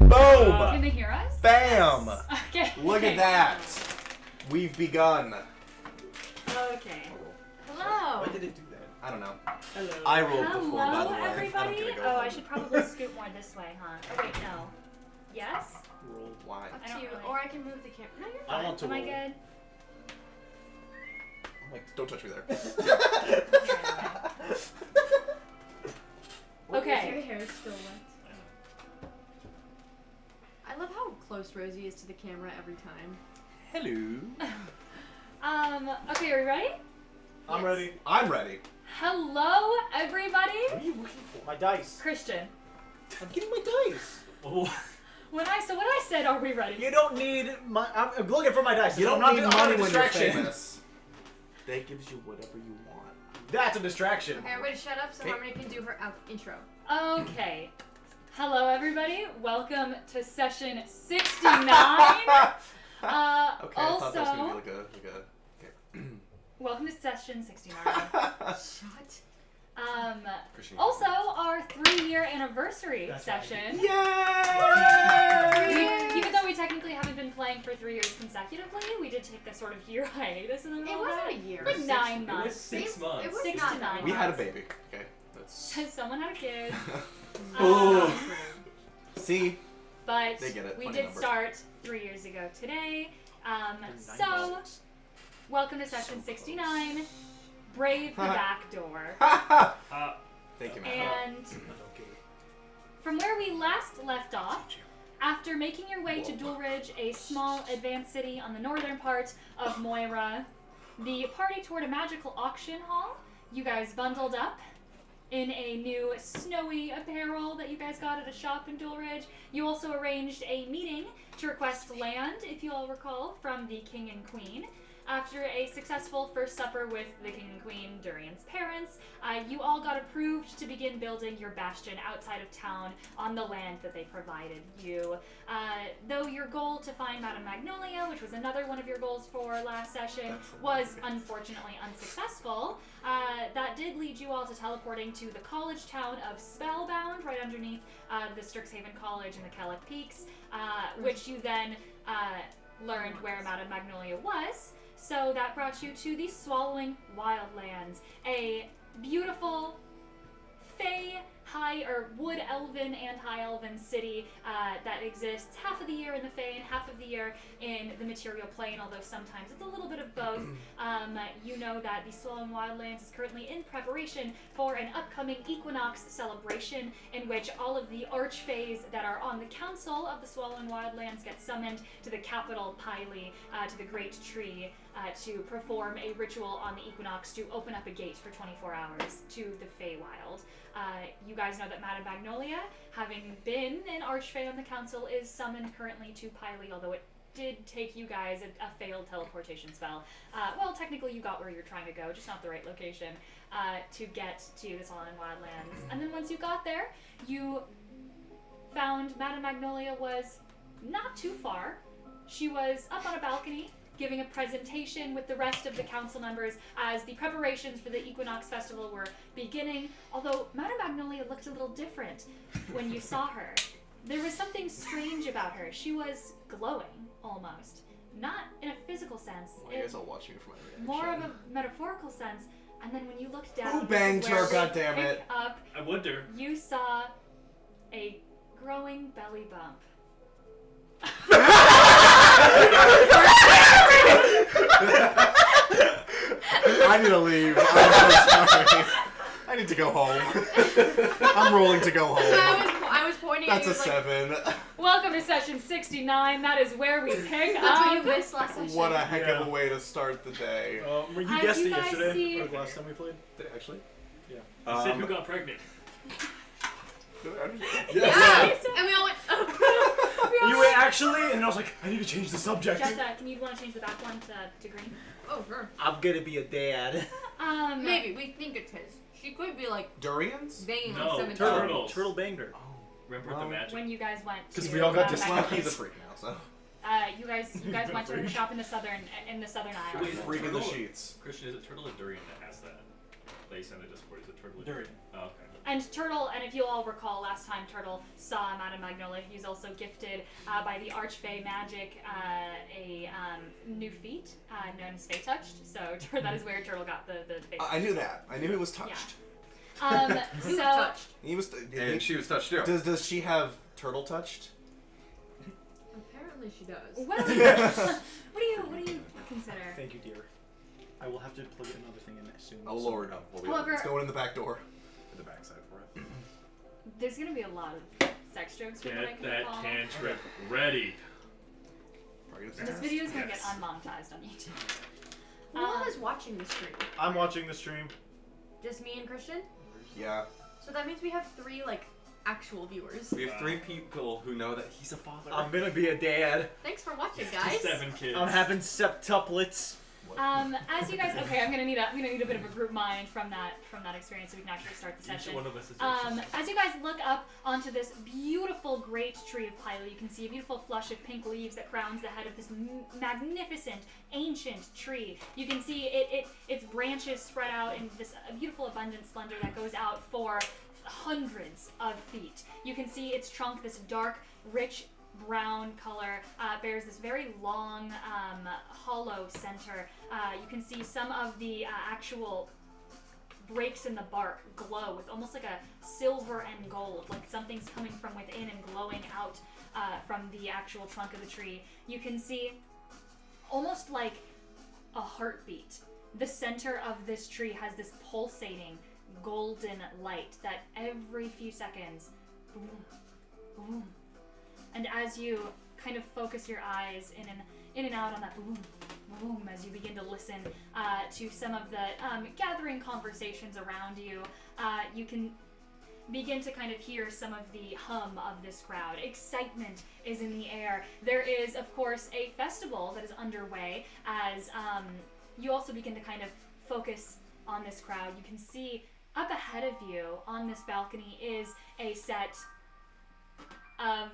Boom! Can they hear us? Bam! Okay. Look at that. We've begun. Okay. Hello. Why did it do that? I don't know. Hello. I rolled before, by Hello, the way. I don't everybody. get to go Oh, home. I should probably scoot more this way, huh? Oh wait, no. Yes? Roll. Why? Up I to don't you. really- Or I can move the camera. No, you're I fine. want to Am I roll. good? I'm like, don't touch me there. Okay. Your hair is still wet. I love how close Rosie is to the camera every time. Hello. Okay, are we ready? I'm ready. I'm ready. Hello, everybody. What are you looking for? My dice. Christian. I'm getting my dice. When I said, are we ready? You don't need my. I'm looking for my dice. You don't I'm need not money a when you're distraction. famous. That gives you whatever you want. That's a distraction. Okay, everybody shut up so Okay. Harmony can do her intro. Okay. Hello, everybody. Welcome to session 69. Okay, I thought that was Also, gonna be like a welcome to session 69. Shut. Christian. Also, our 3-year anniversary That's session. Yay! Even though we technically haven't been playing for 3 years consecutively, we did take a sort of year hiatus in the It middle of wasn't that. a year. Like 9 It was months. 6 It months. was 6 not to 9 that months. We had a baby. Okay, that's. Someone had a kid. Oh. See, But They get it. we Funny did number. start 3 years ago today. So, welcome to session 69. Brave the back door. Thank you, man. And from where we last left off, after making your way to Dulridge, a small advanced city on the northern part of Moira, the party toured a magical auction hall. You guys bundled up in a new snowy apparel that you guys got at a shop in Dulridge. You also arranged a meeting to request land, if you all recall, from the King and Queen. After a successful first supper with the King and Queen, Durian's parents, you all got approved to begin building your bastion outside of town on the land that they provided you. Though your goal to find Madame Magnolia, which was another one of your goals for last session, was unfortunately unsuccessful, that did lead you all to teleporting to the college town of Spellbound, right underneath the Strixhaven College in the Kellic Peaks, which you then learned where Madame Magnolia was. So that brought you to the Swallowing Wildlands, a beautiful fey, wood elven and high elven city that exists half of the year in the fey and half of the year in the material plane, although sometimes it's a little bit of both. You know that the Swallowing Wildlands is currently in preparation for an upcoming equinox celebration in which all of the archfays that are on the council of the Swallowing Wildlands get summoned to the capital Pylee, to the Great Tree, to perform a ritual on the equinox to open up a gate for 24 hours to the Feywild. You guys know that Madame Magnolia, having been an archfey on the council, is summoned currently to Pylee, although it did take you guys a failed teleportation spell. Well, technically you got where you're trying to go, just not the right location, to get to the Swallowing Wildlands. And then once you got there, you found Madame Magnolia was not too far. She was up on a balcony, giving a presentation with the rest of the council members as the preparations for the Equinox Festival were beginning, although Madame Magnolia looked a little different when you saw her. There was something strange about her. She was glowing, almost. Not in a physical sense. Well, I guess I'll watch you for my reaction. More of a metaphorical sense. And then when you looked down, Who banged this is where her, we goddammit? pick up, I wonder. you saw a growing belly bump. I need to leave. I'm so sorry. I need to go home. I'm rolling to go home. I was pointing That's at a you like, 7. Welcome to session 69. That is where we pick that's what you up. missed last session. What a heck of a way to start the day. Were you As guessed you it guys yesterday? see- Or the last time we played? Did it actually? Yeah. I said who got pregnant. Yeah! And we all went, oh. You went actually, and I was like, I need to change the subject. Jessa, can you want to change the back one to green? Oh, sure. I'm gonna be a dad. Maybe. We think it's his. She could be like Durians? banging No, on 7 turtles. Turtle banged her. Remember Well, the magic? When you guys went to 'Cause we all got Madame disliked. Well, he's a Magnolia's. freak now, so. You guys went to the shop in the southern aisle. Wait, Freak in the turtle? sheets. Christian, is it Turtle or Durian that has that? They send the Discord. Is it Turtle or Durian. Oh, okay. And Turtle, and if you all recall, last time Turtle saw Madame Magnolia, he was also gifted by the Archfey Magic a new feat known as Fey Touched. So that is where Turtle got the Fey Touched. I knew that. I knew he was touched. You were touched. He was. And she was touched too. Does she have turtle touched? Apparently she does. What do you consider? Thank you, dear. I will have to plug another thing in soon. Oh Lord. However, It's going in the back door. The backside for it. there's gonna be a lot of sex jokes from what I Get can that recall. cantrip ready. This video is gonna Yes. get unmonetized on YouTube. Who all is watching the stream? I'm watching the stream. Just me and Christian? Yeah. So that means we have 3 like actual viewers. We have 3 people who know that he's a father. I'm gonna be a dad. Thanks for watching, guys. 7 kids. I'm having septuplets. As you guys, okay, I'm gonna need a bit of a group mind from that experience so we can actually start the Each session. one of us is As you guys look up onto this beautiful great tree of Pylo, you can see a beautiful flush of pink leaves that crowns the head of this magnificent ancient tree. You can see its branches spread out in this beautiful abundant splendor that goes out for hundreds of feet. You can see its trunk, this dark, rich brown color, bears this very long, hollow center. You can see some of the actual breaks in the bark glow with almost like a silver and gold, like something's coming from within and glowing out from the actual trunk of the tree. You can see almost like a heartbeat. The center of this tree has this pulsating golden light that every few seconds, boom, boom. And as you kind of focus your eyes in and out on that boom, boom, as you begin to listen to some of the gathering conversations around you, you can begin to kind of hear some of the hum of this crowd. Excitement is in the air. There is, of course, a festival that is underway as you also begin to kind of focus on this crowd. You can see up ahead of you on this balcony is a set of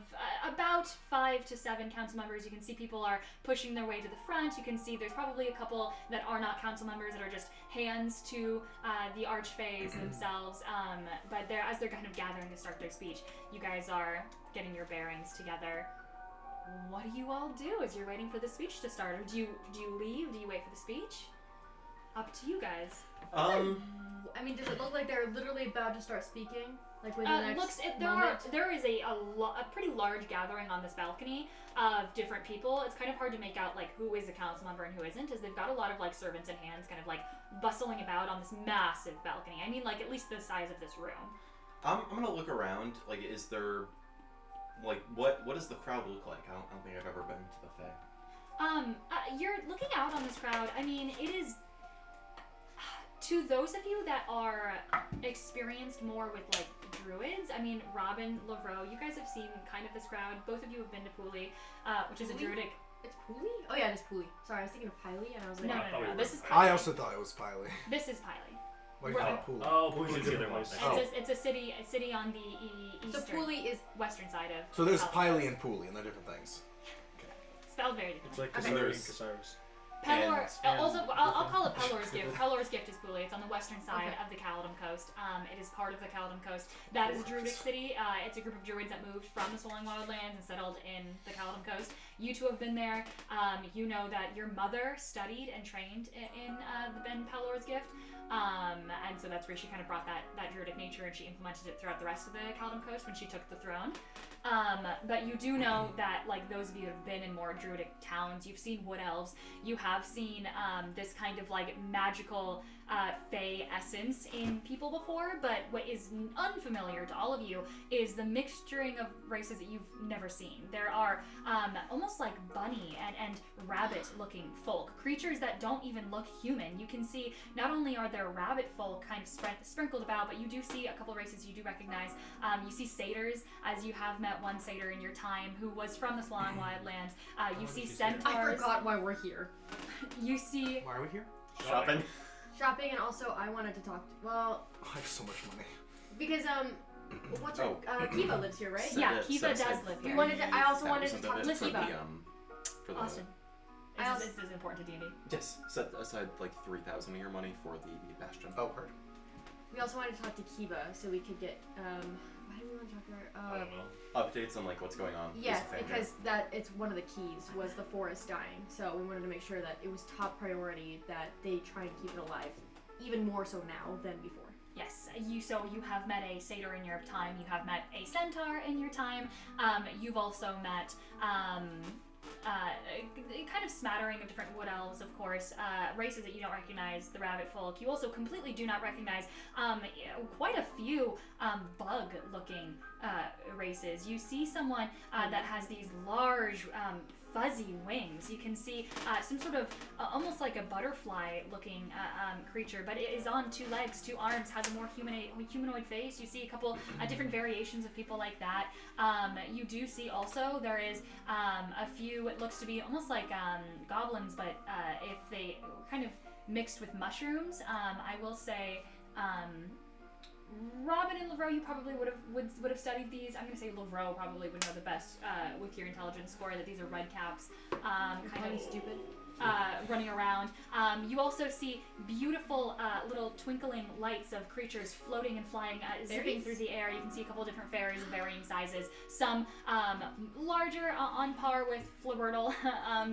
about 5 to 7 council members. You can see people are pushing their way to the front. You can see there's probably a couple that are not council members that are just hands to the archfays themselves. But as they're kind of gathering to start their speech, you guys are getting your bearings together. What do you all do as you're waiting for the speech to start? Or do you leave? Do you wait for the speech? Up to you guys. I mean, does it look like they're literally about to start speaking? Like within the next moment? There is a pretty large gathering on this balcony of different people. It's kind of hard to make out like who is a council member and who isn't, as they've got a lot of like servants and hands kind of like bustling about on this massive balcony. I mean, like at least the size of this room. I'm gonna look around. Like, is there, like, what does the crowd look like? I don't think I've ever been to the Fae. You're looking out on this crowd. I mean, it is. To those of you that are experienced more with like druids, I mean, Robin, Lavro, you guys have seen kind of this crowd. Both of you have been to Pooley, which is a druidic. It's Pooley? Oh yeah, it is Pooley. Sorry, I was thinking of Piley and I was like, No. This is Piley. I also thought it was Piley. This is Piley. Why do you call it Pooley? Oh, Pooley's the other one. Oh. It's a city on the so eastern, Pooley is western side of. So there's Palor. Piley and Pooley, and they're different things. Spelled very different. It's like Okay. Kazari and Casares. Pelor, And- also, I'll call it Pelor's Gift. Pelor's Gift is Pooley. It's on the western side Okay. of the Caledon Coast. It is part of the Caledon Coast. That is a druidic city. It's a group of druids that moved from the Swelling Wildlands and settled in the Caledon Coast. You two have been there. You know that your mother studied and trained in the Ben Pelor's Gift. And so that's where she kind of brought that druidic nature and she implemented it throughout the rest of the Caledon Coast when she took the throne. But you do know that, like, those of you that have been in more druidic towns, you've seen wood elves, you have seen this kind of like magical fey essence in people before, but what is unfamiliar to all of you is the mixturing of races that you've never seen. There are almost like bunny and rabbit looking folk, creatures that don't even look human. You can see not only are there rabbit folk kind of sprinkled about, but you do see a couple races you do recognize. You see satyrs, as you have met one satyr in your time who was from the Swelling Wildlands. You see centaurs. I forgot why we're here. You see Why are we here? Shopping. Shopping, and also I wanted to talk to, well, Oh, I have so much money. because what's her Kiva lives here, right? Yeah, Kiva does live here. I also wanted to talk to for Kiva. for the Austin. I also- This is important to D&D. yes, set aside like 3,000 of your money for the bastion. Oh, heard. We also wanted to talk to Kiva so we could get. Why do we want to talk to her? I don't know. Updates on like what's going on. Yes, Is the thing, because that it's one of the keys was the forest dying. So we wanted to make sure that it was top priority that they try and keep it alive, even more so now than before. Yes, you have met a satyr in your time. You have met a centaur in your time. You've also met kind of smattering of different wood elves, of course, races that you don't recognize, the rabbit folk. You also completely do not recognize quite a few bug-looking races. You see someone that has these large fuzzy wings. You can see some sort of almost like a butterfly-looking creature, but it is on 2 legs, 2 arms, has a more humanoid face. You see a couple different variations of people like that. You do see also there is a few, it looks to be almost like goblins, but if they kind of mixed with mushrooms. I will say Robin and Lavro, you probably would have studied these. I'm going to say Lavro probably would know the best with your intelligence score that these are red caps. Kind of stupid. Running around. You also see beautiful little twinkling lights of creatures floating and flying, zipping through the air. You can see a couple of different fairies of varying sizes. Some larger, on par with Flabbertle,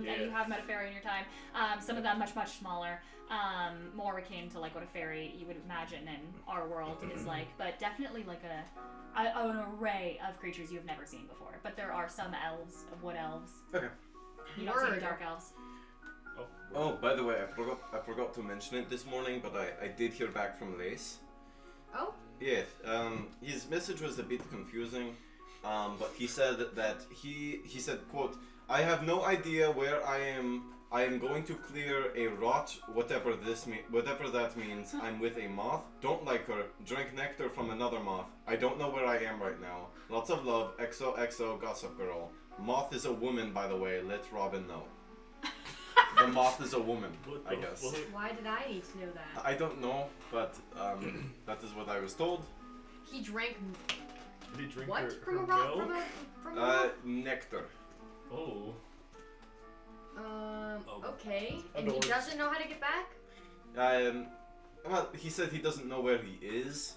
that you have met a fairy in your time. Some of them much, much smaller. More akin to like what a fairy you would imagine in our world is like, but definitely like an array of creatures you have never seen before. But there are some elves, wood elves. Okay. You don't see any dark elves. Oh, by the way, I forgot to mention it this morning, but I did hear back from Lace. Oh? Yes. His message was a bit confusing, but he said that he said, quote, "I have no idea where I am. I am going to clear a rot, whatever that means. I'm with a moth. Don't like her. Drink nectar from another moth. I don't know where I am right now. Lots of love. XOXO Gossip Girl. Moth is a woman, by the way. Let Robin know." The moth is a woman, I guess. Why did I need to know that? I don't know, but that is what I was told. He drank. Did he drink What? her From a rock? milk? From a rock? Nectar. Oh. Okay. And he doesn't know how to get back? Well, he said he doesn't know where he is,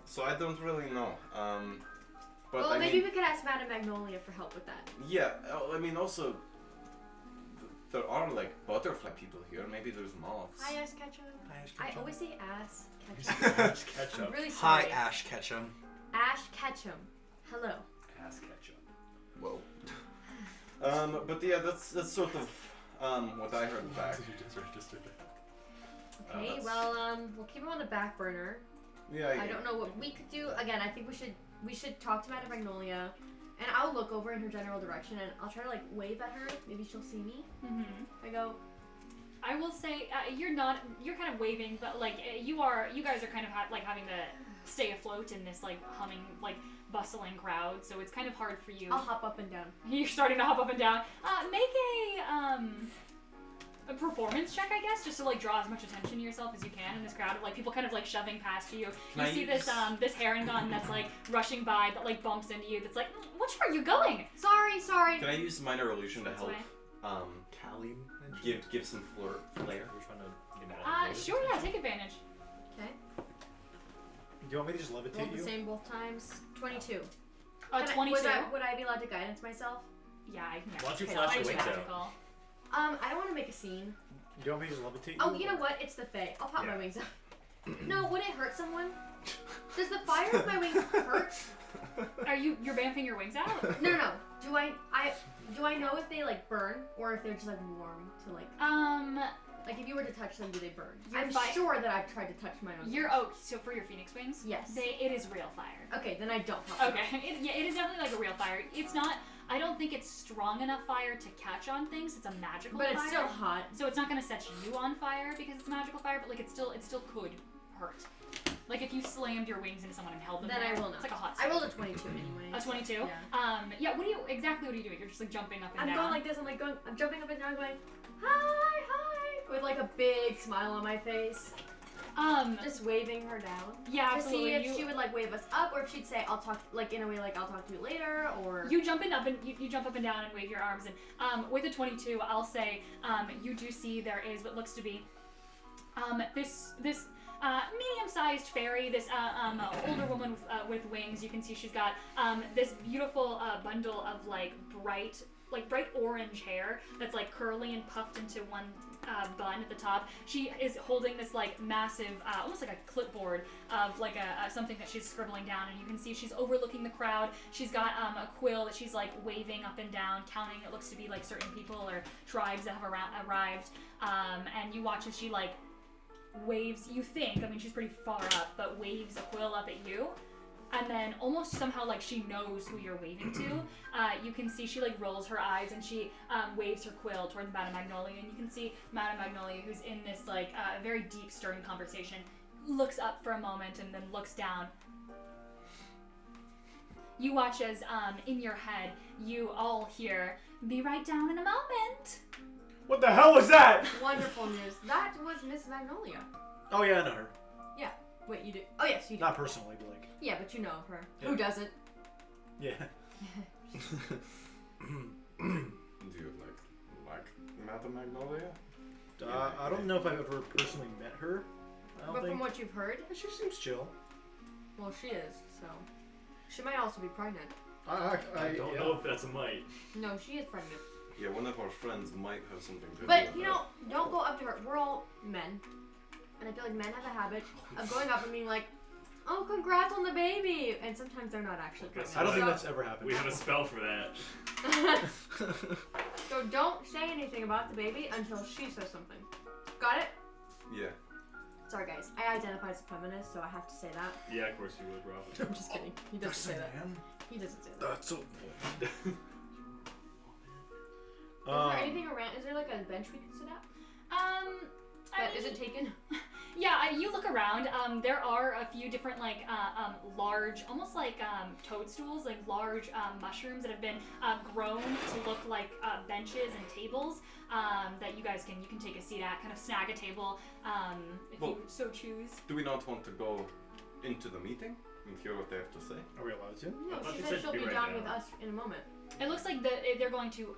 so I don't really know. But well, I maybe mean, we could ask Madame Magnolia for help with that. yeah, I mean, also, there are, like, butterfly people here. Maybe there's moths. Hi, Ash Ketchum. Hi, Ash I Ketchum. always say Ass Ketchum. Ash ketchup. I'm really Hi, sorry. Ash Ketchum. Ash Ketchum. Hello. Ass ketchup. Whoa. But yeah, that's sort of, what I heard back. Did you just register that? Okay, that's- well, we'll keep him on the back burner. Yeah, I don't know what we could do. Again, I think we should talk to Madame Magnolia, and I'll look over in her general direction, and I'll try to like wave at her. Maybe she'll see me. I go, I will say you're kind of waving, but like you guys are kind of like having to stay afloat in this like humming, like bustling crowd. So it's kind of hard for you. I'll hop up and down. You're starting to hop up and down. Make a performance check, I guess, just to like draw as much attention to yourself as you can in this crowd of like people kind of like shoving past you. Can I You see use- this Herringon that's like rushing by that like bumps into you. That's like, which way are you going? Sorry. Can I use minor illusion to That's help? way. Callie. Give some flair. We're trying to get mad. Sure, yeah, take advantage. Okay. Do you want me to just Roll levitate the you? same both times. 22. 22. Would I be allowed to guidance myself? Yeah, I can. Why don't you Okay, flash your 22 wings out? magical. I don't want to make a scene. Do you want me to just levitate you? Oh, you know what? It's the Fae. I'll pop my Yeah. wings up. No, would it hurt someone? Does the fire of my wings hurt? You're bamfing your wings out? No. Do I know if they like burn or if they're just like warm to like like if you were to touch them, do they burn? Your I'm fi- sure that I've tried to touch my own. So for your phoenix wings? Yes. It is real fire. Okay, then I don't pop them. Okay, it is definitely like a real fire. It's not. I don't think it's strong enough fire to catch on things. It's a magical But fire. it's still hot. So it's not gonna set you on fire because it's a magical fire, but like it still could hurt. Like if you slammed your wings into someone and held them Then there, I will not. It's like a hot I stick. rolled a 22 anyway. A 22? Yeah. Yeah, what are you doing? You're just like jumping up and I'm down. going like this. I'm jumping up and down, going, hi, with like a big smile on my face, just waving her down. Yeah, To absolutely. see if she would like wave us up, or if she'd say, "I'll talk," like in a way like "I'll talk to you later," or You jump you jump up and down and wave your arms, and with a 22, I'll say you do see there is what looks to be this medium-sized fairy, this older woman with wings. You can see she's got this beautiful bundle of like bright orange hair that's like curly and puffed into one bun at the top. She is holding this like massive, almost like a clipboard of like something that she's scribbling down, and you can see she's overlooking the crowd. She's got a quill that she's like waving up and down, counting. It looks to be like certain people or tribes that have arrived. And you watch as she like waves. You think, I mean, she's pretty far up, but waves a quill up at you. And then almost somehow like she knows who you're waving to. You can see she like rolls her eyes and she waves her quill towards Madame Magnolia, and you can see Madame Magnolia, who's in this like very deep, stirring conversation, looks up for a moment and then looks down. You watch as in your head you all hear, "Be right down in a moment." What the hell was that? Wonderful news. That was Miss Magnolia. Oh yeah, I know her. Yeah. Wait, you do? Oh yes, you do. Not personally, but like. Yeah, but you know of her. Yeah. Who doesn't? Yeah. Do you like Madame Magnolia? I don't know if I've ever personally met her. I don't But think. from what you've heard, She seems chill. well, she is. So, she might also be pregnant. I don't know if that's a might. No, she is pregnant. Yeah, one of our friends might have something to do But with you know, don't go up to her. We're all men, and I feel like men have a habit of going up and being like, "Oh, congrats on the baby," and sometimes they're not actually Okay, pregnant. I don't think So- that's ever happened. We have a spell for that. So don't say anything about the baby until she says something. Got it? Yeah. Sorry, guys. I identify as a feminist, so I have to say that. Yeah, of course you would, Robin. I'm just kidding. He doesn't say that. He doesn't say that. That's so. Is there anything around? Is there like a bench we can sit at? I mean, Is it taken? yeah, you look around. There are a few different like large, almost like toadstools, like large mushrooms that have been grown to look like benches and tables that you can take a seat at, kind of snag a table if Well, you so choose. Do we not want to go into the meeting and hear what they have to say? Are we allowed to? No, I thought she you said said she'll be be right down now. with us in a moment. It looks like they're going to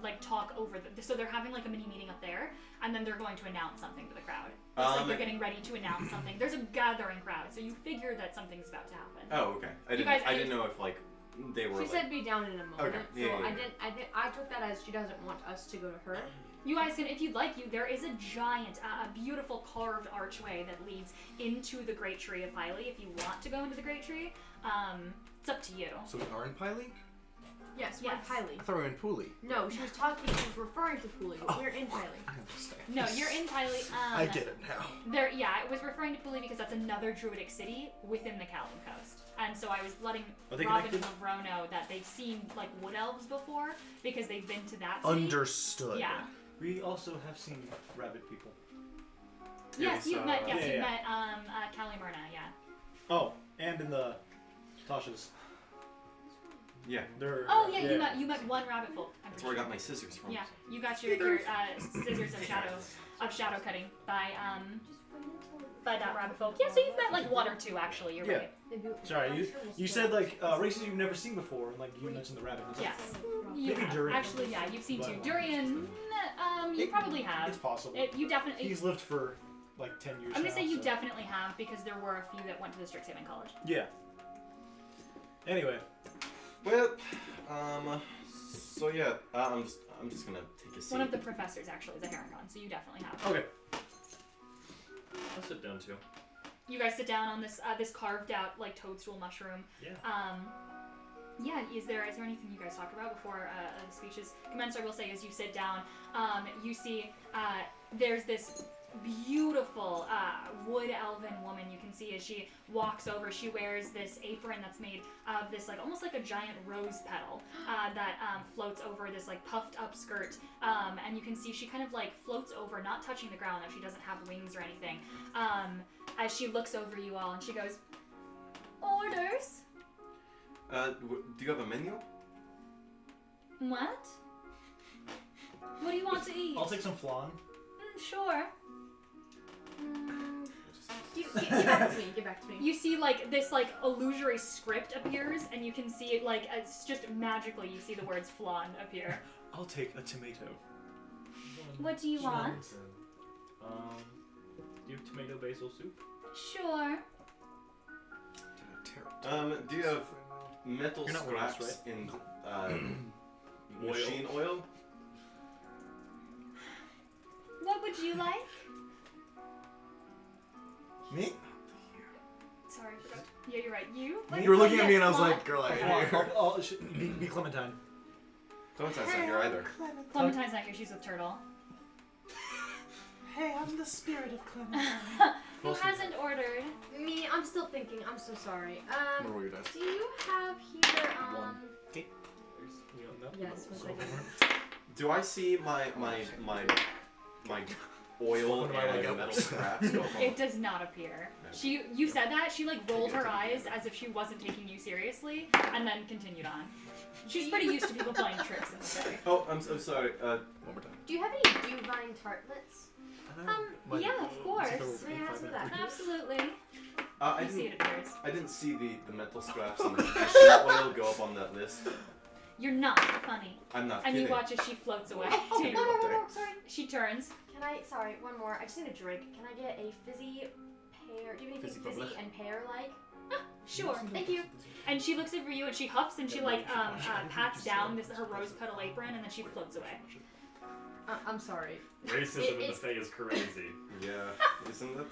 like talk over so they're having like a mini meeting up there, and then they're going to announce something to the crowd. It's like they're getting ready to announce something. There's a gathering crowd, so you figure that something's about to happen. Oh, okay. I didn't know if like they were. She said be down in a moment. Okay. Yeah, So yeah, yeah. I took that as she doesn't want us to go to her. You guys can, if you'd like, there is a giant, a beautiful carved archway that leads into the Great Tree of Piley. If you want to go into the Great Tree, it's up to you. So we are in Piley? Yes, Yes. we're in Piley. I thought we were in Pooley. No, she was referring to Pooley, but we're in Piley. I understand. No, you're in Piley. I get it now. I was referring to Pooley because that's another druidic city within the Calvin Coast. And so I was letting Are they Robin connected? and Lavro know that they've seen like wood elves before because they've been to that city. Understood. Yeah. We also have seen rabbit people. Yes, you've met. Yes, Yeah, you've yeah. met Callie Myrna. Yeah. Oh, and in the Tasha's. Yeah. They're. Oh yeah, you met one rabbit folk. I'm That's pretty where I got sure. my scissors from. Yeah, you got your scissors of shadow cutting by that rabbit folk. Yeah, so you've met like one or two actually. You're Yeah. right. Sorry, you said like races you've never seen before, and like you mentioned the rabbit. Yes. You Maybe have. Durian. Actually, yeah, you've seen two. But- Durian, you probably have. It's possible. You definitely. He's lived for like 10 years. I'm gonna now, say you so. definitely have because there were a few that went to the Strixhaven College. Yeah. Anyway, Well, so yeah, I'm just gonna take a seat. One of the professors actually is a Heracon, so you definitely have. okay. I'll sit down too. You guys sit down on this this carved out like toadstool mushroom. Yeah. Yeah, is there anything you guys talk about before the speeches commence? I will say, as you sit down, you see there's this beautiful wood elven woman you can see as she walks over. She wears this apron that's made of this like almost like a giant rose petal that floats over this like puffed up skirt, and you can see she kind of like floats over, not touching the ground, though she doesn't have wings or anything, as she looks over you all and she goes, "Orders? Do you have a menu? What? What do you want to eat?" I'll take some flan. Sure. Give back to me. Give back to me. You see like this like illusory script appears, and you can see it like it's just magically you see the words flan appear. I'll take a tomato. What do you want? you have tomato basil soup? Sure. Do you have metal You're not with us, scraps in Oil. machine oil? What would you like? Me? Sorry, I forgot. Yeah, you're right. You? You were looking Oh, at me yes, and I was Claude. like, girl, I Come hate on, you. be Clementine. Clementine's not here either. Clementine's not here. She's with Turtle. Hey, I'm the spirit of Clementine. Who hasn't ordered? Me, I'm still thinking. I'm so sorry. What were your dice? Do you have here Yes, one second. Do I see my oil Welcome to my and life. metal scraps go from It does not appear. You said that, she like rolled her eyes as if she wasn't taking you seriously, and then continued on. She's pretty used to people playing tricks in the day. Oh, I'm so sorry. One more time. Do you have any Dewvine tartlets? Yeah, of course. May I ask for that? Absolutely. I You see didn't. it appears. I didn't see the metal scraps and the machine oil go up on that list. You're not funny. I'm not And kidding. you watch as she floats away. Oh, too. no, sorry. She turns. Can I, sorry, one more. I just need a drink. Can I get a fizzy pear? Do you have anything Fizzy fizzy bubbly? and pear-like? Sure. Thank you. And she looks over you and she huffs and she like pats down her rose petal apron and then she floats away. I'm sorry. Racism in the it's- Fae is crazy. Yeah, isn't it?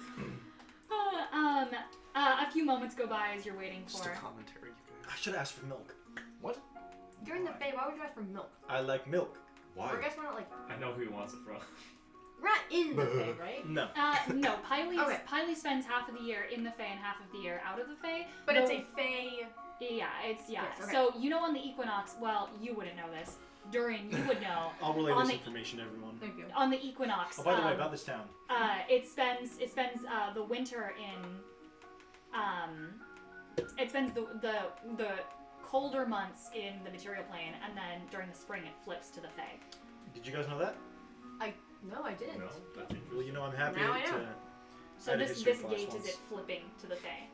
A few moments go by as you're waiting Just a for. commentary, you I guys. should ask for milk. During the Fae, why would you ask for milk? I like milk. Why? Or I guess we're not like, I know who he wants it from. we're not in the Fae, right? No. No, Piley Okay. Piley spends half of the year in the Fae and half of the year out of the Fae. But No- it's a Fae. Yeah, it's yeah. Yes, okay. So you know on the equinox, well, you wouldn't know this. Durian, you would know. I'll relay On this the- information to everyone. Thank you. On the equinox. Oh, by the way, about this town. It spends the winter in it spends the colder months in the material plane, and then during the spring it flips to the Fae. Did you guys know that? No, I didn't. No, that's Well, you know, I'm happy Now I to. know. So I had a this history class gauges once. it flipping to the Fae.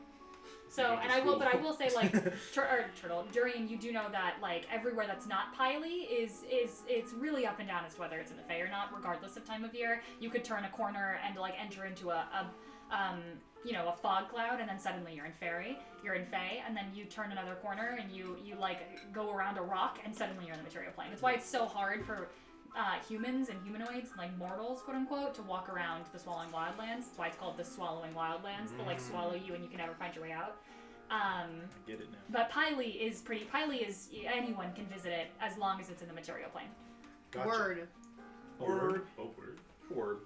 So, You and just I will roll. say like Turtle, Durian, you do know that like everywhere that's not Piley is it's really up and down as to whether it's in the Fae or not, regardless of time of year. You could turn a corner and like enter into a fog cloud, and then suddenly you're in Fae, and then you turn another corner and you like go around a rock, and suddenly you're in the material plane. That's why it's so hard for humans and humanoids, like mortals, quote unquote, to walk around the Swallowing Wildlands. That's why it's called the Swallowing Wildlands. They'll like swallow you and you can never find your way out. I get it now. But Piley is anyone can visit it as long as it's in the material plane. Gotcha. Word. Word. Oh, word. Word.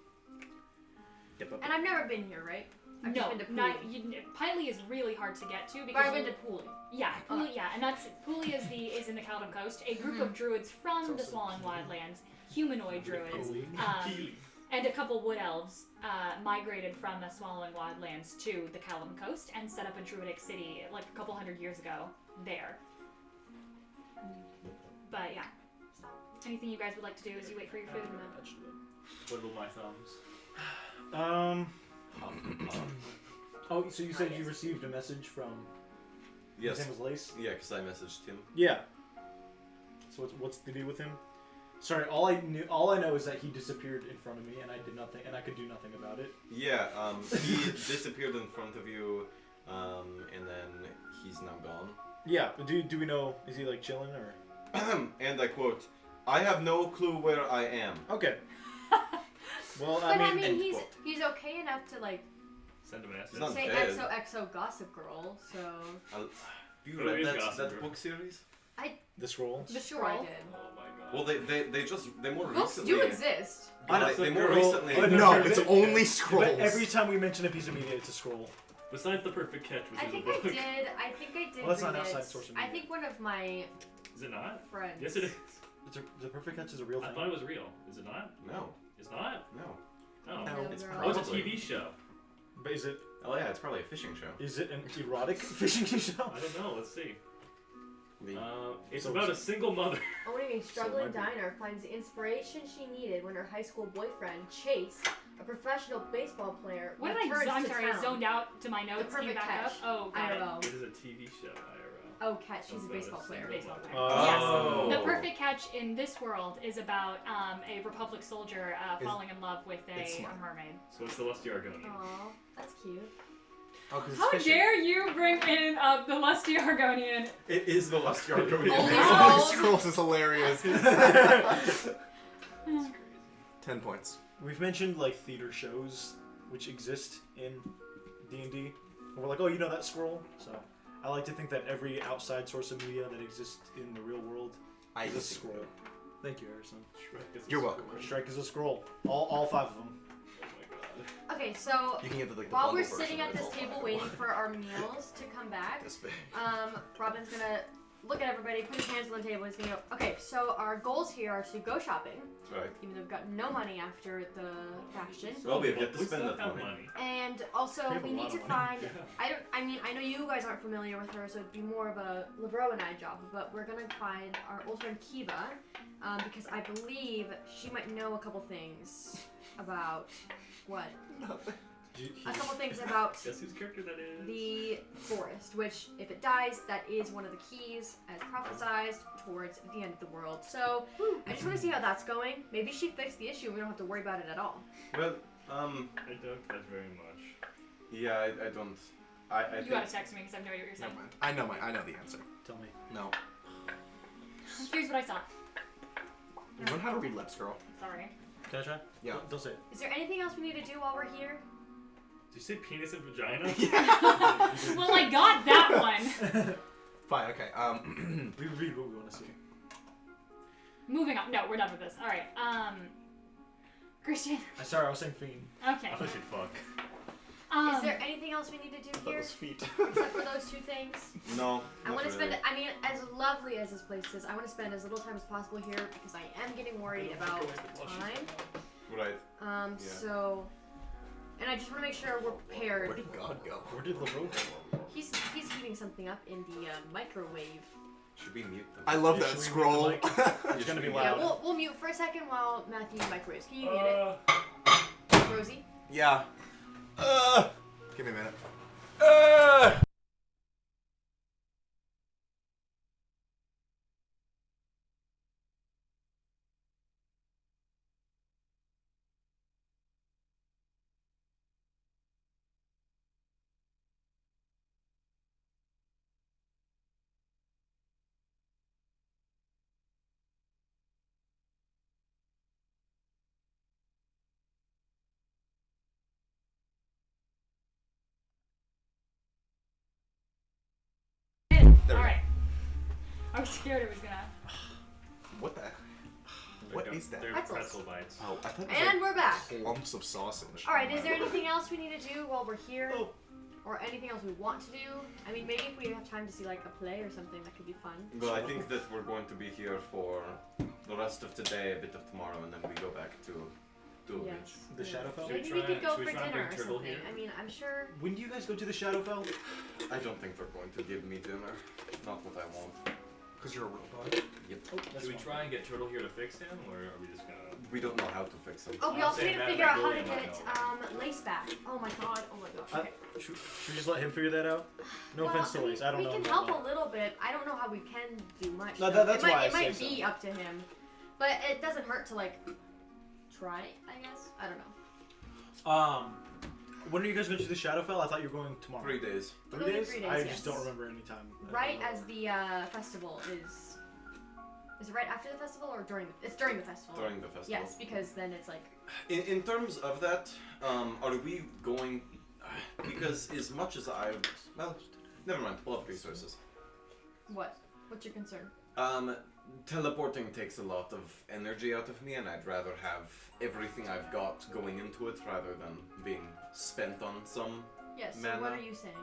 Yep, And I've never been here, right? I've just been to Pooley. Piley is really hard to get to But because I've been to Pooley. and that's Pooley is in the Caldum Coast. A group of druids from the Swallowing Wildlands, humanoid druids, and a couple wood elves migrated from the Swallowing Wildlands to the Caldum Coast and set up a druidic city like a couple hundred years ago there. But yeah. Anything you guys would like to do as you wait for your food? Twiddle my thumbs. Oh, so you said you received a message from. Yes. His name was Lace. Yeah, because I messaged him. Yeah. So what's the deal with him? Sorry, all I know is that he disappeared in front of me, and I did nothing, and I could do nothing about it. Yeah, he disappeared in front of you, and then he's now gone. Yeah, but do we know? Is he like chilling or? And I quote, "I have no clue where I am." Okay. Well, But I I mean, mean, end quote. he's okay enough to like Send a message. He's not say dead. XOXO Gossip Girl, so Have you What read is that Gossip Girl? book series? the scroll. the sure I Scroll? did. Oh my god. Well, they more Books recently. do exist. They more Girl- recently. Oh, No, but- it's but- only But scrolls. every time we mention a piece of media, it's a scroll. Besides the perfect catch, which I is think a book. I did. Well, that's not read outside it. source of I media. think one of my Is it not? friends. Yes, it is. The perfect catch is a real I thing. thought it was real. Is it not? No, It's not? no. Oh. No, It's girl. Oh, it's a probably- TV show. But is it Oh yeah, it's probably a fishing show. an erotic fishing show? I don't know. Let's see. The- It's So- about a single mother. Owning a struggling So my- diner finds the inspiration she needed when her high school boyfriend, Chase, a professional baseball player, What did returns I'm to sorry, I town. zoned out to my notes, came perfect back catch. up. Oh, got it. IRL. It is a TV show, IRL. Oh, catch. She's a That's baseball what player. I was Baseball thinking. player. Oh. The perfect catch in this world is about a Republic soldier falling in love with it's a smart. mermaid. So it's the Lusty Argonian. Aw, that's cute. Oh, because How dare you bring in the lusty Argonian? It is the Lusty Argonian. Only Oh. scrolls. Scrolls is hilarious. That's crazy. 10 points. We've mentioned like theater shows which exist in D&D. And we're like, oh, you know that scroll? So I like to think that every outside source of media that exists in the real world I is a see. scroll. Thank you, Harrison. Shrek is a You're welcome. scroll. Shrek is a scroll. All 5 of them. Oh my god. Okay, so You can get the while bundle we're version sitting of at it. this table waiting for our meals to come back, This big. Robin's gonna look at everybody, put his hands on the table. He's gonna go, okay, so our goals here are to go shopping, Right. even though we've got no money after the bastion. Well, we have yet to We spend still that have money. And also, We have a we need lot to of money. find. I know you guys aren't familiar with her, so it'd be more of a LeBro and I job. But we're gonna find our old friend Kiva, because I believe she might know a couple things about what a couple things about Guess whose character that is? the forest. Which, if it dies, that is one of the keys, as prophesized, towards the end of the world. So I just want to see how that's going. Maybe she fixed the issue. and We don't have to worry about it at all. Well, I doubt that very much. yeah, I don't. I You think. gotta text me because I have no idea what you're Never saying. mind. I know the answer. Tell me. No. Here's what I saw. You learn how to read lips, girl. Sorry. Can I try? Yeah. Don't say it. Is there anything else we need to do while we're here? Did you say penis and vagina? Well, I got that one. Fine, okay. We read what we want to see. Moving on. No, we're done with this. All right. Christian. Sorry, I was saying fiend. Okay. I thought you'd fuck. Is there anything else we need to do here? Those feet. Except for those two things? No. I not want to really. spend, I mean, as lovely as this place is, I want to spend as little time as possible here because I am getting worried about time. Right. Yeah. So, and I just want to make sure we're Where prepared. did God go? Where did LeBron go? He's heating something up in the microwave. Should we mute them? I love Yeah, that should we mute the scroll. mic? It's gonna be Yeah, loud. Yeah, we'll mute for a second while Matthew microwaves. Can you mute it, Rosie? Yeah. Give me a minute. All There we go. right. I was scared it was gonna. What the? What is that? They're Pretzels. pretzel bites. Oh, I thought And we're back. lumps of sausage. All right. Is there anything else we need to do while we're here, or anything else we want to do? I mean, maybe if we have time to see like a play or something, that could be fun. Well, I think that we're going to be here for the rest of today, a bit of tomorrow, and then we go back to Dual Ridge. Yes. The Shadowfell? Should we Maybe try- we could go should we for try and dinner bring or Turtle something. here? I mean, I'm sure. When do you guys go to the Shadowfell? I don't think they're going to give me dinner. Not what I want. Because you're a robot. Yep. Should we try and get Turtle here to fix him, or are we just gonna? We don't know how to fix them. Oh, we I'm also saying need to that figure out how to Magnolia might get Lace back. Oh my god. Oh my gosh. Okay. Should we just let him figure that out? No offense to Lace. I don't know. We him can that help well. a little bit. I don't know how we can do much. No, though. that's it might, why I it might say be so. up to him, but it doesn't hurt to like try. I guess. I don't know. When are you guys going to the Shadowfell? I thought you were going tomorrow. 3 days. We're going 3 days? 3 days, I yes. just don't remember any time. Right as the festival is. Is it right after the festival or during? It's during the festival. During the festival. Yes, because then it's like. In terms of that, are we going? Because as much as I, well, never mind. We'll have resources. What? What's your concern? Teleporting takes a lot of energy out of me, and I'd rather have everything I've got going into it rather than being spent on some. Yes. So Mana. what are you saying?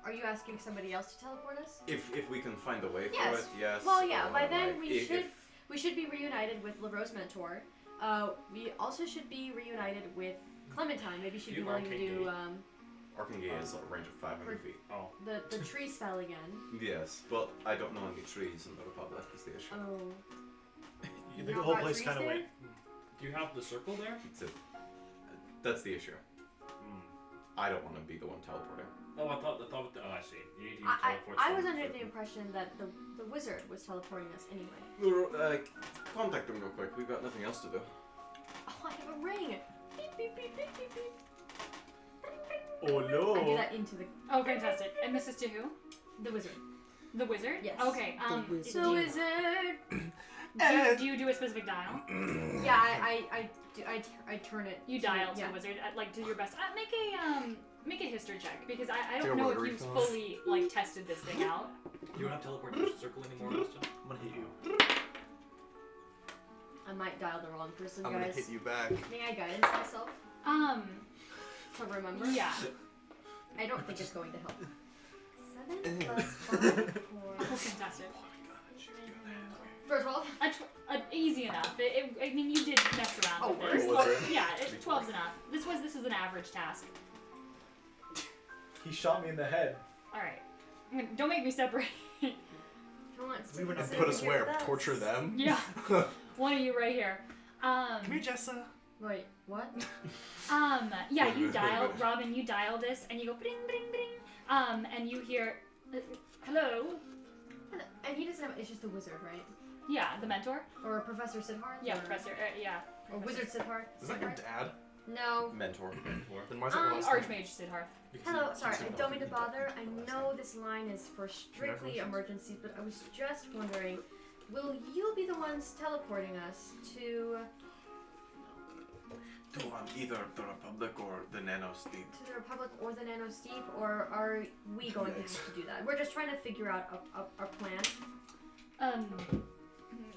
Are you asking somebody else to teleport us? If we can find a way Yes. for it, yes. Well, yeah. or, By then like, we if- should. We should be reunited with LaRose Mentor. We also should be reunited with Clementine. Maybe she'd be You willing to Arcane do Gate. Arcane is a range of 500 feet. Oh, the tree spell again. Yes, but I don't know any trees in the Republic. Is the issue? Oh. The Not whole got place trees kind of there? went. do you have the circle there? That's the issue. Hmm. I don't want to be the one teleporting. Oh, I thought. Oh, I see. You need to use I teleport was someone under to- the impression that the wizard was teleporting us anyway. Contact them real quick. We've got nothing else to do. Oh, I have a ring. Beep beep beep beep beep beep. Oh I do no! that into the Oh, fantastic. And this is to who? the wizard. The wizard? Yes. Okay, wizard. The wizard. do you do a specific dial? Yeah, I turn it. You to- dial to yeah. the wizard, like, do your best. Make a history check, because I Do a don't know if rotary you've phone. fully, like, tested this thing out. You don't have teleportation circle anymore, Justin? I'm gonna hit you. I might dial the wrong person, I'm guys. gonna hit you back. May I guidance myself to remember? Yeah. I don't think it's going to help. 7 plus 5 Oh, fantastic. for 12. Easy enough. I mean, you did mess around Oh, with this. what was it? Yeah, 12's enough. This was an average task. He shot me in the head. Alright. Don't make me separate. Who wants to We were not consider Put us your where? best? Torture them? Yeah. One of you right here. Come here, Jessa. Wait, what? Yeah, you dial, Robin, you dial this, and you go bring, bring, bring, and you hear, hello? And he doesn't have. It's just the wizard, right? Yeah, the mentor? Or Professor Sidhar? Yeah, or, Professor, yeah. Or Wizard Sidhar? Is that your dad? No. Mentor. Then why's that your last name? Archmage Sidharth. Hello, sorry, I don't mean to bother. I know this line is for strictly emergencies, but I was just wondering, will you be the ones teleporting us to To either the Republic or the Nano Steep. the Republic or the Nano Steep, or are we going to have to do that? We're just trying to figure out our plan.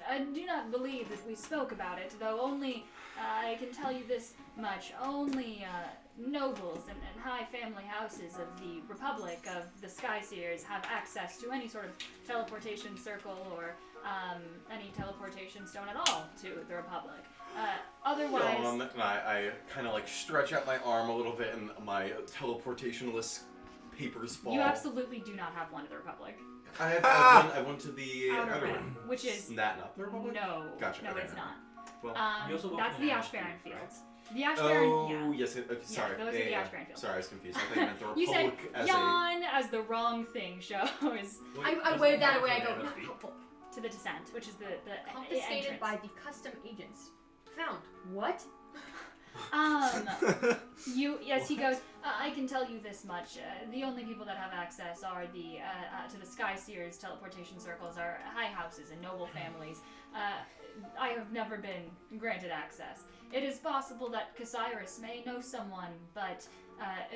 I do not believe that we spoke about it, though only, I can tell you this much, only, nobles and high family houses of the Republic of the Skyseers have access to any sort of teleportation circle or, any teleportation stone at all to the Republic. Otherwise... And I kind of like stretch out my arm a little bit and my teleportationless papers fall. You absolutely do not have one to the Republic. I went to the Outer Outer Rim, Rim. which is... Not the Republic? No. Gotcha, No, okay. it's not. Well, You also That's welcome the an Ashbaron Ashbaron, Fields. The Ashbaron, oh, yeah. yes. Sorry. those are the Ashbaron Fields. Sorry, I was confused. I thought you meant the You said Republic as yawn as the wrong thing shows I wave that away. I go, not helpful. to the descent, which is the Confiscated entrance. by the custom agents. Found. What? Yes, he goes, I can tell you this much. The only people that have access are the, to the Skyseers teleportation circles are high houses and noble families. I have never been granted access. It is possible that Casiris may know someone, but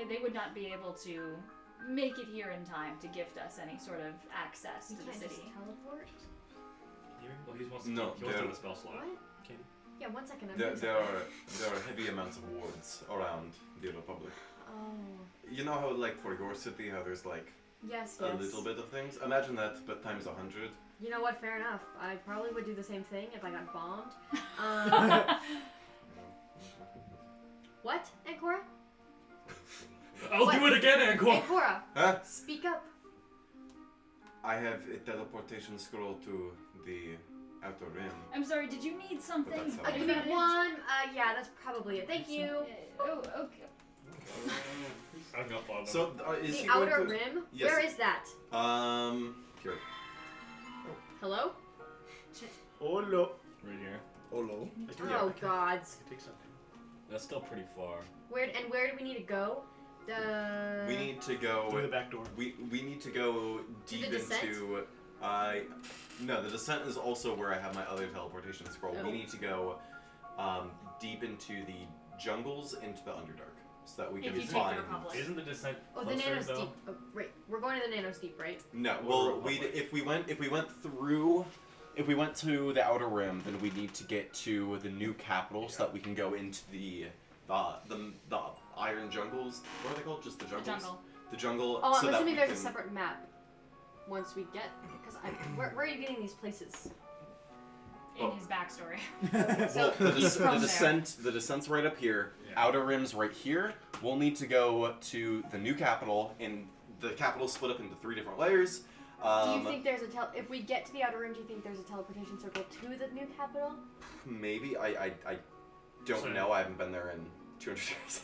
they would not be able to make it here in time to gift us any sort of access You to the can't city. just teleport? Well, he wants to No, he wants to they're- have a spell slot. What? Can Yeah, 1 second. I'm There doing there are heavy amounts of wards around the Republic. something. You know how, like, for your city, how there's, like, Oh. Yes, a yes. little bit of things? Imagine that, but times 100. You know what? Fair enough. I probably would do the same thing if I got bombed. What, Ancora? I'll do it again, Angkor! Ancora, Huh? speak up. I have a teleportation scroll to the Outer Rim. I'm sorry, did you need something? that's all. Give Is me that it? one. Yeah, that's probably it. Thank you. Oh, okay. Hung up on them. So, is The he going Outer to... Rim? Yes. Where is that? Here. Hello? Oh no. right here. Olo. I do, Oh, I can gods. take something. That's still pretty far. Where do we need to go? We need to go... Through the back door. We need to go deep descent? into... No, the descent is also where I have my other teleportation scroll. Oh. We need to go deep into the jungles, into the Underdark, so that we If can you take the find... Republic. Isn't the descent Oh, the closer, Nano though? Steep. Oh, right. We're going to the Nano Steep, right? No, Or well, Republic. if we went to the Outer Rim, then we need to get to the new capital so that we can go into the Iron Jungles. What are they called? Just the The jungles. jungle. The jungle. Oh, so I'm that assuming we there's can... a separate map once we get. Because where are you getting these places? In his backstory. Well, the He's from there. descent. The descent's right up here. Yeah. Outer Rim's right here. We'll need to go to the new capital, and the capital's split up into 3 different layers. Do you think there's if we get to the Outer Rim, do you think there's a teleportation circle to the new capital? Maybe I don't So- know. I haven't been there in 200 years.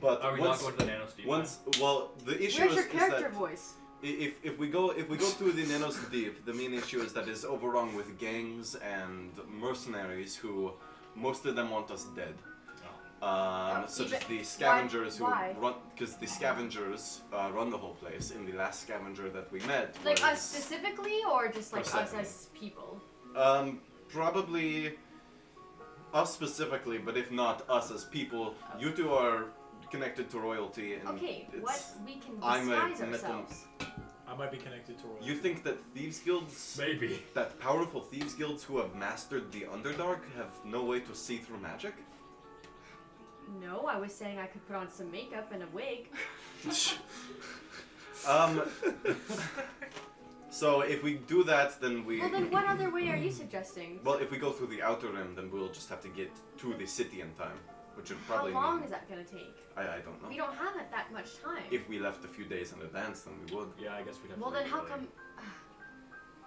But Are we once, not going to the Nano Steep? the issue Where's your is character that voice? if we go to the Nanos Deep, the main issue is that it's overrun with gangs and mercenaries who, most of them want us dead. Such as the scavengers why? who run, because the scavengers run the whole place. In the last scavenger that we met, Like was, us specifically, or just like us Persephone. as people? Probably us specifically, but if not us as people, you two are connected to royalty, and Okay, it's, what we can I'm a disguise metal- ourselves. I might be connected to royalty. You think that thieves guilds, Maybe. that powerful thieves guilds who have mastered the Underdark, have no way to see through magic? No, I was saying I could put on some makeup and a wig. So if we do that, then we. Well, then what other way are you suggesting? Well, if we go through the outer rim, then we'll just have to get to the city in time, which would How probably long mean. is that gonna take? I don't know. We don't have it that much time. If we left a few days in advance, then we would. Yeah, I guess we'd have Well, to then leave how early. come?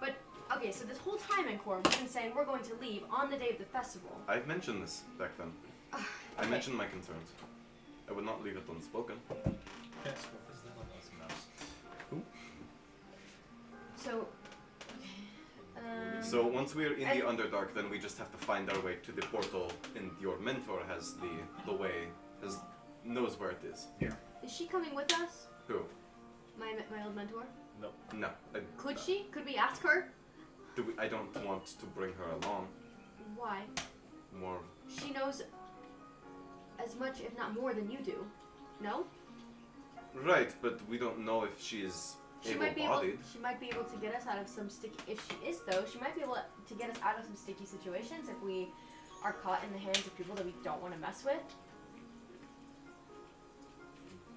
But okay, so this whole time in Core, we've been saying we're going to leave on the day of the festival. I mentioned this back then. I Okay. mentioned my concerns. I would not leave it unspoken. Yes. Is that one that's a mouse? So. So once we're in the and- Underdark, then we just have to find our way to the portal, and your mentor has the way, knows where it is. Is she coming with us? Who? My old mentor. No. Could she? Could we ask her? I don't want to bring her along. Why? More. She knows as much, if not more, than you do. No? Right, but we don't know if she is She might be able. able-bodied. She might be able to get us out of some sticky. If she is, though, she might be able to get us out of some sticky situations if we are caught in the hands of people that we don't want to mess with.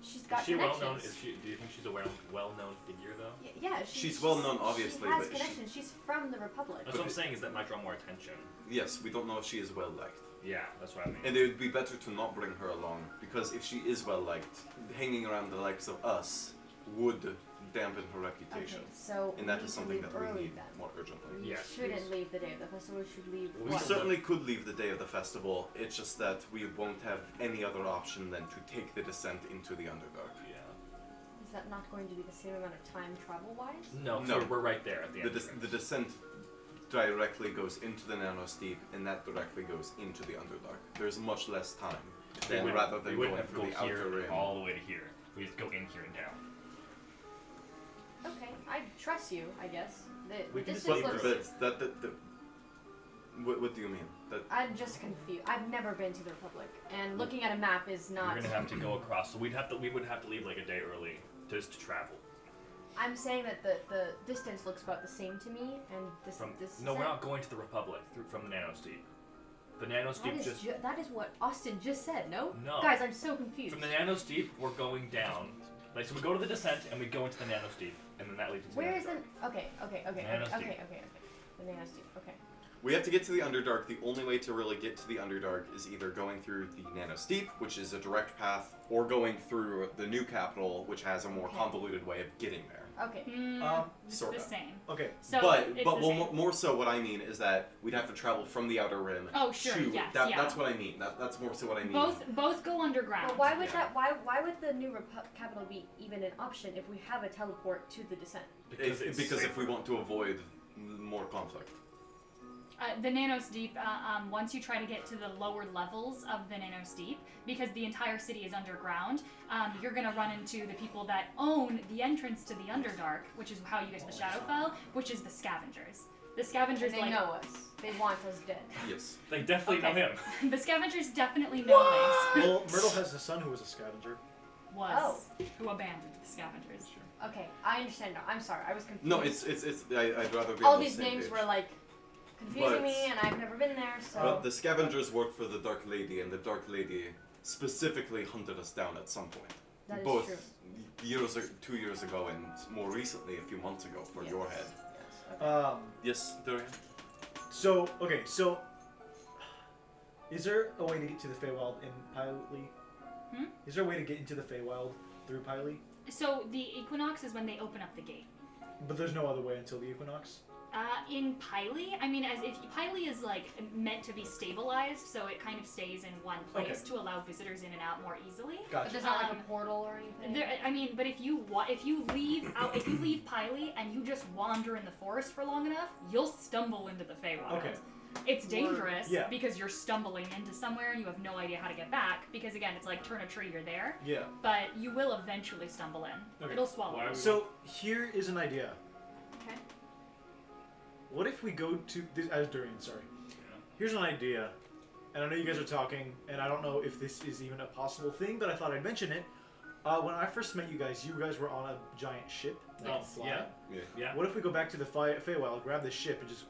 She's got Is she well connections. known? Do you think she's a well-known figure though? Yeah, She's well known, obviously, She has but she- connections. She's from the Republic. That's what I'm saying. Is that might draw more attention. Yes, we don't know if she is well liked. Yeah, that's what I mean. And it would be better to not bring her along, because if she is well liked, hanging around the likes of us would dampen her reputation. Okay, so And we that need is to something leave that we early need then. more urgently. We Yes, shouldn't please. leave the day of the festival. We should leave. We We what? certainly could leave the day of the festival, it's just that we won't have any other option than to take the descent into the Underdark. Yeah. Is that not going to be the same amount of time travel-wise? No, No. So we're right there at the end. The descent directly goes into the Nano Steep, and that directly goes into the Underdark. There's much less time than rather than we wouldn't going have to through go the here outer rim. all the way to here. We just go in here and down. Okay, I trust you. I guess. We The can just distance leave looks. But what do you mean? That I'm just confused. I've never been to the Republic, and looking at a map is not. We're gonna have to go across. So we would have to leave like a day early just to travel. I'm saying that the distance looks about the same to me, and this. No, we're not going to the Republic from the Nano Steep. The Nano Steep That is what Austin just said. No. No. Guys, I'm so confused. From the Nano Steep, we're going down. Like, so we go to the descent and we go into the Nano Steep, and then that leads to Where the is the? Okay. Nano Steep. The Nano Steep. Okay. we have to get to the Underdark. The only way to really get to the Underdark is either going through the Nano Steep, which is a direct path, or going through the new capital, which has a more Okay. convoluted way of getting there. Okay. It's sorta. the same. Okay. So but it's but the well, same. more so, what I mean is that we'd have to travel from the outer rim. Oh, sure, To, yes, that, yeah. That's what I mean. That's more so what I mean. Both go underground. But why would Yeah. that? Why would the new capital be even an option if we have a teleport to the descent? Because it's Because if safer. we want to avoid more conflict. The Nano Steep, once you try to get to the lower levels of the Nano Steep, because the entire city is underground, you're going to run into the people that own the entrance to the Underdark, which is how you get to the Shadowfell, which is the Scavengers. The Scavengers, And they know us. They want us dead. Yes. They definitely know Okay. him. The Scavengers definitely know Mace. Well, Myrtle has a son who was a scavenger. Who abandoned the Scavengers. Okay, I understand now. I'm sorry, I was confused. No, it's. I'd rather be All on the these same names page. were like confusing But- me, and I've never been there, so. But the scavengers work for the Dark Lady, and the Dark Lady specifically hunted us down at some point. That is Both true. 2 years ago and more recently, a few months ago, for your head. Yes. Okay. Yes, Dorian? So is there a way to get to the Feywild in Pylee? Hmm? Is there a way to get into the Feywild through Pylee? So the Equinox is when they open up the gate. But there's no other way until the Equinox. In Pylie, I mean, as if Pylie is like meant to be stabilized, so it kind of stays in one place to allow visitors in and out more easily. But Gotcha. there's not like a portal or anything. But if you leave Pylie and you just wander in the forest for long enough, you'll stumble into the Feywild. Okay. It's dangerous Yeah. because you're stumbling into somewhere and you have no idea how to get back. Because again, it's like turn a tree, you're there. Yeah. But you will eventually stumble in. Okay. It'll swallow Why you. are we- So here is an idea. Okay. What if we go to this as Durian? Sorry. Here's an idea, and I know you guys are talking, and I don't know if this is even a possible thing, but I thought I'd mention it. When I first met you guys were on a giant ship that Yes. can fly. Yeah. Yeah. What if we go back to the Feywild, grab the ship, and just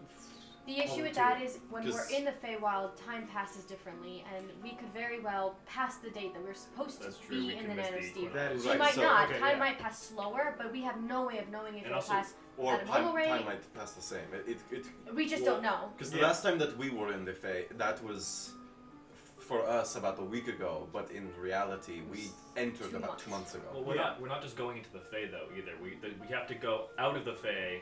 The issue Oh, with do that it. is when 'Cause- we're in the Feywild, time passes differently, and we could very well pass the date that we're supposed That's to true, be we in can the miss the Nanosphere. equinox. that is We Right, might so- not. okay, time yeah. might pass slower, but we have no way of knowing if And it'll also- pass Or at a normal rate. time might pass the same. We just Well, don't know. Because the Yeah. last time that we were in the Fae, that was for us about a week ago, but in reality, we entered 2 about months. 2 months ago. Well, Yeah. we're not just going into the Fae though either. We have to go out of the Fae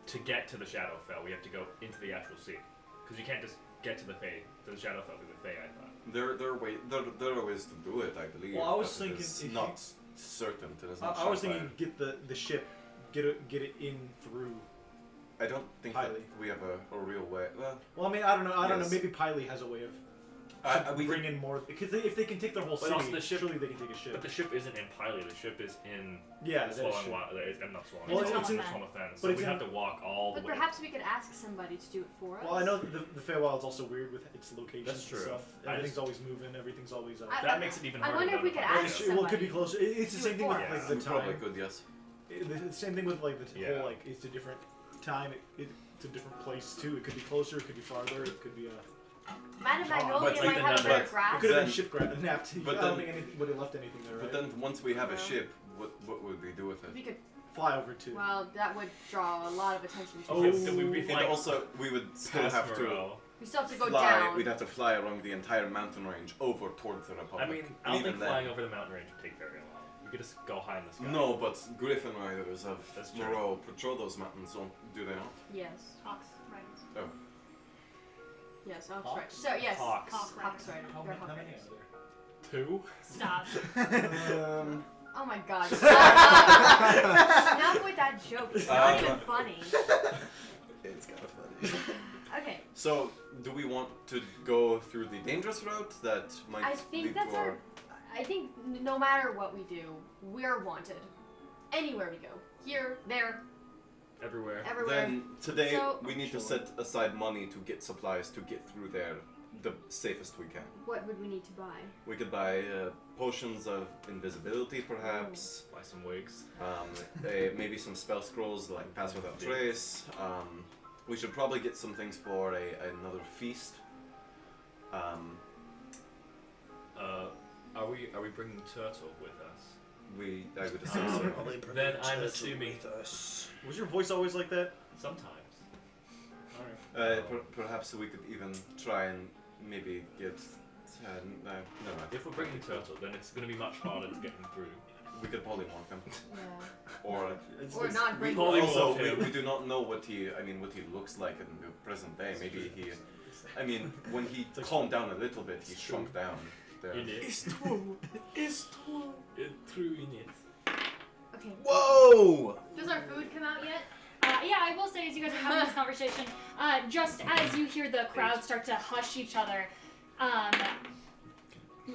to get to the Shadowfell. We have to go into the Astral Sea because you can't just get to the Shadowfell through the Fae. I thought. There are ways to do it, I believe. Well, I was but thinking it's if not certain. It is I, not I was surefire. thinking get the ship, get it in through. I don't think that Highly. we have a real way. Well, I mean, I don't know. Yes. Maybe Pylie has a way of We bring in more because if they can take their whole But city, also the ship- surely they can take a ship. But the ship isn't in Pylie. The ship is in Yeah, that is Swollen true. Water. I'm not Swollen. Well, it's in- Swollen Fen. but So it's we in- have to walk all the But way. perhaps we could ask somebody to do it for us. Well, I know that the Feywild's also weird with its locations That's true. and stuff. I Everything's just- always moving. Everything's always. That makes it even I harder. wonder if we could to identify. ask Well, it could be somebody. closer. It's the Do same it thing with for like us. the we probably time. could, yes. The same thing with like the Yeah. whole like it's a different time. It's a different place too. It could be closer. It could be farther. It could be a. Madame But Magnolia like might the have a number- better It grasp. could have been Then- shipwrecked. Napped. but I don't then- think anybody left anything there. But Right? then once we have a No. ship, what would we do with it? We could. Fly over to. Well, that would draw a lot of attention to Oh. us. Then we'd be And flying also, we would still past have to Moreau. We still have to go fly. down. We'd have to fly along the entire mountain range over towards the Republic. I mean, I And don't even think then- flying over the mountain range would take very long. We could just go high in the sky. No, but Griffin riders of That's true. Moreau patrol those mountains, do they not? Yes. Hawks, riders. Oh. Yes. Hawks. Hawks? Right. So yes. Hawks. Hawks Rider. How They're many Hawk are Riders. there? 2? Stop. Oh my God. Stop. Enough with that joke. It's not even funny. It's kind of funny. Okay. So, do we want to go through the dangerous route that might I think lead that's to our. I think no matter what we do, we're wanted. Anywhere we go. Here, there, Everywhere. everywhere. Then today So- we need to set aside money to get supplies to get through there the safest we can. What would we need to buy? We could buy potions of invisibility, perhaps. Buy some wigs. Maybe some spell scrolls like Pass Without Trace. We should probably get some things for another feast. Are we bringing Turtle with us? I would assume so. Then I'm assuming Was your voice always like that? sometimes. Alright. Perhaps we could even try and maybe get. No, never mind. If we're bringing Turtle, then it's going to be much harder to get him through. We could polymorph him, Yeah. or Or not bring. Polymorph also him. we do not know what he looks like in the present day. Maybe he. I mean, when he calmed down a little bit, he It's shrunk down. There. In it. It's true. It's true. True in it. Okay. Whoa! Does our food come out yet? Yeah, I will say as you guys are having this conversation, just as you hear the crowd start to hush each other,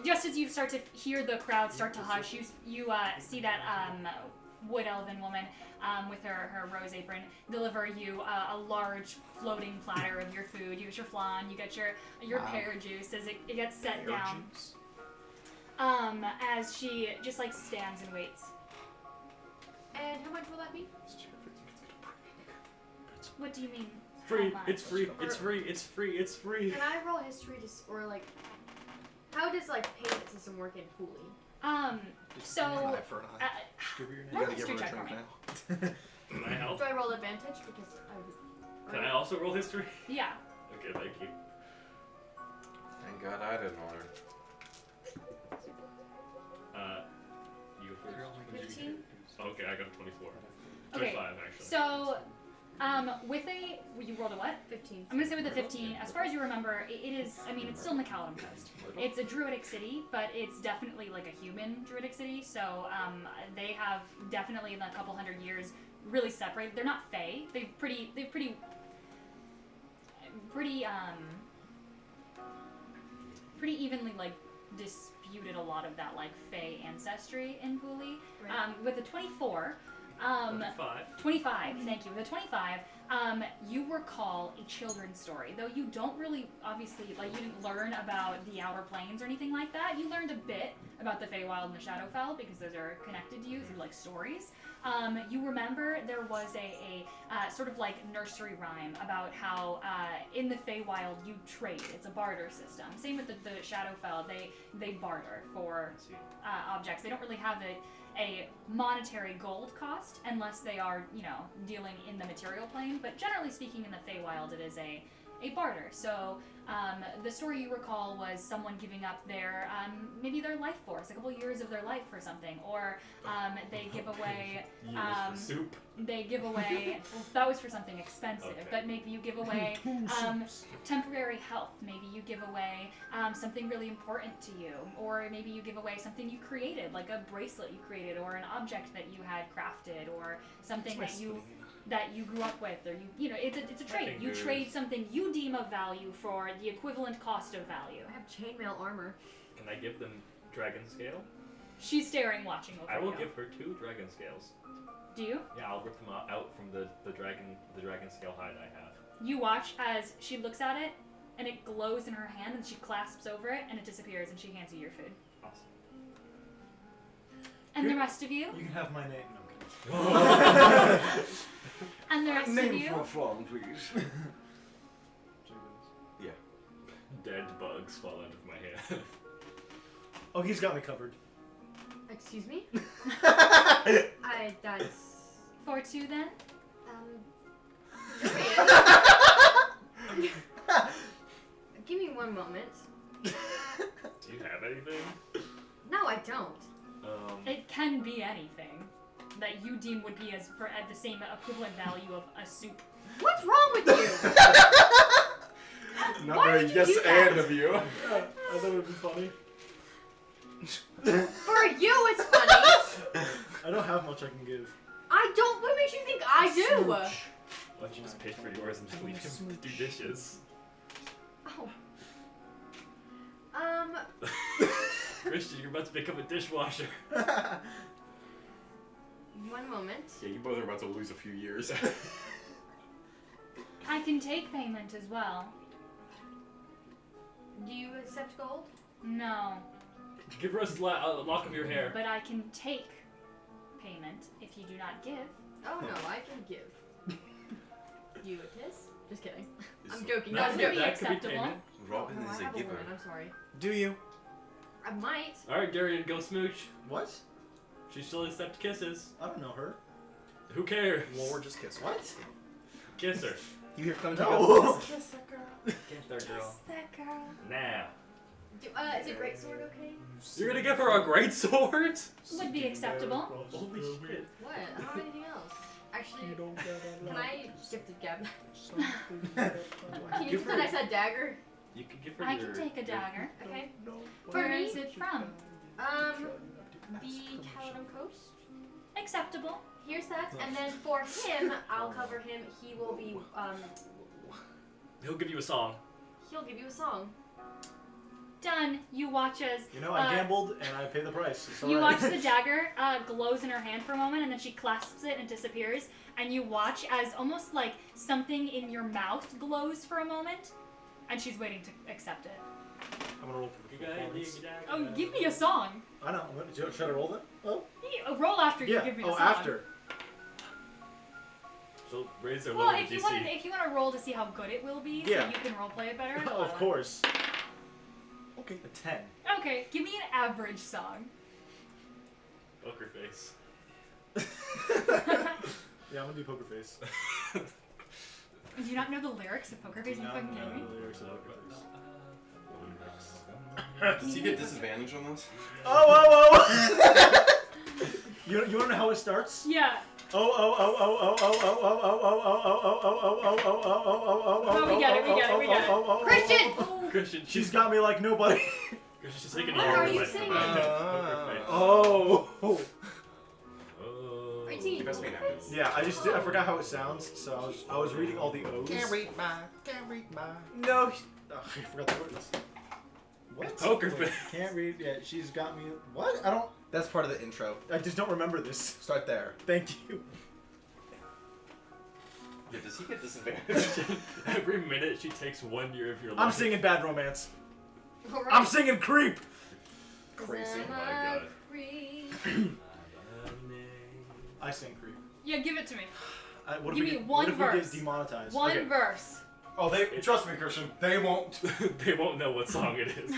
just as you start to hear the crowd start to hush, you see that wood elven woman with her rose apron deliver you a large floating platter of your food. You get your flan, you get your pear juice as it gets set down. As she just like stands and waits. And how much will that be? What do you mean? Free. how much? It's free. It's free. It's free. It's free. Can I roll history or like? How does like payment system work in Pooley? So, Eye for an eye. Give her your You roll gotta give history her a check for drink me. now. Can I help? Do I roll advantage because I would? Can I also roll history? Yeah. Okay, thank you. Thank God I didn't order. You go first. 15? Oh, okay, I got a 24. Okay, 25 actually. So, With a, you rolled a what? 15. I'm gonna say with a 15. As far as you remember, it is. I mean, it's still Macallum Coast. It's a druidic city, but it's definitely like a human druidic city. So they have definitely in a couple hundred years really separated. They're not Fae. They've pretty evenly like disputed a lot of that like Fae ancestry in Pooley. Right. With a 24. 25, thank you. With a 25, you recall a children's story. Though you don't really, obviously, like, you didn't learn about the Outer Planes or anything like that. You learned a bit about the Feywild and the Shadowfell because those are connected to you through, like, stories. You remember there was a sort of, like, nursery rhyme about how in the Feywild you trade. It's a barter system. Same with the Shadowfell. They barter for objects. They don't really have a monetary gold cost unless they are, you know, dealing in the material plane. But generally speaking, in the Feywild, it is a barter. So the story you recall was someone giving up their maybe their life force, a couple years of their life for something, or they give away soup. They give away. Well, that was for something expensive, Okay. but maybe you give away temporary health. Maybe you give away something really important to you, or maybe you give away something you created, like a bracelet you created, or an object that you had crafted, or something that you grew up with, or you know, it's a trade. You trade something you deem of value for the equivalent cost of value. I have chainmail armor. Can I give them dragon scale? She's staring, watching over I will you. give her 2 dragon scales. Do you? Yeah, I'll rip them out from the dragon scale hide I have. You watch as she looks at it, and it glows in her hand, and she clasps over it, and it disappears, and she hands you your food. Awesome. And the Here- rest of you? You can have my name. No, I'm kidding. And the rest of Name you? for a fawn, please. Dead bugs fall out of my hand. Oh, he's got me covered. Excuse me? That's... For 2 then? Give me one moment. Do you have anything? No, I don't. It can be anything that you deem would be at the same equivalent value of a soup. What's wrong with you? Not Why very would you yes do that? and of you. I thought it would be funny. For you, it's funny. I don't have much I can give. I don't. What makes you think I do? Why don't you just pay for yours and leave him do dishes? Oh. Christian, you're about to become a dishwasher. One moment. Yeah, you both are about to lose a few years. I can take payment as well. Do you accept gold? No, Give her a lock of your hair. but I can take payment if you do not give. Oh no, I can give. You a kiss? Just kidding. Is- I'm joking. That I'm could joking. be acceptable. payment. Robin Oh, no, is I a have giver. woman, I'm sorry. Do you? I might. Alright, Darian, go smooch. What? She still accepts kisses. I don't know her. Who cares? Well, we're just kiss. What? Kiss her. You hear come No. Kiss that girl. Kiss her, girl. that girl. Now. Is a great sword okay? You're gonna give her a great sword? Would be acceptable. Holy shit. What? I don't have anything else. Actually, can I gift a Gab? Can you Give pretend her- I said dagger? You can give her I your... can take a dagger. Okay. Where me? is it from? The Caledon Coast. Acceptable. Here's that, and then for him, I'll cover him. He will be, He'll give you a song. he'll give you a song. Done. You watch as You know, I gambled and I pay the price. It's you alright. watch the dagger glows in her hand for a moment, and then she clasps it and disappears. And you watch as almost like something in your mouth glows for a moment, and she's waiting to accept it. I'm gonna roll for performance. Oh, give me a song. I know. Should I roll then? Oh. Roll after you Yeah. give me the Oh, song. after. She'll raise her Well, lower if you DC. want to roll to see how good it will be, Yeah. so you can roleplay it better. Of course. Okay. A 10. Okay, give me an average song. Poker face. Yeah, I'm gonna do poker face. Do you not know the lyrics of Poker Face? Are you fucking kidding me? Does he get disadvantage on this? Oh, whoa, whoa! You wanna know how it starts? Yeah. Christian! Christian, She's got me like nobody. Christian's taking What a are year you away from singing? Poker Face. Oh. Oh. Righty. You best be nice. Yeah, I forgot how it sounds, so I was reading all the O's. Can't read my. No. Oh, I forgot the words. What? Poker Wait, face. Can't read. Yeah, she's got me. What? I don't. That's part of the intro. I just don't remember this. Start there. Thank you. Yeah, does he get disadvantage? Every minute she takes 1 year of your life. I'm singing Bad Romance. Alright. I'm singing Creep. Crazy. I'm Oh my a god. creep. I sing Creep. Yeah, give it to me. What Give if me we get, one what if we verse. get demonetized? One Okay. verse. Oh, trust me, Christian. They won't. They won't know what song it is.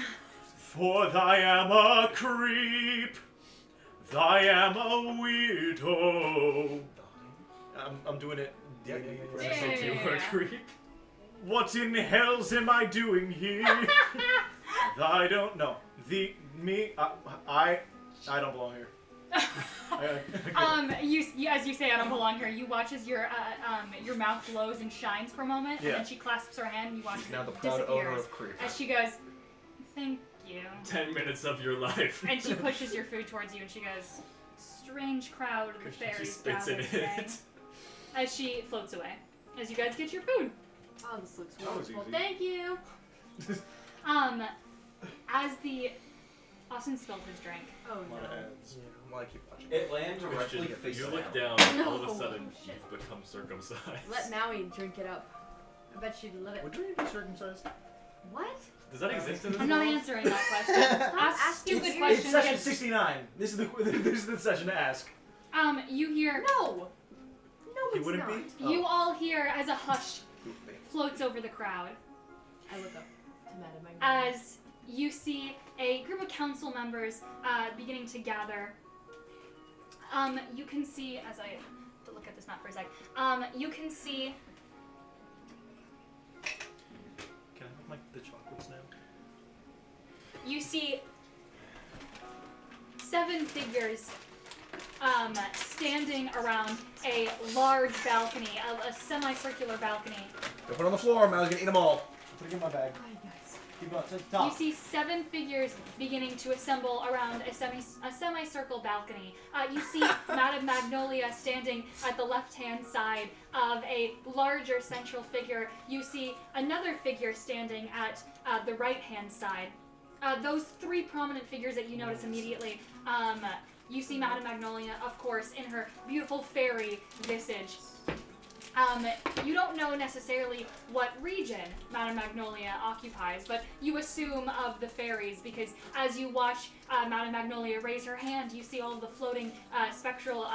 For thy am a creep, thy am a weirdo. I'm doing it. Yeah. Since you were a creep. What in hell's am I doing here? I don't know. I don't belong here. You as you say, I don't belong here. You watch as your mouth glows and shines for a moment, and Yeah. then she clasps her hand, and you watch as Now the it proud owner disappears. of Creep. As she goes, "Thank you," 10 minutes of your life. and she pushes your food towards you, and she goes, "Strange crowd of the Christian, she fairies spits in gathered today." it. As she floats away, as you guys get your food. Oh, this looks That was wonderful. easy. Thank you. As the Austin spilled his drink. Oh A lot of no. ads. Well, I keep watching. It lands directly Christian, face you down. look down, all of a No. sudden Shit. you've become circumcised. Let Maui drink it up. I bet she'd love it. Would you be circumcised? What? Does that exist in this I'm not world? answering that question. Ask asking stupid weird- questions. It's session against- 69. This is the session to ask. You hear. No. No, He it's wouldn't not. be? You all hear as a hush floats over the crowd. I look up to Madame Magnolia. As you see a group of council members beginning to gather. You can see, as I have to look at this map for a sec, you can see Can I have like the chocolates now? you see 7 figures standing around a large balcony, a semicircular balcony. Don't put it on the floor. Mal's gonna eat them all. Put it in my bag. Hi, guys. Keep going to the You top. see 7 figures beginning to assemble around a semicircle balcony. You see Madame Magnolia standing at the left-hand side of a larger central figure. You see another figure standing at the right-hand side. Those 3 prominent figures that you notice immediately. You see Madame Magnolia, of course, in her beautiful fairy visage. You don't know necessarily what region Madame Magnolia occupies, but you assume of the fairies because as you watch Madame Magnolia raise her hand, you see all of the floating spectral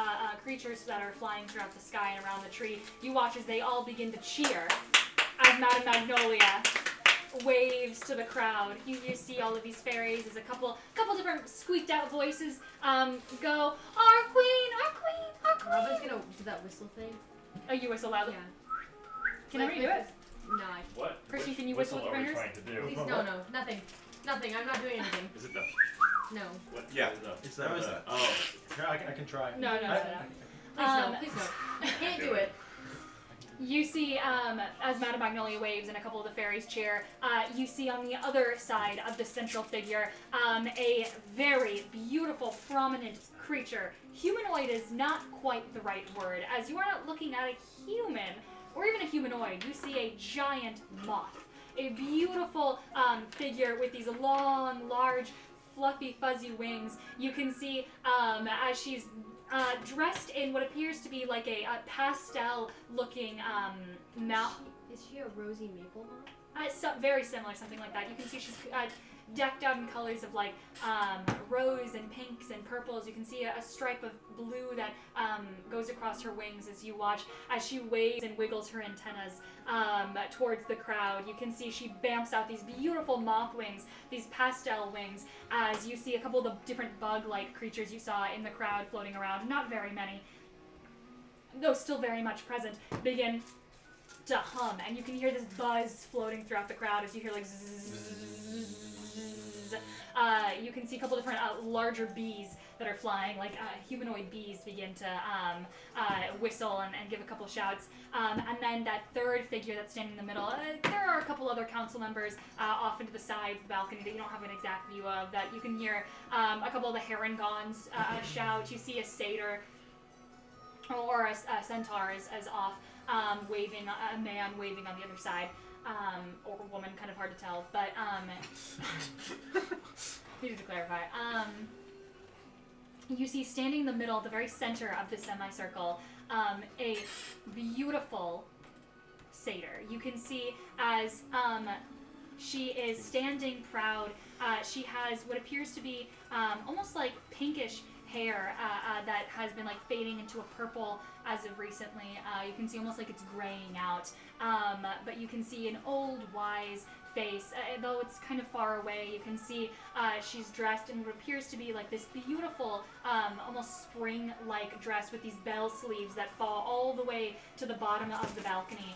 creatures that are flying throughout the sky and around the tree. You watch as they all begin to cheer as Madame Magnolia waves to the crowd. You see all of these fairies as a couple different squeaked out voices go, "Our queen, our queen, our queen." Robin's gonna do that whistle thing. Oh, you whistle loudly. Yeah. Can I Like, redo like it? this- No, I What? Christian, Which can you whistle with are we fingers? trying to do? please no, nothing. Nothing. I'm not doing anything. Is it the... No. What? Yeah. What is that? It's that. How is that? Oh. I can try. No, no, no, I- no. Please Um, no. Please no. You can't do it. You see, as Madame Magnolia waves and a couple of the fairies cheer, you see on the other side of the central figure a very beautiful, prominent creature. Humanoid is not quite the right word, as you are not looking at a human or even a humanoid. You see a giant moth, a beautiful figure with these long, large, fluffy, fuzzy wings. You can see as she's dressed in what appears to be like a pastel-looking mouth. Is she a rosy maple moth? Very similar, something like that. You can see she's decked out in colors of like rose and pinks and purples. You can see a stripe of blue that goes across her wings as you watch as she waves and wiggles her antennas towards the crowd. You can see she bamps out these beautiful moth wings, these pastel wings, as you see a couple of the different bug-like creatures you saw in the crowd floating around. Not very many, though still very much present, begin to hum, and you can hear this buzz floating throughout the crowd as you hear like zzz. You can see a couple different larger bees that are flying, like humanoid bees begin to whistle and give a couple shouts. And then that third figure that's standing in the middle, there are a couple other council members off into the sides, the balcony that you don't have an exact view of, that you can hear a couple of the Herringons shout. You see a satyr or a centaur is off waving, a man waving on the other side. Or a woman, kind of hard to tell, but needed to clarify. You see standing in the middle, the very center of the semicircle, a beautiful satyr. You can see as she is standing proud. She has what appears to be almost like pinkish hair that has been like fading into a purple as of recently. You can see almost like it's graying out. But you can see an old, wise face, though it's kind of far away. You can see she's dressed in what appears to be like this beautiful, almost spring-like dress with these bell sleeves that fall all the way to the bottom of the balcony.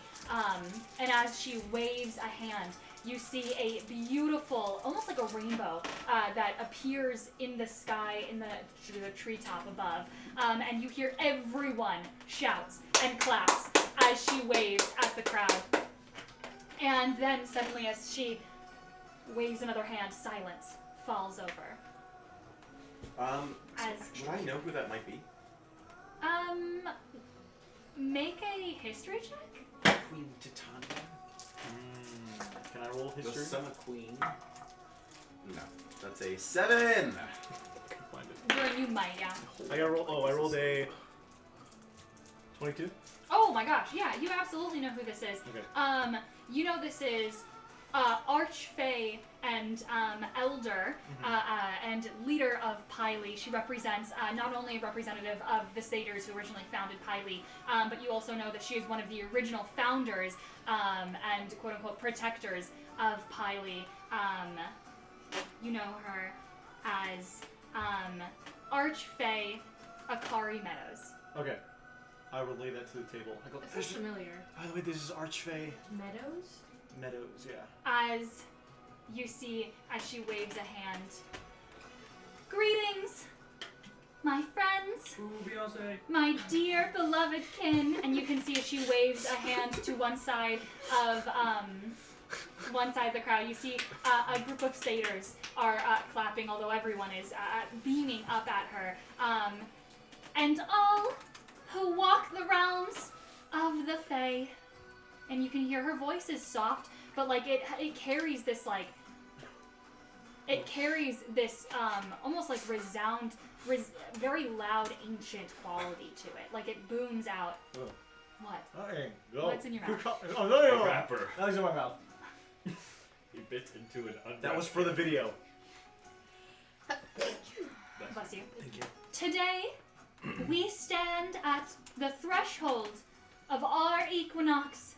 And as she waves a hand, you see a beautiful, almost like a rainbow, that appears in the sky, in the treetop above. And you hear everyone shouts and claps as she waves at the crowd. And then suddenly, as she waves another hand, silence falls over. Would I know who that might be? Make a history check? Queen Titania. Can I roll The history? son of Queen? No. That's a 7! Find it. You might, yeah. I gotta roll. Oh, I rolled a 22. Oh my gosh, yeah, you absolutely know who this is. Okay. You know this is Archfey and Elder and leader of Pylie. She represents not only a representative of the satyrs who originally founded Pylie, but you also know that she is one of the original founders and quote-unquote protectors of Pylie. You know her as Archfey Akari Meadows. Okay. I relay that to the table. I go, This is familiar. by the way, this is Archfey Meadows? Meadows, yeah. As you see, as she waves a hand. Greetings, my friends, Ooh, Beyonce. my dear beloved kin. And you can see as she waves a hand to one side of the crowd. You see a group of satyrs are clapping, although everyone is beaming up at her. And all who walk the realms of the Fae. And you can hear her voice is soft, but like it carries this like almost like very loud ancient quality to it. Like it booms out. Oh. What? Hey, go. What's in your mouth? Oh, no. A rapper. Nothing's in my mouth. He bit into an unwrapped That was for the video. Bless you. Thank you. Today, we stand at the threshold of our equinox,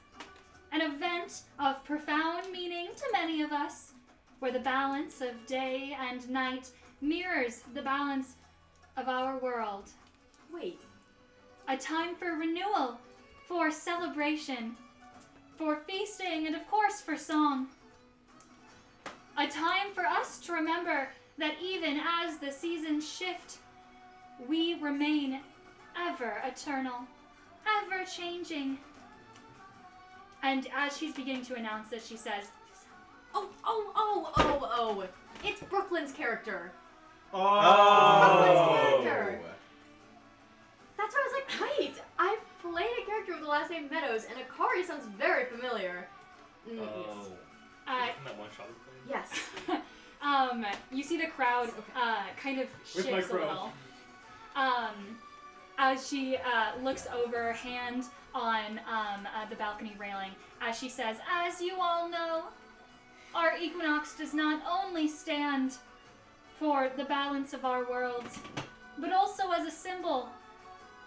an event of profound meaning to many of us, where the balance of day and night mirrors the balance of our world. Wait. A time for renewal, for celebration, for feasting, and of course for song. A time for us to remember that even as the seasons shift, we remain ever eternal, ever changing. And as she's beginning to announce this, she says, Oh. It's Brooklyn's character. Oh. Character. That's why I was like, wait, I've played a character with the last name Meadows, and Akari sounds very familiar. Oh. Yes. Isn't that one shot we played? Yes. you see the crowd kind of With my shifts a crow. little. As she looks over, hand on the balcony railing, as she says, as you all know, our equinox does not only stand for the balance of our worlds, but also as a symbol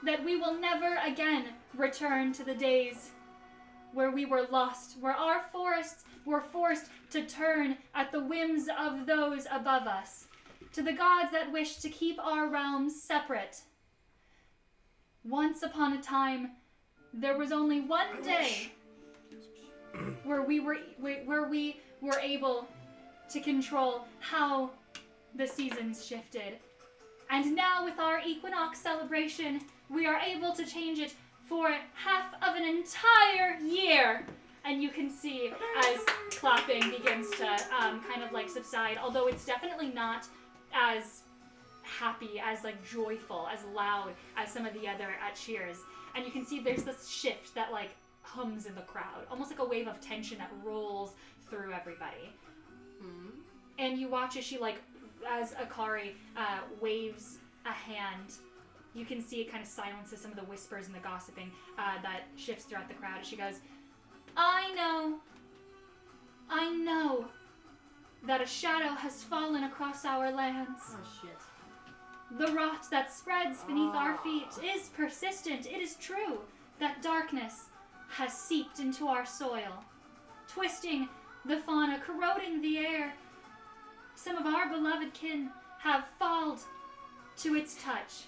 that we will never again return to the days where we were lost, where our forests were forced to turn at the whims of those above us, to the gods that wished to keep our realms separate. Once upon a time, there was only one day where we were able to control how the seasons shifted. And now with our equinox celebration, we are able to change it for half of an entire year. And you can see as clapping begins to kind of like subside, although it's definitely not as happy, as like joyful, as loud as some of the other cheers. And you can see there's this shift that like hums in the crowd, almost like a wave of tension that rolls through everybody. And you watch as she like, as Akari waves a hand, you can see it kind of silences some of the whispers and the gossiping that shifts throughout the crowd. She goes, I know that a shadow has fallen across our lands. Oh shit. The rot that spreads beneath our feet is persistent. It is true that darkness has seeped into our soil, twisting the fauna, corroding the air. Some of our beloved kin have fallen to its touch.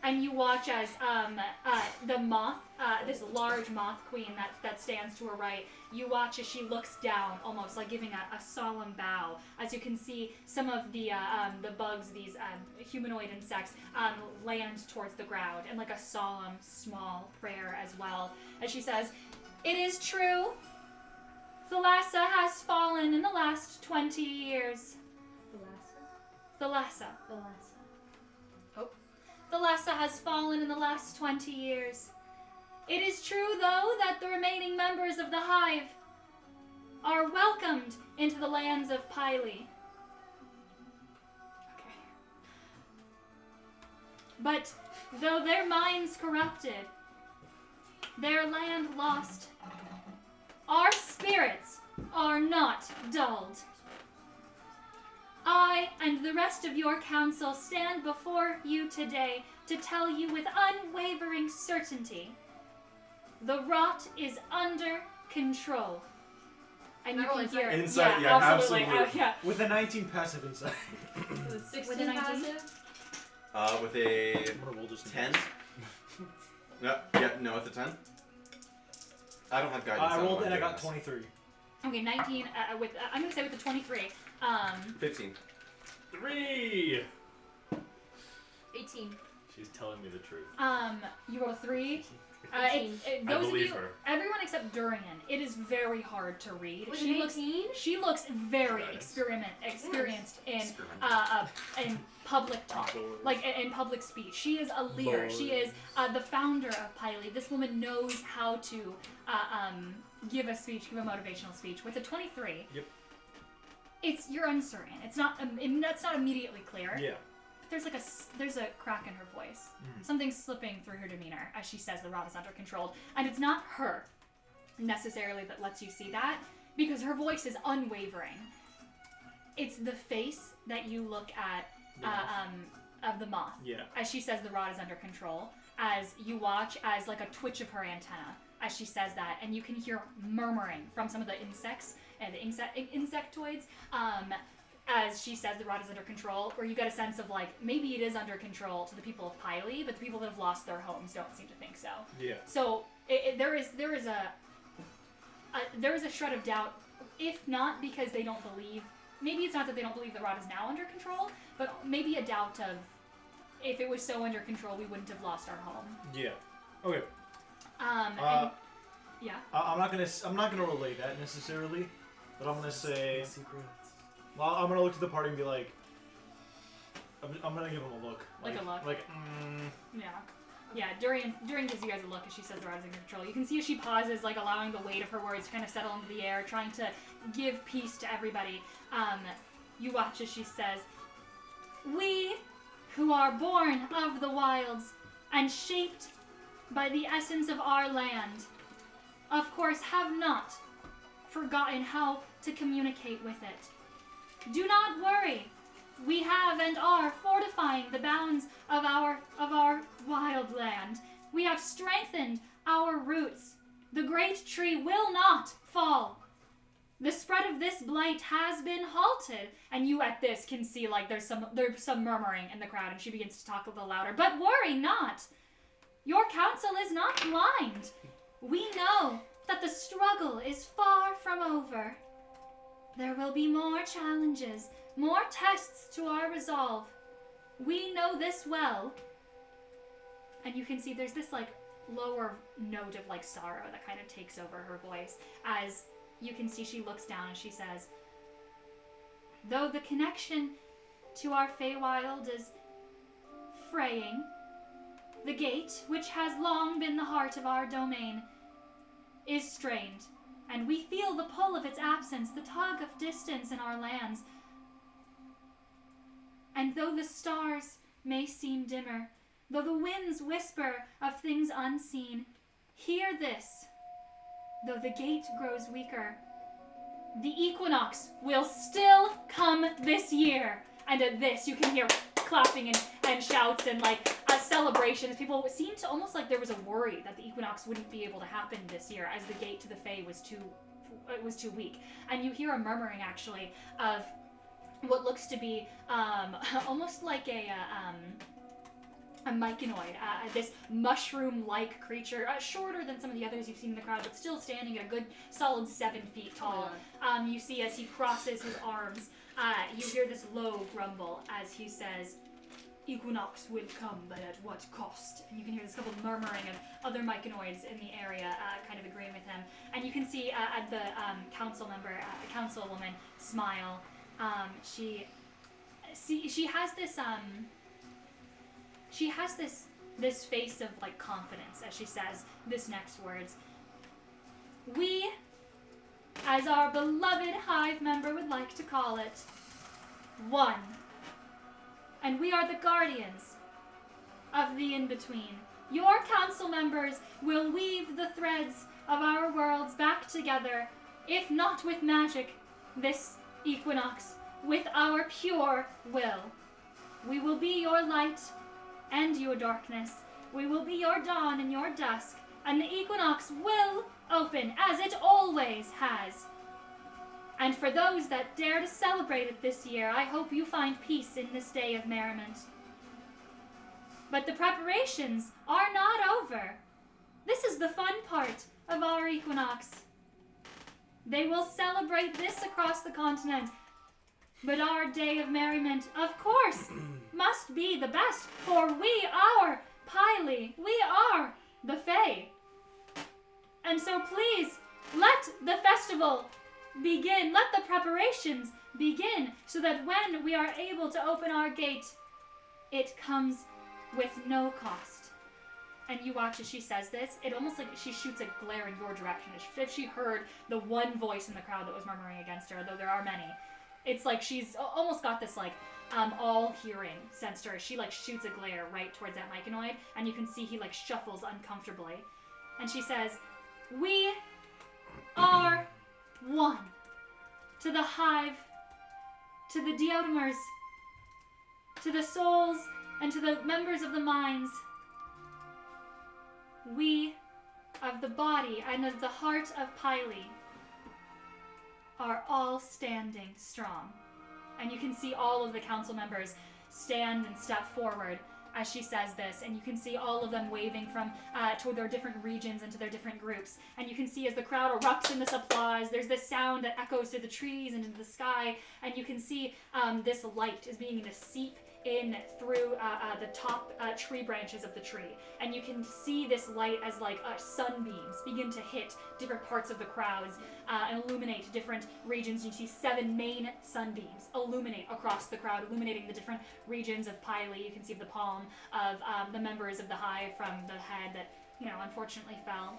And you watch as the moth, this large moth queen that stands to her right, you watch as she looks down, almost like giving a solemn bow. As you can see, some of the bugs, these humanoid insects, land towards the ground, and like a solemn, small prayer as well. As she says, "It is true. Thalassa has fallen in the last 20 years." Thalassa. Thalassa has fallen in the last 20 years. It is true, though, that the remaining members of the Hive are welcomed into the lands of Pyli. Okay. But though their minds corrupted, their land lost, our spirits are not dulled. I and the rest of your council stand before you today to tell you with unwavering certainty, the rot is under control. And you can hear Insight, yeah, absolutely. Yeah. With a 19 passive insight. With 16 With a 19? passive? With a I'm gonna roll just 10. No, with a 10. I don't have guidance. I on rolled what and I I'm got doing 23. Okay, 19 with I'm gonna say with the 23. 15. 3! 18. She's telling me the truth. You roll a 3. I Those of believe you, her. everyone except Durian, it is very hard to read. With She an looks 18? She looks very Guidance. experienced in Experiment. in public talk, like in public speech. She is a leader. She is the founder of Pyli. This woman knows how to give a speech, give a motivational speech. With a 23, Yep. you're uncertain. It's not that's not immediately clear. Yeah. There's a crack in her voice. Something's slipping through her demeanor as she says the rot is under control. And it's not her necessarily that lets you see that, because her voice is unwavering. It's the face that you look at of the moth. Yeah. As she says the rot is under control, as you watch as like a twitch of her antenna as she says that, and you can hear murmuring from some of the insects and the insectoids as she says the rot is under control, where you get a sense of like maybe it is under control to the people of Pyli, but the people that have lost their homes don't seem to think so. Yeah. So there is a shred of doubt, if not because they don't believe. Maybe it's not that they don't believe the rot is now under control, but maybe a doubt of if it was so under control, we wouldn't have lost our home. Yeah. Okay. And, yeah. I'm not gonna relay that necessarily, but I'm gonna say. Well, I'm gonna look to the party and be like, I'm gonna give him a look. Like a look? Yeah. Yeah, Durian gives you guys a look as she says the rot is under control. You can see as she pauses, like allowing the weight of her words to kind of settle into the air, trying to give peace to everybody. You watch as she says, "We, who are born of the wilds and shaped by the essence of our land, of course have not forgotten how to communicate with it. Do not worry. We have and are fortifying the bounds of our wild land. We have strengthened our roots. The great tree will not fall. The spread of this blight has been halted." And you at this can see like there's some murmuring in the crowd, and she begins to talk a little louder. "But worry not. Your counsel is not blind. We know that the struggle is far from over. There will be more challenges, more tests to our resolve. We know this well. And you can see there's this like lower note of like sorrow that kind of takes over her voice as you can see she looks down and she says, though the connection to our Feywild is fraying, the gate, which has long been the heart of our domain, is strained, and we feel the pull of its absence, the tug of distance in our lands. And though the stars may seem dimmer, though the winds whisper of things unseen, hear this, though the gate grows weaker, the equinox will still come this year. And at this, you can hear clapping and shouts and like celebrations. People seemed to almost like there was a worry that the equinox wouldn't be able to happen this year as the gate to the Fae was too weak. And you hear a murmuring actually of what looks to be almost like a myconoid, this mushroom-like creature, shorter than some of the others you've seen in the crowd, but still standing at a good solid 7 feet tall. You see as he crosses his arms, you hear this low grumble as he says, "Equinox will come, but at what cost?" And you can hear this couple murmuring of other myconoids in the area, kind of agreeing with him. And you can see at the council member, councilwoman, smile. She has this She has this face of like confidence as she says this next words. We, as our beloved hive member would like to call it, one. And we are the guardians of the in-between. Your council members will weave the threads of our worlds back together, if not with magic, this equinox, with our pure will. We will be your light and your darkness. We will be your dawn and your dusk, and the equinox will open, as it always has. And for those that dare to celebrate it this year, I hope you find peace in this day of merriment. But the preparations are not over. This is the fun part of our equinox. They will celebrate this across the continent, but our day of merriment, of course, must be the best, for we are Pylie. We are the Fae. And so please, let the festival begin. Let the preparations begin, so that when we are able to open our gate, it comes with no cost. And you watch as she says this, it almost like she shoots a glare in your direction, as if she heard the one voice in the crowd that was murmuring against her, though there are many. It's like she's almost got this like all-hearing sense to her. She like shoots a glare right towards that myconoid, and you can see he like shuffles uncomfortably. And she says, "We are one. To the hive, to the Deodimers, to the souls, and to the members of the minds. We, of the body and of the heart of Pylie, are all standing strong." And you can see all of the council members stand and step forward as she says this, and you can see all of them waving from toward their different regions and to their different groups. And you can see as the crowd erupts in this applause, there's this sound that echoes through the trees and into the sky, and you can see this light is beginning to seep in through the top tree branches of the tree, and you can see this light as like sunbeams begin to hit different parts of the crowds and illuminate different regions. You see 7 main sunbeams illuminate across the crowd, illuminating the different regions of Pylie. You can see the palm of the members of the hive from the head that, you know, unfortunately fell.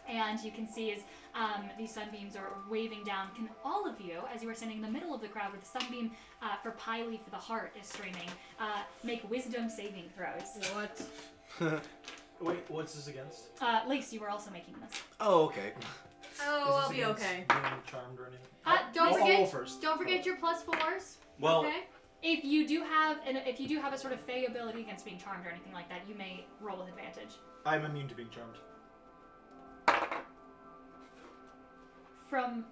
And you can see as these sunbeams are waving down, can all of you, as you are standing in the middle of the crowd with the sunbeam for Pylie for the heart is streaming, make wisdom saving throws. What? Wait, what's this against? Lace, you were also making this. Oh, okay. Oh, Is I'll this be against okay. Being charmed or anything? Don't I'll forget. roll first. Don't forget your +4s. Well, Okay. If you do have a sort of fey ability against being charmed or anything like that, you may roll with advantage. I'm immune to being charmed. From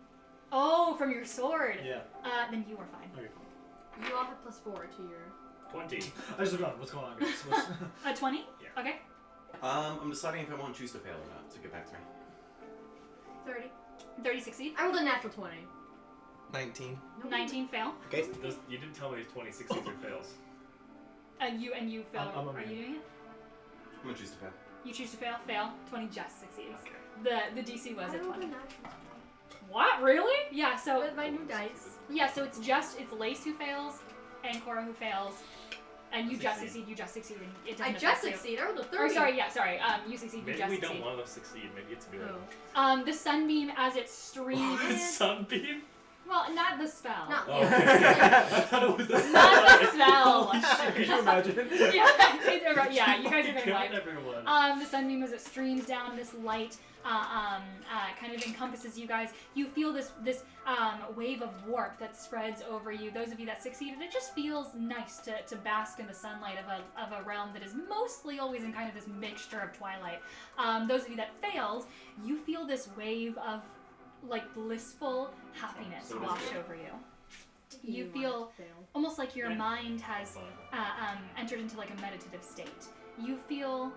your sword. Yeah. Then you are fine. Okay. You all have +4 to your. 20. I just looked on. What's going on, guys? What's... A 20? Yeah. Okay. I'm deciding if I want to choose to fail or not, so get back to me. 30. 30 succeed. I rolled a natural 20. 19. Nope. 19 fail. Okay. You didn't tell me 20 succeeds or fails. You fail. I'm Are you doing it? I'm gonna choose to fail. You choose to fail. Fail. 20 just succeeds. Okay. The DC was I a rolled 20. a natural What? Really? Yeah. So with my new dice. yeah. So it's Lace who fails, and Cora who fails, and you just succeed. You just succeed. And it doesn't I just affect you. succeed. I rolled a 30. Or sorry. Yeah. Sorry. You succeed. You Maybe just we succeed. don't want to succeed. Maybe it's good. Oh. The sunbeam as it streams. Sunbeam? Well, not the spell. Not Oh. yeah. I thought it was the Not the spell. Holy shit, could you imagine? yeah, you guys are getting God, wiped. everyone. The sunbeam as it streams down, this light kind of encompasses you guys. You feel this wave of warmth that spreads over you. Those of you that succeeded, it just feels nice to bask in the sunlight of a realm that is mostly always in kind of this mixture of twilight. Those of you that failed, you feel this wave of like blissful happiness So wash does it. over you. You feel almost like your Yeah. mind has entered into like a meditative state. You feel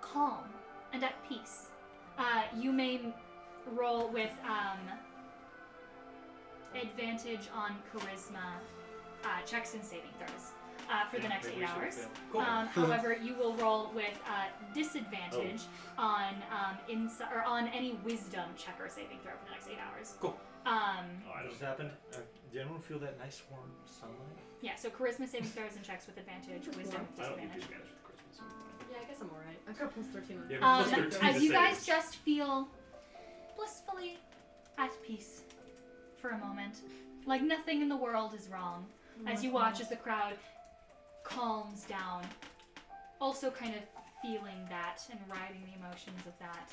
calm and at peace. You may roll with advantage on charisma checks and saving throws for the next 8 hours. However, you will roll with disadvantage on on any wisdom check or saving throw for the next 8 hours. Cool. Oh, I What don't just happened? Did anyone feel that nice warm sunlight? Yeah, so charisma saving throws and checks with advantage, wisdom with I don't need disadvantage. disadvantage with Christmas. so I'm fine. Yeah, I guess I'm alright. I got a plus 13 on Yeah, that. but plus 13 As to you guys save. just feel blissfully at peace for a moment, like nothing in the world is wrong, as you watch as the crowd calms down, also kind of feeling that and riding the emotions of that.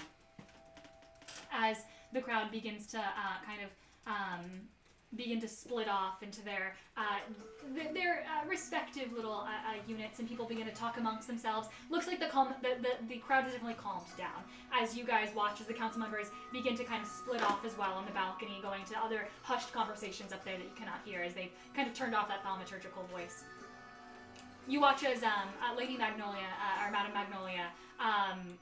As the crowd begins to begin to split off into their respective little units, and people begin to talk amongst themselves. Looks like the crowd has definitely calmed down as you guys watch as the council members begin to kind of split off as well on the balcony, going to other hushed conversations up there that you cannot hear as they've kind of turned off that thaumaturgical voice. You watch as Lady Magnolia, or Madame Magnolia,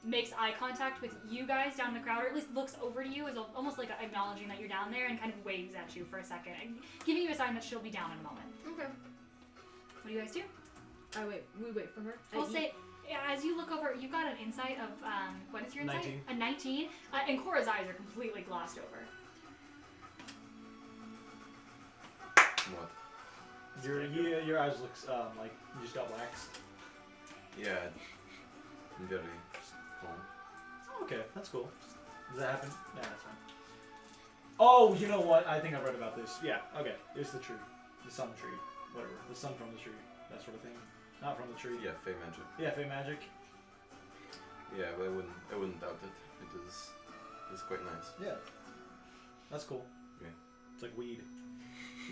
makes eye contact with you guys down in the crowd, or at least looks over to you as almost like acknowledging that you're down there, and kind of waves at you for a second, and giving you a sign that she'll be down in a moment. Okay. What do you guys do? We wait for her. I'll say, as you look over, you've got an insight of, what is your insight? 19. A 19, and Cora's eyes are completely glossed over. What? Your eyes looks like you just got waxed. Yeah. I'm very calm. Oh, okay, that's cool. Does that happen? Yeah, that's fine. Oh, you know what? I think I've read about this. Yeah, okay. It's the tree. The sun tree. Whatever. The sun from the tree. That sort of thing. Not from the tree. Yeah, Fey magic. Yeah, Fey magic. Yeah, but I wouldn't doubt it. It's quite nice. Yeah. That's cool. Yeah. It's like weed.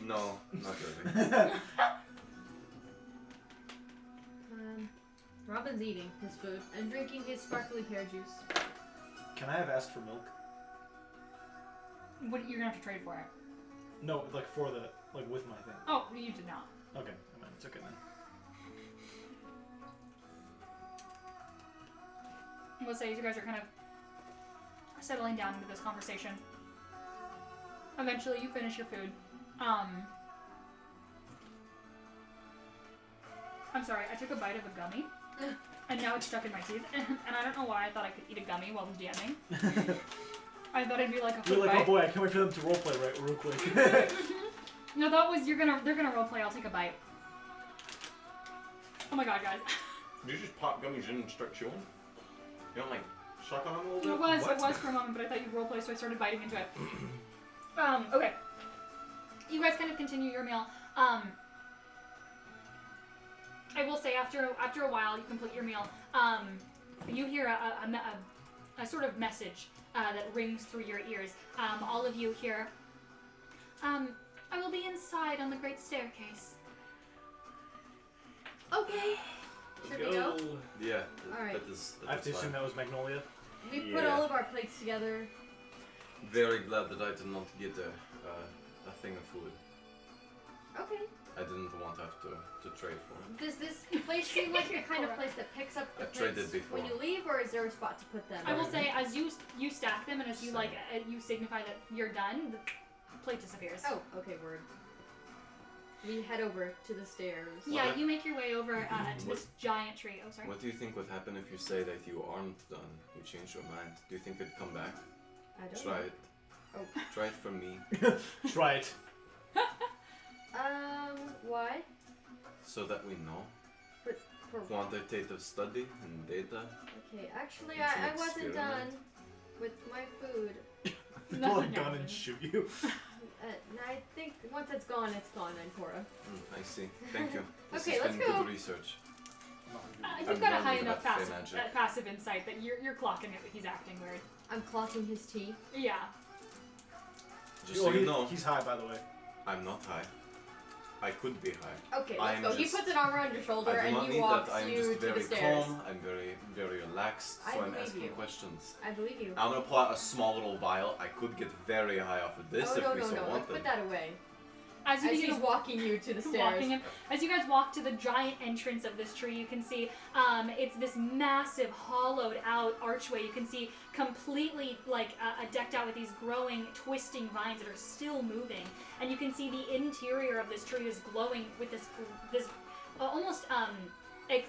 No, not really. Robin's eating his food and drinking his sparkly pear juice. Can I have asked for milk? What, you're gonna have to trade for it. No, like for the, like with my thing. Oh, you did not. Okay, I mean, it's okay then. We'll say you guys are kind of settling down into this conversation. Eventually, you finish your food. I'm sorry, I took a bite of a gummy, and now it's stuck in my teeth, and I don't know why I thought I could eat a gummy while DMing. I thought it'd be like a quick You're like, bite. oh boy, I can't wait for them to roleplay right real quick. No, that was they're gonna roleplay. I'll take a bite. Oh my god, guys! Did you just pop gummies in and start chewing? You don't like suck on them a little It bit? was for a moment, but I thought you'd roleplay, so I started biting into it. Okay. You guys kind of continue your meal. I will say after a while, you complete your meal. You hear a sort of message that rings through your ears. All of you hear. I will be inside on the great staircase. Okay. Should we go? Yeah. Alright. That is I have to assume fine. that was Magnolia. We put Yeah. all of our plates together. Very glad that I did not get a thing of food. Okay. I didn't want to have to trade for it. Does this place seem like the kind of place that picks up the I've traded plates before. when you leave, or is there a spot to put them? I will say, as you stack them and as you Same. you signify that you're done, the plate disappears. Oh, okay, word. we head over to the stairs. Yeah, What? you make your way over to this giant tree. Oh, sorry. What do you think would happen if you say that you aren't done? You change your mind. Do you think it'd come back? I don't Try know. it. Oh. Try it for me. Try it. Why? So that we know. For Quantitative study and data. okay, actually, It's an I wasn't done experiment. with my food. Pull a Nothing gun and happens. shoot you. I think once it's gone, Ancora. I see. Thank you. This Okay, has let's been go. good research. You've I'm got a learning high enough about fey magic. passive insight that you're clocking it that he's acting weird. I'm clocking his teeth. Yeah. Just so you know, He's high, by the way. I'm not high. I could be high. Okay, I let's am go. He just- puts an arm around your shoulder I do and not he need walks that. I'm you just to the very stairs. calm. I'm very relaxed. I So I'm believe asking you. questions. I believe you. I'm gonna pull out a small little vial. I could get very high off of this Oh, if no, we no, so no. Let's wanted. put that away. As you As begin he's walking you to the stairs. walking in, as you guys walk to the giant entrance of this tree, you can see it's this massive hollowed out archway. You can see completely decked out with these growing, twisting vines that are still moving, and you can see the interior of this tree is glowing with this almost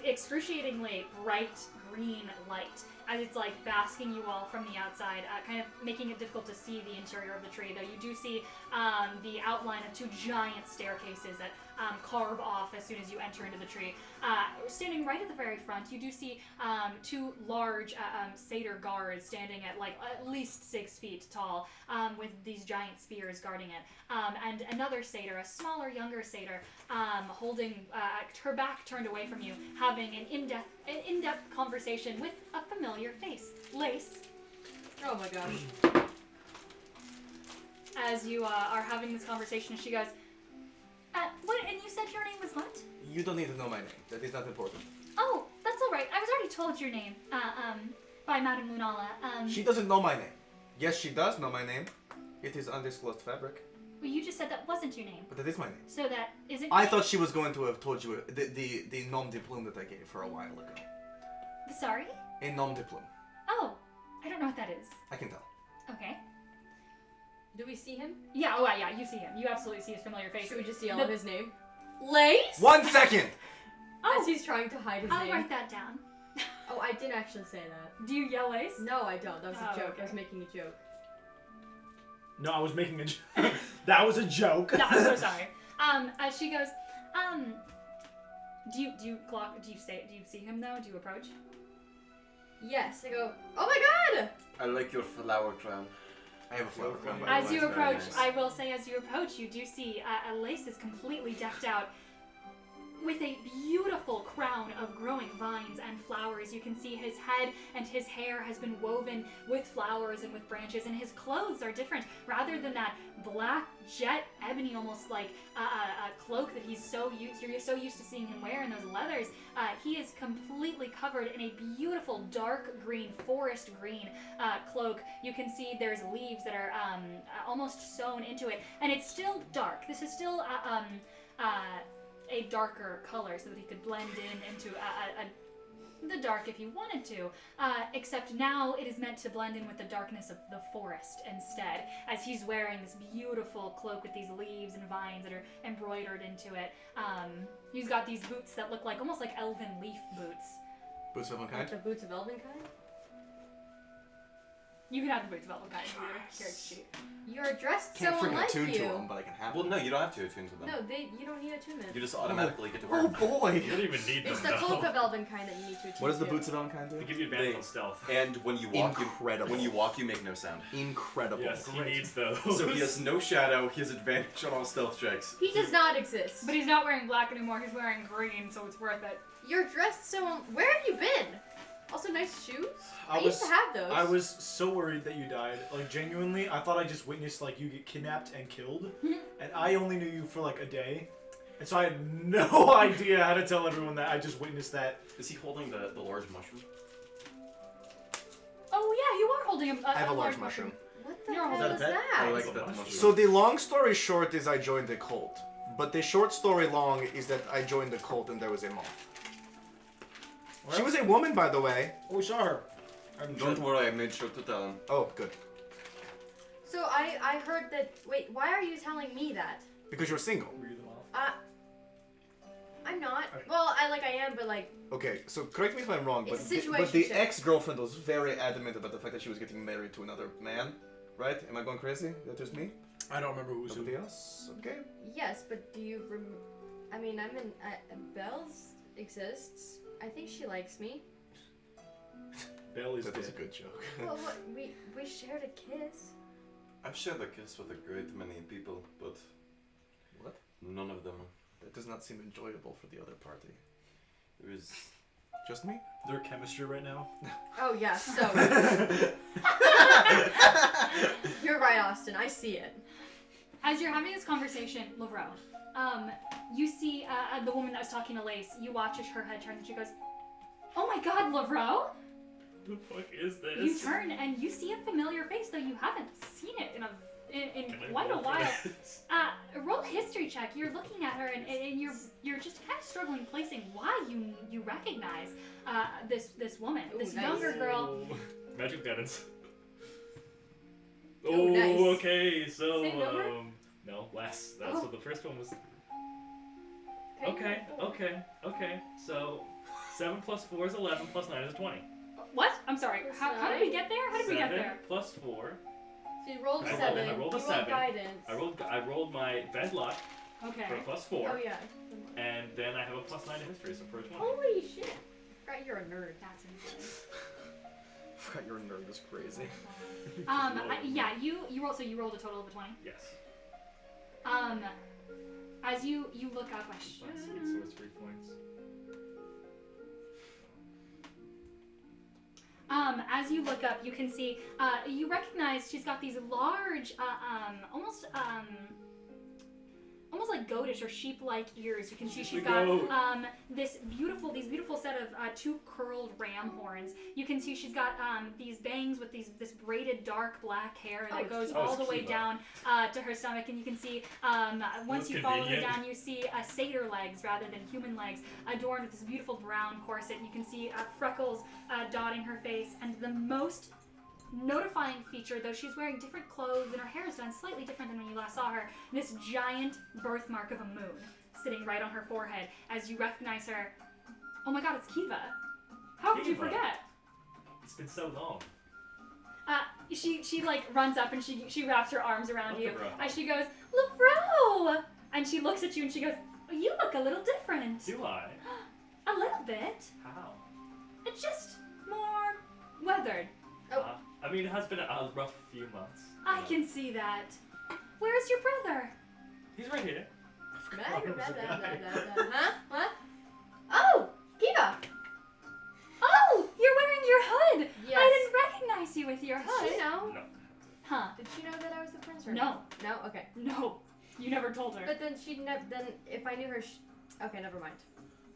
excruciatingly bright green light, as it's like basking you all from the outside, kind of making it difficult to see the interior of the tree, though you do see the outline of two giant staircases that carve off as soon as you enter into the tree. Standing right at the very front, you do see two large satyr guards standing at at least 6 feet tall, with these giant spears guarding it, and another satyr, a smaller, younger satyr, holding her back turned away from you, having an in-depth conversation with a familiar face, Lace. Oh my gosh. As you are having this conversation, she goes, "What? And you said your name was what?" You don't need to know my name. That is not important. "Oh, that's all right. I was already told your name, by Madame Lunala. She doesn't know my name. Yes, she does know my name. It is undisclosed fabric, Well, you just said that wasn't your name, but that is my name. so that isn't. I your thought she was going to have told you the nom de plume that I gave her a while ago. name. Sorry. A nom de plume. Oh, I don't know what that is. I can tell. Okay. Do we see him? Yeah. Oh, yeah. You see him. You absolutely see his familiar face. Should we just yell The- out his name? Lace? 1 second! Oh, As he's trying to hide his I'll name. write that down. Oh, I didn't actually say that. Do you yell Ace? No, I don't. That was a Oh, joke. okay. I was making a joke. No, I was making a joke. That was a joke. No, I'm so sorry. As she goes, do you see him though? Do you approach? Yes, I go, oh my god! I like your flower crown. I have a flower crown. by the As way. you That's very approach, nice. I will say, as you approach, you do see Lace is completely decked out with a beautiful crown of growing vines and flowers. You can see his head and his hair has been woven with flowers and with branches, and his clothes are different. Rather than that black jet ebony, almost like a cloak that you're so used to seeing him wear, and those leathers, he is completely covered in a beautiful dark green, forest green cloak. You can see there's leaves that are almost sewn into it, and it's still dark. This is still a darker color so that he could blend into the dark if he wanted to, except now it is meant to blend in with the darkness of the forest instead, as he's wearing this beautiful cloak with these leaves and vines that are embroidered into it. He's got these boots that look like almost like elven leaf boots. Boots of one kind? The boots of Elvenkind? You can have the boots of elven kind in your character sheet. You're dressed Can't so freaking unlike attune you. to them, but I can have Well, them. no, you don't have to attune to them. No, you don't need attunement. You just automatically get to wear Oh them. boy! You don't even need them. It's the though. cloak of Elvenkind that you need to attune What does the to. boots of one kind They do? give you advantage They- on stealth. And when you walk, Incredible. you make no sound. Incredible. Yes, he needs those. So he has no shadow. He has advantage on all stealth checks. He does not exist. But he's not wearing black anymore, he's wearing green, so it's worth it. You're dressed so Where have you been? Also, nice shoes. I used to have those. I was so worried that you died. Like, genuinely, I thought I just witnessed, like, you get kidnapped and killed. And I only knew you for, like, a day. And so I had no idea how to tell everyone that I just witnessed that. Is he holding the large mushroom? Oh yeah, you are holding a I have a large mushroom. What the You're hell holding is a pet? that? I like That's a that mushroom. mushroom. So the long story short is I joined the cult. But the short story long is that I joined the cult and there was a moth. She was a woman, by the way. Oh, we saw her. Don't worry, I made sure to tell him. Oh, good. So I heard that. Wait, why are you telling me that? Because you're single. Were you the moth? I'm not. Okay. Well, I am, but like. Okay, so correct me if I'm wrong, It's but a but the situationship. ex-girlfriend was very adamant about the fact that she was getting married to another man, right? Am I going crazy? That just me? I don't remember who's who. Nobody else? Okay. Yes, but do you I mean, I'm in. Bells exists. I think she likes me. Bell is That was a dead. good joke. Well, what? We shared a kiss. I've shared a kiss with a great many people, but What? none of them. That does not seem enjoyable for the other party. It was. Just me? Their chemistry right now. Oh yeah, so you're right, Austin. I see it. As you're having this conversation, Lavro, you see the woman that was talking to Lace. You watch as her head turns and she goes, "Oh my God, Lavro!" The fuck is this? You turn and you see a familiar face, though you haven't seen it in Can I quite a roll for while. this? Roll a history check. You're looking at her and you're just kind of struggling placing why you recognize this woman, Ooh, this nice. younger girl. Oh, magic guidance. Oh, Oh, nice. okay, so Same number? no, less. Oh. So the first one was okay. So 7 plus 4 is 11 plus 9 is 20. What? I'm sorry. How did we get there? How did we get 7 there? plus 4. So you rolled a I rolled- 7. I rolled a you 7. Guidance. I rolled my bad luck for Okay. a plus 4, Oh yeah. and then I have a plus 9 to history, so for a 20. Holy shit! Right, you're a nerd. That's insane. Forgot your nerd is crazy. Yeah. You rolled. So you rolled a total of a 20. Yes. As you look up, So it's 3 points. As you look up, you can see, you recognize she's got these large, almost like goatish or sheep-like ears. You can see she's got these beautiful set of 2 curled ram horns. You can see she's got these bangs with this braided dark black hair that goes Oh, all it's the way Kiva. down to her stomach. And you can see once That's you follow her convenient. down, you see satyr legs rather than human legs, adorned with this beautiful brown corset. You can see freckles dotting her face, and the most notifying feature, though she's wearing different clothes and her hair is done slightly different than when you last saw her, this giant birthmark of a moon sitting right on her forehead. As you recognize her, oh my God, it's Kiva. How could you Kiva. forget? It's been so long. She like runs up and she wraps her arms around Look you at her. as she goes, Lavro! And she looks at you and she goes, you look a little different. Do I? A little bit. How? It's just more weathered. I mean, it has been a rough few months. I can see that. Where's your brother? He's right here. Huh? What? Oh, Kiva. Oh, you're wearing your hood. Yes. I didn't recognize you with your Did hood. she know? No. Huh? Did she know that I was the prince? Or No. No. Okay. No. You never told her. But then she'd never. Then if I knew her, okay, never mind.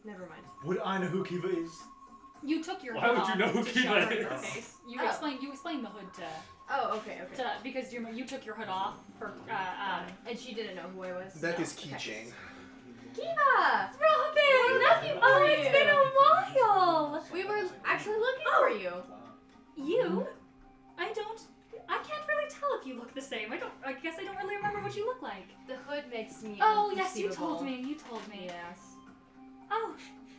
Never mind. Would I know who Kiva is? You took your Why hood would off you know who to Kiva show her your is? face. You Oh. explained the hood Oh, okay, okay. to because you took your hood off for And she didn't know who I was. That No. is keychain. Kiva! Robin. Looking Oh, for it's you. been a while. We were actually looking for you. You? I can't really tell if you look the same. I guess I don't really remember what you look like. The hood makes me. Oh, yes, you unperceivable. told me. You told me. Yes. Oh,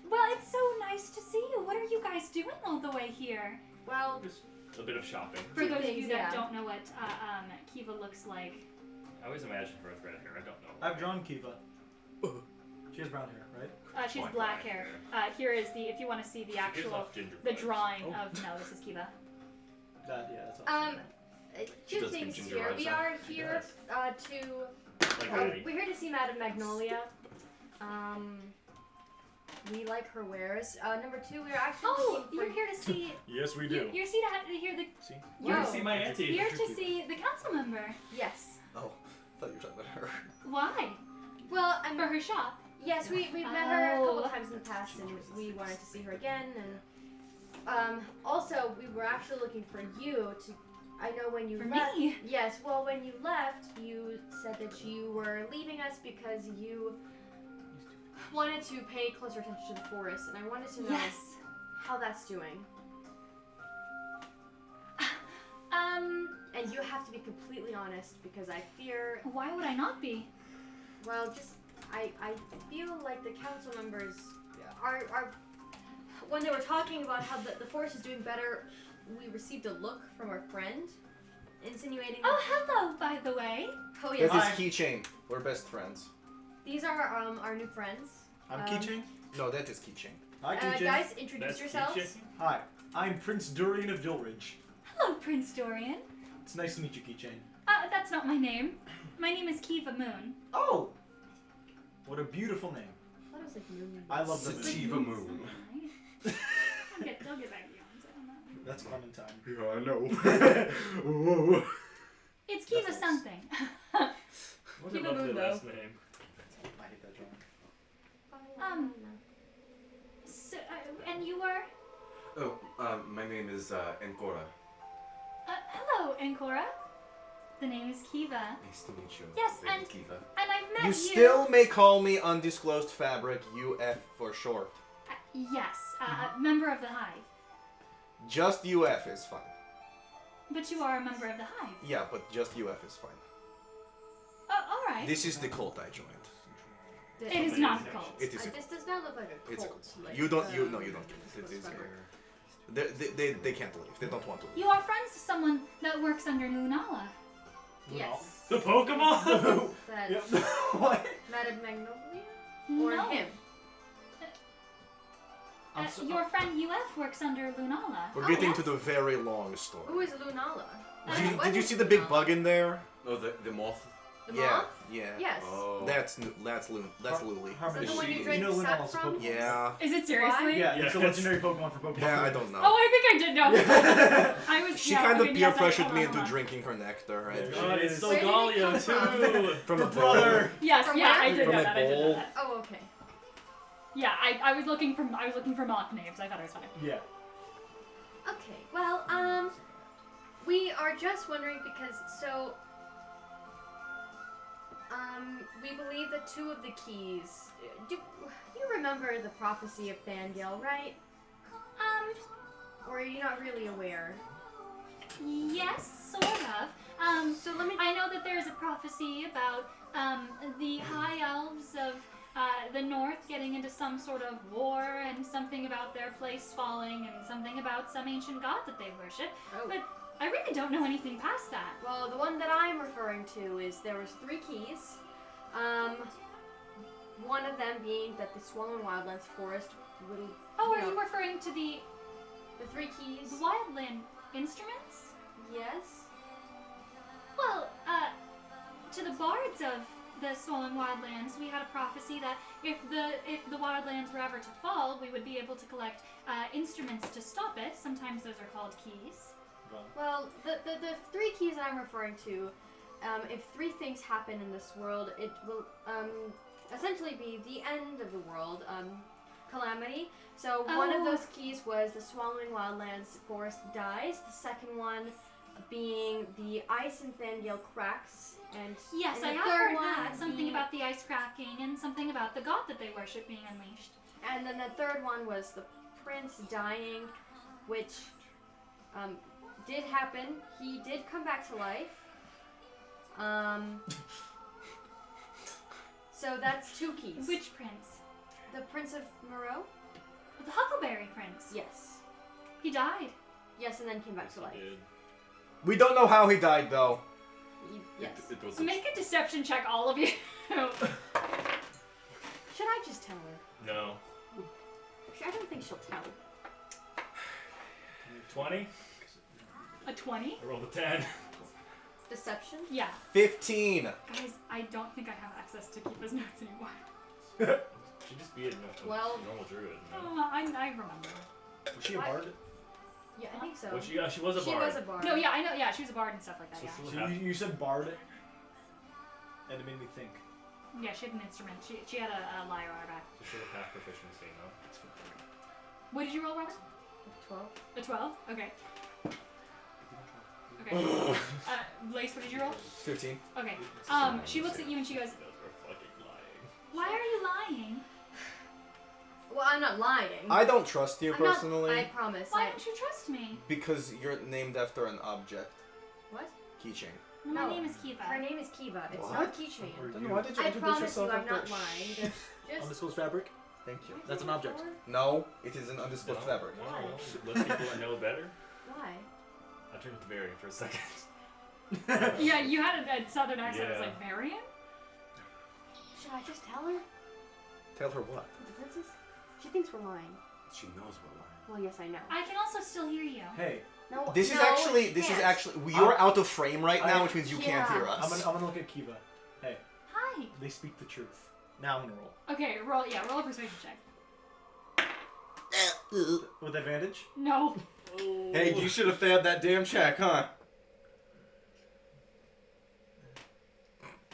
well, it's so nice to see you. What are you guys doing all the way here? Well, Just a bit of shopping. For those of you things, that yeah. don't know what Kiva looks like. I always imagine her with red hair. I don't know. I've drawn Kiva. She has brown hair, right? She's Black black hair. hair. Here is if you want to see the Gives actual, off ginger the vibes. drawing Oh. of, no, this is Kiva. That's awesome. She two does things ginger here. vibes, We huh? are here Like Maddie. we're here to see Madame Magnolia. We like her wares. Number 2, we are actually Oh, looking for you're here to see, Yes, we do. you're to hear the, See? You're to Whoa. see my auntie. you're to see the council member. Yes. Oh, I thought you were talking about her. Why? Well, I'm For her shop. Yes, we've met her a couple Oh. times in the past, and we wanted to see her again. And also, we were actually looking for you to. I know when you For left. me? Yes. Well, when you left, you said that you were leaving us because you wanted to pay closer attention to the forest, and I wanted to know Yes. how that's doing. And you have to be completely honest because I fear. Why would I not be? Well, just I feel like the council members are when they were talking about how the force is doing better, we received a look from our friend, insinuating. Oh, hello, by the way. Oh yes. That is Keychain. We're best friends. These are our new friends. I'm Keychain. No, that is Keychain. Hi, Keychain. Guys, introduce That's yourselves. Keychain. Hi, I'm Prince Durian of Dulridge. Hello, Prince Dorian. It's nice to meet you, Keychain. That's not my name. My name is Kiva Moon. Oh! What a beautiful name. I thought it was like moon. I love the Sativa moon. I'll get back to you on that. That's Clementine. Yeah, I know. It's Kiva That's nice. something. What's Keep a it lovely moving, last name? I hate that drawing. So, and you were? Oh, my name is Encora. Hello, Ancora. The name is Kiva. Nice to meet you. Yes, Lady and- Kiva. And I've met You you. still may call me Undisclosed Fabric, UF for short. Yes, member of the Hive. Just UF is fine. But you are a member of the Hive. Yeah, but just UF is fine. Oh, alright. This is the cult I joined. It is not a cult. It is a This does not look like a It's a cult. cult. Like, You don't. You um, no. You don't get it. It is. what's They can't leave. They don't want to leave. You are friends to someone that works under Lunala. Yes. The Pokemon? That Yep. What? Madame Magnolia or No. him. Your friend UF works under Lunala. We're Oh, getting yes. to the very long story. Who is Lunala? Did you see the big bug in there? Oh, the moth. The Yeah. moth? Yeah. Yes. Oh. That's Luli. Harmony. Is that the one you She- drink you know sap Lunala's a from? Pokemon. Yeah. Is it seriously? Yeah, Yes. it's a legendary Pokemon for Pokemon. Yeah, I don't know. Oh, I think I did know. I was. She yeah, kind of okay, peer yes, pressured hold me on, into hold on. drinking her nectar. Yeah, And she God, is. it's Where did it Solgaleo come too. from Her a brother. Yes, From yeah, where? I did From know a that. I did know bowl. that. Oh, okay. Yeah, I was looking for mock names. I thought it was funny. Yeah. Okay. Well, we are just wondering because we believe that two of the keys. Do you remember the prophecy of Fangirl, right? Or are you not really aware? Yes, sort of. So let me. I know that there's a prophecy about the high elves of the north getting into some sort of war, and something about their place falling, and something about some ancient god that they worship. Oh. But I really don't know anything past that. Well, the one that I'm referring to is there was 3 keys. One of them being that the Swollen Wildlands Forest will. Oh, you are know, you referring to the the 3 keys? wildland instruments? Yes. Well, to the bards of the Swollen Wildlands, we had a prophecy that if the wildlands were ever to fall, we would be able to collect instruments to stop it. Sometimes those are called keys. Well, the 3 keys I'm referring to, if 3 things happen in this world, it will essentially be the end of the world, calamity. So one of Oh. those keys was the Swallowing Wildlands Forest dies. The second one being the ice in Fangale cracks, and Yes, and I the have third heard one that. Something being- about the ice cracking, and something about the god that they worship being unleashed. And then the third one was the prince dying, which did happen. He did come back to life. So that's 2 keys. Which prince? The Prince of Moreau? The Huckleberry Prince. Yes. He died. Yes, and then came back to life. Dude. We don't know how he died though. Yes. It was So make a deception check, all of you. Should I just tell her? No. I don't think she'll tell. 20? A 20? I rolled a 10. Deception? Yeah. 15. Guys, I don't think I have access to keep his notes anymore. She'd just be a Well- normal druid. Man. Oh, I remember. Was she a What? bard? Yeah, I think so. Well, she was a She bard. was a bard. No, yeah, I know. Yeah, she was a bard and stuff like that. So Yeah. she was So half- you said bard, and it made me think. Yeah, she had an instrument. She had a lyre on her back. So she was half proficiency, no? What did you roll, Robin? 12. A 12? Okay. Okay. Lace, what did you roll? 15. Okay. She looks at you and she goes, You guys were fucking lying. "Why are you lying? Well, I'm not lying. I don't trust you I'm not- personally I promise. Why don't you trust me?" because you're named after an object. What? Keychain. No, No. my name is Kiva. Her name is Kiva. It's What? not keychain. Then why did you I introduce promise yourself you, I'm after- not lying. There's just. Undisclosed fabric. Thank you. That's an object. No, it is an undisclosed fabric. No, let people know better. Why? I turned to Varian for a second. Yeah, you had a southern accent. I was Yeah. like, Varian? Should I just tell her? Tell her what? The princess? She thinks we're lying. She knows we're lying. Well, yes, I know. I can also still hear you. Hey, No, This is no, actually. you This is can't. actually. You're out of frame right now, which means you can't Yeah. hear us. I'm gonna look at Kiva. Hey, Hi. they speak the truth. Now I'm gonna roll. Okay, roll a persuasion check. With advantage? No. Hey, you should have failed that damn check, huh?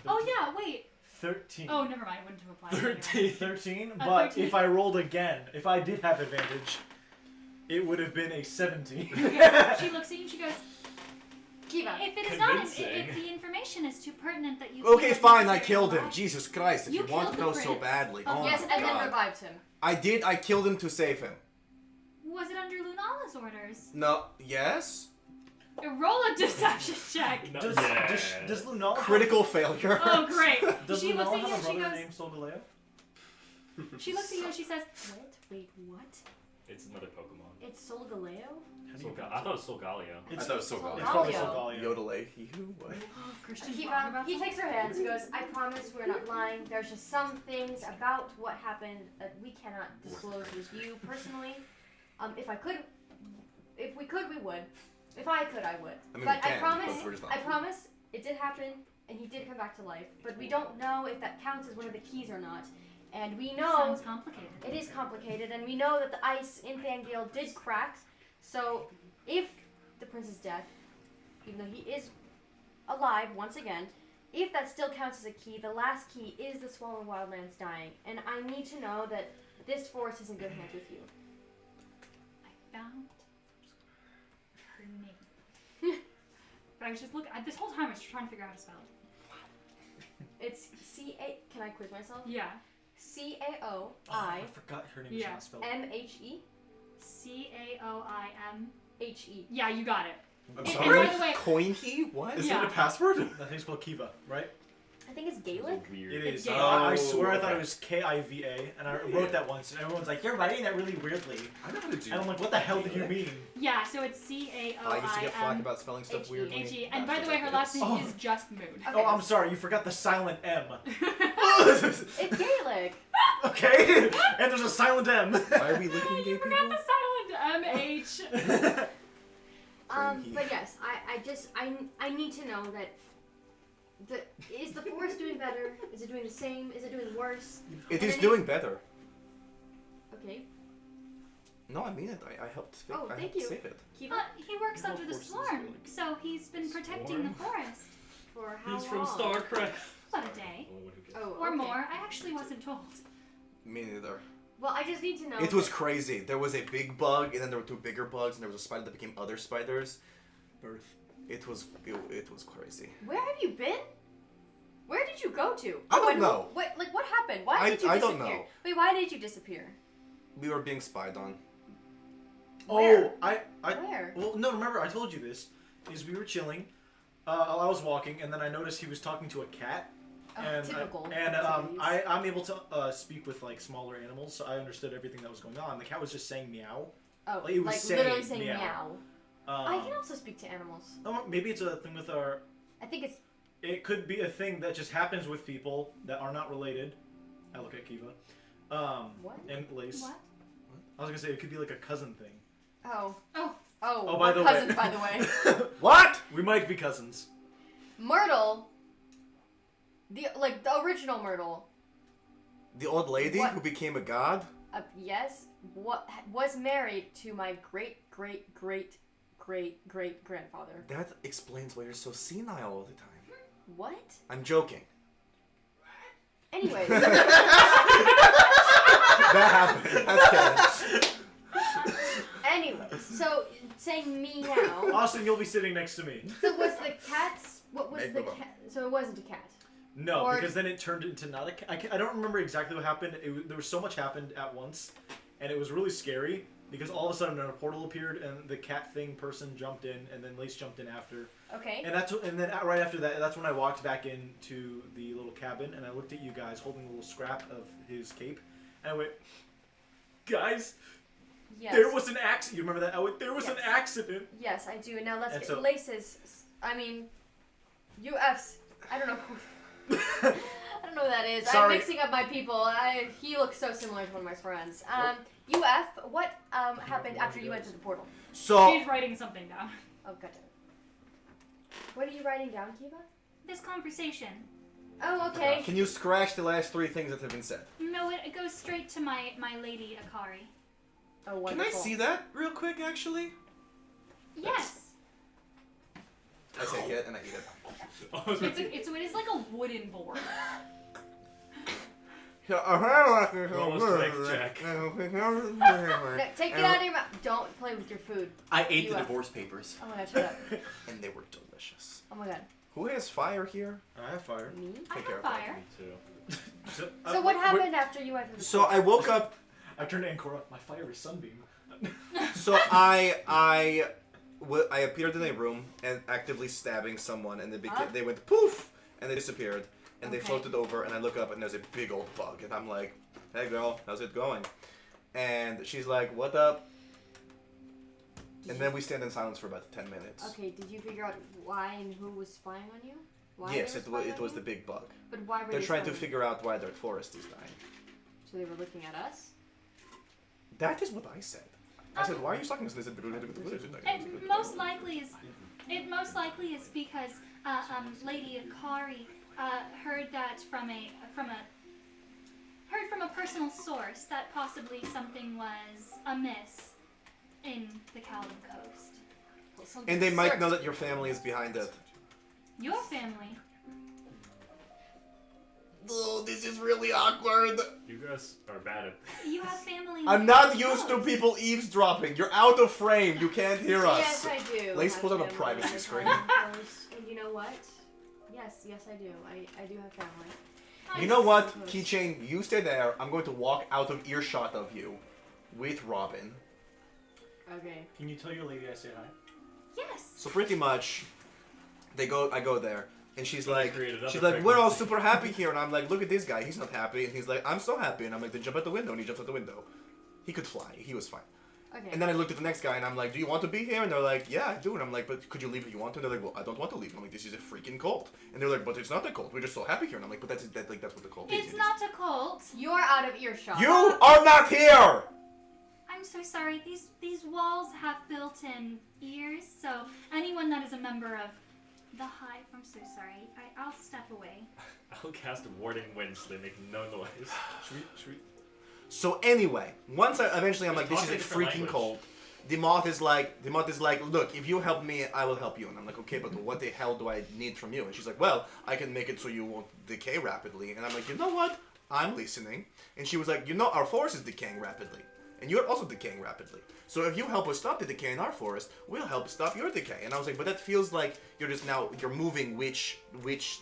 Oh yeah, wait. 13. Oh, never mind. Wouldn't have applied. 13, A but 13. if I rolled again, if I did have advantage, it would have been a 17. Okay, she looks at you and she goes, Kiva. if it is not, Convincing. if the information is too pertinent that you Okay, feel fine. I necessary killed to him. lie- Jesus Christ! If You you want to killed know the so prince. badly. Oh, Oh Yes, my and then God. revived him. I did. I killed him to save him. Was it under Lunala's orders? No. Yes. Roll a deception check. No, Does, yeah. does Lunala Critical failure. Oh, great. Does She looks Lunala at you have a and she brother goes, named Solgaleo? she looks at you and she says, Wait, what? It's another Pokemon. It's Solgaleo? I thought it was Solgaleo. I thought it was so good. It's probably Solgaleo. Solgaleo. Yodelay. What? oh, Christian. Kiva, he takes her hands. He goes, I promise we're not lying. There's just some things about what happened that we cannot disclose with you personally. If we could, we would. If I could, I would. I mean, but we I can, promise, but we're just not. I promise, it did happen, and he did come back to life. But we don't know if that counts as one of the keys or not. And we know Sounds complicated. it is complicated, and we know that the ice in Fangale did crack. So, if the prince's death, even though he is alive once again, if that still counts as a key, the last key is the Swollen Wildlands dying. And I need to know that this forest is in good hands with you. I found her name. But I was just looking. This whole time I was trying to figure out how to spell it. It's C-A... Can I quiz myself? Yeah. Oh, C-A-O-I-M-H-E. I forgot her name Yeah. was spelled. C-A-O-I-M. H-E. Yeah, you got it. I'm And sorry. by the way, Coin he? What? Is Yeah. it a password? I think it's spelled Kiva, right? I think it's Gaelic. Weird. It It's is. gay. I Oh, swear I thought it okay. was K-I-V-A, and I wrote that once, and everyone's like, "You're writing that really weirdly," I know how to do and I'm like, "What the hell do you mean?" yeah, so it's I used to get flack C-A-O-I-M. about spelling stuff H-E. weirdly. H-E. And by the way, her last name Oh. is Just Moon. Okay. Oh, I'm sorry, you forgot the silent M. It's Gaelic. Okay, and there's a silent M. Why are we looking gay You forgot people? the silent M-H. But yes, I need to know that is the forest doing better? Is it doing the same? Is it doing worse? It And is then doing better. Okay. No, I mean it. I helped. Oh, I thank helped you. save it. Kiva, He works Golf under the course is storm, really- so he's been protecting the forest. for how He's from long? StarCraft. About a day. Oh, Or okay. more. I actually wasn't told. Me neither. Well, I just need to know. It was crazy. There was a big bug, and then there were two bigger bugs, and there was a spider that became other spiders. Birth. It was crazy. Where have you been? Where did you go to? I don't and know. What happened? Why did you I disappear? don't know. Wait, why did you disappear? We were being spied on. Where? Oh, I Where? well, no, remember I told you this. Is we were chilling. I was walking, and then I noticed he was talking to a cat. Oh, And typical. I'm able to speak with like smaller animals, so I understood everything that was going on. The cat was just saying meow. Oh, like, it was literally saying saying meow. meow. I can also speak to animals. Oh, maybe it's a thing with our. I think it's It could be a thing that just happens with people that are not related. I look at Kiva. What? And Lace. What? I was gonna say it could be like a cousin thing. Oh, Oh, by we're the cousins, way. by the way. What? We might be cousins. Myrtle, the original Myrtle. The old lady What? who became a god? Yes, was married to my great grandfather. That explains why you're so senile all the time. What? I'm joking. Anyways, That happened. That's canon. anyways, so saying meow. Austin, you'll be sitting next to me. So was the cat's? What was Make the them up. cat? So it wasn't a cat. No, Or- because then it turned into not a cat. I don't remember exactly what happened. There was so much happened at once, and it was really scary. because all of a sudden a portal appeared and the cat thing person jumped in, and then Lace jumped in after. Okay. And then right after that, that's when I walked back into the little cabin and I looked at you guys holding a little scrap of his cape, and I went, guys, Yes. there was an accident. You remember that? I went, there was an Yes. accident. Yes, I do. Now let's And get so- Laces. I mean, UFs. I don't know. I don't know who that is. Sorry. I'm mixing up my people. He looks so similar to one of my friends. UF, what happened after you went to the portal? So She's writing something down. Oh, gotcha. What are you writing down, Kiva? This conversation. Oh, okay. can you scratch the last 3 things that have been said? No, it goes straight to my lady Akari. Oh, Can wonderful. I see that real quick, actually? Yes. I say it and I eat it. It is like a wooden board. Roll a strength check. No, take it out of your mouth. Don't play with your food. I ate the UF. divorce papers. Oh my god, shut up. And they were delicious. Oh my god. Who has fire here? I have fire. Me? I Take care have of that. fire. Me too. So what happened after you went to the So I woke up. I turned to Ancora. My fire is sunbeam. So I appeared in a room and actively stabbing someone, and they went poof, and they disappeared, and they Okay. floated over, and I look up and there's a big old bug, and I'm like, "Hey girl, how's it going?" And she's like, "What up?" And then we stand in silence for about 10 minutes. Okay, did you figure out why and who was spying on you? Why Yes, they it were was, spying it on was you? the big bug. But why were They're they trying to spying? figure out why their forest is dying. So they were looking at us? That is what I said. I said, "Why are you talking to us?" They said, It most likely is because Lady Akari heard that from a personal source that possibly something was amiss in the Cowden Coast. And they might know that your family is behind it. Your family. Oh, this is really awkward. You guys are bad at You have family. I'm not used to people eavesdropping. You're out of frame. You can't hear Yes, us. I do. Lace have pulled out a family. privacy I have screen. family first. And you know what? Yes, I do. I do have family. You know what, Keychain? You stay there. I'm going to walk out of earshot of you with Robin. Okay. Can you tell your lady I say hi? Yes. So pretty much, I go there, and she's like, create another we're all pregnancy." super happy here, and I'm like, look at this guy, he's not happy, and he's like, I'm so happy, and I'm like, then jump out the window, and he jumps out the window. He could fly. He was fine. Okay. And then I looked at the next guy, and I'm like, do you want to be here? And they're like, yeah, I do. And I'm like, but could you leave if you want to? And they're like, well, I don't want to leave. And I'm like, this is a freaking cult. And they're like, but it's not a cult. We're just so happy here. And I'm like, but that's what the cult is. It's not a cult. You're out of earshot. You are not here! I'm so sorry. These walls have built-in ears, so anyone that is a member of the Hive, I'm so sorry. I'll step away. I'll cast a warding wind so they make no noise. Should we? So anyway, once I'm like, this is Talk a a different freaking language. cult. The moth is like, look, if you help me, I will help you. And I'm like, okay, but what the hell do I need from you? And she's like, well, I can make it so you won't decay rapidly. And I'm like, you know what? I'm listening. And she was like, you know, our forest is decaying rapidly. And you're also decaying rapidly. So if you help us stop the decay in our forest, we'll help stop your decay. And I was like, but that feels like you're moving which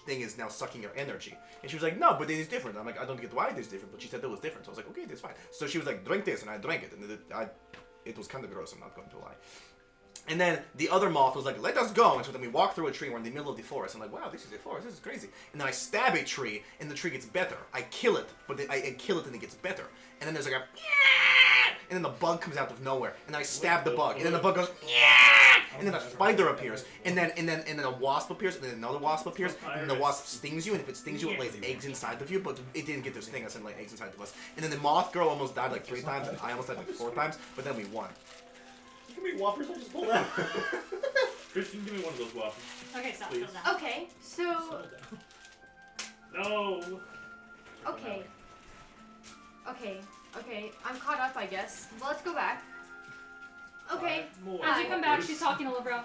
thing is now sucking your energy. And she was like, no, but it is different. I'm like, I don't get why it is different, but she said it was different. So I was like, okay, that's fine. So she was like, drink this, and I drank it, and it was kind of gross, I'm not going to lie. And then the other moth was like, let us go. And so then we walk through a tree, we're in the middle of the forest. I'm like, wow, this is a forest, this is crazy. And then I stab a tree, and the tree gets better. I kill it, but I kill it and it gets better. And then there's like a, and then the bug comes out of nowhere, and I stab the bug, and then the bug goes, and then a spider appears, and then a wasp appears, and then another wasp appears, and then the wasp stings you, and if it stings you, it lays eggs inside of you, but it didn't get to sting us and lay eggs inside of us. And then the moth girl almost died like 3 times, and I almost died like 4 times, but then we won. Give me whoppers, I just pulled out. Christian, give me one of those waffles. Okay, stop. Please. Settle down. Okay, so No. okay, I'm caught up, I guess. Well, let's go back. Okay. As you come back, she's talking to Lebro.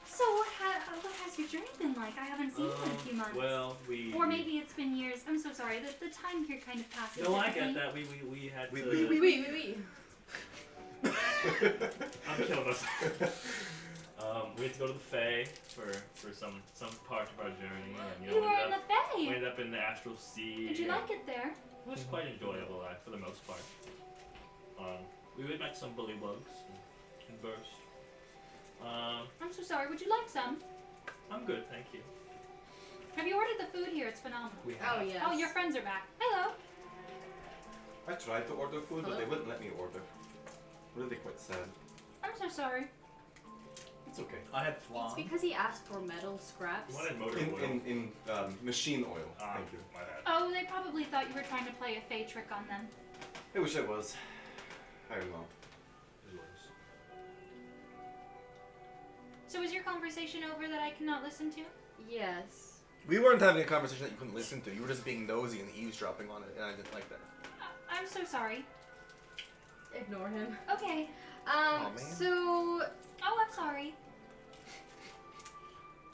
So what has your journey been like? I haven't seen you in a few months. Well, Or maybe it's been years. I'm so sorry. The time here kind of passes. No, I get differently. that. We had We- to. We. I'm killing us. We had to go to the Fae for some part of our journey, and You were in the we Fae. ended up in the Astral Sea. Did you and like it there? It was quite enjoyable, for the most part. We met some bullywugs and burst. I'm so sorry. Would you like some? I'm good, thank you. Have you ordered the food here? It's phenomenal. We have. Oh yes. Oh, your friends are back. Hello. I tried to order food, but Hello? they wouldn't let me order. Really quite sad. I'm so sorry. It's okay. I had It's flan. because he asked for metal scraps. You wanted motor In oil. machine oil. Thank you. My bad. Oh, they probably thought you were trying to play a fey trick on them. I wish I was. I don't know. It was. So is your conversation over that I cannot listen to? Yes. We weren't having a conversation that you couldn't listen to. You were just being nosy and eavesdropping on it, and I didn't like that. I'm so sorry. Ignore him. Okay. Aw, man. So Oh, I'm sorry.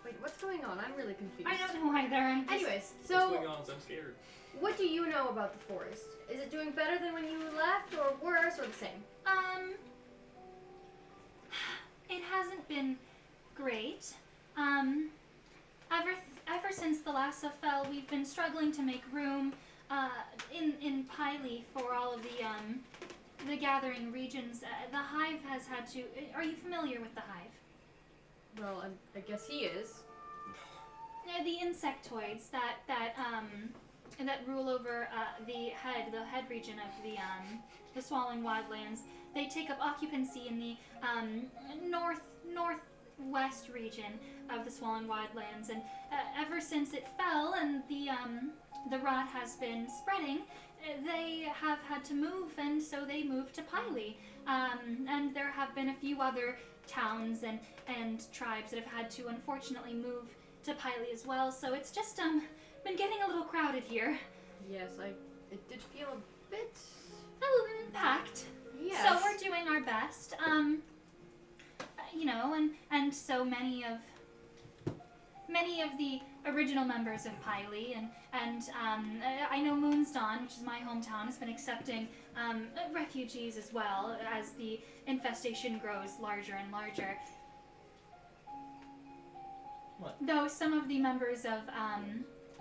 wait, what's going on? I'm really confused. I don't know either. I'm just... Anyways, What's going so on? I'm scared. what do you know about the forest? Is it doing better than when you left, or worse, or the same? It hasn't been great. Ever since the last fell, we've been struggling to make room, in Piley for all of the gathering regions. The Hive has had to. Are you familiar with the Hive? Well, I guess he is. The insectoids that rule over the head region of the Swallowing Wildlands. They take up occupancy in the northwest region of the Swallowing Wildlands, and ever since it fell and the rot has been spreading, they have had to move, and so they moved to Piley. And there have been a few other towns and tribes that have had to unfortunately move to Piley as well. So it's just been getting a little crowded here. Yes, it did feel a bit. A little packed. Yes. So we're doing our best. You know, and so many of the original members of Piley and I know Moonsdawn, which is my hometown, has been accepting refugees as well as the infestation grows larger and larger. What? Though some of the members of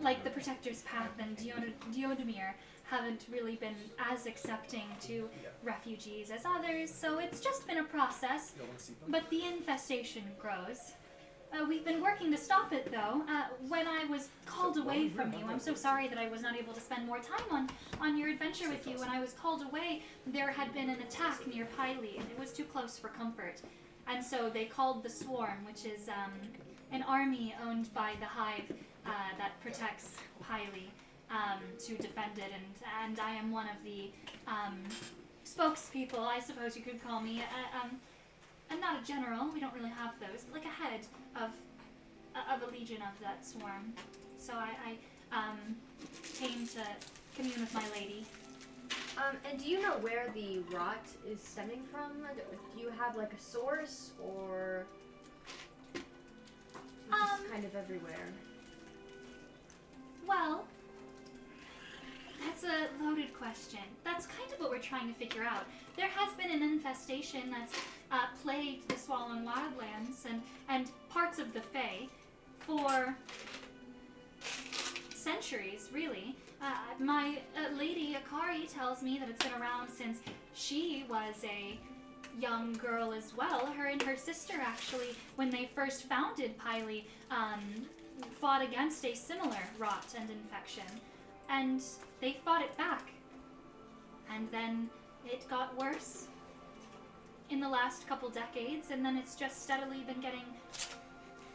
like the Protector's Path and Diodemir haven't really been as accepting to refugees as others, so it's just been a process. But the infestation grows. We've been working to stop it, though. When I was called away from you, I'm so sorry that I was not able to spend more time on your adventure with you. When I was called away, there had been an attack near Piley, and it was too close for comfort. And so they called the Swarm, which is an army owned by the Hive that protects Piley, to defend it. And I am one of the spokespeople, I suppose you could call me. I'm not a general, we don't really have those, but like a head of a legion of that swarm. So I came to commune with my lady. And do you know where the rot is stemming from? Do you have like a source, or it's just kind of everywhere? Well, that's a loaded question. That's kind of what we're trying to figure out. There has been an infestation that's plagued the Swallowing Wildlands and parts of the Fae for centuries, really. My lady Akari tells me that it's been around since she was a young girl as well. Her and her sister, actually, when they first founded Piley, fought against a similar rot and infection. And they fought it back. And then it got worse in the last couple decades, and then it's just steadily been getting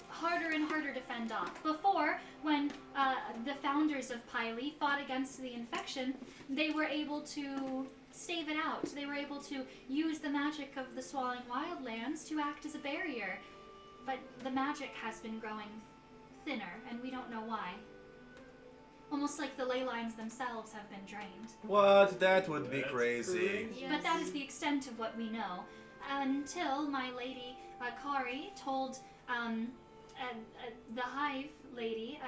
harder and harder to fend off. Before, when the founders of Piley fought against the infection, they were able to stave it out. They were able to use the magic of the Swallowing Wildlands to act as a barrier. But the magic has been growing thinner, and we don't know why. Almost like the ley lines themselves have been drained. What? That would be crazy. Yes. But that is the extent of what we know. Until my lady Kari told the Hive lady,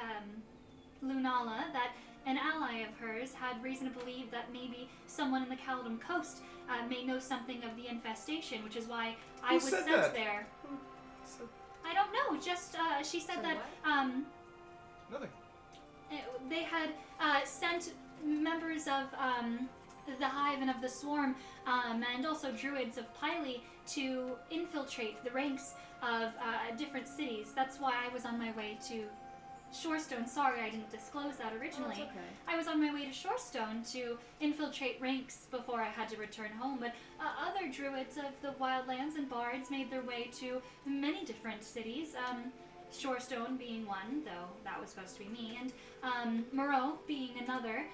Lunala, that an ally of hers had reason to believe that maybe someone in the Caledon Coast may know something of the infestation, which is why I was said sent that? there. I don't know, just she said So that Nothing. they had sent members of the Hive and of the Swarm, and also druids of Pily to infiltrate the ranks of different cities. That's why I was on my way to Shorestone. Sorry I didn't disclose that originally. Oh, it's okay. I was on my way to Shorestone to infiltrate ranks before I had to return home, but other druids of the Wildlands and bards made their way to many different cities, Shorestone being one, though that was supposed to be me, and Moreau being another.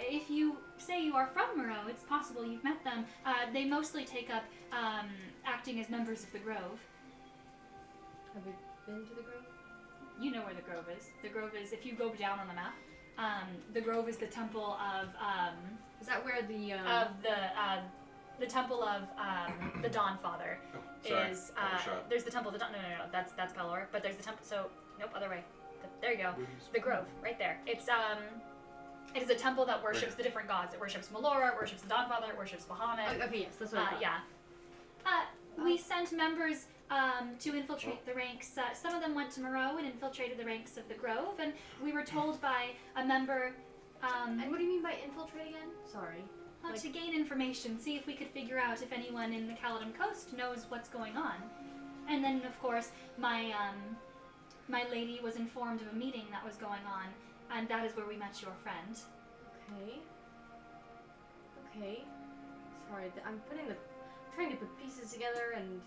If you say you are from Moreau, it's possible you've met them. They mostly take up acting as members of the Grove. Have we been to the Grove? You know where the Grove is. The Grove is, if you go down on the map, the Grove is the temple of Is that where the the temple of the Dawnfather. Sorry. Is Shot. there's the temple of the Dawn. No, that's Pelor. But there's the temple. So nope, other way. There you go. The Grove, right there. It's it is a temple that worships the different gods. It worships Melora, it worships the Dawnfather, it worships Bahamut. okay, yes, that's what I thought. Yeah. We sent members to infiltrate the ranks. Some of them went to Moreau and infiltrated the ranks of the Grove, and we were told by a member And what do you mean by infiltrate again? Sorry. to gain information, see if we could figure out if anyone in the Caledon Coast knows what's going on. And then, of course, my lady was informed of a meeting that was going on, and that is where we met your friend. Okay. Sorry, I'm trying to put pieces together and...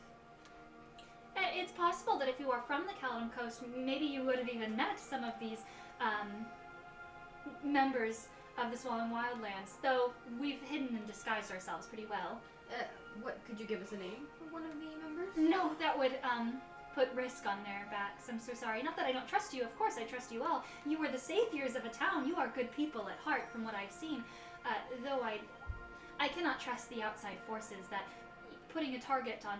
It's possible that if you are from the Caledon Coast, maybe you would have even met some of these members of the Swallowing Wildlands, though we've hidden and disguised ourselves pretty well. What, could you give us a name of one of the members? No, that would put risk on their backs. I'm so sorry. Not that I don't trust you. Of course I trust you all. You are the saviors of a town. You are good people at heart from what I've seen. Though I cannot trust the outside forces that putting a target on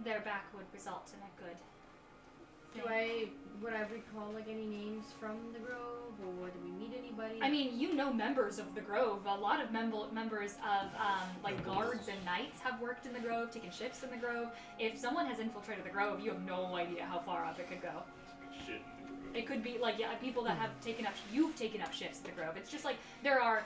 their back would result in a good thing. Would I recall like any names from the Grove, or did we meet anybody? I mean, you know members of the Grove. A lot of members of like guards and knights have worked in the Grove, taken shifts in the Grove. If someone has infiltrated the Grove, you have no idea how far up it could go. Shit. It could be like people that have you've taken up shifts in the Grove. It's just like there are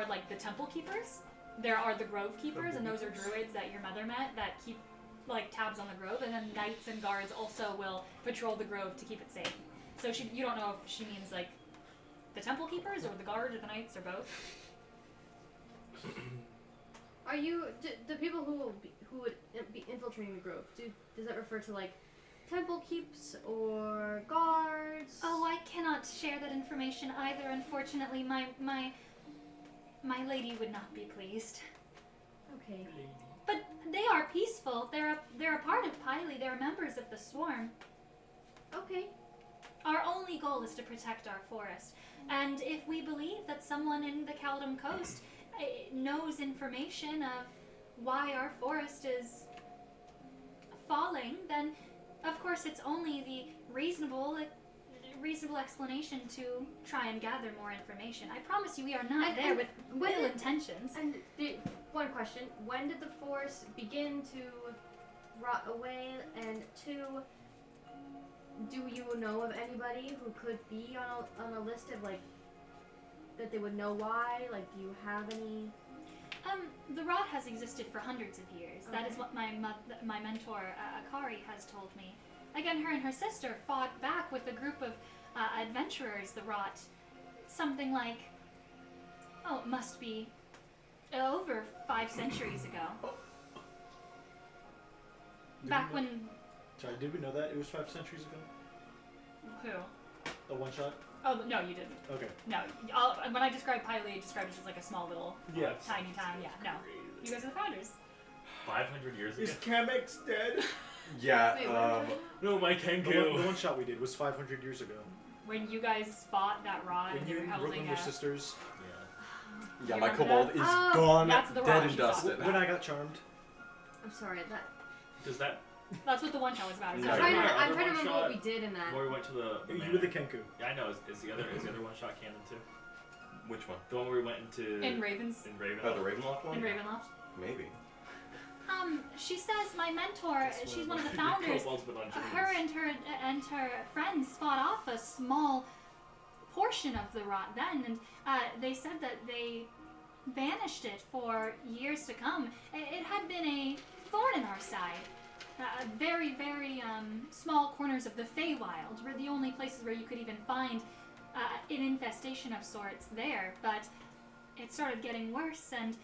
like the Temple Keepers, there are the Grove Keepers, and those are druids that your mother met that keep like tabs on the Grove, and then knights and guards also will patrol the Grove to keep it safe. So you don't know if she means like the Temple Keepers or the guard or the knights or both. Are you the people who would be infiltrating the Grove? Does that refer to like temple keeps or guards? Oh, I cannot share that information either. Unfortunately, my lady would not be pleased. Okay. But they are peaceful. They're a part of Pily. They're members of the Swarm. Okay. Our only goal is to protect our forest. And if we believe that someone in the Caledon Coast knows information of why our forest is falling, then of course it's only the reasonable explanation to try and gather more information. I promise you we are not there with ill intentions. And one question, when did the forest begin to rot away? And two, do you know of anybody who could be on a list of like that they would know why? Like, do you have any? The rot has existed for hundreds of years. Okay. That is what my mentor Akari has told me. Again, her and her sister fought back with a group of adventurers. The rot, something like, it must be over 5 centuries ago. Back when. Sorry, did we know that it was 5 centuries ago? Who? A one shot? Oh no, you didn't. Okay. No, when I described Pily, I described it as like a small little, tiny town. Yeah, no. You guys are the founders. 500 years ago. Is Kamex dead? Yeah. Wait, what? No, my The Kenku. one shot we did was 500 years ago. When you guys fought that rod When and you you were holding Brooklyn a... were sisters. Yeah, You my remember kobold that? is Oh, gone, that's the dead rock and you saw. dusted. When I got charmed. I'm sorry. That Does that That's what the one shot was about. No, I'm trying the to other remember one-shot what we did in that. where we went to the You man- were the Kenku. Yeah, I know. Is the other one shot canon too? Which one? The one where we went into In Ravens. in Raven. Oh, the Ravenloft one? In Ravenloft. Maybe. She says my mentor, she's one of the founders. Kobolds, but on Her and her friends fought off a small portion of the rot then, and they said that banished it for years to come. It had been a thorn in our side. Very, very small corners of the Feywild were the only places where you could even find an infestation of sorts there, but it started getting worse, and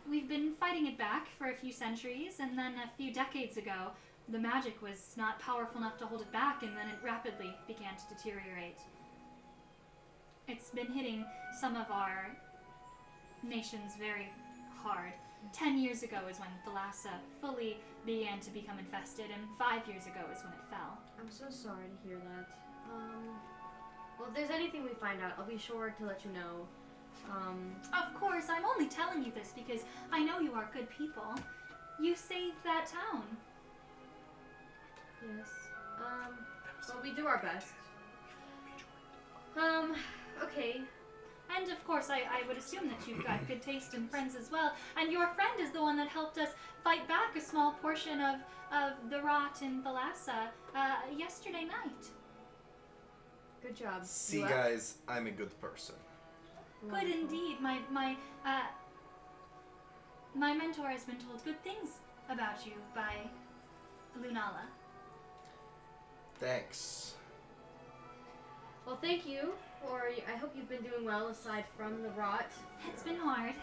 we've been fighting it back for a few centuries, and then a few decades ago, the magic was not powerful enough to hold it back, and then it rapidly began to deteriorate. It's been hitting some of our nations very hard. 10 years ago is when Thalassa fully began to become infested, and 5 years ago is when it fell. I'm so sorry to hear that. Well, if there's anything we find out, I'll be sure to let you know. Of course, I'm only telling you this because I know you are good people. You saved that town. Yes. Well, we do our best. Okay. And of course, I would assume that you've got good taste in friends as well. And your friend is the one that helped us fight back a small portion of the rot in Thalassa yesterday night. Good job. See, You guys, I'm a good person. Good Wonderful. indeed. My mentor has been told good things about you by Lunala. Thanks. Well, thank you. I hope you've been doing well aside from the rot. It's been hard.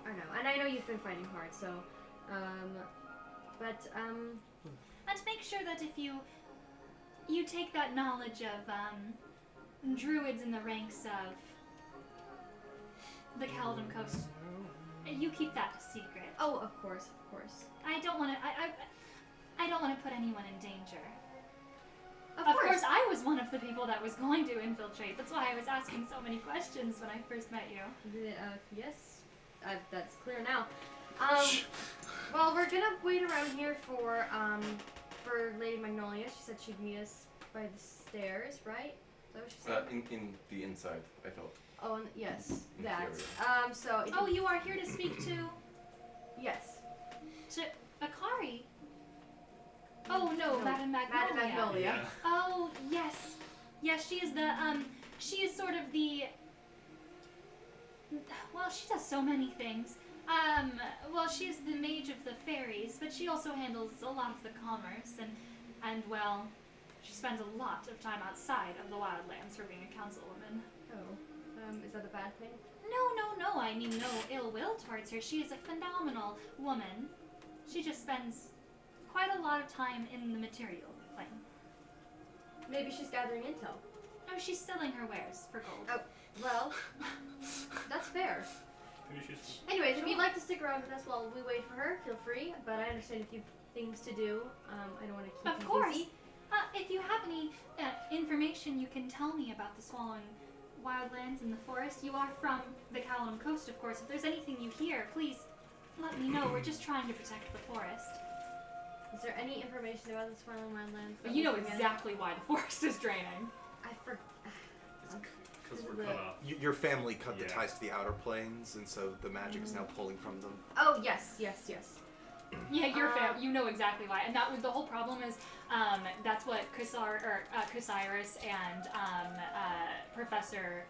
I know, and I know you've been fighting hard. So, And make sure that if you take that knowledge of druids in the ranks of the Caledon Coast, you keep that a secret. Oh, of course, of course. I don't want to. I don't want to put anyone in danger. Of course, I was one of the people that was going to infiltrate. That's why I was asking so many questions when I first met you. Yes, that's clear now. Well, we're gonna wait around here for Lady Magnolia. She said she'd meet us by the stairs, right? Is that what she said? In the inside, I felt. Oh, and yes, In that. theory. So. If Oh, you are here to speak to Yes. Akari. Oh no, Madame Magnolia. Madame Magnolia. Yeah. Oh yes, yes. She is the She is sort of the. Well, she does so many things. Well, she is the mage of the fairies, but she also handles a lot of the commerce, and well, she spends a lot of time outside of the wildlands for being a councilwoman. Oh. Is that a bad thing? No. I mean no ill will towards her. She is a phenomenal woman. She just spends quite a lot of time in the material plane. Maybe she's gathering intel. No, she's selling her wares for gold. Oh, well, that's fair. Maybe she's. Anyways, if you'd like to stick around with us while we wait for her, feel free. But I understand if you've things to do. I don't want to keep Of you course. busy. If you have any information you can tell me about the Swallowing Wildlands in the forest, you are from the Caledon Coast, of course. If there's anything you hear, please let me know. We're just trying to protect the forest. Is there any information about the Swirling Wildlands? that You know we can get? exactly why the forest is draining. I forgot. Because we're cut off. Your family cut the Yeah. ties to the outer planes, and so the magic is now pulling from them. Oh yes. Yeah, your you know exactly why, and that was the whole problem. Is that's what Cyrus and Professor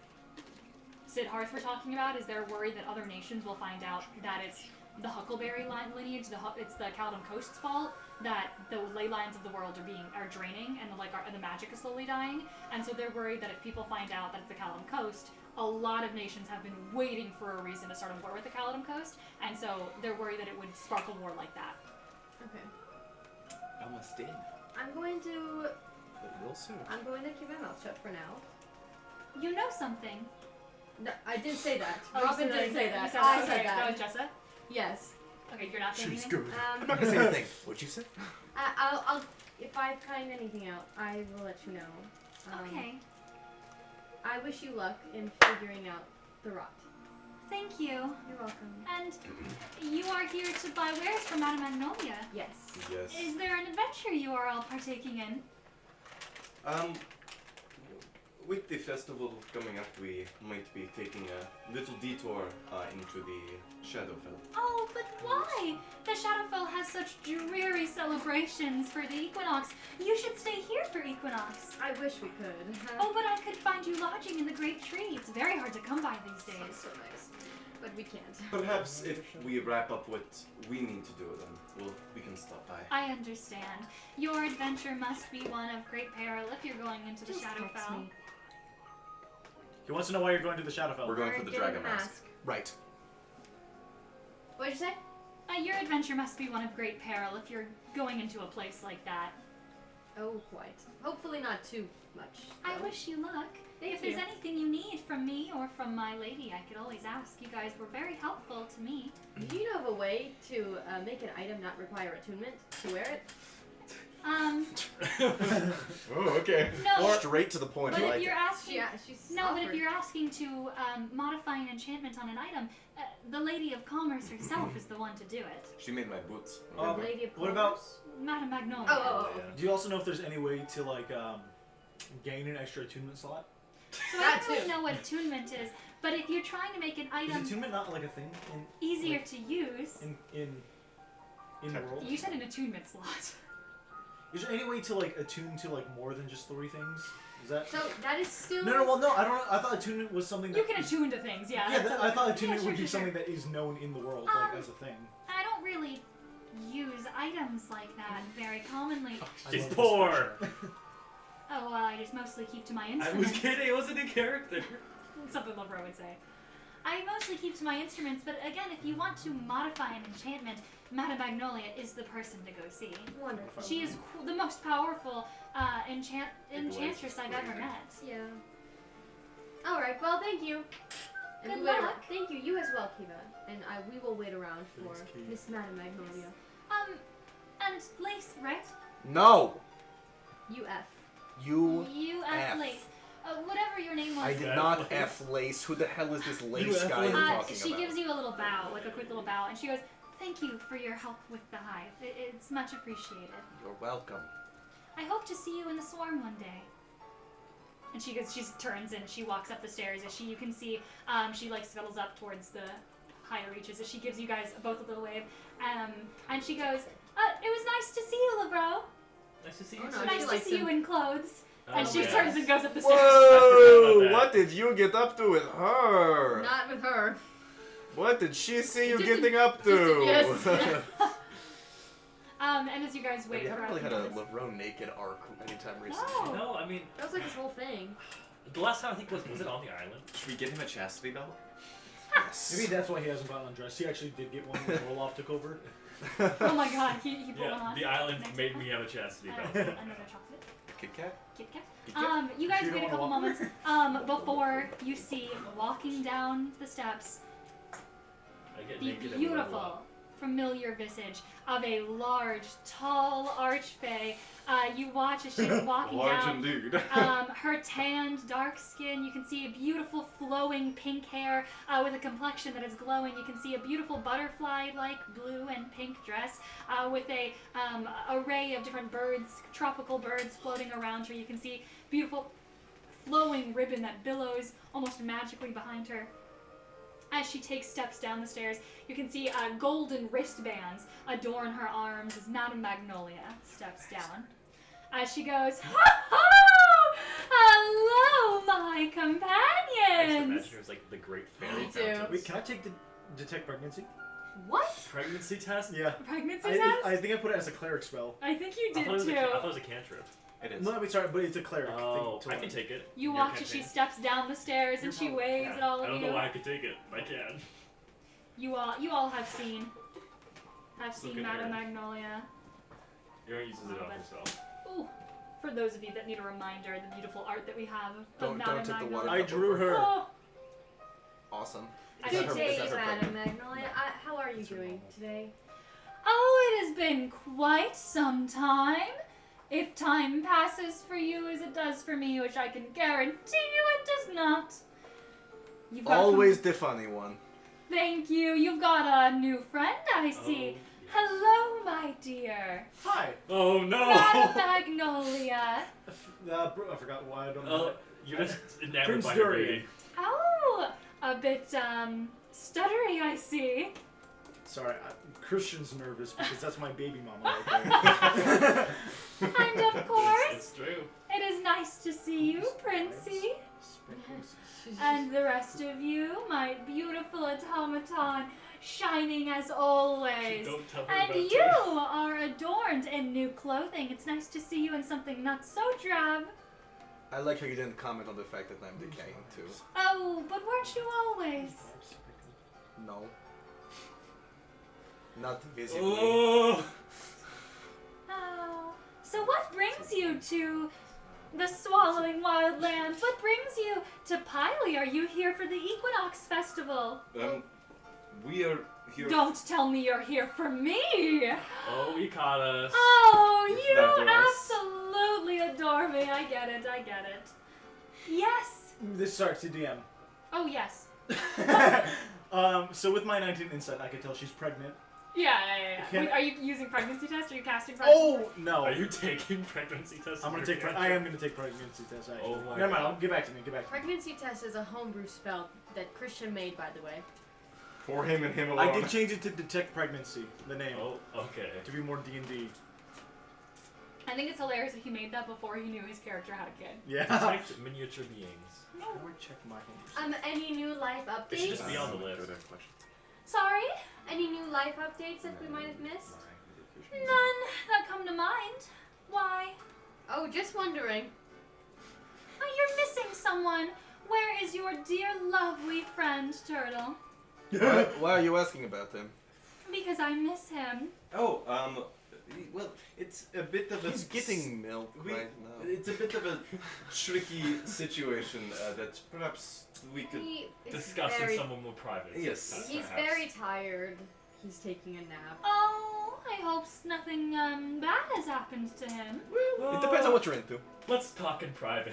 Sidharth were talking about. Is they're worried that other nations will find out that it's the Huckleberry lineage, it's the Caledon Coast's fault that the ley lines of the world are draining, and the magic is slowly dying. And so they're worried that if people find out that it's the Caledon Coast, a lot of nations have been waiting for a reason to start a war with the Caledon Coast, and so they're worried that it would spark a war like that. Okay. Almost did. I'm going to But we'll soon. keep my mouth shut for now. You know something. No, I didn't say that. Oh, you Robin said didn't say that. You said I that. said Okay, that. That was Jessa? Yes. Okay, you're not saying anything? good. I'm not gonna say anything. What'd you say? I'll if I find anything out, I will let you know. Okay. I wish you luck in figuring out the rot. Thank you. You're welcome. And you are here to buy wares from Madame Magnolia. Yes. Yes. Is there an adventure you are all partaking in? With the festival coming up, we might be taking a little detour into the Shadowfell. Oh, but why? The Shadowfell has such dreary celebrations for the equinox. You should stay here for equinox. I wish we could. Oh, but I could find you lodging in the Great Tree. It's very hard to come by these days. Sounds so nice. but we can't. Perhaps if we wrap up what we need to do, then we can stop by. I understand. Your adventure must be one of great peril if you're going into the Just text Shadowfell. me. He wants to know why you're going to the Shadowfell. We're going for the Get dragon a mask. Right. What'd you say? Your adventure must be one of great peril if you're going into a place like that. Oh, quite. Hopefully not too much. I though. wish you luck. Thank If there's you. anything you need from me or from my lady, I could always ask. You guys were very helpful to me. Do you know of a way to make an item not require attunement to wear it? Oh, okay. No, Straight to the point. but I if like you're it. asking... She's No, but if offered. you're asking to modify an enchantment on an item, the Lady of Commerce herself is the one to do it. She made my boots. Lady of What about- Commerce? Madame Magnolia. Oh. Do you also know if there's any way to like gain an extra attunement slot? So I That don't really too. know what attunement is, but if you're trying to make an Is item attunement not like a thing easier to use... in the world? You said an attunement slot. Is there any way to like attune to like more than just 3 things? Is that? So that is still. No, well, no. I don't. I thought attunement was something that. You can attune to things, yeah. Yeah, that's I thought yeah, attunement sure, would be sure, something sure. that is known in the world, like as a thing. I don't really use items like that very commonly. She's I love this poor. picture. Oh, well, I just mostly keep to my I instruments. was kidding. It wasn't a character. Something Lovro would say. I mostly keep to my instruments, but again, if you want to modify an enchantment, Madame Magnolia is the person to go see. Wonderful. She is the most powerful enchantress I've ever met. Yeah. Alright, well, thank you. And Good we wait around- luck. Thank you. You as well, Kiva. And we will wait around for Thanks, Kiva. Miss Madame Magnolia. And Lace, right? No. UF. You. You F. Lace. Whatever your name was. I did not F Lace. Who the hell is this Lace F guy Lace. you're talking She about? gives you a little bow, like a quick little bow, and she goes, "Thank you for your help with the hive. It's much appreciated. You're welcome. I hope to see you in the swarm one day." And she goes, she turns and she walks up the stairs. As you can see, she like scuttles up towards the higher reaches. As she gives you guys both a little wave, and she goes, "It was nice to see you, Lebro. Nice to see Oh, you. no, too. she Nice to likes see you him. in clothes." And Oh, she yeah. turns and goes up the stairs. Whoa! that. What did you get up to with her? Not with her. What did she see you Just getting up to? just- yes. And as you guys wait We for haven't really had a minutes- Lavro naked arc anytime recently. No. No, I mean, That was like his whole thing. the last time I think was it on the island? Should we get him a chastity belt? Maybe that's why he hasn't gotten undressed. He actually did get one when Roloff took over. Oh my god, he pulled one Yeah, on. the island Next made one. me have a chastity belt. Another chocolate. Kit Kat? Kit Kat. Kit Kat? You guys You don't wait a couple wanna walk moments before you see walking down the steps I get the naked and roll beautiful, up. familiar visage of a large, tall archfey. You watch as she's walking Large down. indeed. Her tanned, dark skin. You can see a beautiful, flowing pink hair with a complexion that is glowing. You can see a beautiful butterfly-like blue and pink dress with a array of different birds, tropical birds floating around her. You can see beautiful, flowing ribbon that billows almost magically behind her. As she takes steps down the stairs, you can see golden wristbands adorn her arms as Madame Magnolia steps down. As she goes, "Ha-ha! Hello, my I just companions!" imagine her as like the great fairy Me too. fountains. Wait, can I take the detect pregnancy? What? Pregnancy test? Yeah. Pregnancy I test? think I put it as a cleric spell. I think you I did thought, it was too. I thought it was a cantrip. It is. No, I mean, sorry, but it's a cleric Oh, thing. I can take it. You You're watch as she campaign. steps down the stairs and she waves at all I of don't you. know why I could take it. I can. You all have seen Look at Madame her. Magnolia. Aaron uses it on But- herself. Ooh, for those of you that need a reminder, the beautiful art that we have of Don't Madame tip the Magnolia. water I drew her. Oh, Awesome. I Is that should her- is Good that day, her Madame pregnant? Magnolia. How are you doing today? oh, it has been quite some time. If time passes for you as it does for me, which I can guarantee you it does not. You've got Always the funny one. Thank you. You've got a new friend, I see. Oh, yes. Hello, my dear. Hi. Oh no! Madame Magnolia. I forgot why I don't know. Oh, you're just enamored Prince by her Durian. beauty. Oh, a bit stuttery, I see. Sorry, Christian's nervous because that's my baby mama right there. And of course, It's true. it is nice to see you, Princey. And the rest of you, my beautiful automaton, shining as always. Don't tell her And about you it. are adorned in new clothing. It's nice to see you in something not so drab. I like how you didn't comment on the fact that I'm decaying too. Oh, but weren't you always? No. Not visibly. Oh. Oh. So what brings you to the Swallowing Wildlands? What brings you to Piley? Are you here for the Equinox Festival? We are here. Don't tell me you're here for me! Oh, he caught us. Oh, It's you not us. absolutely adore me. I get it. Yes. This starts to DM. Oh, yes. So with my 19 insight, I can tell she's pregnant. Yeah. Can- Wait, are you using pregnancy test? Are you casting pregnancy? Oh no! Are you taking pregnancy tests? I'm gonna on take. your I am character? gonna take pregnancy test. Actually. Oh my Never mind. God. Get back to me. Get back to me. Pregnancy test is a homebrew spell that Christian made, by the way. For him and him alone. I did change it to detect pregnancy. The name Oh, okay. to be more D&D. I think it's hilarious that he made that before he knew his character had a kid. Yeah. Detect miniature beings. I would check my home. Any new life It should updates? just be on the list. Sorry? Any new life updates that we might have missed? None that come to mind. Why? Oh, just wondering. Oh, you're missing someone. Where is your dear, lovely friend, Turtle? Why are you asking about him? Because I miss him. Oh, well, it's a bit of a. He's getting milk we- right now. It's a bit of a tricky situation that perhaps we could. He is Discuss in very, someone more private. Yes. He's perhaps. very tired. He's taking a nap. Oh, I hope nothing bad has happened to him. It depends on what you're into. Let's talk in private.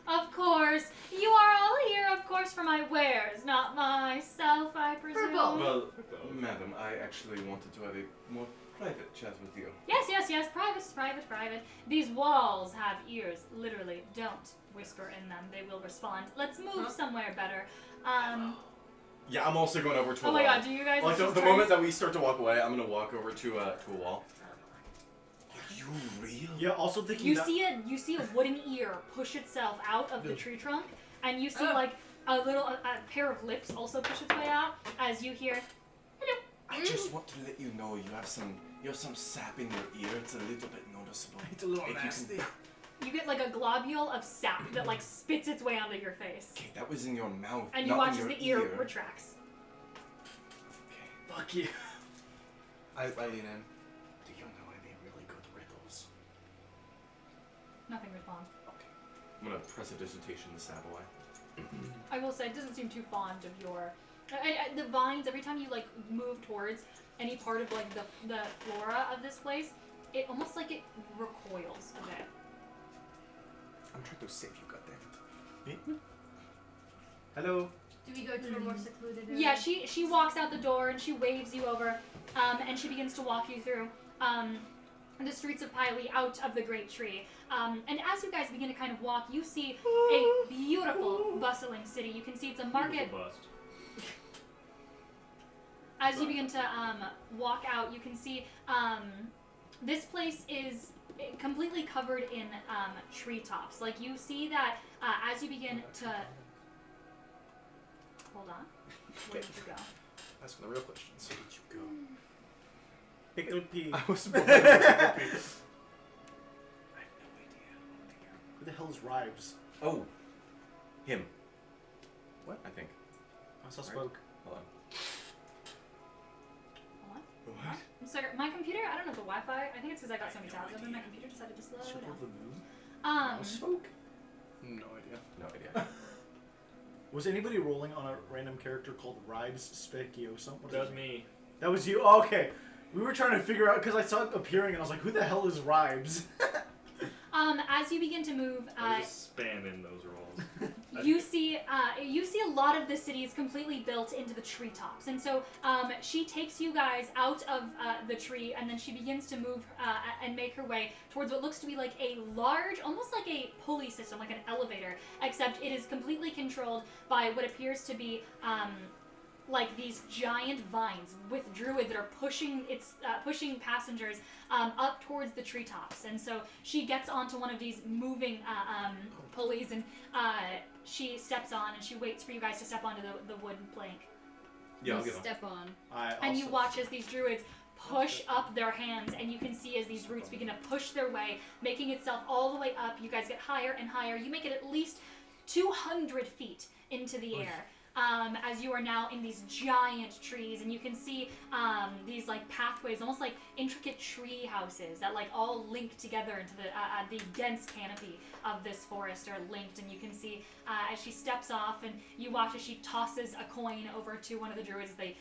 Of course. You are all here, of course, for my wares, not myself, I presume. both. Well, madam, I actually wanted to have a more private chat with you. Yes. Private. These walls have ears. Literally, don't whisper in them. They will respond. Let's move somewhere better. Yeah, I'm also going over to a Oh wall. my god, do you guys Like the just moment turn- that we start to walk away, I'm gonna walk over to a wall. Are you real? Yeah. Also thinking You that. see a wooden ear push itself out of the tree trunk, and you see like a pair of lips also push its way out as you hear, "Hello." I just want to let you know you have some sap in your ear. It's a little bit noticeable. It's a little If you can- nasty. You get like a globule of sap that like spits its way onto your face, Okay, that was in your mouth. and you not watch in as your the ear retracts. Okay. Fuck you. I lean in. Do you know any really good riddles? Nothing responds. I'm gonna press a dissertation to stab away. I will say, it doesn't seem too fond of your. The vines. Every time you like move towards any part of like the flora of this place, it almost like it recoils a bit. I'm trying to save you, goddammit. Hello. Do we go to a more secluded area? Yeah, she walks out the door and she waves you over, and she begins to walk you through the streets of Piley out of the great tree. And as you guys begin to kind of walk, you see a beautiful, bustling city. You can see it's a market. Beautiful bust. As you begin to walk out, you can see this place is completely covered in treetops. Like you see that as you begin to. Hold on. Where did you go? That's the real questions. Where did you go? Pickle pea. I was Who the hell is Rives? Oh, him. What? I think. I saw spoke. Hold on. Hold on. I'm sorry, my computer, I don't know if the Wi-Fi, I think it's because I got so many tabs open, my computer decided to slow Circle down. of the moon. Spoke? No idea. No idea. Was anybody rolling on a random character called Rives Speciosa? What is That was it? me. That was you? Oh, okay. We were trying to figure out, because I saw it appearing and I was like, who the hell is Rives? As you begin to move, I was just spamming those rolls. you see a lot of the city is completely built into the treetops, and so she takes you guys out of the tree, and then she begins to move and make her way towards what looks to be like a large, almost like a pulley system, like an elevator, except it is completely controlled by what appears to be like these giant vines with druids that are pushing passengers up towards the treetops. And so she gets onto one of these moving pulleys, and she steps on, and she waits for you guys to step onto the wooden plank. Yeah, I'll get on. Step on. And you watch as these druids push up their hands, and you can see as these roots begin to push their way, making itself all the way up. You guys get higher and higher. You make it at least 200 feet into the air. As you are now in these giant trees, and you can see these like pathways, almost like intricate tree houses that like all link together into the dense canopy of this forest are linked. And you can see as she steps off, and you watch as she tosses a coin over to one of the druids. They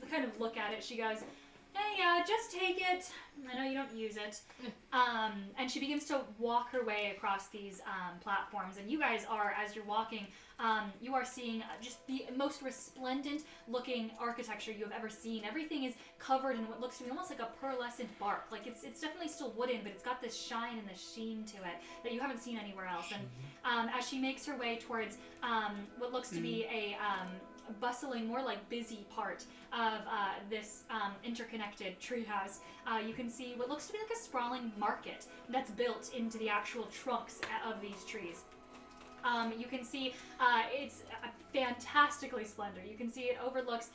kind of look at it. She goes, "Hey, just take it. I know you don't use it." And she begins to walk her way across these platforms. And you guys are, as you're walking, you are seeing just the most resplendent looking architecture you have ever seen. Everything is covered in what looks to be almost like a pearlescent bark. Like it's definitely still wooden, but it's got this shine and this sheen to it that you haven't seen anywhere else. And as she makes her way towards what looks to be a bustling, more like busy part of this interconnected treehouse, you can see what looks to be like a sprawling market that's built into the actual trunks of these trees. You can see it's fantastically splendor. You can see it overlooks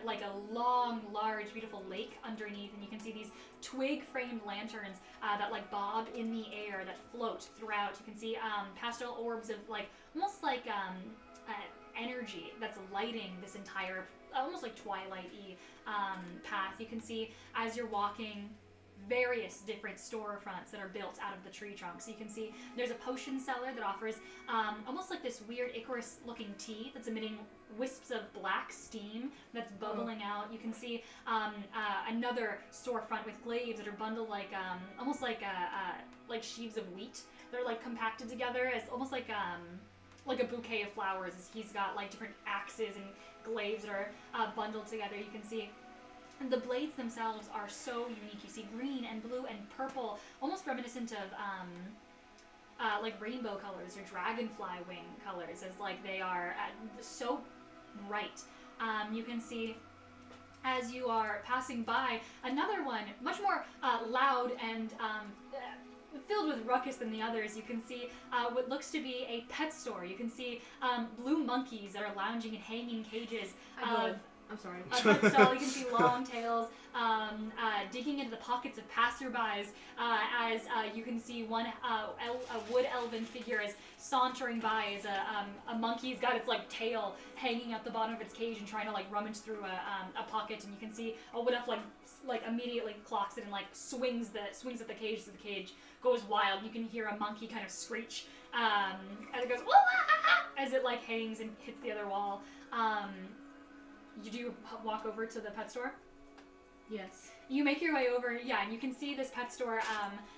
like a long, large, beautiful lake underneath, and you can see these twig-framed lanterns that like bob in the air that float throughout. You can see pastel orbs of like almost like energy that's lighting this entire, almost like twilight-y path. You can see as you're walking various different storefronts that are built out of the tree trunks. You can see there's a potion seller that offers almost like this weird Icarus-looking tea that's emitting wisps of black steam that's bubbling out. You can see another storefront with glaives that are bundled like almost like sheaves of wheat. They're like compacted together as almost like a bouquet of flowers. He's got like different axes and glaives that are bundled together. You can see the blades themselves are so unique. You see green and blue and purple, almost reminiscent of like rainbow colors or dragonfly wing colors, as like they are so bright. You can see as you are passing by another one, much more loud and filled with ruckus than the others. You can see what looks to be a pet store. You can see blue monkeys that are lounging and hanging in cages. I'm sorry. A pet stall. You can see long tails digging into the pockets of passerbys as you can see one a wood elven figure is sauntering by as a monkey's got its like tail hanging out the bottom of its cage and trying to like rummage through a pocket. And you can see a wood elf like immediately clocks it and like swings at the cage as the cage goes wild. You can hear a monkey kind of screech as it goes as it like hangs and hits the other wall. You do walk over to the pet store? Yes. You make your way over, yeah, and you can see this pet store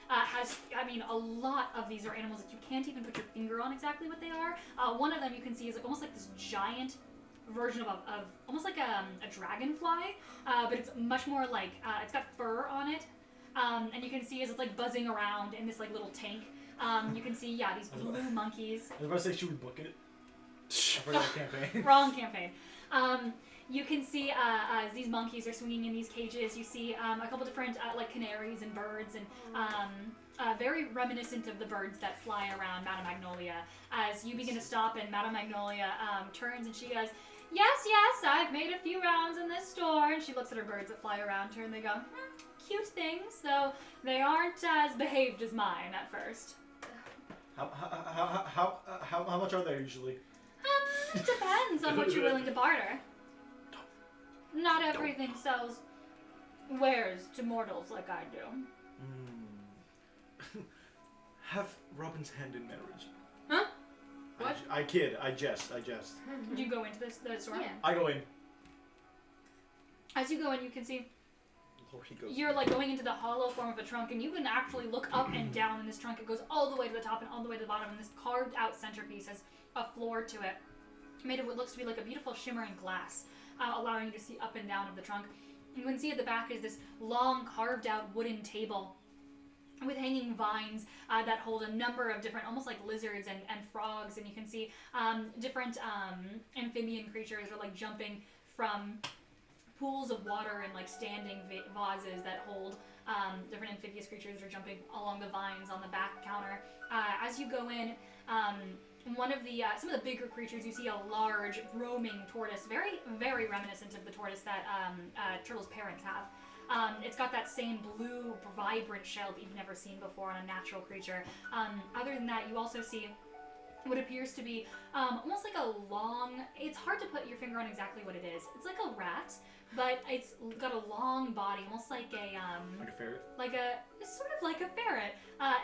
has, I mean, a lot of these are animals that you can't even put your finger on exactly what they are. One of them you can see is like, almost like this giant version of almost like a dragonfly, but it's much more like, it's got fur on it, and you can see as it's like buzzing around in this like little tank. You can see, yeah, these blue monkeys. I was about to say, should we book it? For that campaign. Wrong campaign. You can see as these monkeys are swinging in these cages, you see a couple different like canaries and birds, and very reminiscent of the birds that fly around Madame Magnolia. As you begin to stop, and Madame Magnolia turns and she goes, yes, I've made a few rounds in this store. And she looks at her birds that fly around her and they go, cute things, though they aren't as behaved as mine at first. How much are they usually? It depends on what you're willing to barter. Not everything sells wares to mortals like I do. Have Robin's hand in marriage. Huh? What? I kid. I jest. Do you go into the store? Yeah. I go in. As you go in, you can see Or he goes. you're like going into the hollow form of a trunk, and you can actually look up and down in this trunk. It goes all the way to the top and all the way to the bottom, and this carved out centerpiece has a floor to it, made of what looks to be like a beautiful shimmering glass, allowing you to see up and down of the trunk. You can see at the back is this long carved out wooden table with hanging vines that hold a number of different, almost like lizards and frogs, and you can see different amphibian creatures are like jumping from pools of water and like standing vases that hold different amphibious creatures are jumping along the vines on the back counter. As you go in, one of the some of the bigger creatures, you see a large roaming tortoise, very very reminiscent of the tortoise that Turtle's parents have. It's got that same blue, vibrant shell that you've never seen before on a natural creature. Other than that, you also see what appears to be almost like a long, it's hard to put your finger on exactly what it is. It's like a rat, but it's got a long body, almost like a Like a ferret? it's sort of like a ferret,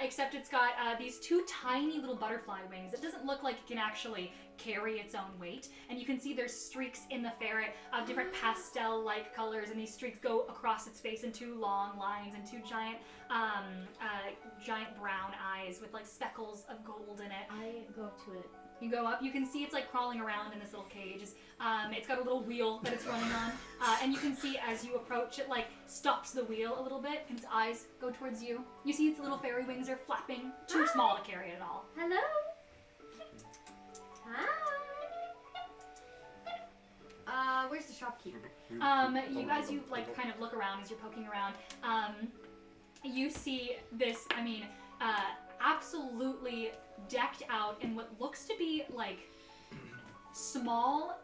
except it's got these two tiny little butterfly wings. It doesn't look like it can actually carry its own weight, and you can see there's streaks in the ferret of different pastel-like colors, and these streaks go across its face in two long lines and two giant brown eyes with like speckles of gold in it. I go up to it. You go up, you can see it's like crawling around in this little cage. It's got a little wheel that it's running on, and you can see as you approach it, like stops the wheel a little bit, and its eyes go towards you. You see its little fairy wings are flapping, too small to carry it at all. Hello. Hi. Where's the shopkeeper? You as you like kind of look around as you're poking around, you see this. I mean, absolutely decked out in what looks to be like small.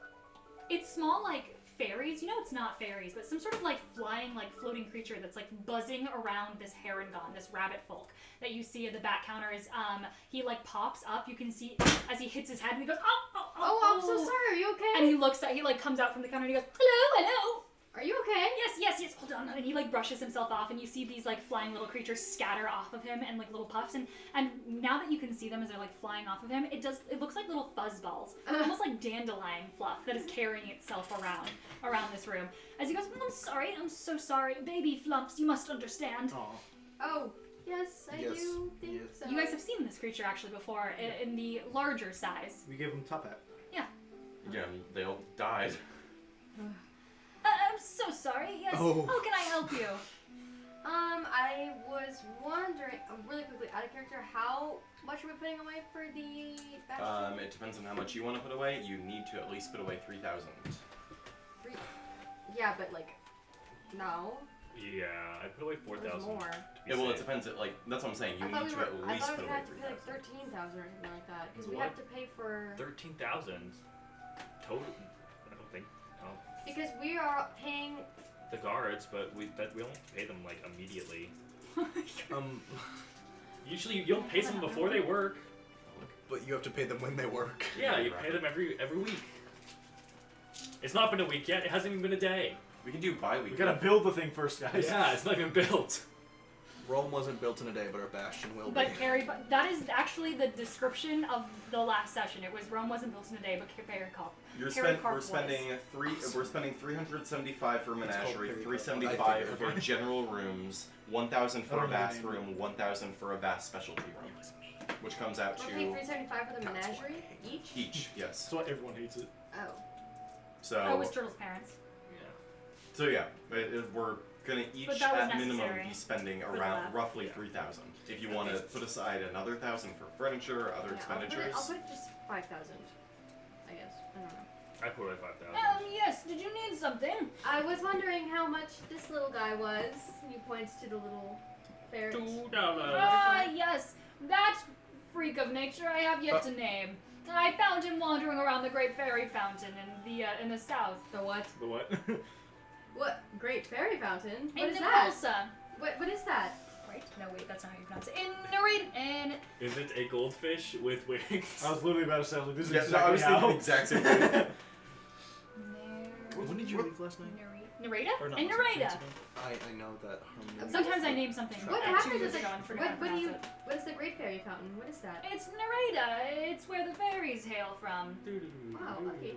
It's small like fairies. You know, it's not fairies, but some sort of like flying, like floating creature that's like buzzing around this Harengon, this rabbit folk that you see at the back counter. Is he like pops up. You can see as he hits his head and he goes, Oh, I'm so sorry. Are you okay? And he looks at, he like comes out from the counter and he goes, hello. Are you okay? Yes, hold on. And he like brushes himself off, and you see these like flying little creatures scatter off of him and like little puffs, and now that you can see them as they're like flying off of him, it looks like little fuzz balls, almost like dandelion fluff that is carrying itself around this room. As he goes, I'm so sorry, baby Flumps, you must understand. Aw. Oh, yes, I Yes. do think so. You guys have seen this creature actually before in the larger size. We gave him top hat. Yeah, they all died. I'm so sorry. Yes. Oh. How can I help you? I was wondering, really quickly, out of character, how much are we putting away for the bastion? It depends on how much you want to put away. You need to at least put away 3,000. Yeah, but like, no. Yeah, I put away There's 4,000. more. Yeah, well, it depends. That's what I'm saying. You I thought need we to were. at I least thought put we away had to pay like 3,000. 13,000 or something like that, because we What? have to pay for. 13,000 total. I don't think. No. Because we are paying. The guards, but we only pay them like immediately. Usually you don't pay them before they work. But you have to pay them when they work. Yeah, you pay them every week. It's not been a week yet. It hasn't even been a day. We can do bi-weekly. We gotta build the thing first, guys. Yeah, it's not even built. Rome wasn't built in a day, but our bastion will But be. Carrie, that is actually the description of the last session. It was Rome wasn't built in a day, but Carrie Carp. We're spending 375 for menagerie, Perry 375 Carp. I for figured. general rooms, 1,000 I for a don't know the vast name. room, 1,000 for a vast specialty room, which comes out We're paying to 375 for the menagerie each. each. Yes. That's why everyone hates it. Oh. So. That was Turtle's parents. So yeah, we're gonna each But that was at minimum necessary be spending the around lab. roughly 3,000. If you want to put aside another 1,000 for furniture, other Yeah, expenditures. I'll put just 5,000. I guess. I don't know. I put away 5,000. Yes, did you need something? I was wondering how much this little guy was. He points to the little ferret. Yes, that freak of nature I have yet to name. I found him wandering around the Great Fairy Fountain in the south. The what? The what? What? Great fairy fountain? What In is that? Nepulsa. What is that? Right? No, wait, that's not how you pronounce it. In Narita. Is it a goldfish with wings? I was literally about to say, like, this is Yeah, no, I exactly was how. thinking the exact same thing. When did you leave last night? Narita? Or not, In was it Narita. months ago? I know that. Sometimes I name something What at 2 happens years is ago and forget how to what do pronounce you? it. What is the Great Fairy Fountain? What is that? It's Narita. It's where the fairies hail from. Wow. Okay.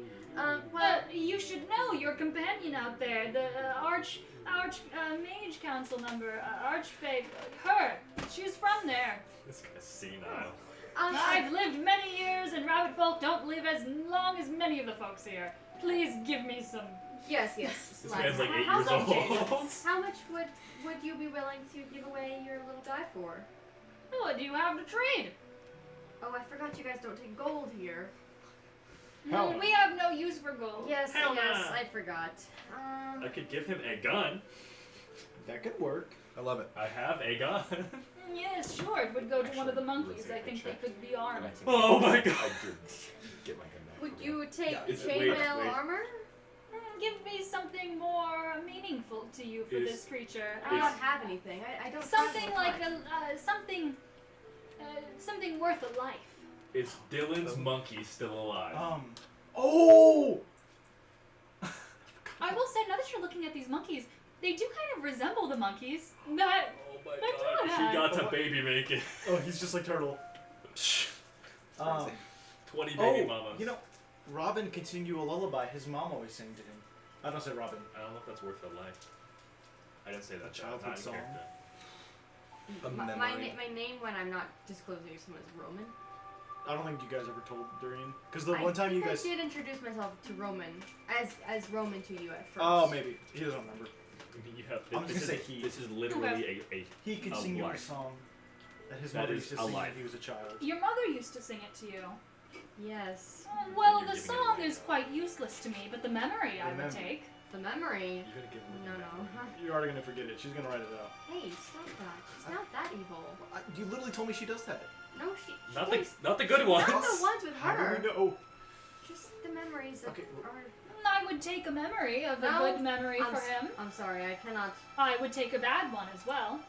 Well, you should know your companion out there, the Arch Mage Council member, Archfey. Her. She's from there. This guy's senile. I've lived many years, and rabbit folk don't live as long as many of the folks here. Please give me some Yes. This man's like 8 How years much- old. How much would you be willing to give away your little guy for? What do you have to trade? Oh, I forgot you guys don't take gold here. Hell no. We have no use for gold. Yes, Hell yes, nah. I forgot. I could give him a gun. That could work. I love it. I have a gun. Yes, sure. It would go to one of the monkeys. Actually, I think they checked. could be armed. Oh my god. I did get my gun back. Would from you take Yeah, the is it- chainmail wait. armor? Give me something more meaningful to you for Is- this creature. I don't have anything. I don't. Something have like much. something worth a life. Is Dylan's monkey still alive? Oh! I will say, now that you're looking at these monkeys, they do kind of resemble the monkeys that. Oh my They're god. doing She that. got to baby making. Oh, he's just like Turtle. Um, 20 baby oh, mamas. you know, Robin can sing you a lullaby his mom always sang to him. I don't say Robin. I don't know if that's worth a life. I didn't say that. childhood not in song. character. A My memory. name when I'm not disclosing to someone is Roman. I don't think you guys ever told Durian. Because the I one time you think guys... I did introduce myself to Roman as Roman to you at first. Oh, maybe. He doesn't remember. You have, I'm just this gonna is- say he. This is literally a He could A sing you a life. song that his That mother is used to sing a when life. he was a child. Your mother used to sing it to you. Yes. Well, You're the giving it song away, is though. quite useless to me, but the memory I The would mem- take. The memory. You're gonna give him No, a no. You're already gonna forget it. She's gonna write it out. Hey, stop that. She's not that evil. You literally told me she does that. No, she. Not does- the good ones. Not the ones with How her. do we know? Just the memories that Okay, are. I would take a memory of a No, good memory I'm for him. I'm sorry, I cannot. I would take a bad one as well.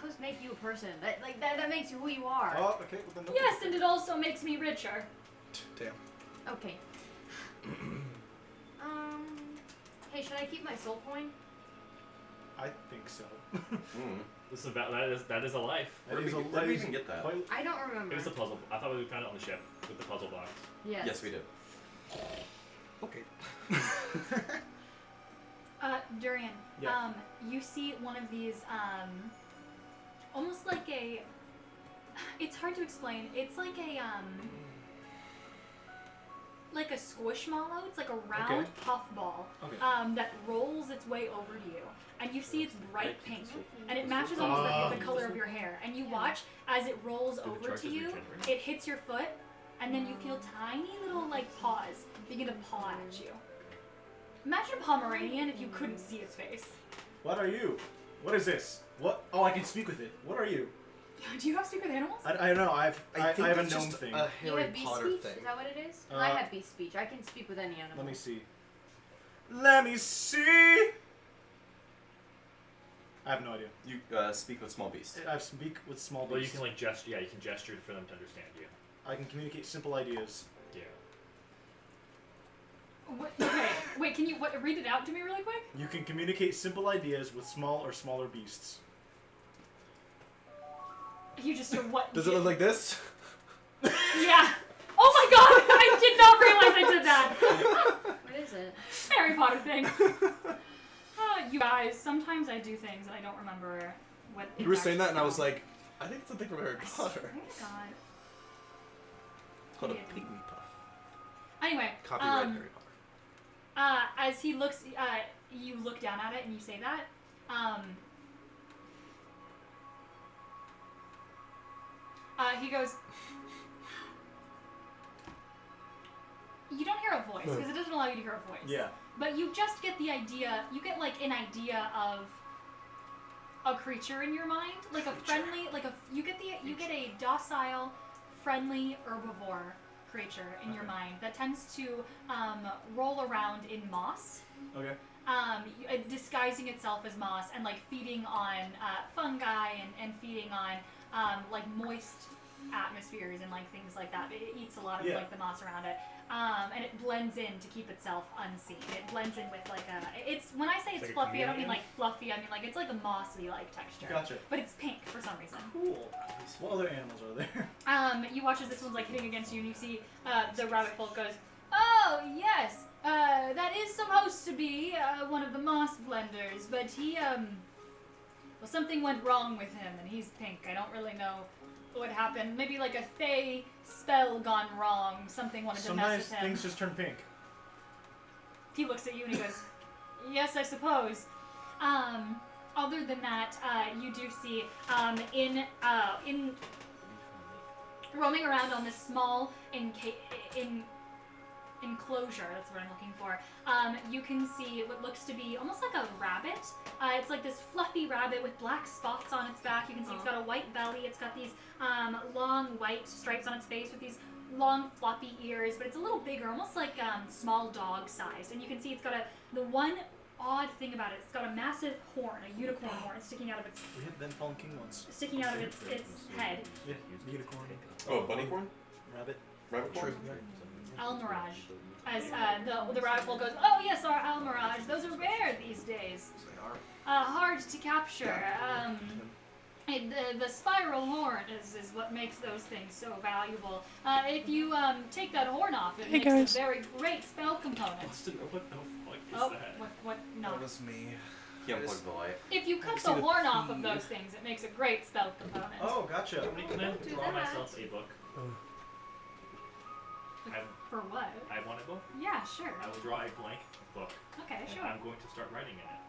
Those make you a person. That makes you who you are. Oh, okay. Well, then no. Yes, and it also makes me richer. Damn. Okay. Hey, should I keep my soul coin? I think so. This is about, that is a life. Where did we that is even get that? quite- I don't remember. It was a puzzle. I thought we found it on the ship with the puzzle box. Yes. Yes, we did. Okay. Durian, Yeah. you see one of these, almost like a, it's hard to explain, it's like a squishmallow. It's like a round Okay. puffball, Okay. that rolls its way over to you, and you see it's bright pink, and it matches almost the color of your hair, and you watch as it rolls Do the over to charges you, regenerate? it hits your foot, and then you feel tiny little, like, paws begin to paw at you. Imagine a Pomeranian if you couldn't see its face. What are you? What is this? What? Oh, I can speak with it. What are you? Do you have speak with animals? I don't know. I have a that's gnome just thing. a You Harry have beast Potter speech? thing. Is that what it is? Uh, I have beast speech. I can speak with any animal. Let me see. Let me see. I have no idea. You speak with small beasts. I speak with small Well, you beasts. can like gesture. Yeah, you can gesture for them to understand you. I can communicate simple ideas. Yeah. Okay, wait, can you read it out to me really quick? You can communicate simple ideas with small or smaller beasts. You just what? Does it look like this? Yeah. Oh my god, I did not realize I did that. What is it? Harry Potter thing. You guys, sometimes I do things and I don't remember what. You were it's saying that, and I was actually like, I think it's something from Harry called. I Potter. swear to God. It's called a Yeah. pygmy puff. Anyway, Copyright Harry Potter. as he looks, you look down at it and you say that. He goes. You don't hear a voice because it doesn't allow you to hear a voice. Yeah. But you just get the idea. You get like an idea of a creature in your mind, like a friendly, like a. You get a docile, friendly herbivore creature in your mind that tends to roll around in moss. Okay. Disguising itself as moss and like feeding on fungi and feeding on like moist atmospheres and like things like that. It eats a lot of Yeah. like the moss around it, and it blends in to keep itself unseen. It blends in with like a. It's when I say it's like a fluffy, I don't mean chameleon? like fluffy. I mean like it's like a mossy like texture. Gotcha. But it's pink for some reason. Cool. What other animals are there? You watch as this one's like hitting against you, and you see the rabbit folk goes, "Oh yes, that is supposed to be one of the moss blenders, but he well something went wrong with him, and he's pink. I don't really know what happened. Maybe like a fey spell gone wrong. Something wanted to mess Sometimes with him. things just turn pink. he looks at you and he goes, "Yes, I suppose." Other than that, you do see in roaming around on this small enclosure, that's what I'm looking for, you can see what looks to be almost like a rabbit. It's like this fluffy rabbit with black spots on its back. You can see it's got a white belly. It's got these long white stripes on its face with these long floppy ears, but it's a little bigger, almost like small dog sized. And you can see it's got the one odd thing about it, it's got a massive horn, a unicorn horn sticking out of its We had them Fallen King once. sticking out of its head. Yeah, unicorn. Oh, bunny corn? Rabbit. Rabbit corn? Almirage. As the rifle goes, "Oh yes, our Almirage. Those are rare these days. They are. Hard to capture. The spiral horn is what makes those things so valuable. If you take that horn off, it makes a very great spell component." Wants to know what the fuck is Oh, that? what? No. That was me. He unplugged the light. If you cut the horn off of those things, it makes a great spell component. Oh, gotcha. Can I do draw that. myself a book? For what? I want a book. Yeah, sure. I will draw a blank book, Okay, and sure. I'm going to start writing in it.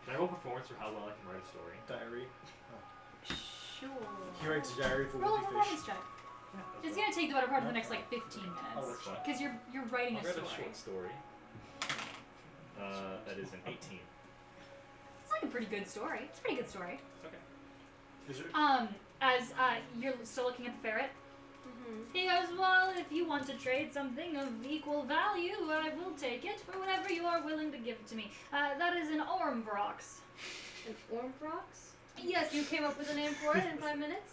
Can I roll performance for how well I can write a story? Diary. Sure. He writes a diary for Roll a Woody performance Fish. check. Yeah, that's It's fine. gonna take the better part of the next like 15 Oh, minutes that's fine. because you're writing I'll a write story. a short story. That is an 18. It's like a pretty good story. It's a pretty good story. Okay. Is there, As you're still looking at the ferret, Mm-hmm. he goes, "Well, if you want to trade something of equal value, I will take it for whatever you are willing to give to me. That is an Ormvrox." An Ormvrox? Yes, You came up with a name for it in 5 minutes?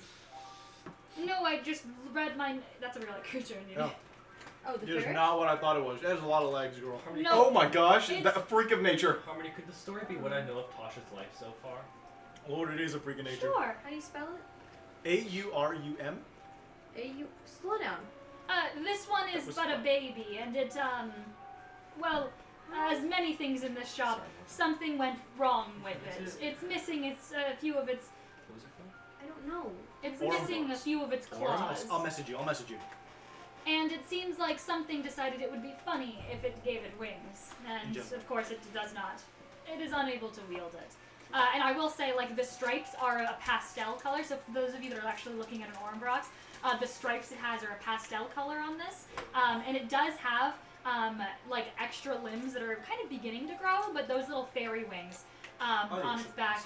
No, I just read my. That's a real life creature. No. Oh, the it is ferret? not what I thought it was. There's a lot of legs, girl. No. Oh my gosh, It's- that freak of nature. Harmony, could the story be what I know of Tasha's life so far? Lord, it is a freak of nature. Sure. How do you spell it? A-U-R-U-M. A-U... Slow down. This one is was but a fun. baby, and it, well, as many things in this shop, something went wrong with it. It's missing a few of its. What was it from? I don't know. It's Ormvrox. missing a few of its claws. I'll message you. I'll message you. And it seems like something decided it would be funny if it gave it wings. And Yeah. of course it does not. It is unable to wield it. And I will say, like, the stripes are a pastel color, so for those of you that are actually looking at an Ormvrox, the stripes it has are a pastel color on this. And it does have, like, extra limbs that are kind of beginning to grow, but those little fairy wings on its back.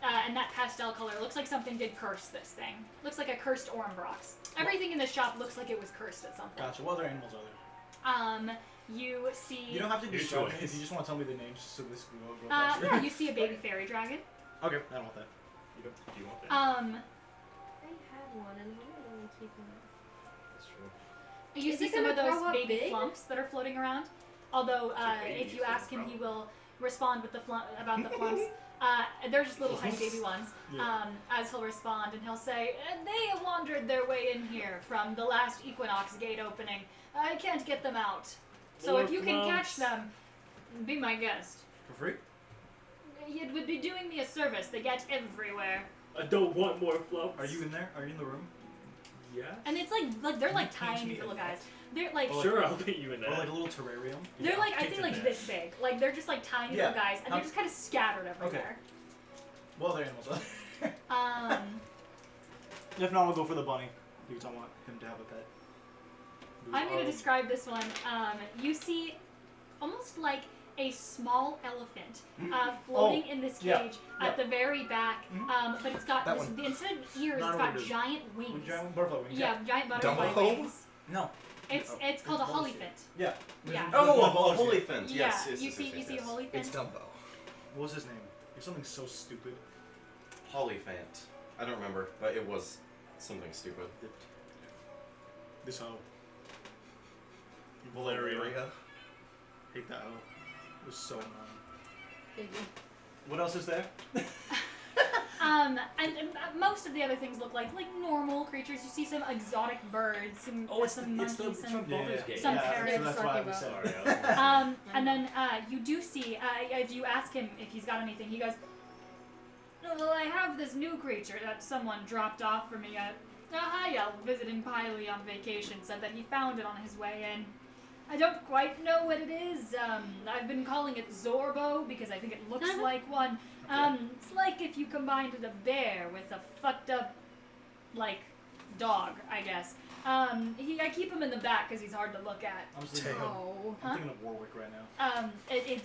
And that pastel color looks like something did curse this thing. Looks like a cursed Ormvrox. Everything in the shop looks like it was cursed at some point. Gotcha. What other animals are there? You see. You don't have to Your describe it choice. if you just want to tell me the names so this can go real faster. Yeah, you see a baby fairy dragon. Okay, I don't want that. Do you want that? I had one and why did I only keep one? That's true. You Is see it some gonna of those grow up baby big? flumps that are floating around. Although, a baby, if you so ask him, he probably. will respond with about the flumps. They're just little tiny baby ones. Yeah. As he'll respond, and he'll say, "They wandered their way in here from the last Equinox gate opening. I can't get them out. So More if you can catch flumps. them, be my guest. For free? It would be doing me a service. They get everywhere." I don't want more flumps. Are you in there? Are you in the room? Yeah. And it's like they're like Can you paint tiny me little a guys. They're like Oh, Sure, I'll put you in Or that. like a little terrarium? they're like I'd Get say in like there. this big. Like they're just like tiny Yeah. little guys, and they're just kind of scattered everywhere. What other animals are there? If not, I'll go for the bunny because I want him to have a pet. I'm gonna describe this one. You see, almost like a small elephant floating in this yeah, cage yeah. at the very back, but it's got That this, one. instead of ears, Not it's what got it is. giant wings. Giant butterfly wings. Yeah, giant butterfly Dumbo? wings. No. It's called a holyphant. Yeah. Yeah. Oh, What a holy fin. Yes, Yeah, yes, you yes, see, yes, you see yes. a holyphant. It's Dumbo. What was his name? It's something so stupid. Holyphant. I don't remember, but it was something stupid. This hoe. Valeria. Hate that hoe. It was so annoying. What else is there? And most of the other things look like normal creatures. You see some exotic birds, some some monkeys, some Baldur's Gate. some yeah, parrots. So that's why I was Sorry. saying. And then you do see, if you ask him if he's got anything, he goes, "Well, I have this new creature that someone dropped off for me. A high elf visiting Piley on vacation said that he found it on his way in. I don't quite know what it is. I've been calling it Zorbo because I think it looks like one. It's like if you combined a bear with a fucked up, like, dog, I guess. I keep him in the back because he's hard to look at. I'm thinking of Warwick right now.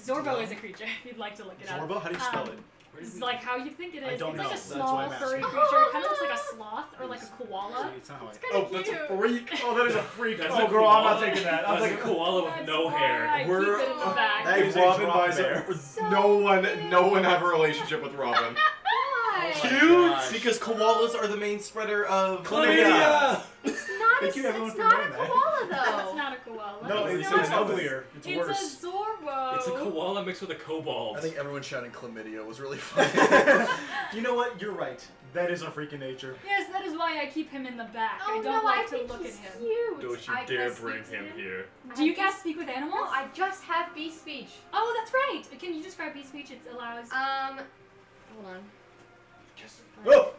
Zorbo is a creature. If you'd like to look it up. Zorbo? How do you spell it? It's like how you think it is. I don't It's know. like a That's why small I'm asking. furry creature. It kind of looks like a sloth or like a koala. It's not how I... Oh, that's a freak. Oh, that is a freak. That's Oh, a girl, I'm not koala. taking that. I'm That's a like, koala with That's no why hair. I keep it in the back. That Hey, is a Robin drop buys bear. it. No one have a relationship with Robin. Why? Cute! Because koalas are the main spreader of Chlamydia! It's not Thank you, everyone, it's for not a knowing that. koala That's though. not a koala. No, it's it's not. uglier. It's It's worse. a Zorbo. It's a koala mixed with a kobold. I think everyone shouting chlamydia was really funny. You know what? You're right. That is a freak in nature. Yes, that is why I keep him in the back. Oh I don't no, like I to think look he's at him. cute. Don't you I dare can bring speak to him here. Do you cast speak with animals? No, I just have beast speech. Oh, that's right. Can you describe beast speech? It allows. Hold on. Oh!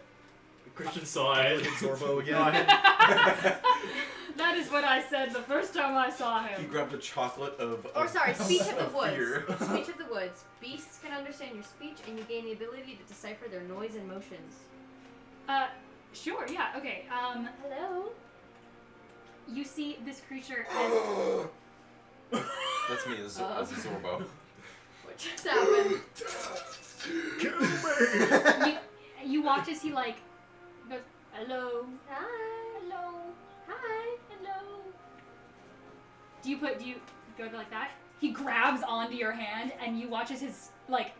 Christian saw it. Zorbo No, I again. had- That is what I said the first time I saw He him. grabbed a chocolate of. Or sorry, speech of the fear. woods. Speech of the woods. Beasts can understand your speech, and you gain the ability to decipher their noise and motions. Sure, yeah, okay. Hello. You see this creature as That's me as a Zorbo. What just happened? you watch as he like goes, hello, Hi. hello, Hi. hello. Do you go like that? He grabs onto your hand and you watch as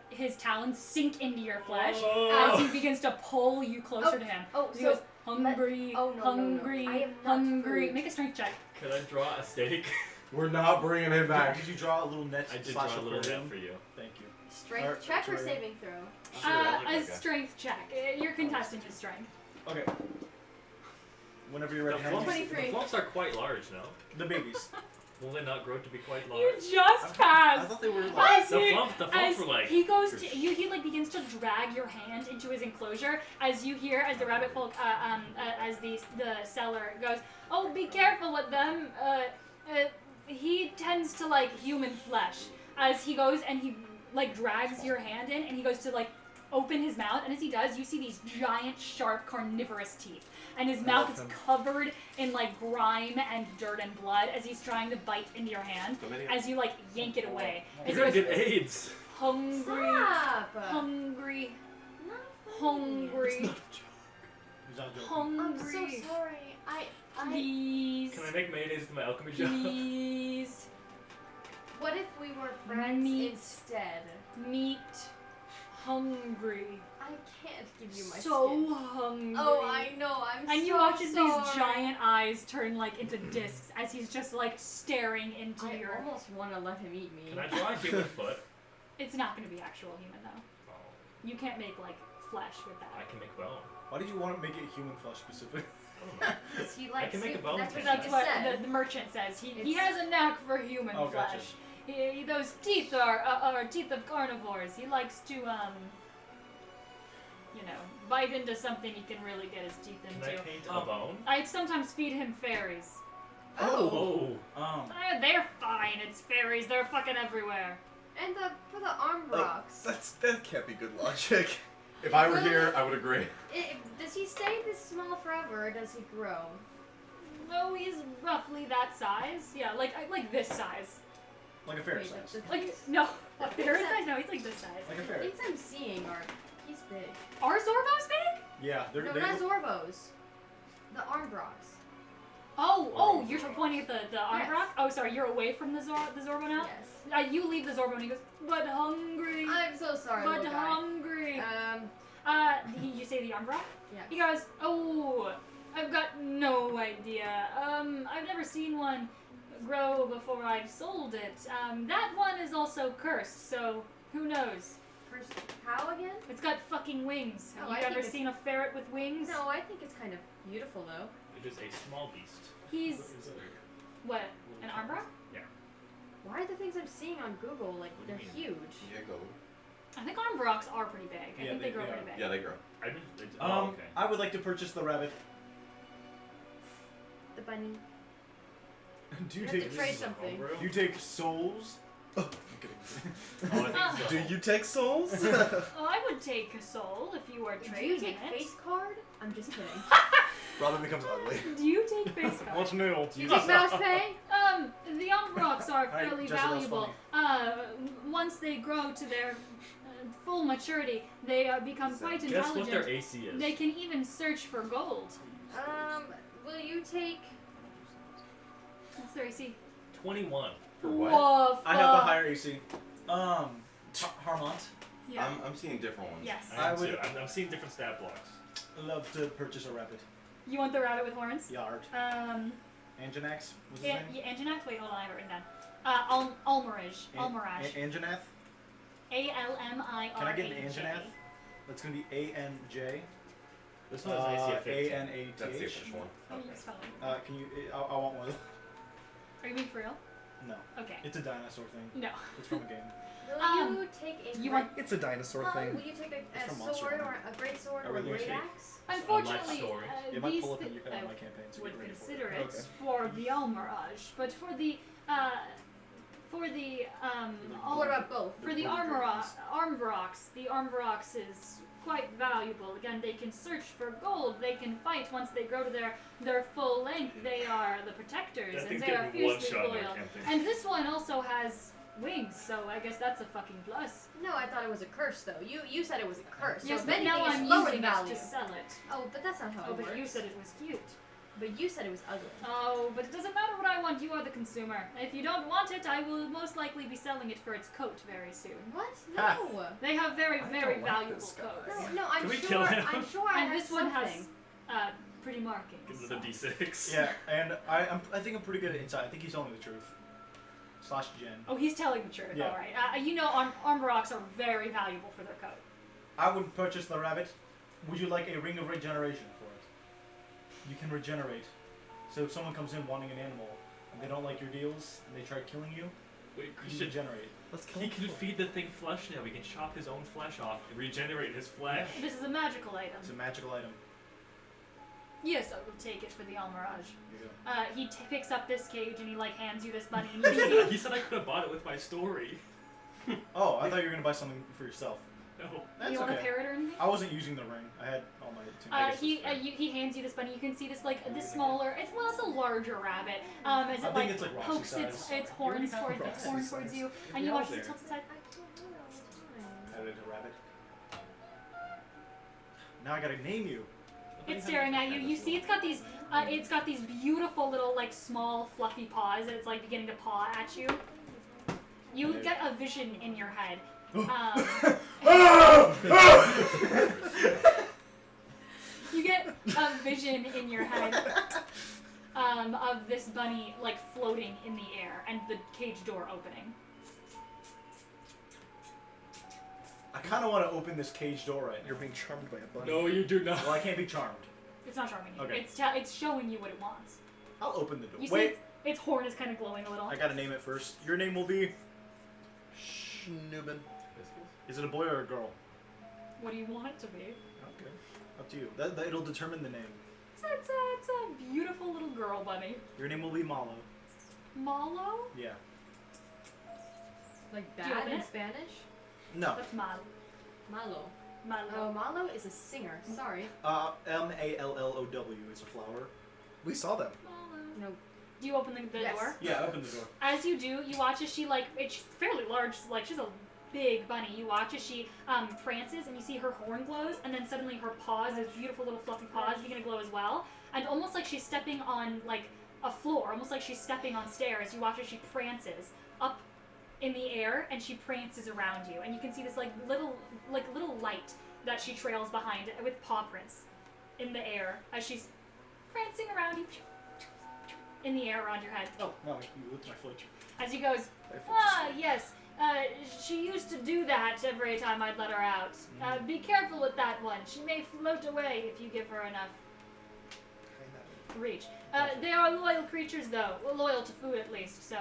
his talons sink into your flesh as he begins to pull you closer to him. Oh, He so goes, hungry, oh, no, hungry, no, no. I am not hungry. food. Make a strength check. Could I draw a steak? We're not bringing him back. Did you draw a little net? I did slash draw a little aquarium? net for you. Thank you. Strength check or saving throw? Sure, I like A that guy. strength check. You're contesting his strength. Okay. Whenever you're The ready, Henry. flumps, 23. the flumps are quite large, no? The babies. Will they not grow to be quite You large? just I passed. thought they were like. As The he- flumps as were like. he goes to you, he like begins to drag your hand into his enclosure as you hear as the rabbit folk, as the seller goes, "Oh, be careful with them. He tends to like human flesh." As he goes and he like drags your hand in, and he goes to like open his mouth, and as he does, you see these giant, sharp, carnivorous teeth, and his mouth is covered in like grime and dirt and blood as he's trying to bite into your hand. As you like yank it away, as You're he gonna goes, get AIDS. hungry, Stop. hungry, Not funny. hungry, He's not joking. I'm so hungry. sorry. I. Please, Can I make mayonnaise with my alchemy job? please, What if we were friends Meat. instead? meat, hungry, I can't give you my so skin. hungry. Oh, I know. I'm And so you watch as sorry. these giant eyes turn like into discs as he's just like staring into I your. almost want to let him eat me. Can I draw a human foot? It's not going to be actual human though. Oh, You can't make like flesh with that. I can make bone. Why did you want to make it human flesh specific? I don't know. Because he likes can make it. a bone That's what thing. he That's what said. the merchant says. He It's- has a knack for human Oh, gotcha. flesh. Those teeth are teeth of carnivores. He likes to bite into something he can really get his teeth Can into. I paint a bone? I sometimes feed him fairies. Oh. They're fine. It's fairies. They're fucking everywhere. And for the arm rocks. That can't be good logic. If I were here, I would agree. Does he stay this small forever, or does he grow? No, he's roughly that size. Yeah, like this size. Like a ferret Wait, size. the Like things- no, the ferret things size. No, he's like this size. Like a The ferret. things I'm seeing are he's big. Are Zorbos big? Yeah, they're No, they not Zorbos. The arm rocks. Oh, you're pointing at the arm Yes. rock? Oh, sorry, you're away from the Zorbo now? Yes. You leave the Zorbo and he goes, but hungry, I'm so sorry, but little guy. hungry. You say the arm rock? Yeah. He goes, oh, I've got no idea. I've never seen one grow before I've sold it. That one is also cursed, so who knows? First, how again? It's got fucking wings. Oh, Have I you think ever it's- seen a ferret with wings? No, I think it's kind of beautiful though. It is a small beast. He's, what, an arm rock? Why are the things I'm seeing on Google like What do they're you mean? huge? Diego. I think arm rocks are pretty big. I Yeah, think they they grow are. pretty big. Yeah, they grow. I just, okay. I would like to purchase the rabbit. The bunny. Do you You have take to trade something. do you take souls? I'm kidding. Oh, I think so. Do you take souls? Oh, I would take a soul if you were Do trading you take it. face card? I'm just kidding. Robin becomes ugly. Do you take face cards? What's new? Do you take mouse pay? The Umbrox are Alright, fairly Jessica, that's valuable. Once they grow to their full maturity, they become quite Guess what intelligent. their AC is? They can even search for gold. Will you take? What's their AC? 21. For what? Whoa, I have a fuck. higher AC. Harmont, Yeah. I'm seeing different ones. Yes. I I would- would. I'm seeing different stat blocks. love to purchase a rabbit. You want the rabbit with horns? Yard. Anjanax, what's his name? Anjanax? Wait, hold on, I have it written down. Almirage. Almirage. Anjanath? A-L-M-I-R-A-J. Can I get an Anjanath? That's gonna be A-N-J. This one has AC of 15. A-N-A-T-H. That's the official one. Can you spell it? Can you? I want one. Are you being for real? No, Okay. it's a dinosaur thing. No. It's from a game. Will you take a? You want? It's a dinosaur thing. Will you take It's a from Monster sword Hunter. or a great sword I or a really great take- axe? Unfortunately, story. It might these pull up in thi- my campaign, so would get ready for consider it. it for the Almirage, but for the What about both? for the Armvarox, the Armvarox is quite valuable. Again, they can search for gold. They can fight once they grow to their full length. They are the protectors, That and thing's they are getting one fiercely shot in their loyal. campaign. And this one also has wings, so I guess that's a fucking plus. No, I thought it was a curse though. You said it was a curse. Yes, so but if now anything, I'm it's lowered using in it value. to sell it. Oh, but that's not how Oh, it works. but you said it was cute. But you said it was ugly. Oh, but it doesn't matter what I want. You are the consumer. If you don't want it, I will most likely be selling it for its coat very soon. What? Ha. No. They have very, I very don't like valuable this guy. coats. No, I'm Can we sure. kill him? I'm sure I And have this one something. has pretty markings. Gives it a D6. Yeah, and I think I'm pretty good at insight. I think he's telling me the truth. / Jen. Oh, he's telling the truth. Yeah. All right. You know, Armvarox are very valuable for their coat. I would purchase the rabbit. Would you like a ring of regeneration for it? You can regenerate. So if someone comes in wanting an animal and they don't like your deals and they try killing you, Wait, you Christian, regenerate. Let's kill he him. can feed the thing flesh now. He can chop his own flesh off and regenerate his flesh. This is a magical item. It's a magical item. Yes, I will take it for the Almirage. There you go. He picks up this cage and he hands you this bunny. And you can see He said I could have bought it with my story. Oh, I thought you were gonna buy something for yourself. No. That's you want okay. a parrot or anything? I wasn't using the ring. I had all my. He hands you this bunny. You can see this this smaller. It's it's a larger rabbit. As I it think like it's like Roxy pokes its size. horns have towards Roxy you, size. and You're you watch out it there. tilt its head. Added a rabbit. Now I gotta name you. It's staring at you. You see, it's got these beautiful little like small fluffy paws, and it's like beginning to paw at you. You get a vision in your head. You get a vision in your head of this bunny like floating in the air and the cage door opening. I kind of want to open this cage door right now. You're being charmed by a bunny. No, you do not. Well, I can't be charmed. It's not charming you. Okay. It's showing you what it wants. I'll open the door. You see Wait, its horn is kind of glowing a little. I gotta name it first. Your name will be. Schnuben. Is it a boy or a girl? What do you want it to be? Okay. Up to you. It'll determine the name. It's a beautiful little girl bunny. Your name will be Malo. Malo? Yeah. Like Do you bad open in it? Spanish? No. That's Malo. Malo. Malo. Oh, Malo is a singer. Sorry. M-A-L-L-O-W. It's a flower. We saw them. Malo. No. Do you open the Yes. door? Yeah, open the door. As you do, you watch as she it's fairly large, she's a big bunny. You watch as she prances and you see her horn glows, and then suddenly her paws, those beautiful little fluffy paws, begin to glow as well. And almost like she's stepping on a floor, almost like she's stepping on stairs. You watch as she prances up in the air, and she prances around you, and you can see this little light that she trails behind with paw prints in the air as she's prancing around you in the air around your head. Oh, no, you licked my foot. As he goes, yes, she used to do that every time I'd let her out. Be careful with that one. She may float away if you give her enough reach. They are loyal creatures, though. Loyal to food, at least, so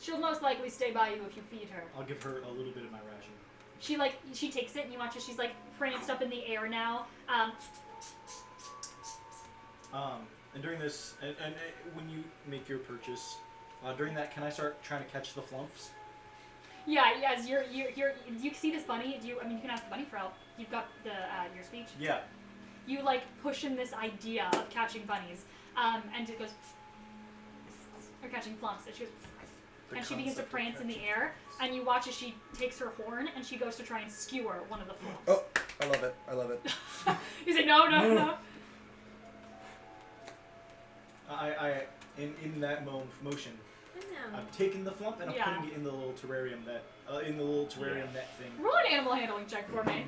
she'll most likely stay by you if you feed her. I'll give her a little bit of my ration. She takes it, and you watch as she's pranced up in the air now. And during this, and when you make your purchase, during that, can I start trying to catch the flumps? Yeah, yes, you see this bunny? You can ask the bunny for help. You've got the your speech. Yeah. You like push in this idea of catching bunnies, and it goes, or catching flumps, and she goes, and she begins to prance in the air, and you watch as she takes her horn and she goes to try and skewer one of the flumps. Oh, I love it. I love it. You say no. In that motion, No. I'm taking the flump and I'm Yeah. putting it in the little terrarium net, net thing. Roll an animal handling check for me.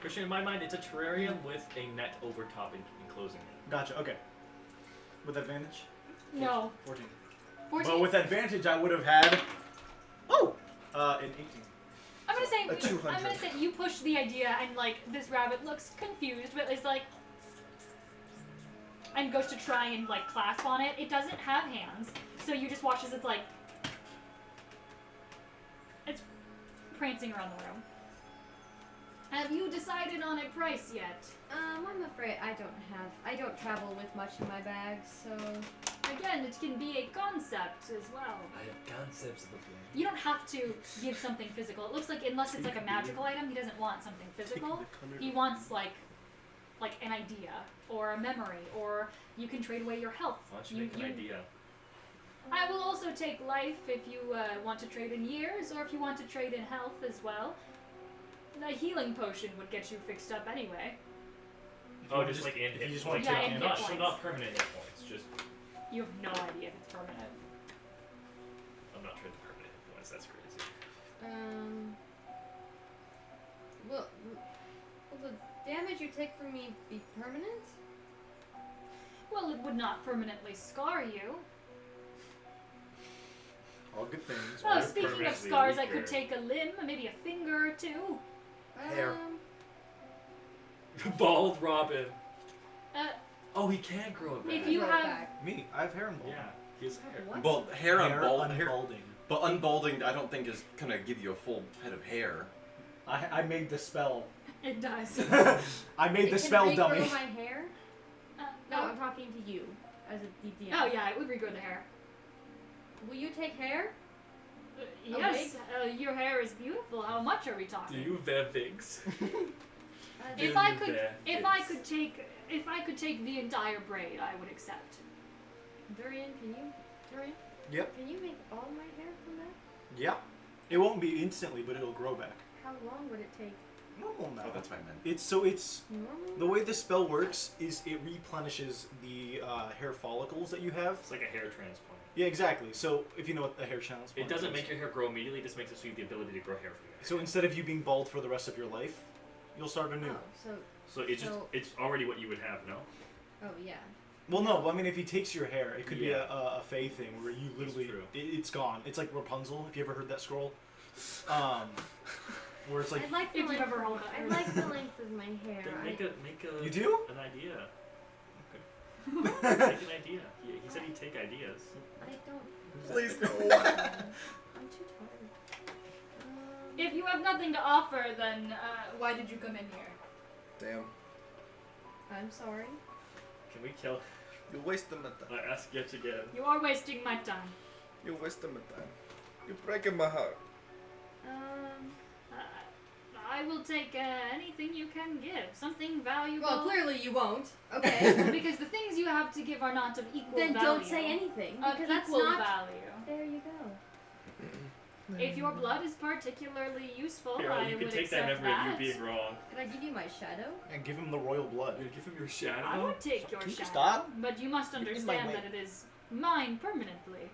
Christian, in my mind, it's a terrarium with a net over top enclosing it. Gotcha. Okay. With advantage. No. 14. 14. But with advantage, I would have had. An 18. I'm gonna say A 200. I'm gonna say you push the idea, and like this rabbit looks confused, but is like, and goes to try and like clasp on it. It doesn't have hands, so you just watch as it's like, it's prancing around the room. Have you decided on a price yet? I'm afraid I don't travel with much in my bag, so. Again, it can be a concept as well. I have concepts of the plan. You don't have to give something physical. It looks like, unless it's like a magical item, he doesn't want something physical. He wants like an idea or a memory, or you can trade away your health. Why don't you make an idea? I will also take life if you want to trade in years, or if you want to trade in health as well. A healing potion would get you fixed up anyway. Oh, just like in you hit just points. want to take hit not, points. not permanent hit points. Just You have no idea if it's permanent. I'm not trading permanent hit points. That's crazy. Will the damage you take from me be permanent? Well, it would not permanently scar you. All good things. Oh, you're speaking of permanently scars, I weaker. could take a limb, maybe a finger or two. Hair. Bald Robin. Uh, Oh, he can grow it back. If you Grow it have- back. Me, I have hair and bald. Yeah, he has hair. What? Well, hair unbalding. unbalding. But unbalding, I don't think is gonna give you a full head of hair. I made the spell. It does. I made It the can spell regrow dummy. my hair? No, I'm talking to you as a DPM. Oh yeah, it would regrow the hair. Will you take hair? Yes, your hair is beautiful. How much are we talking? Do you have wigs? If I could take the entire braid, I would accept. Durian, Yep. can you make all my hair from that? Yeah. It won't be instantly, but it'll grow back. How long would it take? Normal now. Oh, that's what I meant. It's Normal? the way this spell works is it replenishes the hair follicles that you have. It's like a hair transplant. Yeah, exactly. So if you know what a hair transplant It doesn't is. make your hair grow immediately. It just makes it so you have the ability to grow hair from your So instead of you being bald for the rest of your life, you'll start anew. Oh, So it's just So- it's already what you would have, no? yeah. Well, no. I mean, if he takes your hair, it could be Yeah. a Fae thing where you literally true. it's gone. It's like Rapunzel. If you ever heard that scroll, where it's like I like the if you've length. ever held I it. like the length of my hair. Then make a you do. an idea. Make an idea. He said he'd take ideas. I don't. Please no. I'm too tired. If you have nothing to offer, then why did you come in here? Damn. I'm sorry. Can we kill? You waste my time. I ask yet again. You are wasting my time. You waste my time. You're breaking my heart. I will take anything you can give. Something valuable. Well, clearly you won't. Okay. Because the things you have to give are not of equal Then value. don't say anything Of because that's equal not. value. There you go. If your blood is particularly useful, Here, I you can would take that accept memory that. of you being wrong. Can I give you my shadow? And give him the royal blood. You give him your shadow. I would take your Can you shadow, stop? but you must You're in my understand way. that it is mine permanently.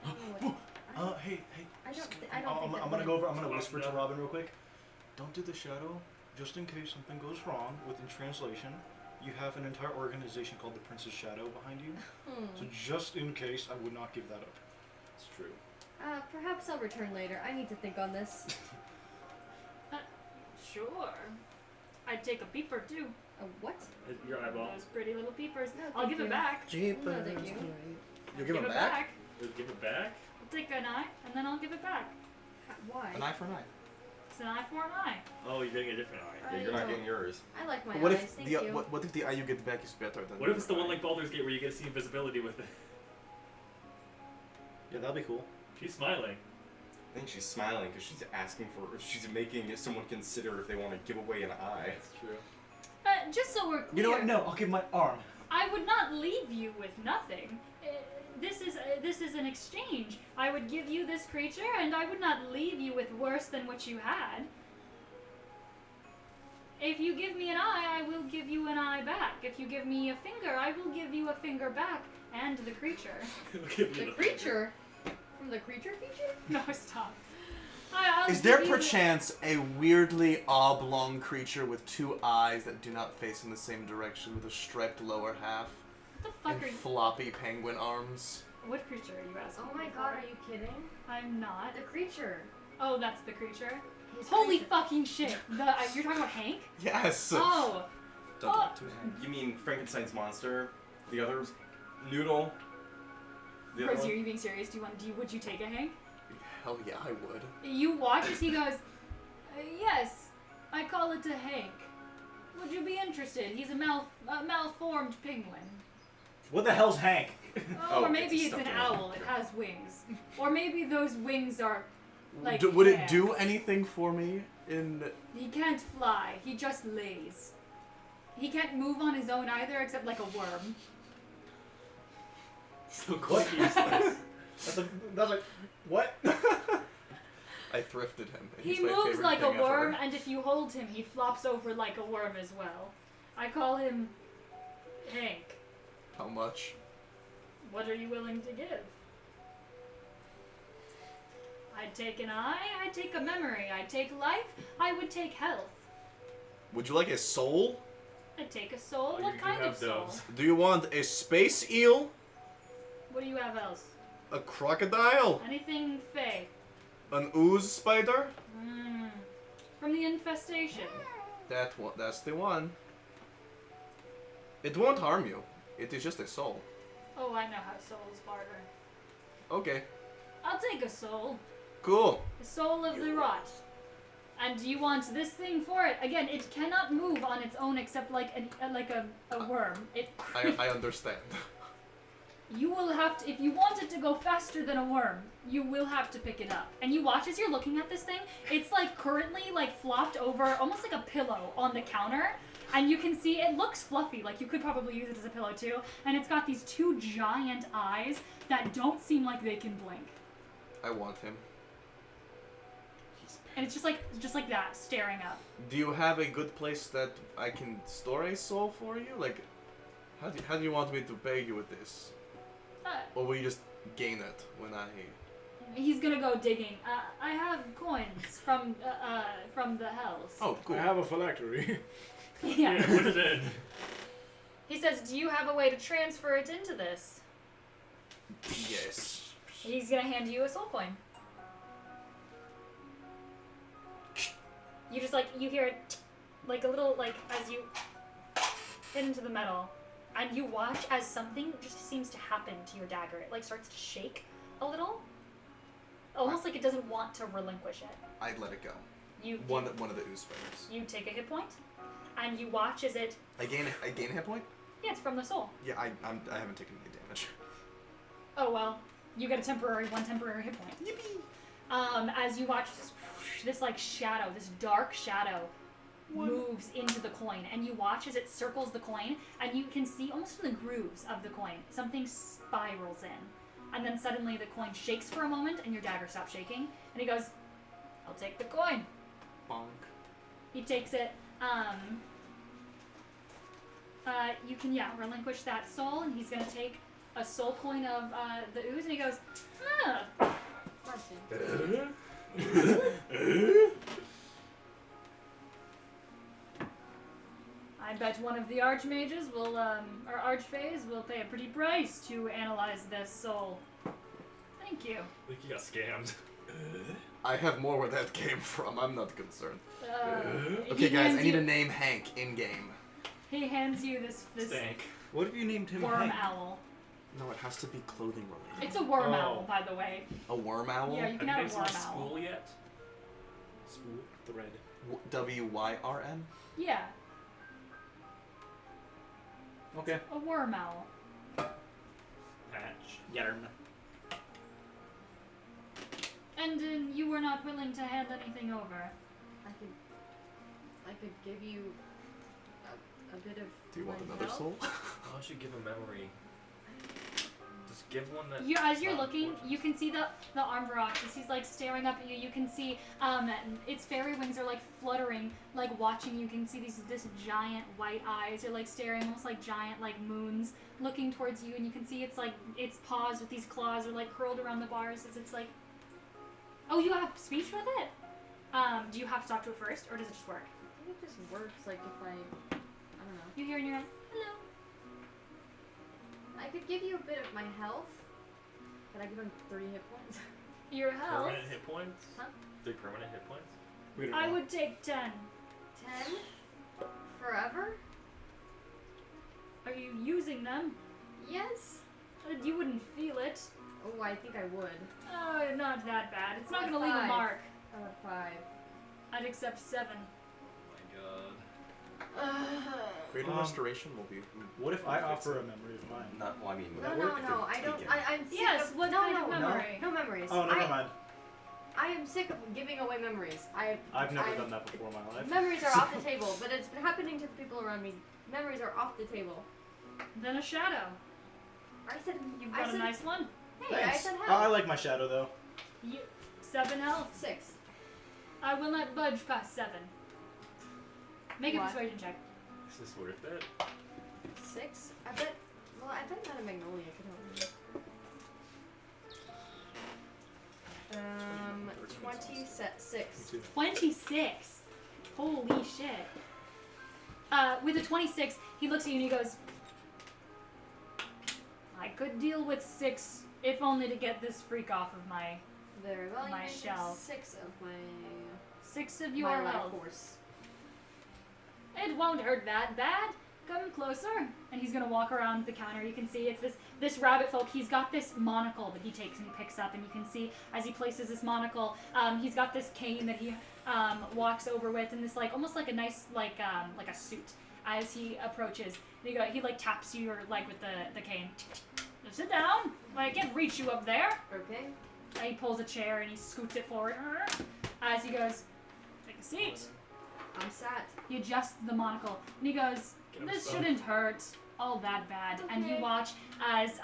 Hey. I don't. Just- I don't think that I'm gonna would- go over. I'm gonna whisper to Robin real quick. Don't do the shadow, just in case something goes wrong. Within translation, you have an entire organization called the Prince's Shadow behind you. So just in case, I would not give that up. It's true. Perhaps I'll return later. I need to think on this. Sure. I'd take a peeper too. A what? Your eyeball. Those pretty little peepers. No, I'll thank give you. it back. Jeepers. No, thank you. You give him back? Give it back. I'll take an eye and then I'll give it back. Why? An eye for an eye. an eye for an eye. Oh, you're getting a different eye. Yeah, you're not getting yours. I like my What eyes. if Thank the you. what if the eye you get back is better than? What if it's the your one eye? like Baldur's Gate where you get to see invisibility with it? Yeah, that'll be cool. She's smiling. I think she's smiling because she's asking for. She's making someone consider if they want to give away an eye. That's true. Just so we're clear. You know what? No, I'll give my arm. I would not leave you with nothing. This is an exchange. I would give you this creature, and I would not leave you with worse than what you had. If you give me an eye, I will give you an eye back. If you give me a finger, I will give you a finger back, and the creature. I'll give you The the creature? From the creature feature? No, stop. I'll Is there give you- perchance a weirdly oblong creature with two eyes that do not face in the same direction with a striped lower half What the fuck and are you? floppy penguin arms? What creature are you asking? Oh my me god, for? are you kidding? I'm not. The creature. Oh, that's the creature. His Holy creature. fucking shit! You're talking about Hank? Yes. Oh, Don't Oh. talk to him. You mean Frankenstein's monster? The other Noodle? The other Rosie, are one? you being serious? Would you take a Hank? Hell yeah, I would. You watch as he goes, yes, I call it a Hank. Would you be interested? He's a malformed penguin. What the hell's Hank? Oh, Or maybe it's a it's an stuffed owl. animal. It has wings. Or maybe those wings are like Would it hands. do anything for me in? He can't fly. He just lays. He can't move on his own either, except like a worm. So quite useless. That's like, what? I thrifted him. and He he's my moves favorite like a thing ever. worm, and if you hold him, he flops over like a worm as well. I call him Hank. How much? What are you willing to give? I'd take an eye, I'd take a memory, I'd take life, I would take health. Would you like a soul? I'd take a soul. Oh, What you kind have of soul? those. Do you want a space eel? What do you have else? A crocodile? Anything fey? An ooze spider? Mm. From the infestation. That one. That's the one. It won't harm you. It is just a soul. Oh, I know how souls barter. Okay. I'll take a soul. Cool. The soul of the rot. And you want this thing for it? Again, it cannot move on its own except like a worm. It. I understand. You will have to, if you want it to go faster than a worm, you will have to pick it up. And you watch as you're looking at this thing, it's like currently like flopped over, almost like a pillow on the counter. And you can see it looks fluffy, like you could probably use it as a pillow too. And it's got these two giant eyes that don't seem like they can blink. I want him. And it's just like that, staring up. Do you have a good place that I can store a soul for you? Like, how do you want me to pay you with this? Or will you just gain it when I... He's gonna go digging. I have coins from the hells. Oh, cool. I have a phylactery. Yeah. Put it in. He says, do you have a way to transfer it into this? Yes. He's gonna hand you a soul coin. You just you hear it like a little, as you hit into the metal. And you watch as something just seems to happen to your dagger. It starts to shake a little. Almost like it doesn't want to relinquish it. I'd let it go. You One of the ooze spiders. You take a hit point, and you watch as it. I gain a hit point? Yeah, it's from the soul. Yeah, I haven't taken any damage. Oh well, you get one temporary hit point. Yippee! As you watch this shadow, this dark shadow, moves into the coin, and you watch as it circles the coin, and you can see almost in the grooves of the coin, something spirals in, and then suddenly the coin shakes for a moment, and your dagger stops shaking, and he goes, "I'll take the coin." Bonk. He takes it. You can relinquish that soul, and he's gonna take a soul coin of the ooze, and he goes, "Ah." I bet one of the archmages will, or archfays will pay a pretty price to analyze this soul. Thank you. I think you got scammed. I have more where that came from. I'm not concerned. He Okay, guys, hands I need you- to name Hank in game. He hands you this Stank. What if you named him worm Hank? owl. No, it has to be clothing related. It's a worm Oh. owl, by the way. A worm owl? Yeah, you can Have you have guys a worm seen owl. School yet? Smooth thread. W-Y-R-M? Yeah, Okay. a worm owl. Patch. Yarn. And you were not willing to hand anything over. I could give you a bit of. Do you want my another help. soul? Oh, I should give a memory. Just give one that. As you're looking, you can see the arm Varaxis. He's like staring up at you. You can see its fairy wings are like fluttering, like watching you. You can see this giant white eyes are like staring, almost like giant like moons, looking towards you. And you can see its paws with these claws are like curled around the bars as it's like. Oh, you have speech with it? Do you have to talk to it first, or does it just work? I think it just works. Like if I don't know. You hear in your head, hello. I could give you a bit of my health. Can I give him 3 hit points? Your health. Permanent hit points? Huh? 3 permanent hit points? We don't I know. would take 10. 10? Forever? Are you using them? Yes. You wouldn't feel it. Oh, I think I would. Oh, not that bad. It's not What gonna leave a 5? mark. How about 5? I'd accept 7. Oh my god. Greater restoration will be. What if I offer a memory of mine? Not. Well, I mean. No, would no, work if no. you're I don't. taken. I'm sick Yes, of. what no, kind no, of no, memory? no memories. Oh, never mind. I am sick of giving away memories. I've never I- done that before in my life. Memories are off the table, but it's been happening to the people around me. Memories are off the table. Then a shadow. I said. You've I got a said, nice one. Hey, Thanks. I said I hell. like my shadow though. 7 health. 6. I will not budge past 7. Make a What? persuasion check. Is this worth it? 6? I bet. Well, I bet not a magnolia could help me. 26. 26. Holy shit. With a 26, he looks at you and he goes, I could deal with 6, if only to get this freak off of my Very well. My you mentioned shell. 6 of my 6 of my your life health. force. It won't hurt that bad. Come closer. And he's gonna walk around the counter. You can see it's this rabbit folk. He's got this monocle that he takes and he picks up, and you can see as he places this monocle, he's got this cane that he walks over with, and this like almost like a nice like a suit. As he approaches, and he like taps your leg with the cane. Sit down. I can't reach you up there. Okay. And he pulls a chair and he scoots it forward. As he goes, take a seat. I'm sat. He adjusts the monocle and he goes, Get him this some. shouldn't hurt all that bad. And you Okay. watch as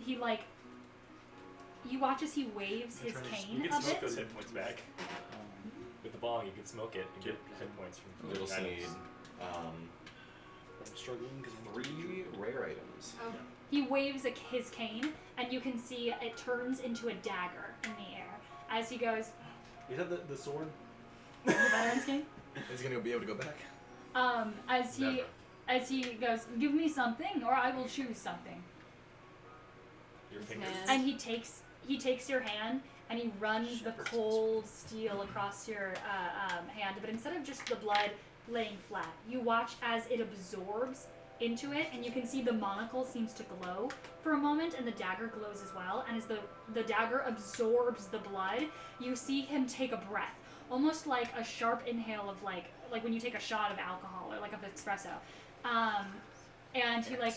you watch as he waves his You cane can a smoke bit. those hit points back. With the bong, you can smoke it and get hit points from We also items. need I'm struggling because 3 rare items. Oh. He waves his cane and you can see it turns into a dagger in the air. As he goes, Is that the sword? the veteran's cane? Is he gonna be able to go back? Never. As he goes, give me something or I will choose something. Your His fingers. hand. And he takes your hand and he runs the cold steel across your hand, but instead of just the blood laying flat, you watch as it absorbs into it, and you can see the monocle seems to glow for a moment, and the dagger glows as well. And as the dagger absorbs the blood, you see him take a breath, almost like a sharp inhale of like when you take a shot of alcohol or like of espresso. And he like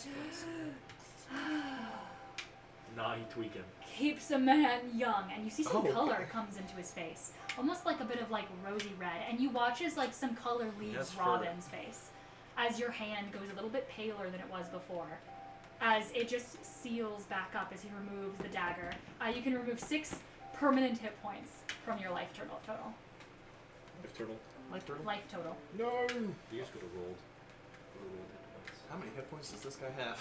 Naughty tweaking. keeps a man young, and you see some Oh, color okay. comes into his face, almost like a bit of like rosy red, and you watch as like some color leaves Yes, fur. Robin's face as your hand goes a little bit paler than it was before, as it just seals back up as he removes the dagger. You can remove 6 permanent hit points from your life total. Life turtle. Life turtle. Life total. No. You just could have rolled. Rolled hit points. How many hit points does this guy have?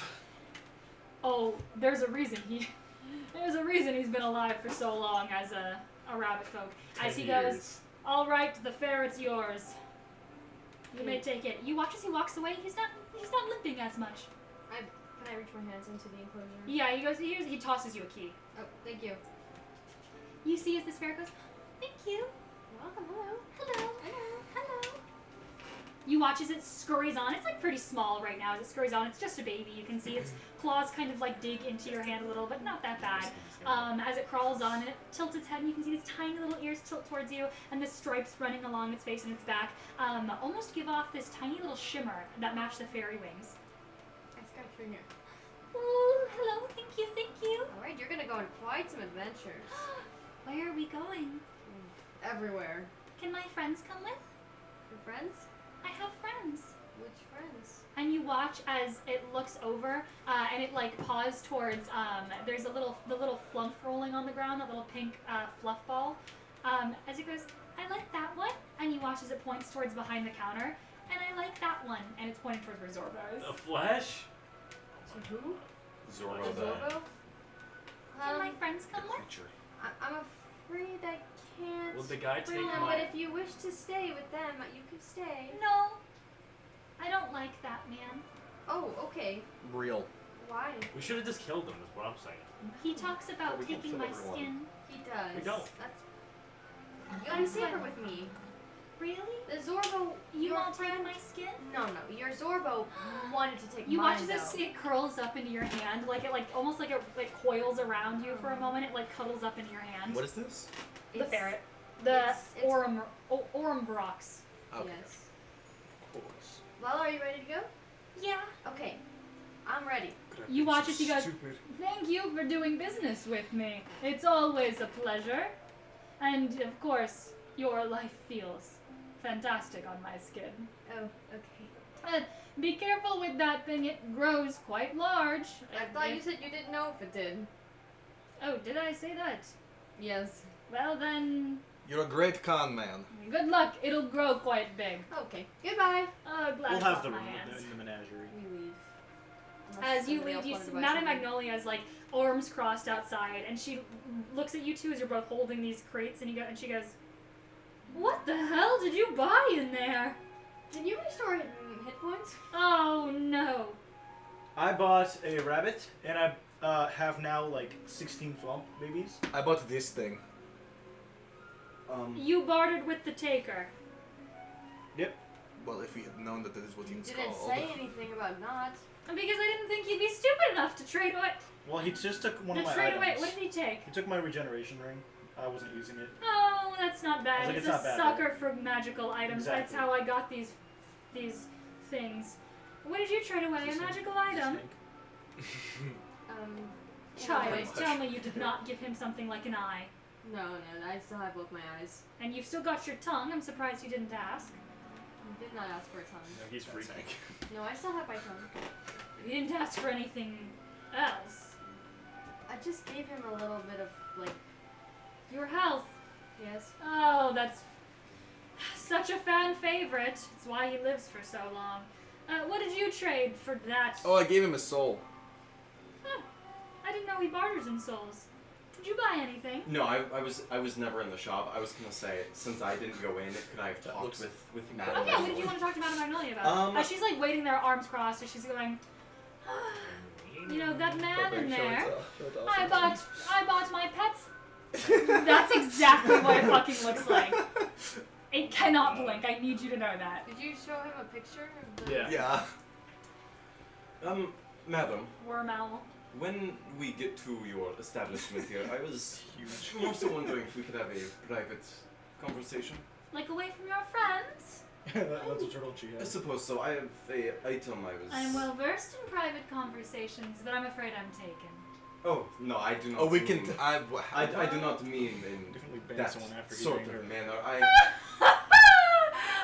Oh, there's a reason he's been alive for so long as a rabbit folk. As 10 he goes, years. all right, the ferret's yours. You may take it. You watch as he walks away. He's not limping as much. Can I reach my hands into the enclosure? Yeah, he tosses you a key. Oh, thank you. You see as this ferret goes, thank you. You're welcome. Hello. Hello. Hello. You watch as it scurries on. It's like pretty small right now as it scurries on. It's just a baby. You can see its claws kind of like dig into your hand a little, but not that bad. As it crawls on and it tilts its head, and you can see its tiny little ears tilt towards you, and the stripes running along its face and its back almost give off this tiny little shimmer that match the fairy wings. I scratch your ear. Oh, hello. Thank you. Thank you. Alright, you're gonna go on quite some adventures. Where are we going? Everywhere. Can my friends come with? Your friends? I have friends. Which friends? And you watch as it looks over, and it like paws towards. There's the little flump rolling on the ground, that little pink fluff ball. As it goes, I like that one. And you watch as it points towards behind the counter, and I like that one. And it's pointing towards where Zorbo is. The flesh? So who? Zorro the Zorbo? Can my friends come with? creature. I'm afraid I can't Will the guy bring take them, my... but if you wish to stay with them, you can stay. No, I don't like that man. Oh, okay. Real. Why? We should have just killed him, is what I'm saying. He talks about we can taking kill my everyone. skin. He does. We don't. That's. You want to safer with me. Really? The Zorbo. You your won't friend. take my skin? No, your Zorbo wanted to take You mine. watch as though. it curls up into your hand, like it almost like it like coils around you for a moment. It like cuddles up into your hand. What is this? The It's- ferret. The it's- Orumbrax. Okay. Yes. Of course. Well, are you ready to go? Yeah. Okay. I'm ready. You watch as he goes, Stupid. thank you for doing business with me. It's always a pleasure. And of course, your life feels fantastic on my skin. Oh, okay. Be careful with that thing, it grows quite large. I thought you said you didn't know if it did. Oh, did I say that? Yes. Well then, You're a great con man. good luck, it'll grow quite big. Okay. Goodbye. Oh, glad We'll it's have off the my room hands. in the menagerie. We leave. Unless As you somebody leave, else you wanted see to buy Madame something. Magnolia's like arms crossed outside, and she looks at you two as you're both holding these crates, and she goes, "What the hell did you buy in there?" Can you restore hit points? Oh no! I bought a rabbit, and I have now like 16 flump babies. I bought this thing. You bartered with the taker. Well, if we had known that that is what he You was didn't called. say anything about not. Because I didn't think you'd be stupid enough to trade away. Well, he just took one To of my trade away. items. What did he take? He took my regeneration ring. I wasn't using it. Oh, that's not I bad. was like, He's it's a not bad, sucker for magical items. That's Exactly. how I got these things. What did you trade away? A Just magical Just item? think. Child, Anyway. tell me you did not give him something like an eye. No, I still have both my eyes. And you've still got your tongue. I'm surprised you didn't ask. I did not ask for a tongue. No, he's freaky. No, I still have my tongue. You didn't ask for anything else. I just gave him a little bit of like, Your health. yes. Oh, that's such a fan favorite. It's why he lives for so long. What did you trade for that? Oh, I gave him a soul. Huh. I didn't know he barters in souls. Did you buy anything? No, I was never in the shop. I was gonna say, since I didn't go in, could I have That talked looks- with Oh Madame? yeah, what did you want to talk to Madame Magnolia about? Um, She's like waiting there, arms crossed, and she's going, you know, that man in there. I bought my pets. That's exactly what it fucking looks like. It cannot blink. I need you to know that. Did you show him a picture of the? Yeah. Yeah. Madam, Worm owl. when we get to your establishment here, I was more so wondering if we could have a private conversation. Like away from your friends. That's a turtle she I has. suppose so. I have a item I was. I'm well versed in private conversations, but I'm afraid I'm taken. Oh no, I do not. Oh, we mean, can. I do not mean in Definitely ban that someone after sort eating of her. manner. I.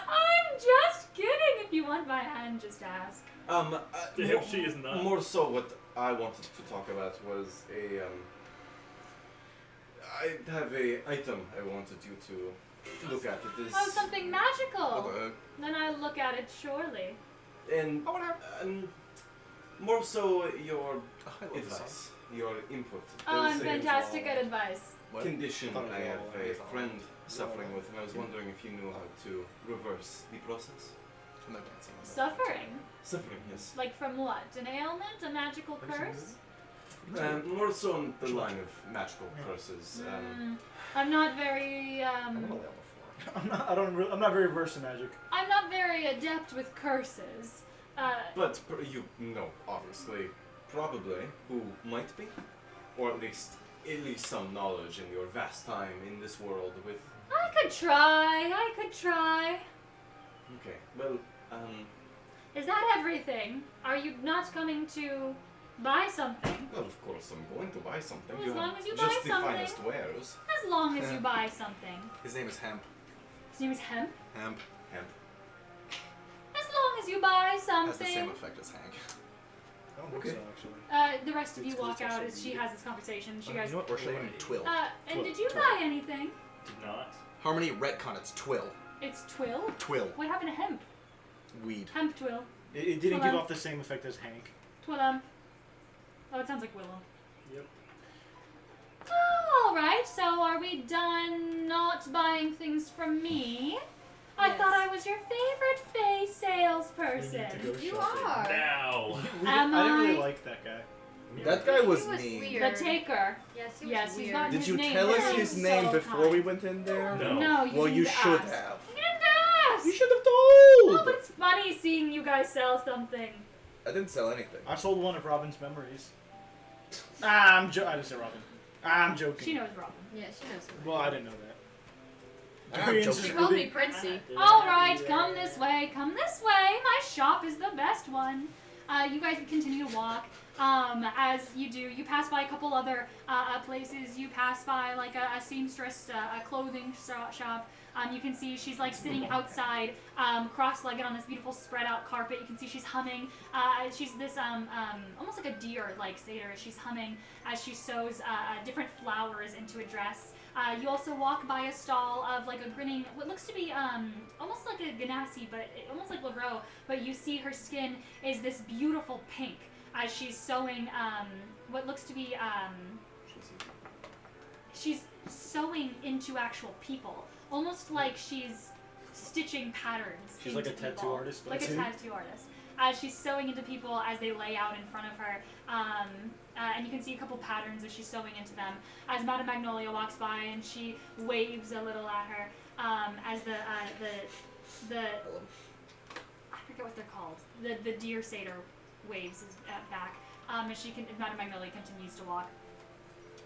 I'm just kidding. If you want my hand, just ask. Damn, she is not. More so, what I wanted to talk about was I have a item I wanted you to look at. It is. Oh, something magical. What the heck? Then I'll look at it surely. And more so your I love this advice, your input. Oh, I'm There's a fantastic at advice. What? condition Thought it I was have all a right. friend suffering with, and I was wondering if you knew how to reverse the process. I'm not dancing. Suffering? Suffering, yes. Like from what? An ailment? A magical curse? More so on the line of magical curses. I'm not very, I'm gonna lay on the floor. I'm not very versed in magic. I'm not very adept with curses. But you know, obviously, probably who might be, or at least some knowledge in your vast time in this world with. I could try. Okay, well, Is that everything? Are you not coming to buy something? well, of course I'm going to buy something. As You long have as you just buy the something. finest wares. As long as you buy something. His name is Hemp. His name is Hemp. Hemp Hemp. As long as you buy has the something. same effect as Hank. I don't think Okay. so, actually. The rest of you It's walk also out as she weird. has this conversation. She You goes, know what? Or should I name him Twill? and did you Twill. buy anything? Did not. Harmony retcon. It's Twill. It's Twill. Twill. What happened to Hemp? Weed. Hemp Twill. It didn't Hold give on. off the same effect as Hank. Twillum. Oh, it sounds like Willem. Yep. Oh, alright, so are we done not buying things from me? I Yes. thought I was your favorite Fae salesperson. We need to go You shopping. are. Now. Am I didn't really I? like that guy. That guy was He was mean. weird. The Taker. Yes, he was Yes, he's weird. got- Did His you name tell us is his so name before we kind. went in there? No. No, you Well, you didn't should ask. have. You didn't ask! You should have Oh, told. but it's funny seeing you guys sell something. I didn't sell anything. I sold one of Robin's memories. I didn't say Robin. I'm joking. She knows Robin. Yeah, she knows. Who Well, I didn't know that. I'm Dorian's joking. She is called really- me Princey. Alright, come this way, come this way. My shop is the best one. You guys continue to walk. As you do, you pass by a couple other places. You pass by like a seamstress, a clothing shop. You can see she's like sitting outside, cross-legged on this beautiful spread-out carpet. You can see she's humming. She's this almost like a deer-like satyr. She's humming as she sews different flowers into a dress. You also walk by a stall of like a grinning, what looks to be almost like a Ganassi, but almost like Laveau. But you see her skin is this beautiful pink as she's sewing what looks to be she's sewing into actual people, almost like she's stitching patterns. She's like into a tattoo people. artist, Like a that's it? tattoo artist. As she's sewing into people as they lay out in front of her. And you can see a couple patterns as she's sewing into them. As Madame Magnolia walks by and she waves a little at her. As the I forget what they're called. The deer satyr waves his back. As Madame Magnolia continues to walk.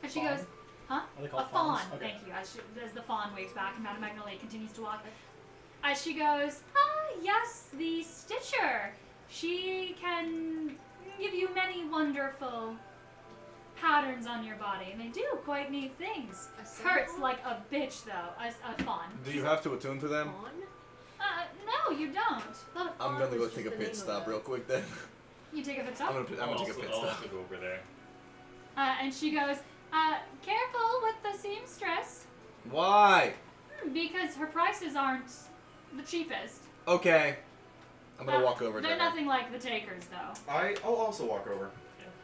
And she Fawn? goes, huh? Are they A called fawn, fawns? Okay. thank you. As the fawn waves back and Madame Magnolia continues to walk. As she goes, yes, the Stitcher. She can give you many wonderful patterns on your body, and they do quite neat things. A single Hurts one? like a bitch, though, a fawn. Do you have to attune to them? Fawn? No, you don't. Thought a I'm fawn gonna go was take just a the pit name stop of real quick then. You take a pit I'm stop? gonna take a pit I'll stop. also go over there. And she goes, careful with the seamstress, Why? because her prices aren't the cheapest. Okay. I'm gonna walk over They're there. nothing like the Takers, though. I'll also walk over.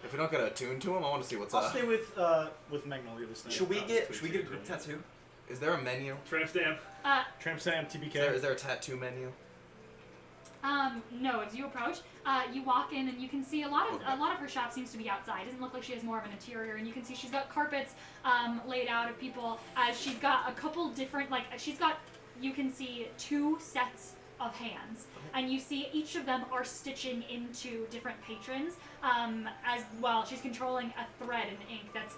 If we don't get attuned to him, I want to see what's I'll up. stay with Magnolia this night. Should we get a group tattoo? Is there a menu? Tramp stamp. Tramp Stamp, TBK. Is there a tattoo menu? No, as you approach, you walk in and you can see a lot of Okay. her shop seems to be outside. It doesn't look like she has more of an interior, and you can see she's got carpets laid out of people. She's got a couple different you can see 2 sets of hands, and you see each of them are stitching into different patrons. As well, she's controlling a thread in ink that's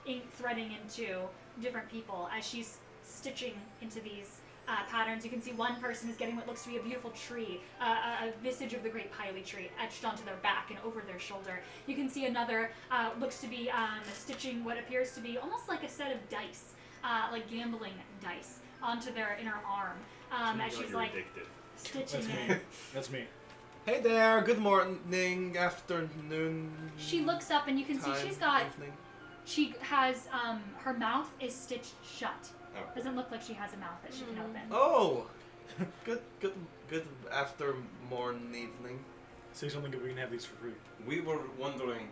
ink threading into different people as she's stitching into these patterns. You can see one person is getting what looks to be a beautiful tree, a visage of the great Piley tree etched onto their back and over their shoulder. You can see another looks to be stitching what appears to be almost like a set of dice, like gambling dice, onto their inner arm. As she's You're like addicted. stitching That's it. me. That's me. Hey there. Good morning, afternoon. She looks up and you can see time, evening. she has her mouth is stitched shut. Oh. Doesn't look like she has a mouth that she can open. Oh. Good after morning, evening. Say something if we can have these for free. We were wondering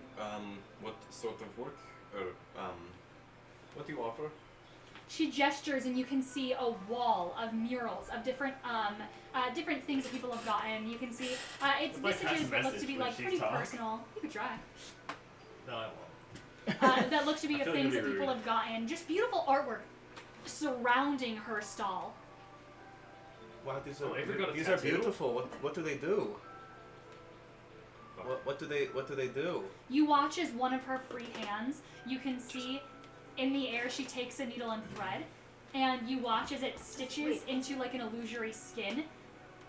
what sort of work or what do you offer? She gestures, and you can see a wall of murals of different different things that people have gotten. You can see it's If I pass visages a that look to message be when like she pretty talks. personal. You could try. No, I won't. That look to be I of feel like things it'd that be people rude. have gotten. Just beautiful artwork surrounding her stall. Wow, these Oh, are Avery got a these are tattoo? beautiful. What do they do? What do they do? You watch as one of her free hands, you can see in the air she takes a needle and thread, and you watch as it stitches into like an illusory skin.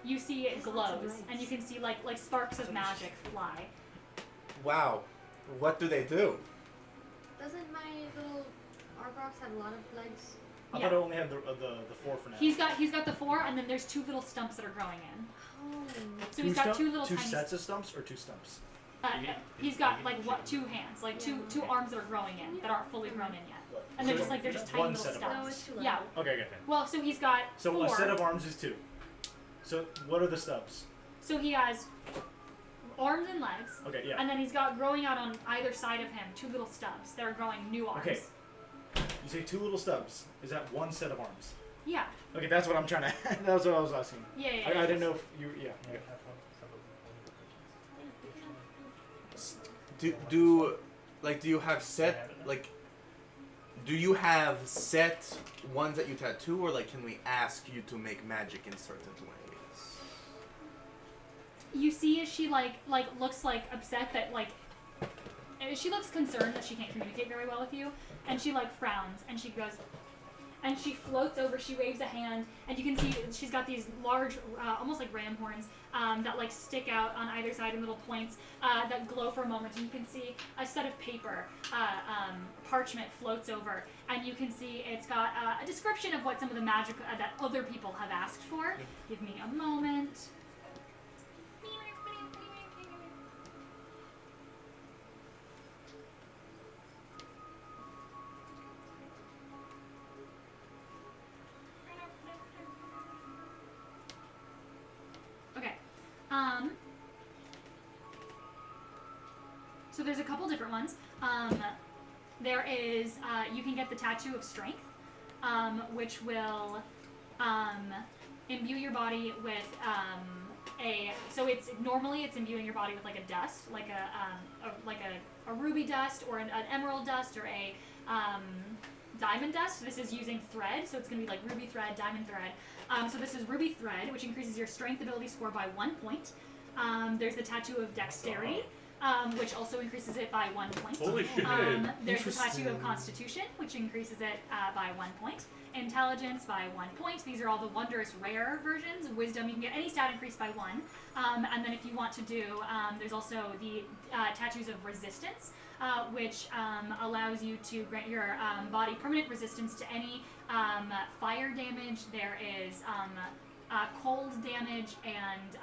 You see it glows, and you can see like sparks of magic fly. Wow, what do they do? Doesn't my little Argrox have a lot of legs? I Yeah. thought it only had the 4 for now. He's got the 4, and then there's 2 little stumps that are growing in. Oh. So he's got 2 little two tiny. sets of stumps or 2 stumps? He's got like 2 hands, like two arms that are growing in that aren't fully grown in yet, and they're just tiny one little set of stumps. No, it's too low. Yeah. Okay. Well, so he's got So 4. a set of arms is 2. So what are the stubs? So he has arms and legs, Okay, yeah. and then he's got growing out on either side of him 2 little stubs that are growing new arms. Okay. You say 2 little stubs. Is that 1 set of arms? Yeah. Okay, that's what I'm trying to. That's what I was asking. Yeah. I didn't know if you. Yeah. Okay. Do you have set do you have set ones that you tattoo, or like can we ask you to make magic in certain ways? You see, as she like looks like upset that she looks concerned that she can't communicate very well with you, and she frowns and she goes, and she floats over. She waves a hand, and you can see she's got these large, almost like ram horns that stick out on either side in little points that glow for a moment. And you can see a set of paper, parchment floats over, and you can see it's got a description of what some of the magic that other people have asked for. Give me a moment. Okay. So there's a couple different ones. There is, you can get the Tattoo of Strength, which will imbue your body with so it's imbuing your body with like a dust, like a ruby dust or an emerald dust or a diamond dust. This is using thread, so it's going to be like ruby thread, diamond thread. So this is ruby thread, which increases your strength ability score by 1 point. There's the Tattoo of Dexterity, which also increases it by 1 point. Holy shit. There's the Tattoo of Constitution, which increases it by 1 point. Intelligence by 1 point. These are all the wondrous rare versions. Wisdom, you can get any stat increase by 1. And then if you want to do, there's also the Tattoos of Resistance, which allows you to grant your body permanent resistance to any fire damage. There is cold damage and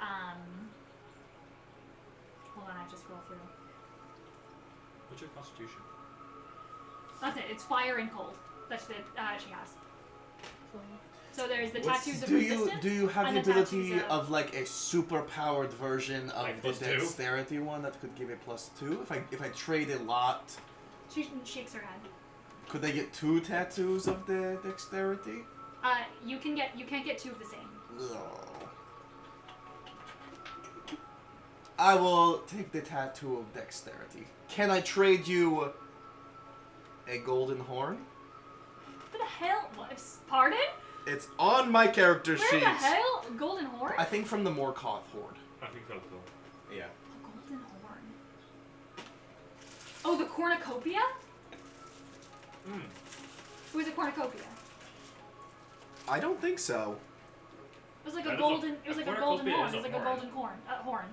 hold on, I have to scroll through. What's your constitution? That's it. It's fire and cold that she has. So there's the Tattoos of do Resistance. you have and the the ability tattoos of like a super powered version of Like the +2? dexterity one that could give it +2? If I trade a lot, She shakes her head. could they get 2 tattoos of the dexterity? You can't get 2 of the same. Ugh. I will take the tattoo of dexterity. Can I trade you a golden horn? What the hell? Pardon? It's on my character Where sheet. the hell? Golden horn? I think from the Morkoth Horde. I think so too. Yeah. A golden horn. Oh, the cornucopia? It was a cornucopia. I don't think so. It was like That a is golden. a- It was a like a golden cornucopia horn. is It a was like a horn. golden horn.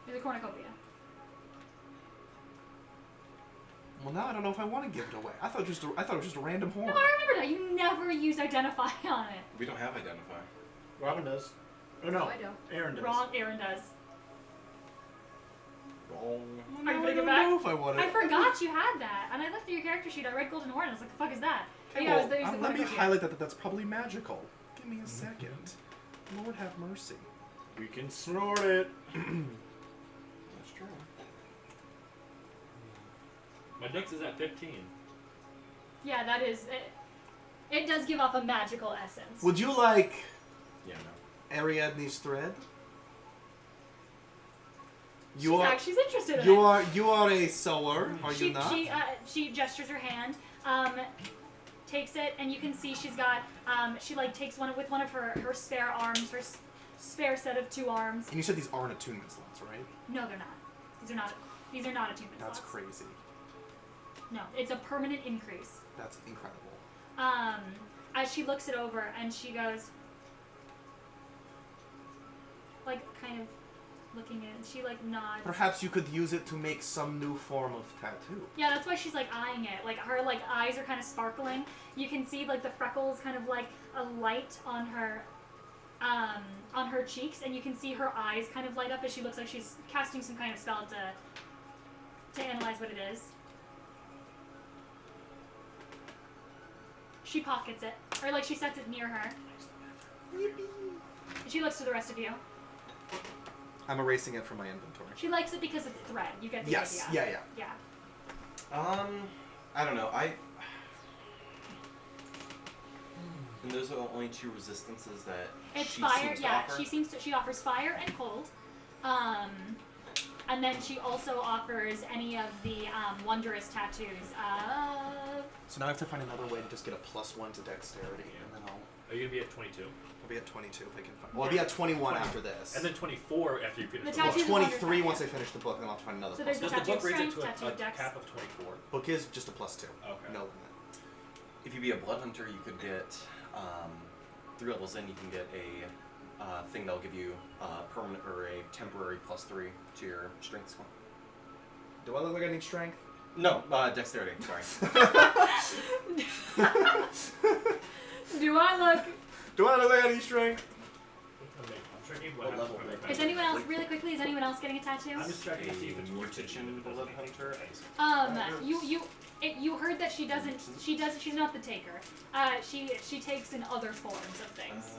It was a cornucopia. Well, now I don't know if I want to give it away. I thought it was just a random horn. No, I remember that. You never used identify on it. We don't have identify. Robin does. Oh no, No, I don't. Aaron does. Wrong. Aaron does. Wrong. Well, Are you now gonna I give don't back? know if I want it. I forgot you had that, and I looked through your character sheet. I read golden horn. And I was like, "The fuck is that?" Oh, yeah, it was the let me cornucopia. highlight that. That's probably magical. Give me a second. Lord have mercy. We can snort it. That's true. My dex is at 15. Yeah, that is. It does give off a magical essence. Would you like Yeah, no. Ariadne's thread? She's interested in you it. are a sewer, are you not? She gestures her hand. takes it, and you can see she's got she like takes one of her spare arms, her spare set of 2 arms. And you said these aren't attunement slots, right? No, they're not. These are not attunement That's slots. crazy. No, it's a permanent increase. That's incredible. As she looks it over and she goes, like, kind of looking at it, she like nods. Perhaps you could use it to make some new form of tattoo. Yeah, that's why she's like eyeing it. Like her like eyes are kind of sparkling. You can see like the freckles kind of like a light on her cheeks, and you can see her eyes kind of light up as she looks like she's casting some kind of spell to analyze what it is. She pockets it, or like she sets it near her. She looks to the rest of you. I'm erasing it from my inventory. She likes it because it's thread. You get the Yes. idea. Yeah. I don't know. And those are the only 2 resistances that It's she fire. seems to Yeah, offer? she offers fire and cold. And then she also offers any of the wondrous tattoos. So now I have to find another way to just get a +1 to dexterity, and then Are you gonna be at 22? I'll be at 22 if I can find. Well, I'll be at 21 after this. And then 24 after you finish The the tattoos book. are 23 wondrous, once I yeah. finish the book, then I'll have to find another So +1. there's Does the tattoo book raise it strength, to tattoo a dex. cap of 24? Book is just a +2. Okay. No limit. If you be a blood hunter, you could get 3 levels in. You can get a thing that'll give you permanent or a temporary +3 to your strength score. Do I look like I need strength? No, dexterity. Sorry. Do I look? Do I look like I need strength? I'm checking What what level? level. Is anyone else really quickly? Is anyone else getting a tattoo? I'm just checking to see if it's A worth it. mutagen even if it doesn't blood make any hunter? sense. You heard that she doesn't. She's not the taker. She takes in other forms of things.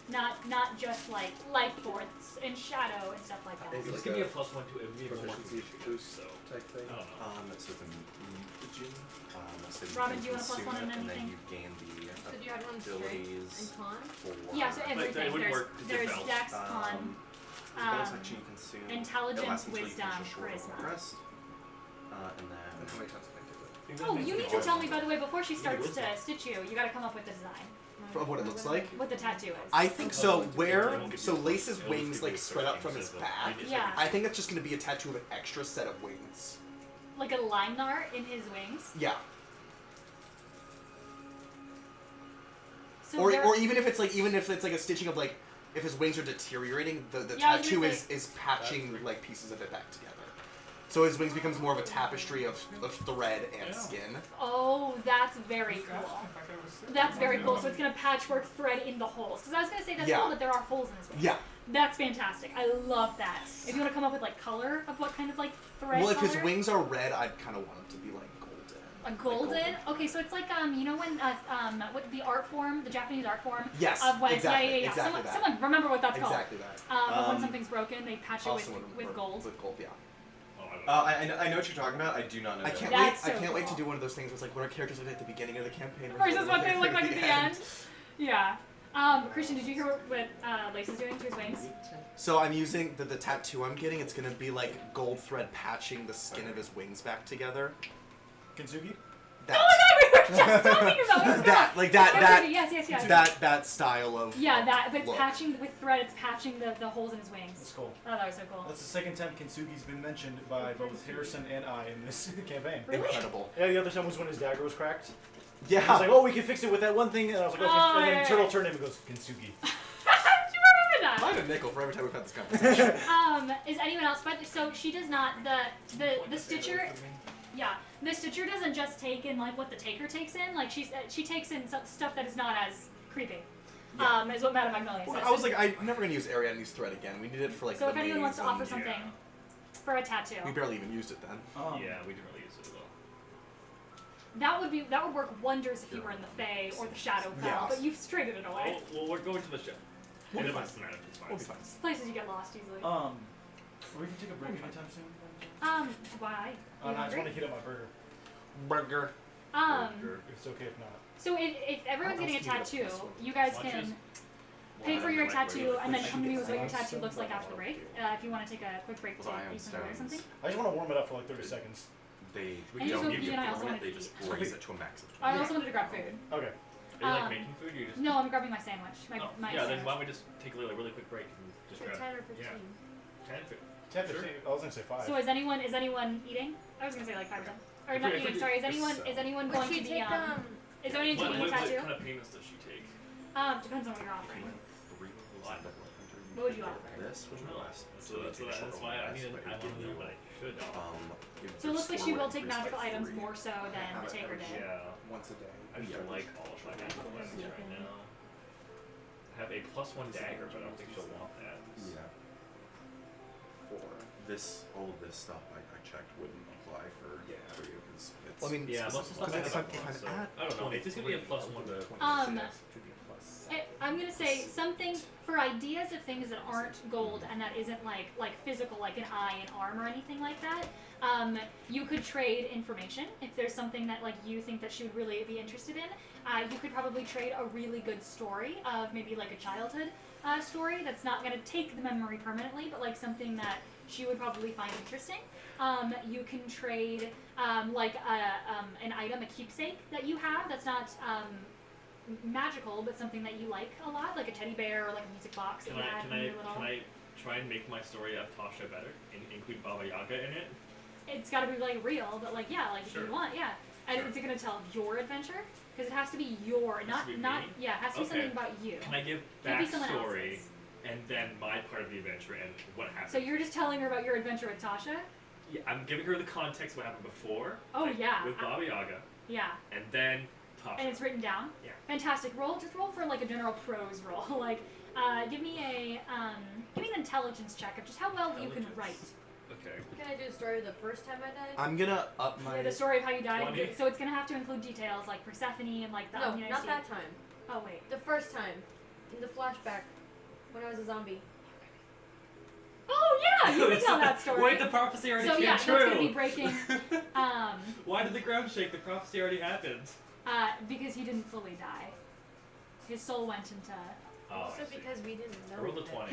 Not just like life forms and shadow and stuff like that. Just give me a +1 to it. Would be more Proficiency boost, so. type thing. I don't know. So it's a mutagen. So you Robin, can do you want a +1 consume on it, and then anything? you gain the So do you have one strength abilities and con? for. Yeah, so But everything. they wouldn't work 'cause they're There's bells. Dex, Con, There's a bonus action you consume. Intelligence, It lasts until you Wisdom, finish a short Charisma. rest. And then. How many times have I did Oh, you need to tell me, by the way, before she starts wisdom. to stitch you, you gotta come up with the design. that? Of what it looks like? What the tattoo is. I think so. So Lace's wings like spread out from his back. Yeah. I think that's just gonna be a tattoo of an extra set of wings. Like a line art in his wings. Yeah. So Or there- even if it's like a stitching of like if his wings are deteriorating, the Yeah, I was tattoo gonna is patching like pieces of it back together. So his wings becomes more of a tapestry of thread and skin. Oh, that's very cool. That's very cool. So it's gonna patchwork thread in the holes. Because I was gonna say that's Yeah. cool that there are holes in his wings. Yeah. That's fantastic. I love that. If you want to come up with like color of what kind of like thread Well, if his color? wings are red, I'd kind of want him to be like golden. A golden? Okay, so it's like you know when what the art form, the Japanese art form Yes, of when exactly, yeah. exactly that. Someone remember what that's Exactly that. called. But when Um, something's broken, they patch it Also with gold. With gold, yeah. Oh, I don't know. I know what you're talking about. I do not know. I that. can't That's wait. so I can't wait to cool. do one of those things where it's like what our characters look like at the beginning of the campaign Versus what they look like at the end. Yeah. Christian, did you hear what Lace is doing to his wings? So I'm using the tattoo I'm getting. It's gonna be like gold thread patching the skin of his wings back together. Kintsugi? That, Oh my god, we were just talking about it. that like Yes. that style of Yeah, that, but it's look. patching with thread. It's patching the holes in his wings. That's cool. Oh, that was so cool. That's the second time Kintsugi's been mentioned by both Harrison and I in this campaign. Really? incredible. Yeah, the other time was when his dagger was cracked. Yeah. I was like, oh, we can fix it with that one thing. And I was like, okay. Oh, and then yeah, Turtle yeah. turned to him and goes, Kintsugi. Do you remember that? I have a nickel for every time we've had this conversation. Is anyone else? But so she does not. The Stitcher. Yeah, the Stitcher doesn't just take in like what the Taker takes in. Like she takes in stuff that is not as creepy. Is what Madame Magnolia Well, says. I was like, I'm never gonna use Ariadne's thread again. We need it for like. So the if anyone wants to maze offer and- something for a tattoo, We barely even used it then. Yeah, we didn't really use it at all. that would work wonders if you were in the Fae or the Shadowfell. Yeah. But you've traded it away. Well, we're going to the show. We'll be It fine. doesn't matter. It's fine. We'll be fine. Places you get lost easily. Are we gonna take a break anytime soon? Why? I You just want to hungry? heat up my burger. Burger. If it's okay if not. So if everyone's What getting a else can you get tattoo, up this you guys Lunches? can pay for your tattoo and then come to me with what your tattoo looks like after the break. If you want to take a quick break before you can wear something. I just want to warm it up for like 30 seconds. they And don't so give Bee you and a I also permanent, wanted they to just eat. raise it to a max of 20. I also wanted to grab food. Okay. Are you like making food? Or you just No, I'm grabbing my sandwich. My oh, my yeah. Then sandwich. why don't we just take a really quick break and just So grab 10 or 15. Yeah. 10, 10, Sure. 15. I was gonna say 5. So is anyone eating? I was gonna say like 5 or 10. Or If not we- if eating. we- Sorry. Is if anyone so. is anyone Would going she to be take Is there any What, taking a what tattoo? kind of payments does she take? Depends on what you're offering. Three levels What? of level 100. What would you offer? This would No. last. So that's why I need. I want to know what I should. So it looks like she will take magical items more so than the taker did. Yeah. Once a day. I just don't like all of my magical weapons right now. I have a +1 dagger, but I don't think she'll want that. Yeah. All of this stuff I checked wouldn't apply for you because it's. Well, I mean, Yeah, most of the stuff if I I'm, have if I'm so at I don't know. It's just gonna be a +1 to. I'm gonna say something for ideas of things that aren't gold and that isn't like physical, like an eye and arm or anything like that. You could trade information if there's something that like you think that she would really be interested in. You could probably trade a really good story of maybe like a childhood story that's not gonna take the memory permanently, but like something that she would probably find interesting. You can trade like an item, a keepsake that you have that's not magical, but something that you like a lot, like a teddy bear or like a music box that Can you I had can when I you were little. can I try and make my story of Tasha better and include Baba Yaga in it? It's got to be like real, but like yeah, like Sure. if you want, yeah. And Sure. is it gonna tell your adventure? Because it has to be your, Has not to be not me? yeah, it has to be Okay. something about you. Can I give Can't be someone backstory else's. and then my part of the adventure and what happened? So you're just telling her about your adventure with Tasha? Yeah, I'm giving her the context of what happened before. Oh, like, yeah. With Baba Yaga, Yeah. and then Tasha. And it's written down? Yeah. Fantastic. Just roll for like a general prose roll. Like, give me an intelligence check of just how well you can Intelligence. write. Okay. Can I do a story of the first time I died? I'm gonna up my. The story of how you died. 20. So it's gonna have to include details like Persephone and like the No, United not States. that time. Oh wait. The first time. In the flashback. When I was a zombie. Oh yeah, you can tell that story. Wait, the prophecy already So came yeah, true. that's gonna be breaking. Why did the ground shake? The prophecy already happened. Because he didn't fully die. His soul went into. Oh, Also I see. because we didn't know. I rolled a that. 20.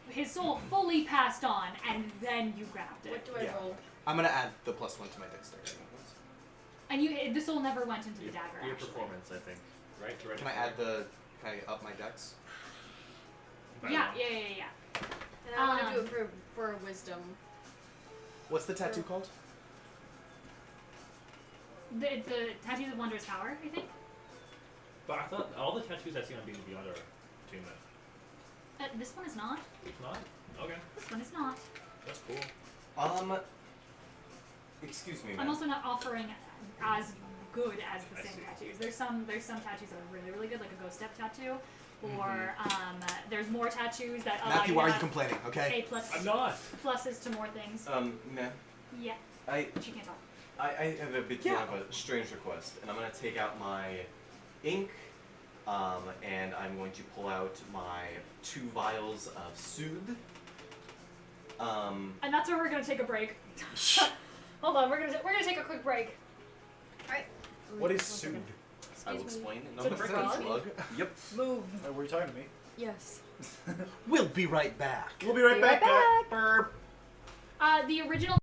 His soul fully passed on, and then you grabbed it. What do I Yeah. roll? I'm gonna add the +1 to my dexterity. And the soul never went into the dagger. Your actually. performance, I think. Right? Direct Can I add the? Can I up my dex? Yeah. And I want to do it for wisdom. What's the tattoo called? The tattoos of wondrous power, I think. But I thought all the tattoos I've seen on B&B are attunement. This one is not. It's not? Okay. This one is not. That's cool. Excuse me, I'm man. also not offering as good as the I same see. tattoos. There's some tattoos that are really good, like a ghost step tattoo, or there's more tattoos that allow Matthew, you why are to you have complaining? Okay. A plus I'm not. pluses to more things. Man, Yeah, I she can't talk. I have a bit Yeah. of a strange request, and I'm gonna take out my ink, and I'm going to pull out my 2 vials of soothe. And that's where we're gonna take a break. Hold on, we're gonna take a quick break. Alright. What is soothe? I will Excuse me. explain in So a the moment. frog? Yep. Move. Were you talking to me? Yes. We'll be right back. We'll be right Be back, right guys. Burp. The original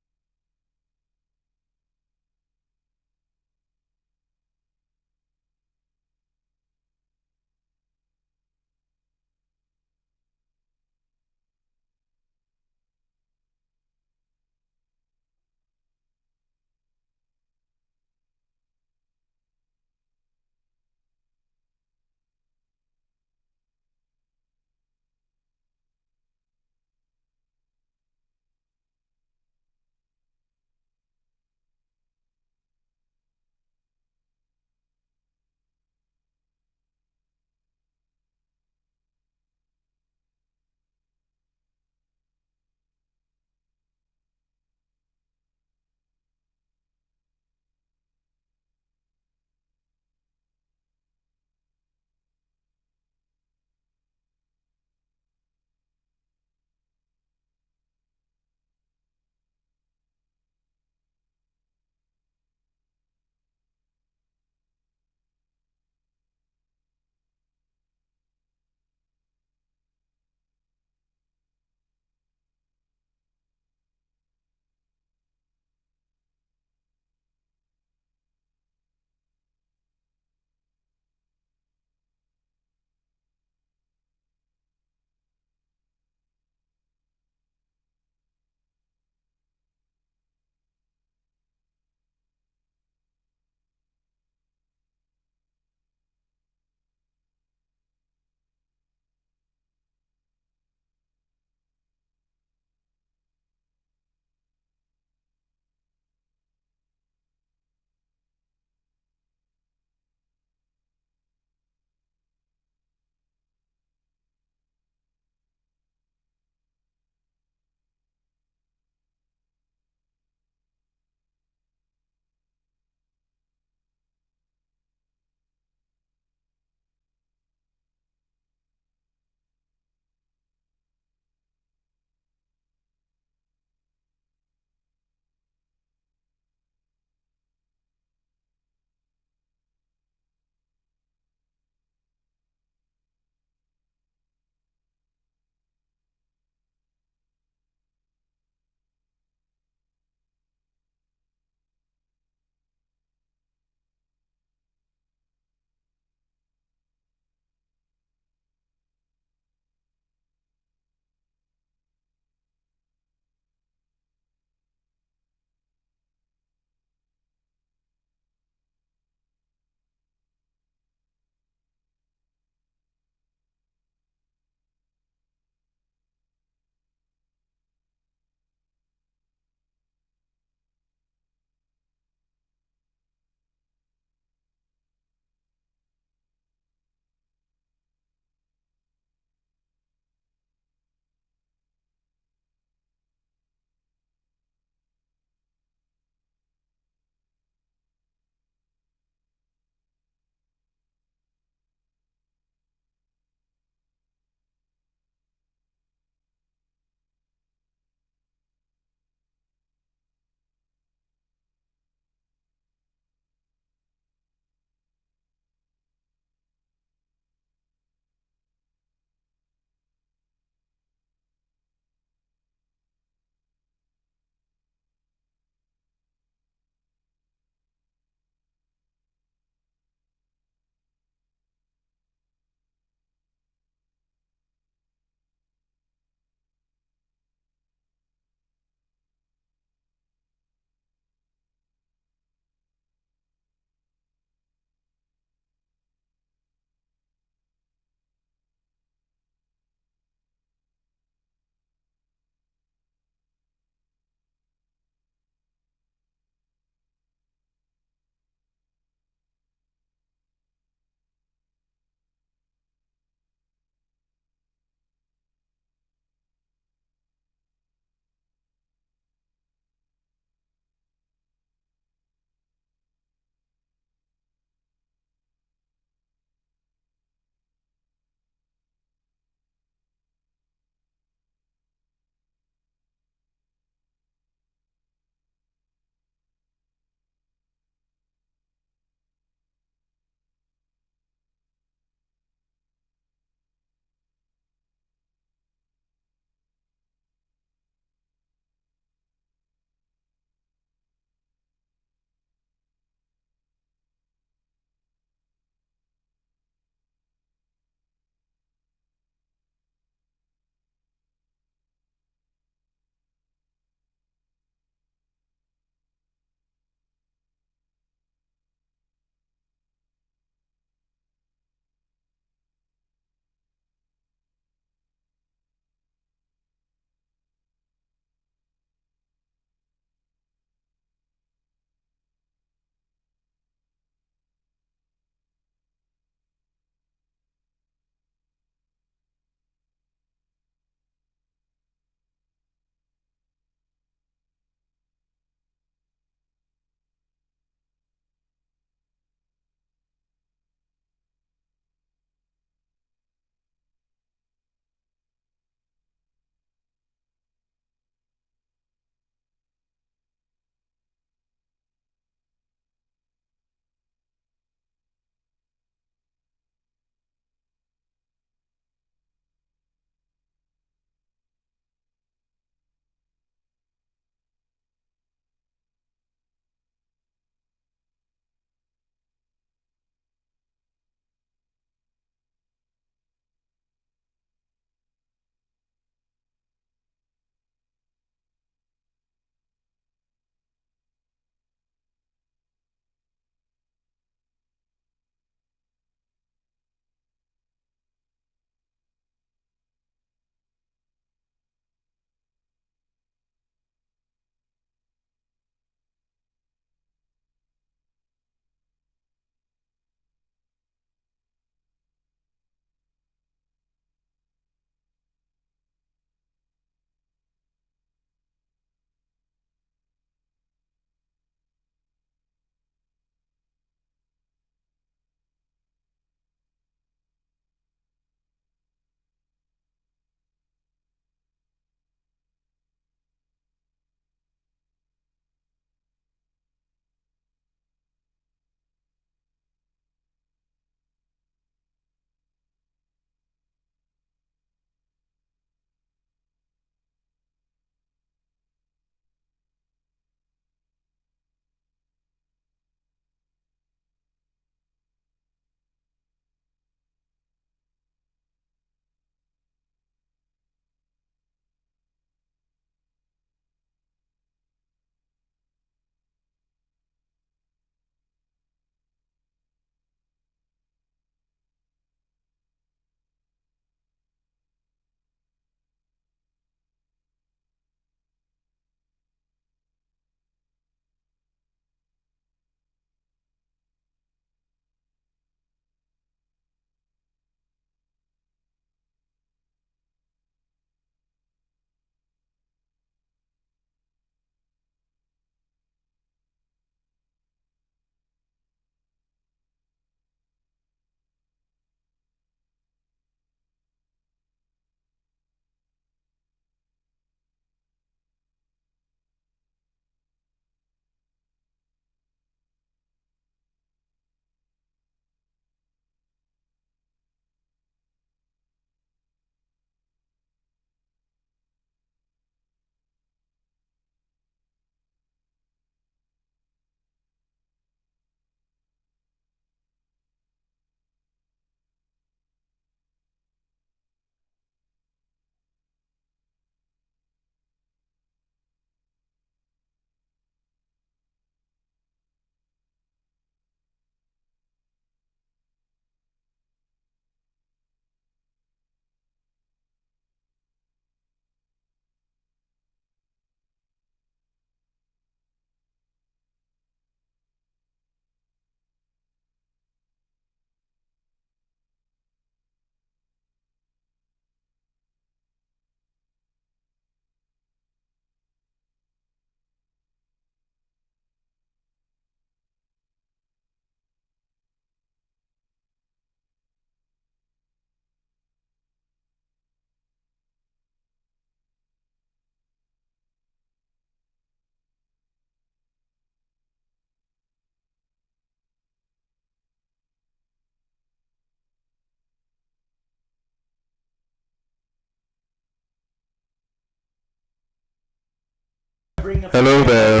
bringing up. Hello there.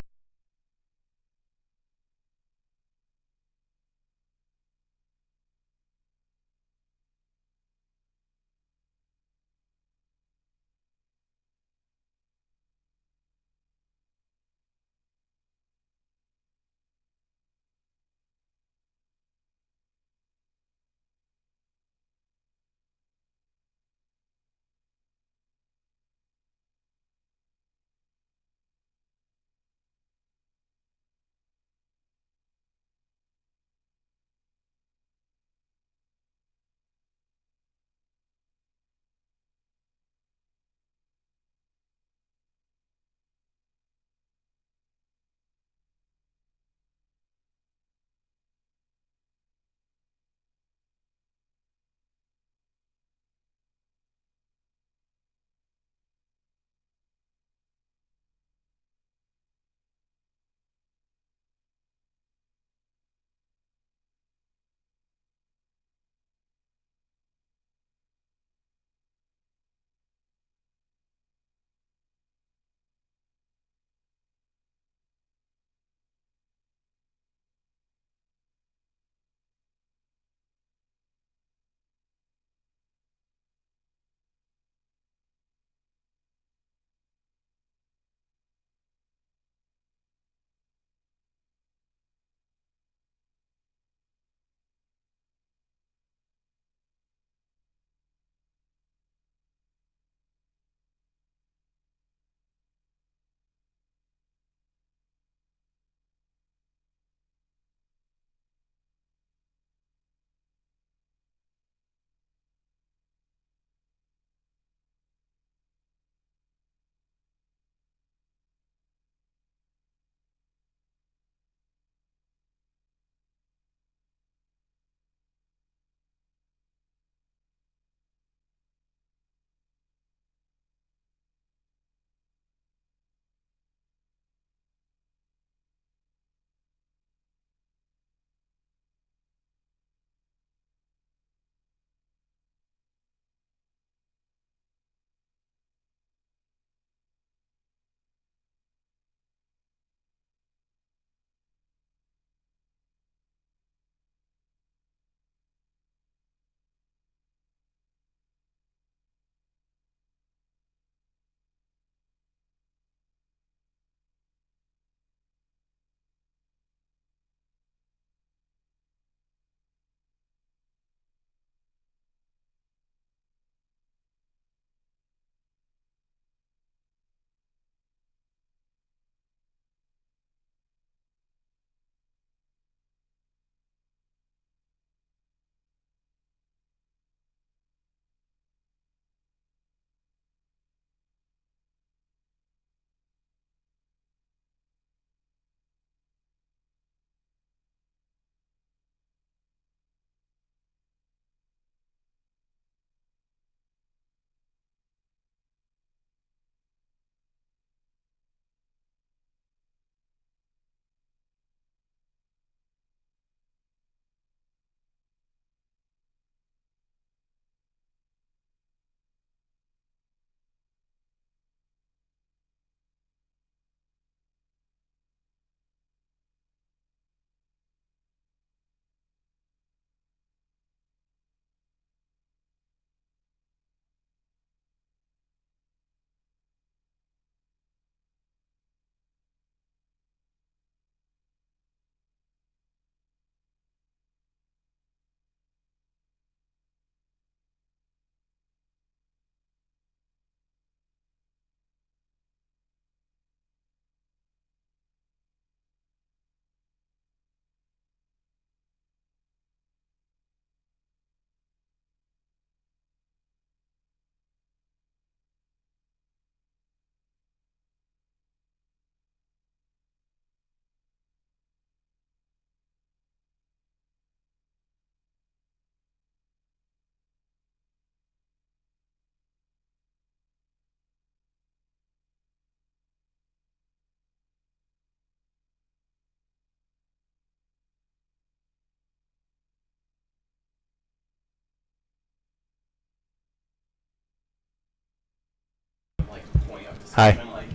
Like point up to Hi. someone, like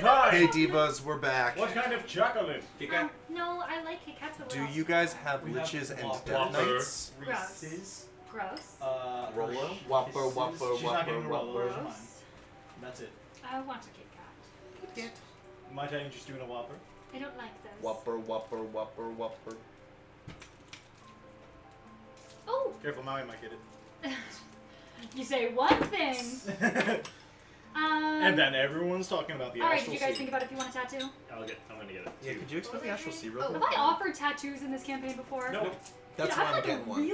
kind? Hey divas, we're back. What kind of chocolate? Kit Kat? No, I like Kit Kats. But what Do else? you guys have We have liches and Whopper. death Whopper. knights? Reese's. Gross. Rolo? Whopper, Kisses. whopper, She's not whopper, getting a Rolo. whopper. Those are mine. Gross. That's it. I want a Kit Kat. My time just doing a Whopper. I don't like those. Whopper, whopper, whopper, whopper. Oh, Careful, now I might hit it. you say one thing. And then everyone's talking about the all right, astral did you guys sea. think about if you want a tattoo? I'm gonna get it. Yeah, could you explain the astral sea real Oh, quick? Have I offered tattoos in this campaign before? No, That's Dude, why I I'm have getting a one.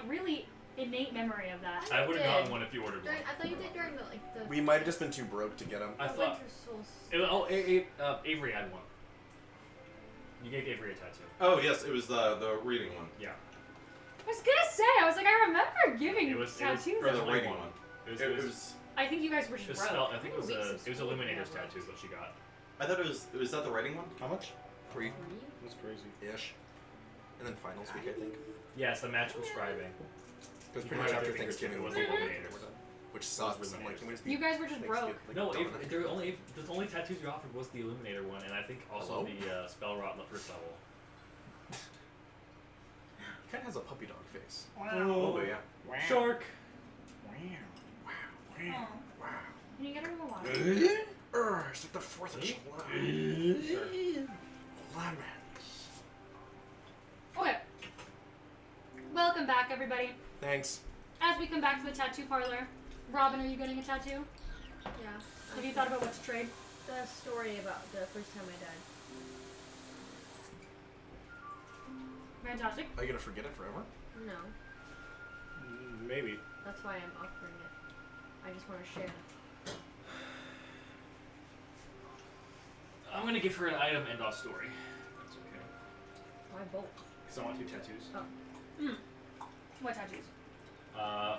really innate memory of that. I would have gotten one if you ordered one. I thought you did during the We might have just been too broke to get them. I the thought. Winter Solstice. Avery had one. You gave Avery a tattoo. Oh yes, it was the reading one. Yeah. I was gonna say, I was like, I remember giving It was tattoos. Or the only reading one. one. It was I think you guys were just it was broke. spelled, I think it was Weeks of it was school Illuminator's together. tattoo is what she got. I thought it was that the writing one? How much? 3 That's crazy. ish. And then finals week, I think. Yes, the magical scribing. Because You pretty might much have after to think Thanksgiving it was was the Illuminators. Illuminators. Which sucks. I'm like, can we just be You guys were just broke. Thanksgiving, like, No, dumb enough? the only tattoos we offered was the Illuminator one, and I think also Hello? the spell rot in the first level. Cat has a puppy dog face. Oh yeah. Shark. Oh. Can you get her a water? It's like the 4th of July. Lemons. Okay. Welcome back, everybody. Thanks. As we come back to the tattoo parlor, Robin, are you getting a tattoo? Yeah. Have you thought about what to trade? The story about the first time I died. Fantastic. Are you gonna forget it forever? No. Maybe. That's why I'm offering it. I just want to share. I'm gonna give her an item and a story. That's okay. Why both? Because I want 2 tattoos. What tattoos?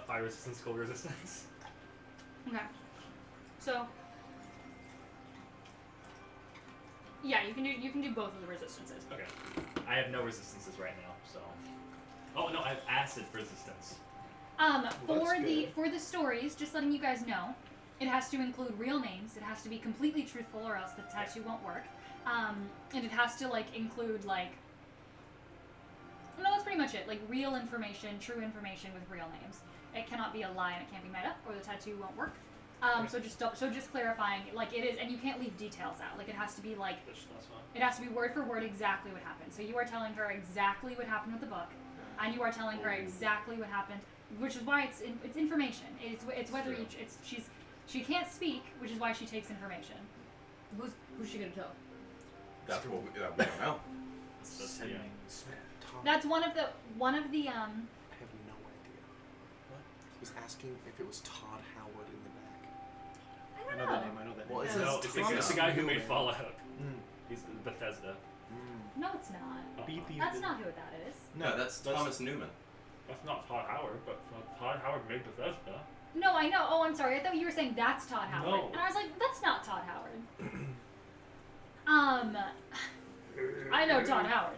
Fire resistance, cold resistance. Okay. So. Yeah, you can do both of the resistances. Okay. I have no resistances right now, so. Oh no, I have acid resistance. For the stories, just letting you guys know, it has to include real names. It has to be completely truthful, or else the tattoo won't work. And it has to include no, that's pretty much it. Like real information, true information with real names. It cannot be a lie and it can't be made up, or the tattoo won't work. So just clarifying, it is, and you can't leave details out. It has to be That's fine. it has to be word for word exactly what happened. So you are telling her exactly what happened with the book, and you are telling her exactly what happened, which is why it's information. It's whether she can't speak, which is why she takes information. Who's she gonna tell? That's what we don't know. That's, yeah. Tom, That's one of the I have no idea. What? He was asking if it was Todd Howard in the back. I know that name. I know that Well, name. it's No, It's it's Thomas the guy who made Newman. Fallout. Mm. He's Bethesda. No, it's not. That's not who that is. No, that's Thomas Newman. That's not Todd Howard, but Todd Howard made Bethesda. No, I know. Oh, I'm sorry. I thought you were saying that's Todd Howard, No. and I was like, that's not Todd Howard. I know Todd Howard.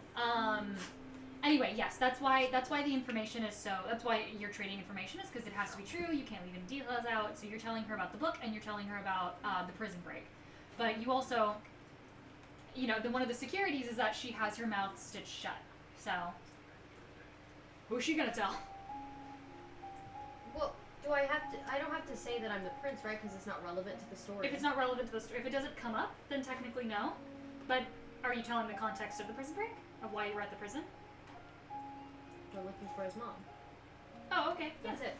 Anyway, yes, that's why the information is so. That's why you're trading information is because it has to be true. You can't leave any details out. So you're telling her about the book and you're telling her about the prison break, but you also, one of the securities is that she has her mouth stitched shut. So who's she gonna tell? Well, do I have to? I don't have to say that I'm the prince, right? Because it's not relevant to the story. If it's not relevant to the story, if it doesn't come up, then technically no. But are you telling the context of the prison break? Of why you were at the prison? They're looking for his mom. Oh, okay. Yeah. That's it.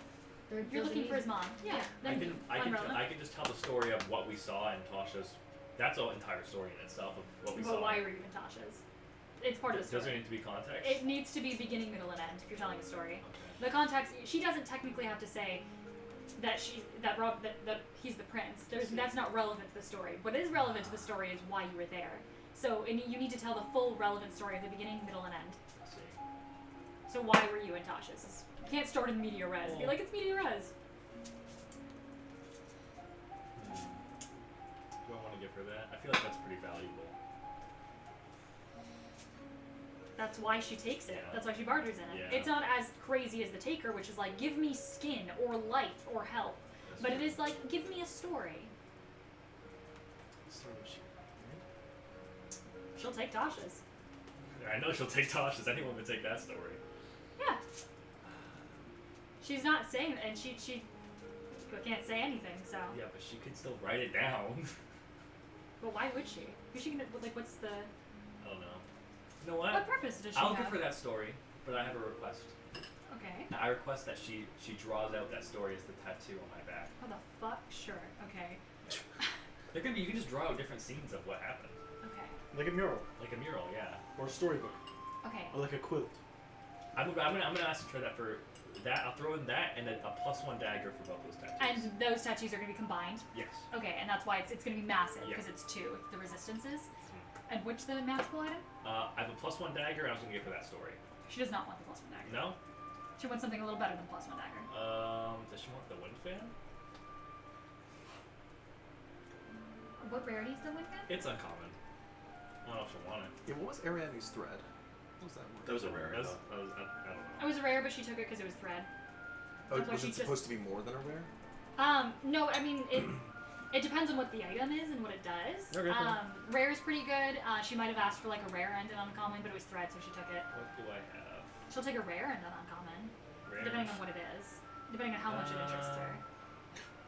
You're looking for his mom. Yeah. I Then can unrelevant. I can just tell the story of what we saw in Tasha's. That's an entire story in itself of what we But saw. why were you in Tasha's? It's part of the Does story. there need to be context? It needs to be beginning, middle, and end if you're telling a story. Okay. The context. She doesn't technically have to say that that he's the prince. That's not relevant to the story. What is relevant to the story is why you were there. So you need to tell the full relevant story of the beginning, middle, and end. Let's see. So why were you in Tasha's? You can't start in media res. Be like, it's media res. Do I want to give her that? I feel like that's pretty valuable. That's why she takes it. Yeah. That's why she barters in it. Yeah. It's not as crazy as the taker, which is like, give me skin or life or help. That's But true. it is like, give me a story. story was she? She'll take Tasha's. I know she'll take Tasha's. Anyone would take that story. Yeah. She's not saying, and she can't say anything. So. Yeah, but she could still write it down. But why would she? Who's she gonna like? What's the? I don't know. You know what? What purpose does she I'll have? give her that story, but I have a request. Okay. I request that she draws out that story as the tattoo on my back. What the fuck? Sure. Okay. There could be, you can just draw out different scenes of what happened, Okay. Like a mural. like a mural. Yeah. Or a storybook. Okay. Or like a quilt. I'm gonna ask to try that for that. I'll throw in that and a +1 dagger for both those tattoos. And those tattoos are gonna be combined. yes. Okay, and that's why it's gonna be massive Yeah. because it's 2. The resistances. And which the magical item? I have a +1 dagger. And I was gonna give her that story. She does not want the +1 dagger. No. She wants something a little better than +1 dagger. Does she want the wind fan? What rarity is the wind fan? It's uncommon. I don't know if she'll want it. Yeah, what was Ariadne's thread? What was that word? That was a rare. I don't know. It was a rare, but she took it because it was thread. Oh, That's why was she it supposed to be more than a rare? No, I mean it depends on what the item is and what it does. Okay, fine. Rare is pretty good. She might have asked for like a rare and an uncommon, but it was thread, so she took it. What do I have? She'll take a rare and an uncommon, Rare. depending on what it is, depending on how much it interests her.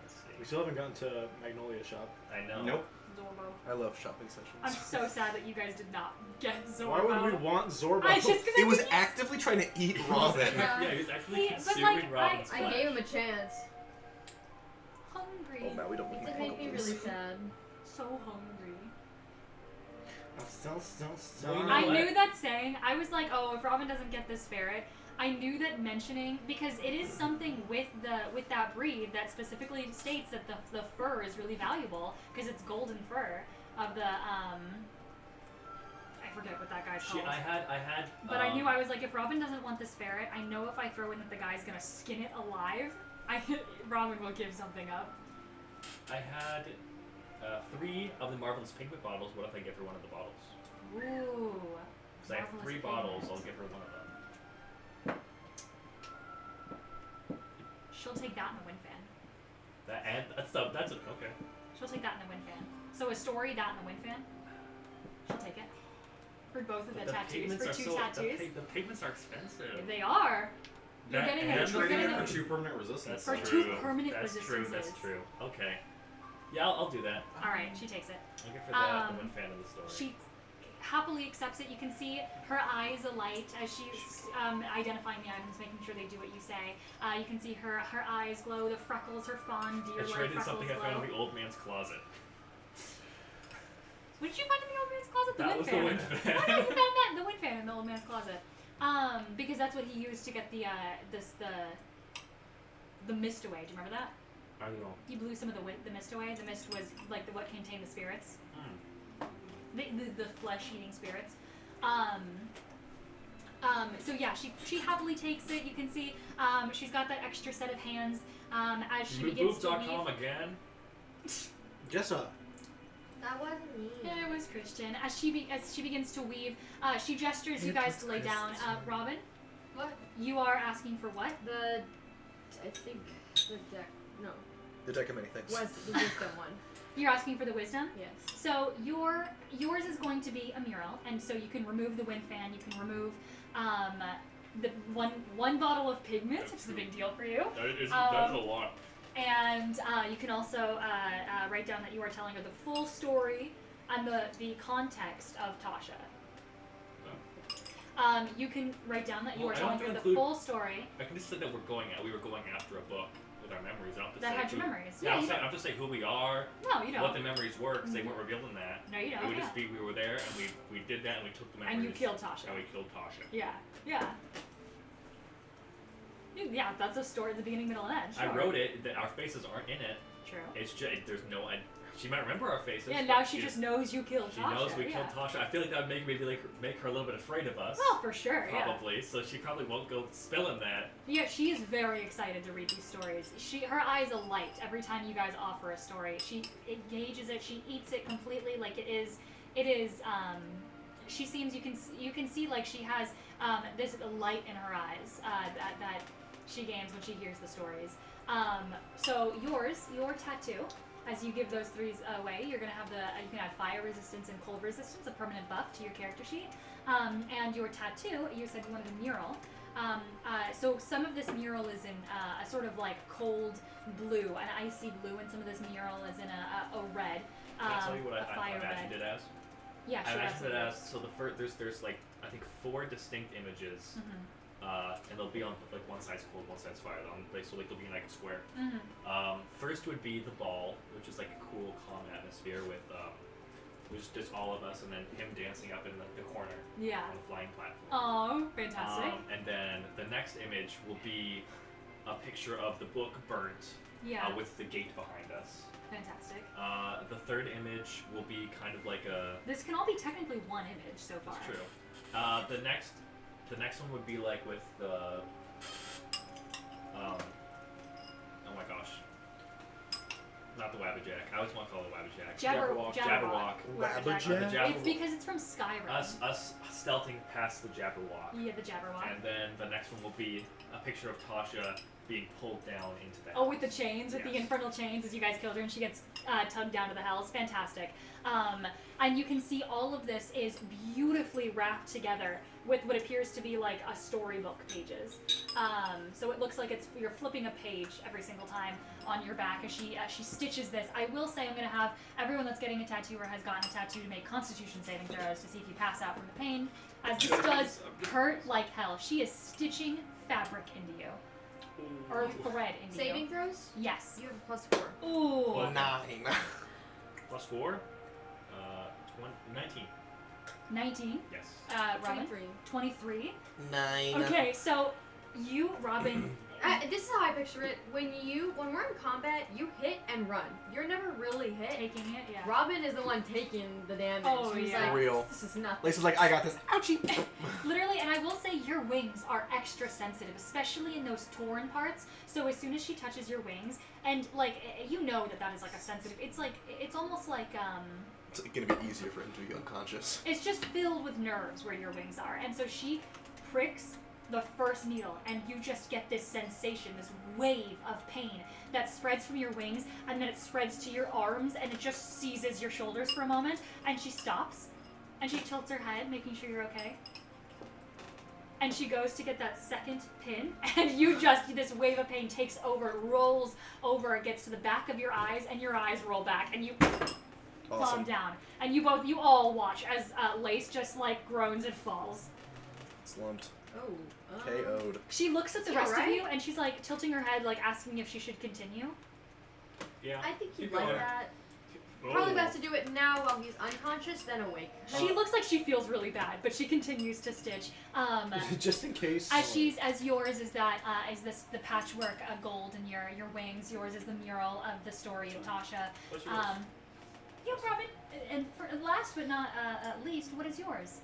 Let's see. We still haven't gotten to Magnolia Shop. I know. Nope. Zorbo. I love shopping sessions. I'm so sad that you guys did not get Zorbo. Why would we want Zorbo? I just It was actively trying to eat Robin. Yeah, he was actually Hey, but, consuming like, Robin's I flesh. gave him a chance. hungry. Oh, now we don't It need did all make of me these. really sad. So hungry. I'm so Well, you know I what? knew that saying. I was like, oh, if Robin doesn't get this ferret, I knew that mentioning because it is something with that breed that specifically states that the fur is really valuable because it's golden fur of the I forget what that guy's called. I had. But I knew I was like, if Robin doesn't want this ferret, I know if I throw in that the guy's gonna skin it alive, Robin will give something up. I had 3 of the Marvelous Pigment bottles. What if I give her one of the bottles? Ooh. Because I have 3 Marvelous bottles, Pigment. I'll give her one of them. She'll take that in the wind fan. That's okay. She'll take that in the wind fan. So a story, that in the wind fan. She'll take it. For both of the tattoos. pigments For are 2 so tattoos. the pigments are expensive. They are. You're That getting and a, I'm you're trading getting it a, for 2 permanent resistance. That's For true. 2 permanent That's true. That's resistances. true. Okay. Yeah, I'll do that. Alright, she takes it. I'll give her that. Um, The wind fan of the story. She happily accepts it. You can see her eyes alight as she's identifying the items, making sure they do what you say. You can see her eyes glow, the freckles, her fond, I deer-like traded freckles something I glow. found in the old man's closet. What did you find in the old man's closet? The That wind was fan. the wind fan. Why did you find that? The wind fan in the old man's closet. Because that's what he used to get the mist away. Do you remember that? I don't know. He blew some of the mist away. The mist was like what contained the spirits, the flesh-eating spirits. So yeah, she happily takes it. You can see she's got that extra set of hands as she begins to weave. Move.com again? Jessa. That wasn't me. Yeah, it was Christian. As she begins to weave, she gestures you guys to lay down. Robin, What? you are asking for what? I think the deck. No. The deck of many things. Was the wisdom one. You're asking for the wisdom. Yes. So yours is going to be a mural, and so you can remove the wind fan. You can remove the one bottle of pigment, which is a big deal for you. That is a lot. And you can also write down that you are telling her the full story and the context of Tasha. You can write down that you are Well, I telling want her to the include- full story. I can just say that we were going after a book with our memories. I don't have to That say had your who- memories. Yeah, Yeah, I you don't have to say who we are, No, you what don't. the memories were, because they weren't revealed in that. No, you It don't. would Yeah. just be we were there and we did that and we took the memories. And you killed Tasha. And we killed Tasha. Yeah. Yeah. Yeah, that's a story at the beginning, middle, and end. Sure. I wrote it. That our faces aren't in it. True. It's just there's no. She might remember our faces. Yeah, but now she just knows you killed She Tasha. knows we yeah. killed Tasha. I feel like that would make her a little bit afraid of us. Well, for sure, Probably. So she probably won't go spilling that. Yeah, she is very excited to read these stories. Her eyes alight every time you guys offer a story. She engages it. She eats it completely. Like it is. She seems. You can see like she has this light in her eyes that she gains when she hears the stories. So your tattoo as you give those threes away, you're gonna have you can add fire resistance and cold resistance, a permanent buff to your character sheet. And your tattoo, you said you wanted a mural. So some of this mural is in a sort of like cold blue, an icy blue, and some of this mural is in a red. Can I tell you what a I fire imagined red. it as? Yeah, I sure. imagined it absolutely. as, so the first, there's like, I think 4 distinct images, Mhm. and they'll be on like one side's cold, one side's fire. So like they'll be in like a square. Mhm. First would be the ball, which is like a cool, calm atmosphere with just all of us, and then him dancing up in the corner Yeah. on the flying platform. Oh, fantastic. And then the next image will be a picture of the book burnt Yeah. with the gate behind us. Fantastic. The third image will be kind of like a. This can all be technically one image so far. It's true. The next one would be like with the. Oh my gosh. Not the Wabbajack. I always want to call it Wabbajack. Jabberwock. Jabberwock. Wabbajack? The It's because it's from Skyrim. Us stealthing past the Jabberwock. Yeah, the Jabberwock. And then the next one will be a picture of Tasha being pulled down into that. Oh, with the chains, with the Yes. infernal chains as you guys killed her and she gets tugged down to the hells. Fantastic. And you can see all of this is beautifully wrapped together with what appears to be like a storybook pages. So it looks like you're flipping a page every single time on your back as she stitches this. I will say I'm going to have everyone that's getting a tattoo or has gotten a tattoo to make Constitution saving throws to see if you pass out from the pain, as this does hurt like hell. She is stitching fabric into you. Or thread into Saving you. throws? Yes. You have +4. Ooh. Well, 9. Plus 4? 19. 19. Yes. Robin? 23. 23. 9. Okay, so you, Robin. This is how I picture it. When we're in combat, you hit and run. You're never really hit. Taking it, yeah. Robin is the one taking the damage. Oh, He's yeah. like, Real. this is nothing. Lisa's like, I got this. Ouchie. Literally, and I will say your wings are extra sensitive, especially in those torn parts. So as soon as she touches your wings, and like you know that is like a sensitive. It's almost like It's gonna be easier for him to be unconscious. it's just filled with nerves where your wings are, and so she pricks the first needle, and you just get this sensation, this wave of pain that spreads from your wings, and then it spreads to your arms, and it just seizes your shoulders for a moment, and she stops, and she tilts her head, making sure you're okay. And she goes to get that second pin, and this wave of pain takes over, it rolls over, it gets to the back of your eyes, and your eyes roll back, and you plumb Awesome. down. And you all watch as Lace just like groans and falls. Slumped. Oh. KO'd. She looks at the Is he rest of alright? you, and she's like tilting her head, like asking if she should continue. Yeah. I think he'd Keep like going. that. Oh. Probably best to do it now while he's unconscious, then awake. She looks like she feels really bad, but she continues to stitch. Just in case. As yours is the patchwork gold in your wings. Yours is the mural of the story of Tasha. What's yours? Yeah, Robin. And for last but not least, what is yours?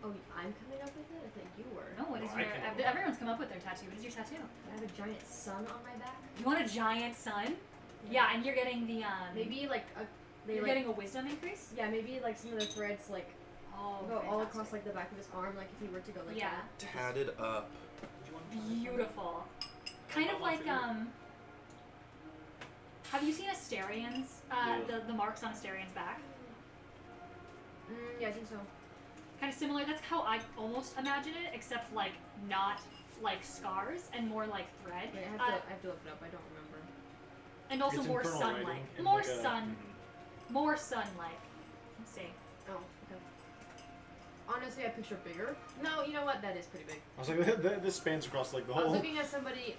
Oh, I'm coming up with it? I think you were. No, what is No, I your? can- Everyone's come up with their tattoo. What is your tattoo? I have a giant sun on my back. You want a giant sun? Yeah, and you're getting the Maybe like you're getting a wisdom increase. yeah, maybe like some of the threads like Oh, go all fantastic. across like the back of his arm, like if he were to go like Yeah. that. Tatted up. Beautiful. Kind of like Have you seen Asterian's? The marks on Asterian's back. Yeah, I think so. Kind of similar. That's how I almost imagine it, except like not like scars and more like thread. Wait, I have to look it up. I don't remember. And also It's more infernal sun-like. writing and More like a- sun. More sun-like. Let's see. Oh, okay. Honestly, I picture bigger. No, you know what? That is pretty big. I was like, this spans across like the I was whole. looking at somebody.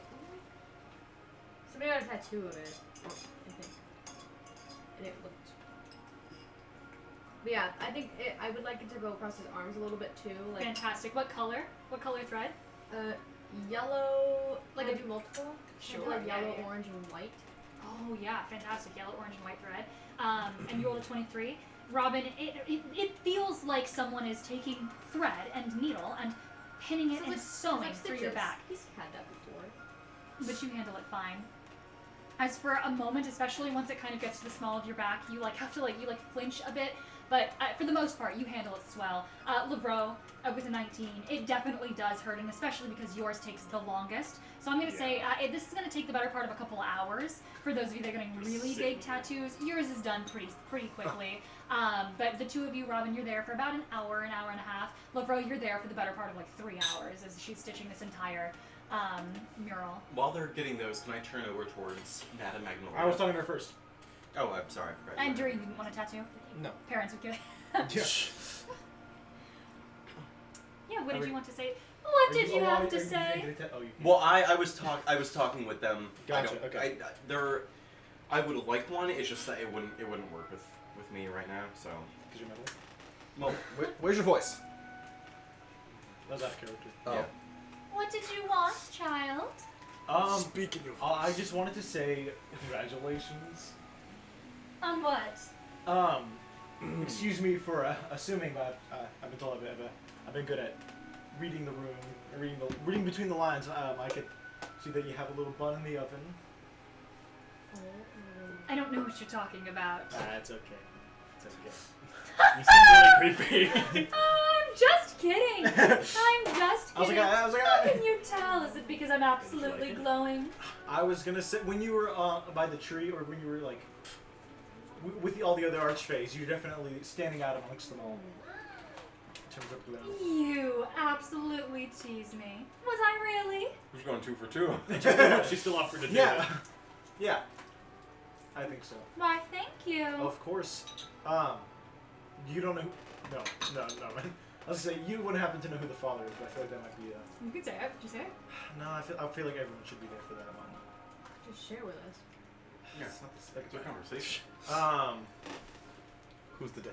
Somebody had a tattoo of it. I think. And it looked. But yeah, I think I would like it to go across his arms a little bit too. Like Fantastic. What color? What color thread? yellow. Like Like a- do multiple. Sure, Like yeah, yellow, yeah. orange, and white. Oh yeah, fantastic. Yellow, orange, and white thread. And you rolled a 23. Robin, it feels like someone is taking thread and needle and pinning it So and it's sewing like through your stitches. back. He's had that before. But you handle it fine. As for a moment, especially once it kind of gets to the small of your back, you like have to you flinch a bit, but for the most part, you handle it swell. Lavro, with a 19, it definitely does hurt, and especially because yours takes the longest. So I'm going to say this is going to take the better part of a couple hours. For those of you that are getting really big tattoos, yours is done pretty quickly. But the two of you, Robin, you're there for about an hour and a half. Lavro, you're there for the better part of like 3 hours as she's stitching this entire mural. While they're getting those, can I turn over towards Madame Magnolia? I was talking to her first. Oh, I'm sorry. I forgot. And Dury, you didn't want a tattoo? No. Parents would get it. Yeah. Yeah, what Are did we- you want to say? What did you have to say? Well, I was talking with them. Gotcha, okay. I would like one. It's just that it wouldn't work with me right now. So. Because you're metal? Well, Where's your voice? That was out of character. Oh. Yeah. What did you want, child? Speaking of I just wanted to say congratulations. On what? Excuse me for assuming that I've been told I've been good at reading the room, reading between the lines. I could see that you have a little bun in the oven. I don't know what you're talking about. It's okay. It's okay. You seem really creepy. I'm just kidding. I'm just I was kidding. like, How can you tell? Is it because I'm absolutely glowing? I was gonna say when you were by the tree, or when you were like with all the other archfays, you're definitely standing out amongst them all in terms of glow. You absolutely tease me. Was I really? Who's going 2 for 2? She still offered to do Yeah, it. yeah, I think so. Why, thank you. Of course. You don't know. No, man. I was gonna say you wouldn't happen to know who the father is, but I feel like that might be a. You could say it. Did you say it? No, I feel like everyone should be there for that one. Just share with us. Yeah, it's not this. It's a conversation. Who's the dad?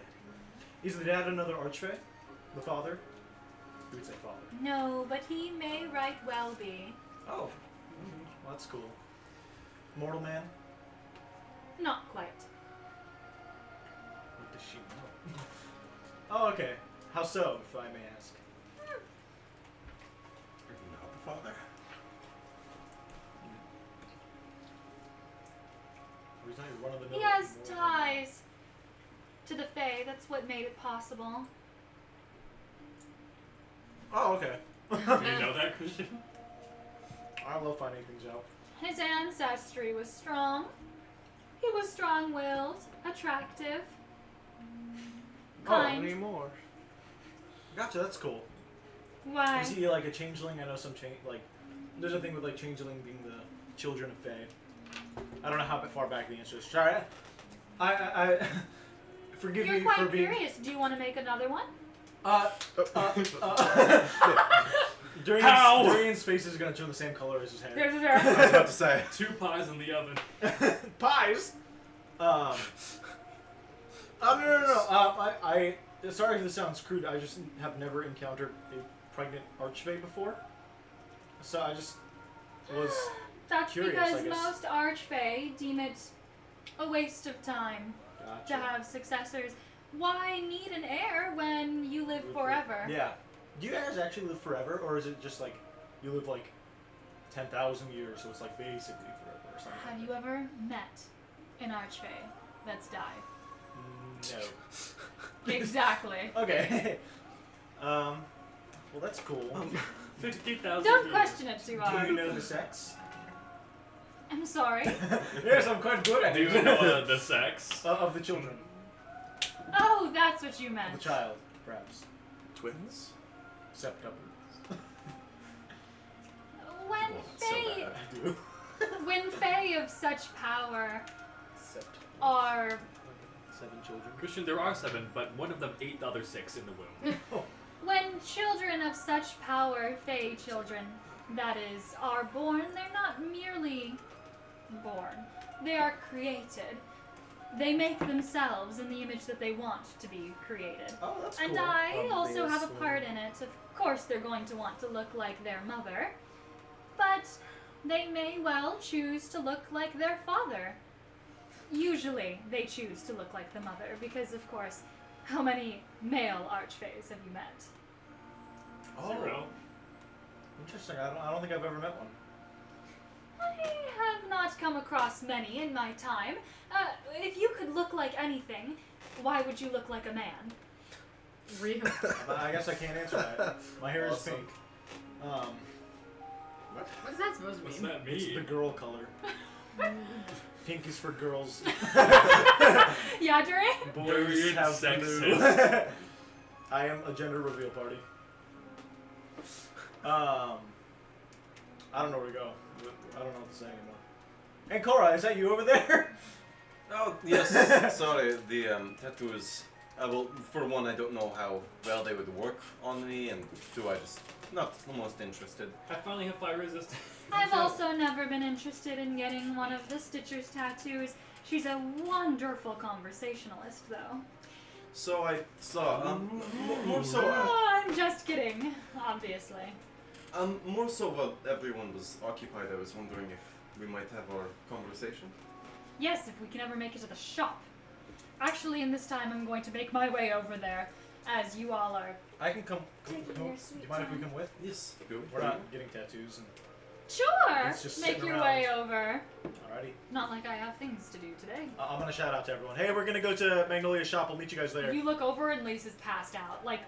Is the dad another archfey? The father? You would say father. No, but he may right well be. Oh. Well, that's cool. Mortal man? Not quite. What does she know? Oh, okay. How so, if I may ask? Not the father. Or he's not even one of the He has ties to the Fae. That's what made it possible. Oh, okay. Do you know that, Christian? I love finding things out. His ancestry was strong. He was strong-willed, attractive, kind. anymore. Gotcha, that's cool. Why? Is he like a changeling? I know some like there's a thing with like changeling being the children of Fae. I don't know how far back the answer is. Sorry, I forgive You're me quite for being. curious. Do you want to make another one? Durian's face is gonna turn the same color as his hair. I was about to say. 2 pies in the oven. Pies. No. I sorry if this sounds crude. I just have never encountered a pregnant archfey before, so I just was. That's Curious, because I guess. most archfey deem it a waste of time Gotcha. to have successors. Why need an heir when you live forever? Yeah. Do you guys actually live forever, or is it just like you live like 10,000 years, so it's like basically forever or something? Have you ever met an archfey that's died? No. Exactly. Okay. Well, that's cool. 50,000 Don't years. question it too Do hard. you know the sex? I'm sorry. Yes, I'm quite good at Do you it. know the sex? Of the children. Oh, that's what you Of the meant. child, perhaps. Twins? Septum. When Well, it's so Fae, bad. I do. when Fae of such power Septum. are 7 children. Christian, there are 7, but one of them ate the other 6 in the womb. when children of such power, Fae children, that is, are born, they're not merely born. They are created. They make themselves in the image that they want to be created. Oh, that's And cool. I also have a part in it. Of course, they're going to want to look like their mother, but they may well choose to look like their father. Usually, they choose to look like the mother because, of course, how many male archfays have you met? Oh. 0. Interesting. I don't think I've ever met one. I have not come across many in my time. If you could look like anything, why would you look like a man? Real. I guess I can't answer that. My hair Awesome. is pink. What is that supposed to What's mean? that It's the mean? girl color. Pink is for girls. Yeah, Duray? Boys Very have blue. sexist. I am a gender reveal party. I don't know where to go. I don't know what to say anymore. Hey, Cora, is that you over there? Oh, yes. Sorry, the tattoos. Well, for one, I don't know how well they would work on me, and two, I just not the most interested. I finally have fire resistance. I've also never been interested in getting one of the Stitcher's tattoos. She's a wonderful conversationalist, though. So I saw, more so, Oh, I'm just kidding, obviously. more so while everyone was occupied, I was wondering if we might have our conversation. Yes, if we can ever make it to the shop. Actually, in this time, I'm going to make my way over there, as you all are. I can come. Taking Do your you sweet mind if we time. come with? Yes, go. We're not getting tattoos. Sure! It's just Make sitting your around. way over. Alrighty. Not like I have things to do today. I'm gonna shout out to everyone. Hey, we're gonna go to Magnolia's shop. I'll meet you guys there. You look over and Lisa's passed out, like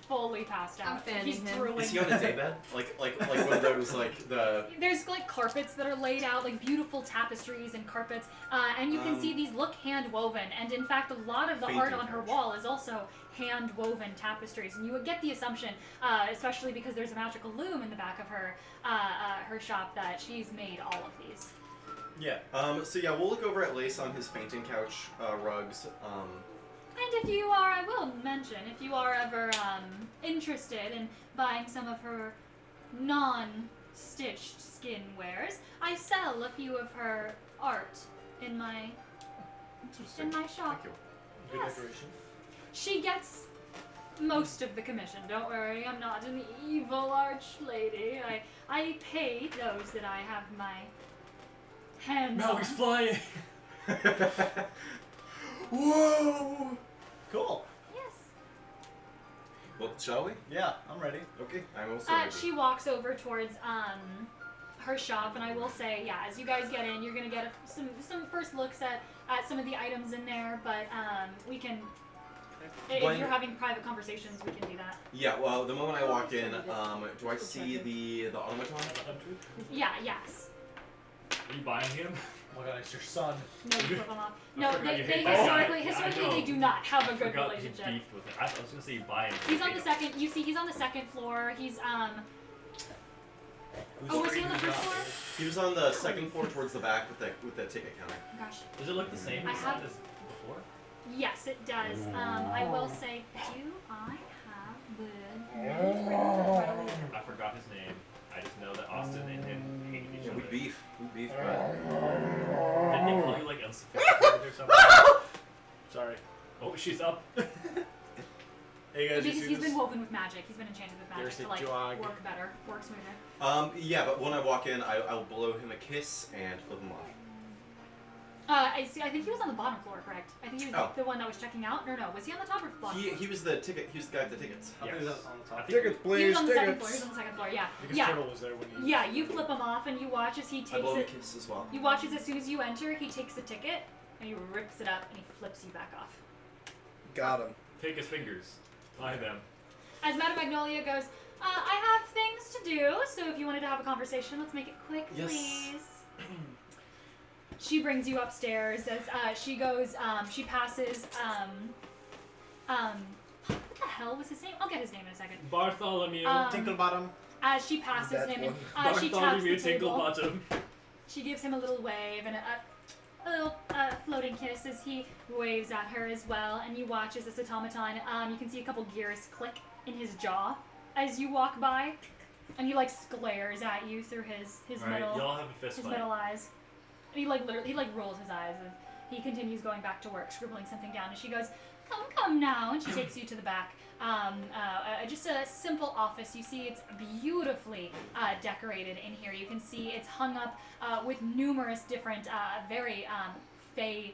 fully passed out. I'm fanning He's him. drooling. Is he on his daybed? Like when there was like the. There's like carpets that are laid out, like beautiful tapestries and carpets, and you can see these look hand woven. And in fact, a lot of the art Fainting on her couch. wall is also hand woven tapestries. And you would get the assumption, especially because there's a magical loom in the back of her shop, that she's made all of these. Yeah. So yeah, we'll look over at Lace on his fainting couch rugs. And if you are, I will mention, if you are ever interested in buying some of her non-stitched skin wares, I sell a few of her art in my shop. Thank you. Good Yes. decoration. She gets most of the commission. Don't worry, I'm not an evil arch lady. I pay those that I have my hands No, on. he's flying. Whoa! Cool. Yes. Well, shall we? Yeah, I'm ready. Okay, I'm also ready. She walks over towards her shop, and I will say, yeah, as you guys get in, you're gonna get some first looks at some of the items in there, but we can. If When- you're having private conversations, we can do that. Yeah, well, the moment I walk in, do I see the automaton? Yeah, yes. Are you buying him? Oh my god, it's your son. No, you flip them off. I No, forgot they you hate that guy. historically, I know. they do not have a I good forgot you relationship. beefed with him. I was gonna say you buy him. He's on the second. You see, he's on the second floor. He's Oh, was he on the first floor? He was on the second floor towards the back with the ticket counter. Gosh. Does it look the same I inside have- as before? Yes, it does. I will say, do I have the? I forgot his name. I just know that Austin and him hated each Yeah, other. we beef. We beef. Didn't they call you like unsophisticated or something? Sorry. Oh, she's up. Hey guys, you Because see he's this? been woven with magic. He's been enchanted with magic There's to the like jog. work better, work smoother. Yeah, but when I walk in, I'll blow him a kiss and flip him off. I see. I think he was on the bottom floor, correct? I think he was Oh. the one that was checking out. No, was he on the top or bottom? He was the ticket. He was the guy with the tickets. I think it was on the I top. think Tickets, He please. was on the second Tickets. floor. He was on the second floor. Yeah. Because Yeah. Turtle was there when you. Yeah. You flip him off, and you watch as he I takes blow him a it. kiss as well. You watch as soon as you enter, he takes the ticket and he rips it up and he flips you back off. Got him. take his fingers. Buy them. As Madame Magnolia goes, I have things to do, so if you wanted to have a conversation, let's make it quick, Yes. please. She brings you upstairs as she goes, she passes, what the hell was his name? I'll get his name in a second. Bartholomew. Tinklebottom. As she passes That him, one. and she taps the Bartholomew table. Tinklebottom. She gives him a little wave and a little floating kiss as he waves at her as well. And you watch as this automaton, you can see a couple gears click in his jaw as you walk by. And he like glares at you through his Alright, middle y'all have a fist his fight. middle eyes. And he like literally rolls his eyes and he continues going back to work, scribbling something down. And she goes, "Come now," and she takes you to the back. Just a simple office. You see, it's beautifully decorated in here. You can see it's hung up with numerous different, very fey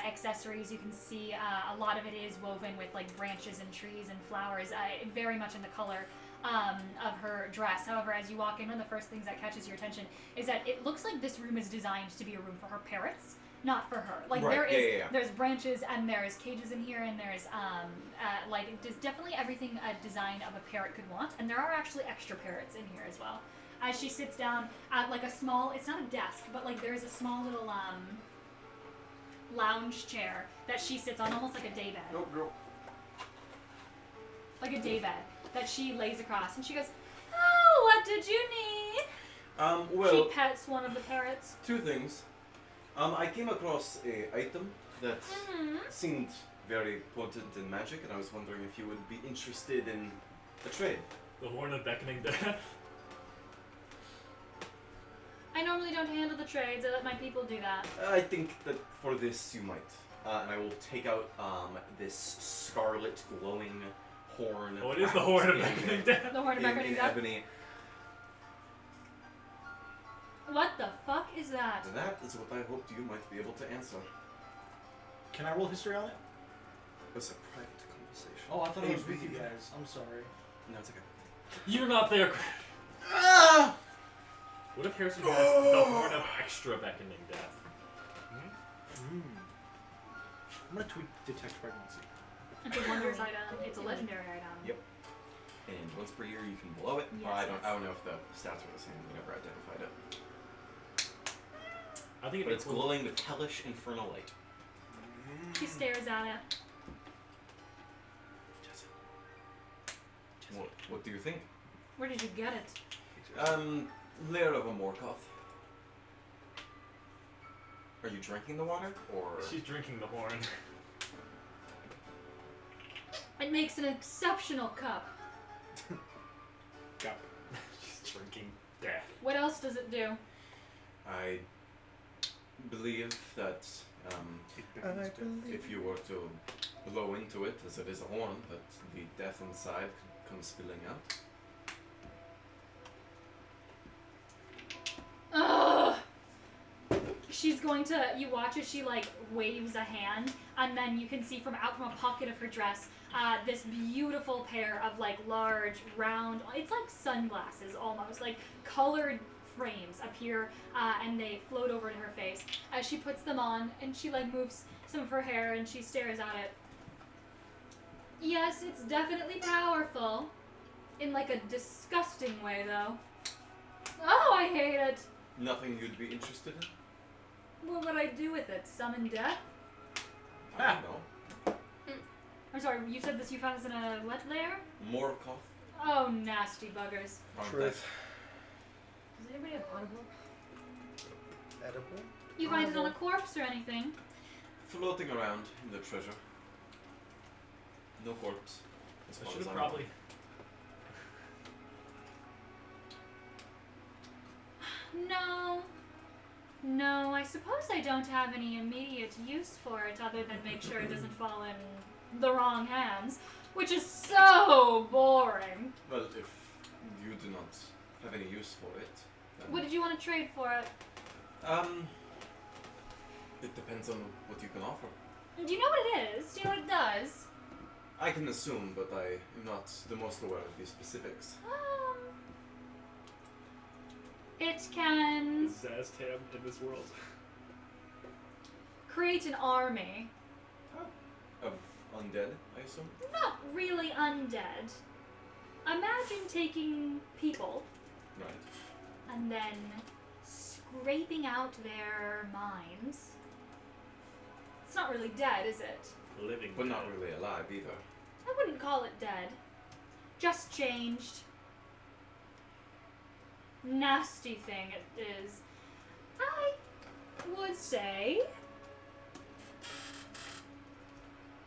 accessories. You can see a lot of it is woven with like branches and trees and flowers, very much in the color of her dress. However, as you walk in, one of the first things that catches your attention is that it looks like this room is designed to be a room for her parrots. not for her. Like Right, there is, yeah. there's branches and there's cages in here and there's like there's definitely everything a design of a parrot could want, and there are actually extra parrots in here as well. As she sits down at like a small, it's not a desk, but like there is a small little lounge chair that she sits on, almost like a day bed. Nope. Like a day bed that she lays across, and she goes, "Oh, what did you need?" Well, She pets one of the parrots. 2 things. I came across a item that seemed very potent in magic, and I was wondering if you would be interested in a trade. The Horn of Beckoning Death. I normally don't handle the trades. I let my people do that. I think that for this you might. And I will take out this scarlet glowing horn. Oh, it is the Horn of in- Beckoning Death. The horn of in beckoning death. ebony. What the fuck is that? That is what I hoped you might be able to answer. Can I roll history on it? It was a private conversation. Oh, I thought Hey, it was with you baby. guys. I'm sorry. No, it's okay. You're not there. Ah! What if Harrison has the Horn of Extra Beckoning Death? I'm gonna tweak detect pregnancy. It's a wonders item. It's a legendary item. Yep. And once per year you can blow it. Yes, I yes. don't know if the stats are the same. We never identified it. I think But it'd it's be cool. glowing with hellish infernal light. She stares at it. What do you think? Where did you get it? Lair of a Morkoth. Are you drinking the water, or...? She's drinking the horn. It makes an exceptional cup. Got She's drinking death. What else does it do? I believe that if you were to blow into it, as it is a horn, that the death inside comes spilling out. Ugh! She's going to, you watch as she like waves a hand, and then you can see from out from a pocket of her dress, this beautiful pair of like large, round, it's like sunglasses almost, like colored frames appear, and they float over to her face. As she puts them on, and she like moves some of her hair, and she stares at it. Yes, it's definitely powerful. In like a disgusting way, though. Oh, I hate it. Nothing you'd be interested in? What would I do with it? Summon death? I don't know. I'm sorry, you said this you found this in a what lair? Morkoth. Oh, nasty buggers. Aren't Truth. Does anybody have audible? Edible? You find it on a corpse or anything? they floating around in the treasure. No corpse. As I far should as have I probably. No, I suppose I don't have any immediate use for it other than make sure it doesn't fall in the wrong hands, which is so boring. Well, if you do not have any use for it, then... What did you want to trade for it? It depends on what you can offer. Do you know what it is? Do you know what it does? I can assume, but I am not the most aware of the specifics. It can Zaztam in this world. create an army. Of undead, I assume? Not really undead. Imagine taking people Right. and then scraping out their minds. It's not really dead, is it? Living. But not dead. really alive either. I wouldn't call it dead. Just changed. Nasty thing it is. I would say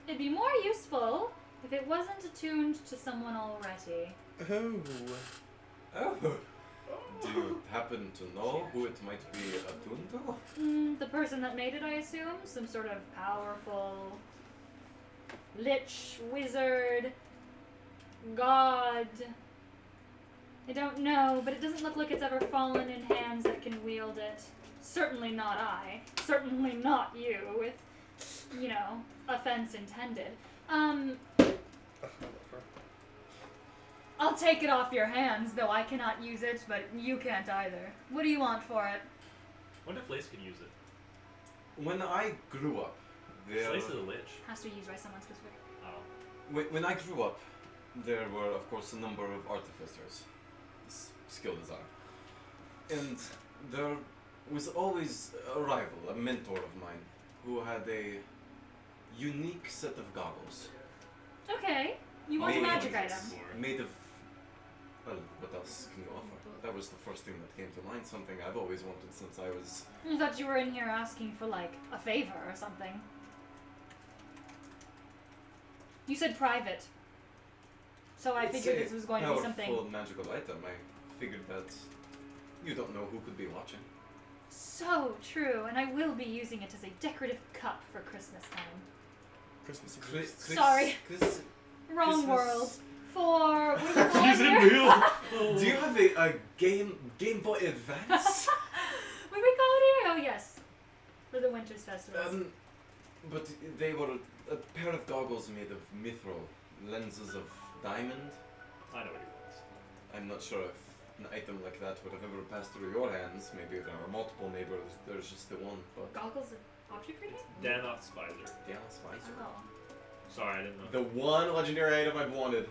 it'd be more useful if it wasn't attuned to someone already. Oh. Oh. Do you happen to know who it might be attuned to? The person that made it, I assume? Some sort of powerful lich, wizard, god. I don't know, but it doesn't look like it's ever fallen in hands that can wield it. Certainly not I. Certainly not you, with, you know, offense intended. I'll take it off your hands, though I cannot use it, but you can't either. What do you want for it? What if Lace can use it? when I grew up, there Slice of the Lich. Has to be used by someone specific. Oh. when I grew up, there were of course a number of artificers, skill design, and there was always a rival, a mentor of mine, who had a unique set of goggles Okay. You want a Made- magic item. made of. Well, what else can you offer? That was the first thing that came to mind. Something I've always wanted since I was. I thought you were in here asking for, like, a favor or something. You said private. So I It's figured a this was going to be something. powerful magical item. I figured that you don't know who could be watching. So true, and I will be using it as a decorative cup for Christmas time. Christmas Sorry. Wrong Christmas. world. For what do you call She's it in here? real. Do you have a Game Boy Advance? What do we call it here? Oh yes, for the Winters Festival. But they were a pair of goggles made of mithril, lenses of diamond. I know what he wants. I'm not sure if an item like that would have ever passed through your hands. Maybe there are multiple neighbors. There's just the one, but Goggles of object reading? Danoth's visor. yeah, it's fine. Oh. Sorry, I didn't know. The one legendary item I've wanted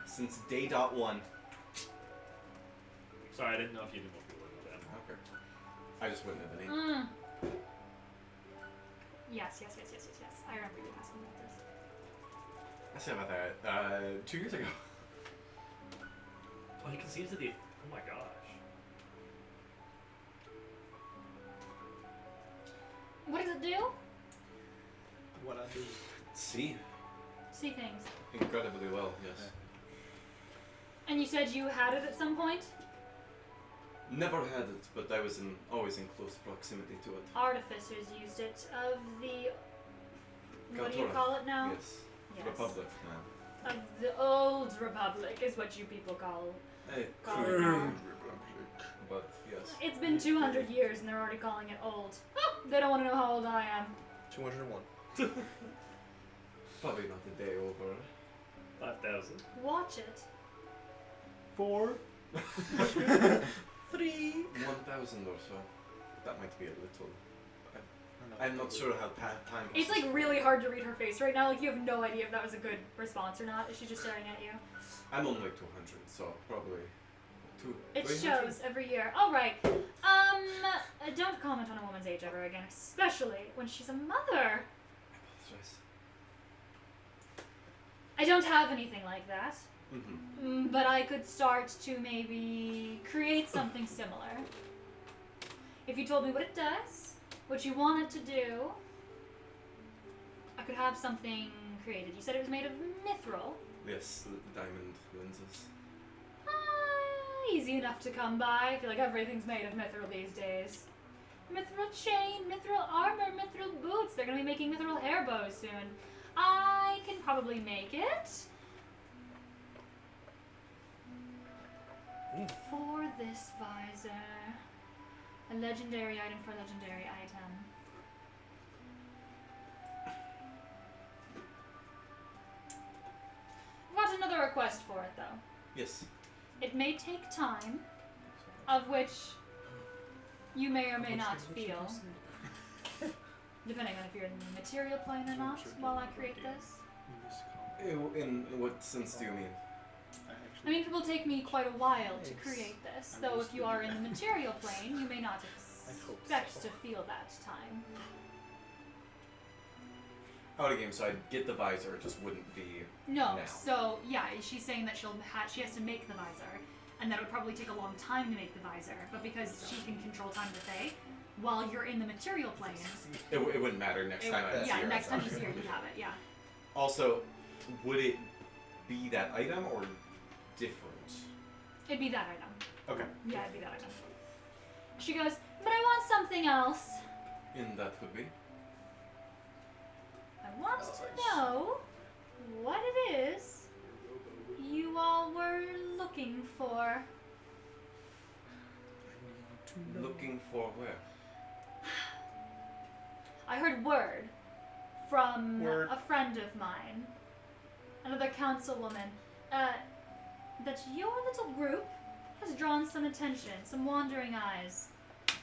since day.1. Sorry, I didn't know if you knew what people were with that. Okay. I just wouldn't have any. Mm. Yes. I remember you asking about this. I said about that 2 years ago. Oh, you can see into the. Oh my gosh. What does it do? What I do. See, See things. incredibly well. Yes. And you said you had it at some point? Never had it, but I was always in close proximity to it. Artificers used it. Of the... What do you Kaltura. call it now? Yes. Yes. Republic now. Of the old Republic is what you people call Hey, Call true. it now. But yes. It's been 200 years and they're already calling it old. Oh, they don't want to know how old I am. 201. Probably not a day over. 5,000. Watch it. 4. 3. 1,000 or so. That might be a little. I'm not sure how time. It's like really hard to read her face right now. Like you have no idea if that was a good response or not. Is she just staring at you? I'm on like 200, so probably 2. It 300? shows every year. All right. Don't comment on a woman's age ever again, especially when she's a mother. Apologize. I don't have anything like that. Mm-hmm. But I could start to maybe create something similar. If you told me what it does, what you want it to do, I could have something created. You said it was made of mithril. Yes, diamond lenses. Easy enough to come by. I feel like everything's made of mithril these days. Mithril chain, mithril armor, mithril boots. They're gonna be making mithril hair bows soon. I can probably make it. For this visor. A legendary item for a legendary item. I've got another request for it though. Yes. It may take time, of which you may or may not feel, depending on if you're in the material plane or not, while I create this. In what sense do you mean? I mean, it will take me quite a while to create this, though if you are in the material plane, you may not expect to feel that time. Out of game, so I'd get the visor, it just wouldn't be. No, Now. so yeah, she's saying that she has to make the visor, and that it would probably take a long time to make the visor, but because she can control time to fey, while you're in the material plane, It wouldn't matter next time I see yeah, her. next time so. she's here, you have it, yeah. Also, would it be that item or different? It'd be that item. Okay. Yeah, it'd be that item. She goes, but I want something else. And that would be? I want to know what it is you all were looking for. Looking for where? I heard word from Word. a friend of mine, another councilwoman, that your little group has drawn some attention, some wandering eyes.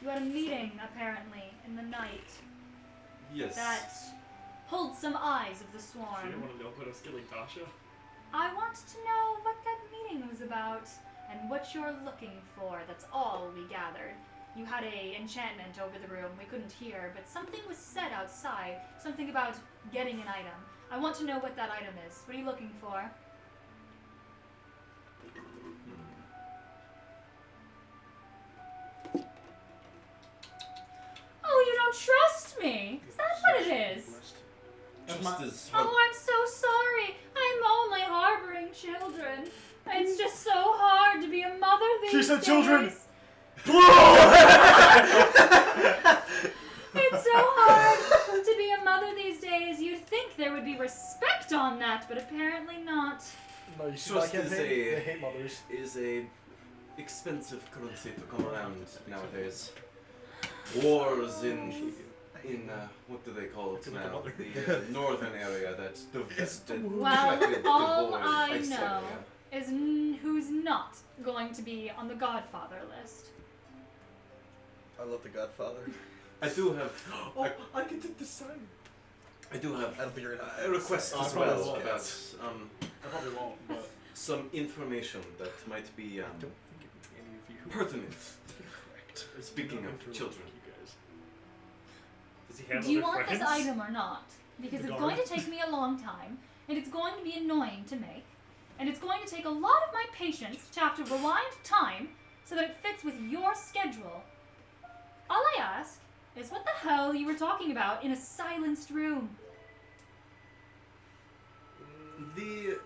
You had a meeting, apparently, in the night. Yes. that pulled some eyes of the She swarm. didn't want to know what I was killing Tasha. I want to know what that meeting was about and what you're looking for. That's all we gathered. You had a enchantment over the room. We couldn't hear, but something was said outside. Something about getting an item. I want to know what that item is. What are you looking for? Oh, you don't trust me? Is that what it is? Just as hard. Oh, I'm so sorry. I'm only harboring children. It's just so hard to be a mother these She said days. children. It's so hard to be a mother these days. You'd think there would be respect on that, but apparently not. No, you see Trust that is campaign? a- They hate mothers. Is a expensive currency to come around nowadays. Wars in what do they call it now? The northern area that's Well, all I ice know area. is who's not going to be on the Godfather list. I love The Godfather. I do have Oh, I can take this sign. I do have I don't think you're gonna. a request Oh, I as probably well won't. about I probably won't, but some information that might be I don't think it would be any of you. pertinent. Correct. Speaking Not of for children. You guys. Does he handle Do you their want friends? this item or not? Because The it's guard? going to take me a long time, and it's going to be annoying to make, and it's going to take a lot of my patience to have to rewind time so that it fits with your schedule. All I ask is what the hell you were talking about in a silenced room. The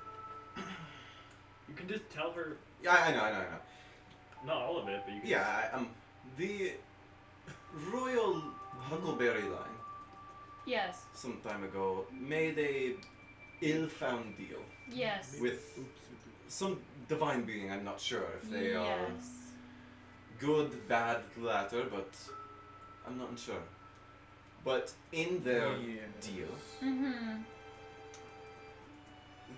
You can just tell her, yeah, I know. not all of it, but you can. Yeah, the Royal Huckleberry line Yes, some time ago made a ill-found deal yes, with some divine being. I'm not sure if they are yes. good, bad, latter, but I'm not sure. But in their deal, Mm-hmm.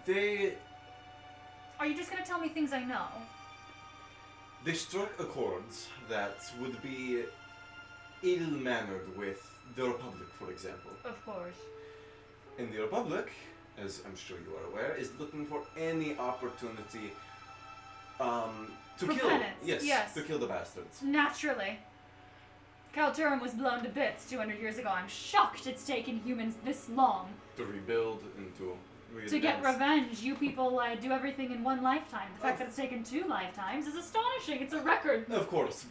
they Are you just gonna tell me things I know? struck accords that would be ill-mannered with the Republic, for example. Of course. And the Republic, as I'm sure you are aware, is looking for any opportunity to For kill. penance, yes. To kill the bastards. Naturally. Kalturum was blown to bits 200 years ago. I'm shocked it's taken humans this long. To rebuild and to To get re-advance. revenge, you people do everything in one lifetime. The fact that it's taken 2 lifetimes is astonishing. It's a record. Of course,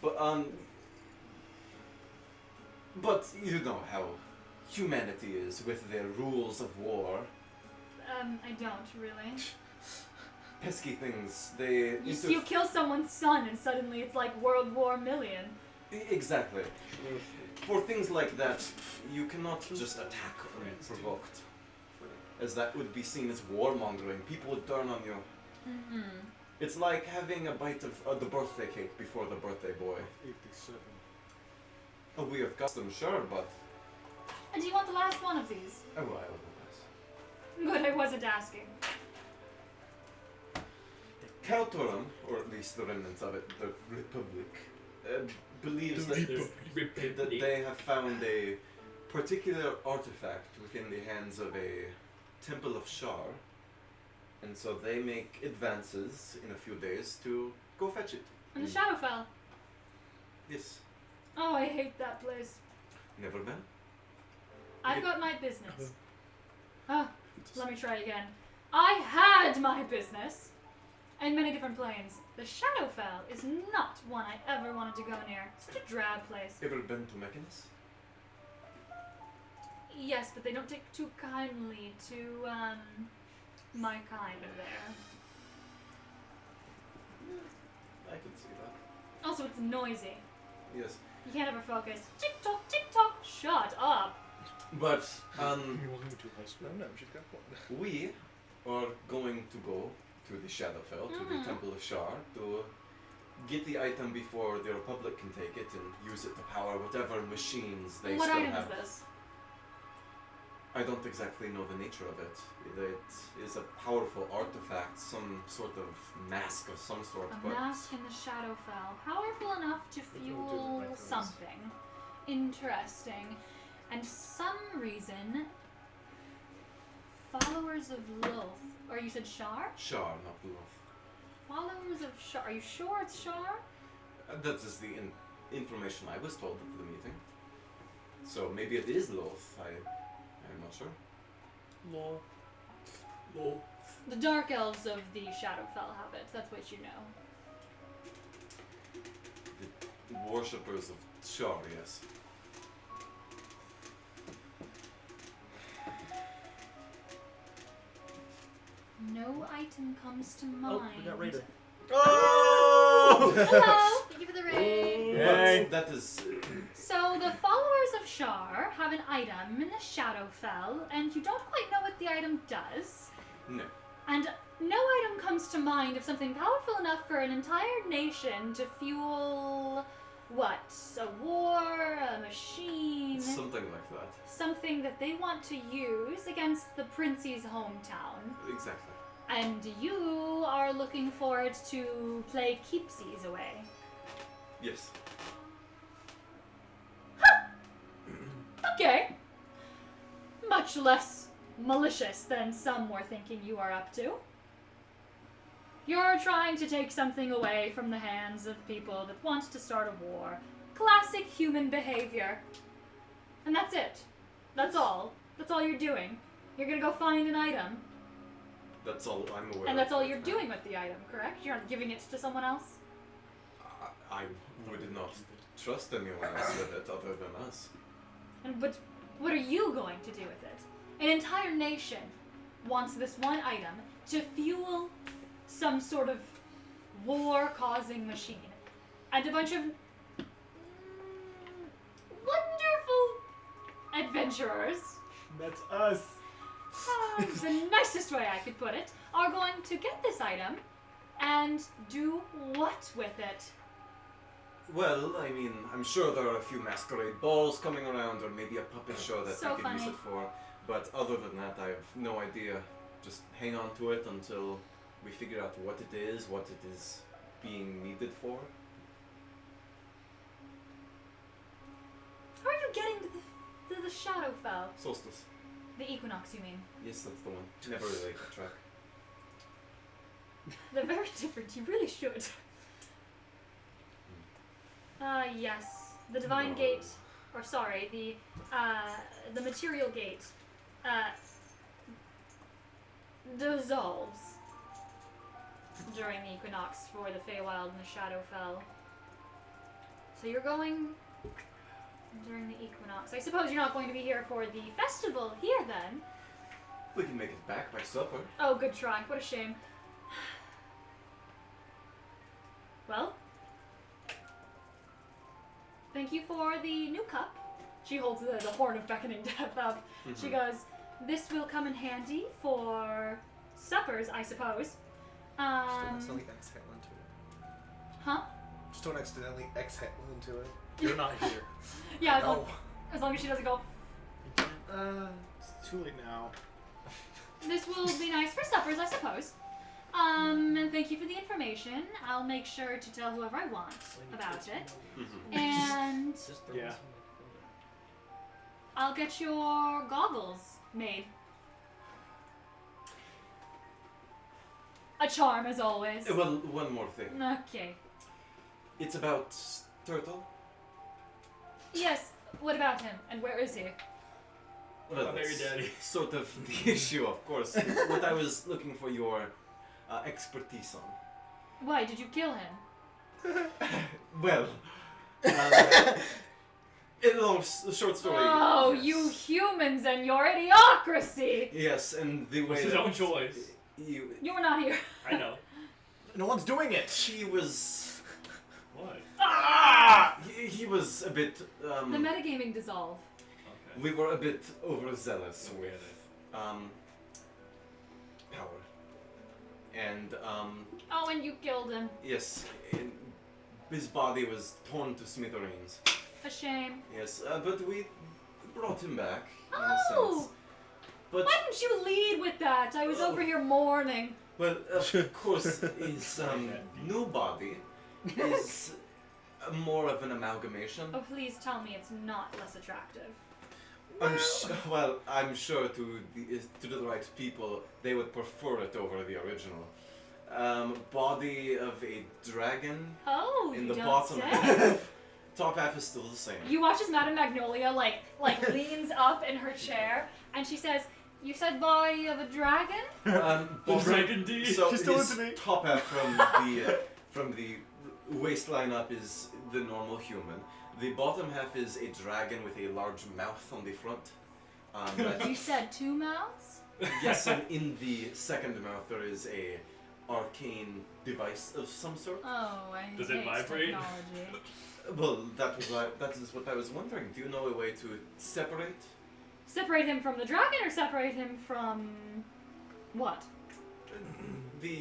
but you know how humanity is with their rules of war. I don't really. Pesky things. They You kill someone's son and suddenly it's like World War Million. Exactly. For things like that, you cannot just attack unprovoked, as that would be seen as warmongering. People would turn on you. Mm-hmm. It's like having a bite of the birthday cake before the birthday boy. 87. A weird custom, sure, but And do you want the last one of these? a while pass. Good, I wasn't asking. Kalturum, or at least the remnants of it, the Republic, believes that they have found a particular artifact within the hands of a Temple of Shar, and so they make advances in a few days to go fetch it. And the Shadowfell. Yes. Oh, I hate that place. Never been? I've got my business. Oh, let me try again. I had my business. In many different planes. The Shadowfell is not one I ever wanted to go near. Such a drab place. Ever been to Mechanus? Yes, but they don't take too kindly to, my kind there. I can see that. Also, it's noisy. Yes. You can't ever focus. Tick-tock, tick-tock, shut up. But, You want me to high school? No, she's got one. we are going to go to the Shadowfell, to the Mhm. Temple of Shar, to get the item before the Republic can take it and use it to power whatever machines they What still item have. is this? I don't exactly know the nature of it. It is a powerful artifact, some sort of mask of some sort, A but mask in the Shadowfell. Powerful enough to fuel something. Interesting. And some reason, followers of Lilth, or you said Shar? Shar, not Lilith. Followers of Shar. Are you sure it's Shar? That is the information I was told at the meeting. So maybe it is Lilith. I'm not sure. Lol. Lol. The Dark Elves of the Shadowfell have it. That's what you know. The worshippers of Shar, yes. No item comes to mind. Oh, we got raided. Hello! Thank you for the raid. Yay. But that is... So the followers of Shar have an item in the Shadowfell, and you don't quite know what the item does. no. And no item comes to mind of something powerful enough for an entire nation to fuel what? A war, a machine, Something like that. something that they want to use against the Prince's hometown. Exactly. And you are looking for it to play keepsies away. Yes. Okay. Much less malicious than some were thinking you are up to. You're trying to take something away from the hands of people that want to start a war. Classic human behavior. And that's it. That's all. That's all you're doing. You're gonna go find an item. That's all I'm aware And that's of all right you're now. doing with the item, correct? You're not giving it to someone else? I would not trust anyone else with it other than us. But what are you going to do with it? An entire nation wants this one item to fuel some sort of war-causing machine. And a bunch of wonderful adventurers, That's us. is the nicest way I could put it, are going to get this item and do what with it? Well, I mean, I'm sure there are a few masquerade balls coming around, or maybe a puppet show that So we can use funny. it for. But other than that, I have no idea. Just hang on to it until we figure out what it is being needed for. How are you getting to the Shadowfell? Solstice. The Equinox, you mean? Yes, that's the one. Never really kept track. They're very different. You really should. Yes. The Divine No. Gate, or sorry, the Material Gate, dissolves during the Equinox for the Feywild and the Shadowfell. So you're going during the Equinox. I suppose you're not going to be here for the festival here then. We can make it back by supper. Oh, good try. What a shame. Well, thank you for the new cup. She holds the horn of beckoning death up. She goes, this will come in handy for suppers, I suppose. Just don't accidentally exhale into it. Huh? Just don't accidentally exhale into it. You're not here. Yeah, No. as long as she doesn't go, It's too late now. this will be nice for suppers, I suppose. And thank you for the information. I'll make sure to tell whoever I want about it. And Yeah. I'll get your goggles made. A charm, as always. Well, one more thing. Okay. It's about Turtle. Yes, what about him? And where is he? Well, Oh, there that's your daddy. sort of the issue, of course. What I was looking for your expertise on. Why, did you kill him? Well, in a short story. Oh, yes. you humans and your idiocracy! Yes, and the way It's his that own choice. You, You were not here. I know. No one's doing it. he was. What? He was a bit. The metagaming dissolve. Okay. We were a bit overzealous I get with it. power. And Oh, and you killed him. yes, his body was torn to smithereens. A shame. Yes, but we brought him back in a Oh! sense. But Why didn't you lead with that? I was Oh. over here mourning. well, of course, his new body is more of an amalgamation. Oh, please tell me it's not less attractive. I'm sure to the right people, they would prefer it over the original. Body of a dragon Oh, in you the don't bottom say. half. Top half is still the same. You watch as Madame Magnolia like leans up in her chair and she says, "You said body of a dragon?" The Bottom- Dragon D. So She's still his into me. top half from the waistline up is the normal human. The bottom half is a dragon with a large mouth on the front. You said 2 mouths? Yes, and in the second mouth there is a arcane device of some sort. Oh, I Does it hate vibrate? technology. Well, that is what I was wondering. Do you know a way to separate? Separate him from the dragon or separate him from what?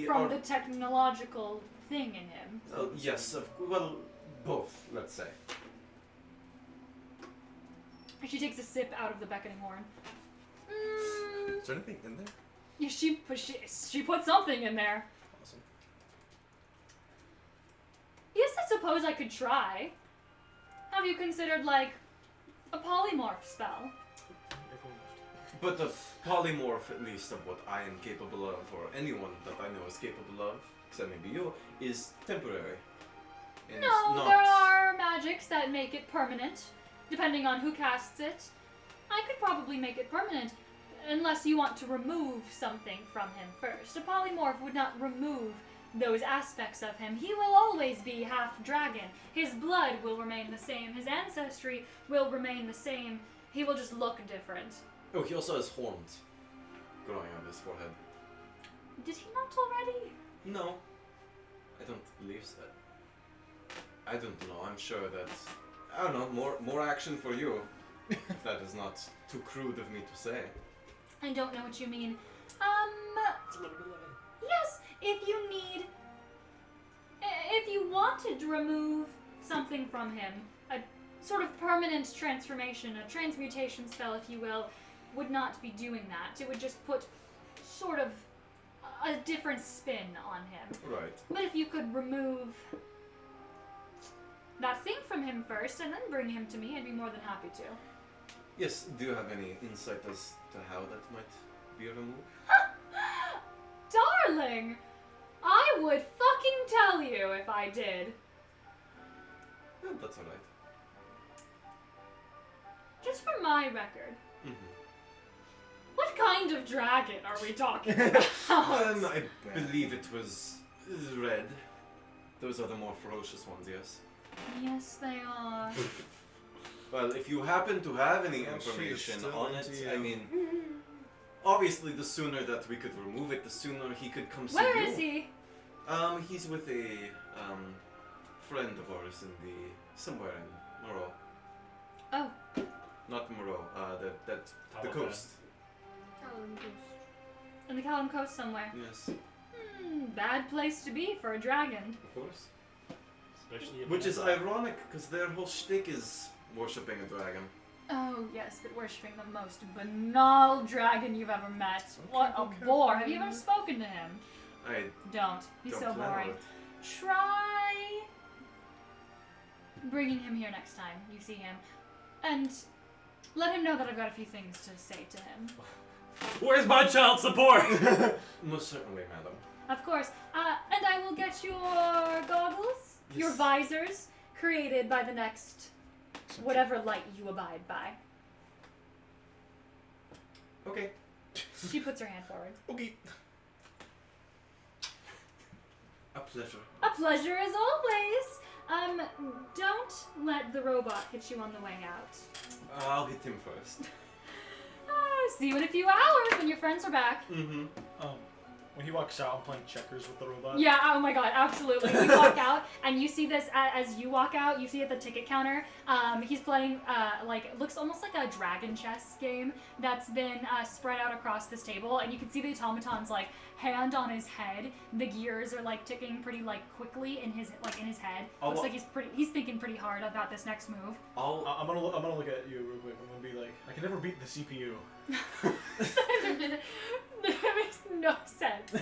From the technological thing in him. Yes, well, both, let's say. She takes a sip out of the beckoning horn. Is there anything in there? Yeah, she put something in there. Awesome. Yes, I suppose I could try. Have you considered, like, a polymorph spell? But the polymorph, at least of what I am capable of, or anyone that I know is capable of, except maybe you, is temporary. And No, not... there are magics that make it permanent, depending on who casts it. I could probably make it permanent, unless you want to remove something from him first. A polymorph would not remove those aspects of him. He will always be half dragon. His blood will remain the same. His ancestry will remain the same. He will just look different. Oh, he also has horns growing on his forehead. Did he not already? No, I don't believe so. I don't know. I'm sure that I don't know. More action for you. If that is not too crude of me to say. I don't know what you mean. Yes, if you wanted to remove something from him, a sort of permanent transformation, a transmutation spell, if you will, would not be doing that. It would just put sort of a different spin on him. Right. But if you could remove that thing from him first and then bring him to me, I'd be more than happy to. Yes. Do you have any insight as to how that might be removed? Darling! I would fucking tell you if I did. Yeah, that's alright. Just for my record, Mm-hmm. what kind of dragon are we talking about? I believe it was red. Those are the more ferocious ones, yes. Yes, they are. Well, if you happen to have any Oh, she is information still on it, into I you. mean, obviously the sooner that we could remove it, the sooner he could come see Where you. is he? He's with a friend of ours in somewhere in Moreau. Oh, Not Moreau, the Talbot. coast. in the Callum Coast somewhere. Yes, Bad place to be for a dragon. of course. Especially if Which it is has ironic, because their whole shtick is worshipping a dragon. Oh, yes, but worshipping the most banal dragon you've ever met. What a bore. Have you ever spoken to him? I Don't. He's don't so plan on boring. it. Try bringing him here next time you see him. And let him know that I've got a few things to say to him. Where's my child support? Most certainly, madam. Of course. And I will get your goggles, your Yes. visors, created by the next whatever light you abide by. Okay. She puts her hand forward. Okay. A pleasure. A pleasure as always. Don't let the robot hit you on the way out. I'll hit him first. See you in a few hours when your friends are back. Mm-hmm. When he walks out, I'm playing checkers with the robot. Yeah, oh my god, absolutely. You walk out, and you see this, as you walk out, you see at the ticket counter, he's playing, looks almost like a dragon chess game that's been spread out across this table, and you can see the automaton's, hand on his head. The gears are, ticking pretty, quickly in his head. Looks like he's thinking pretty hard about this next move. I'm gonna look at you real quick. I'm gonna be like, I can never beat the CPU. That makes no sense.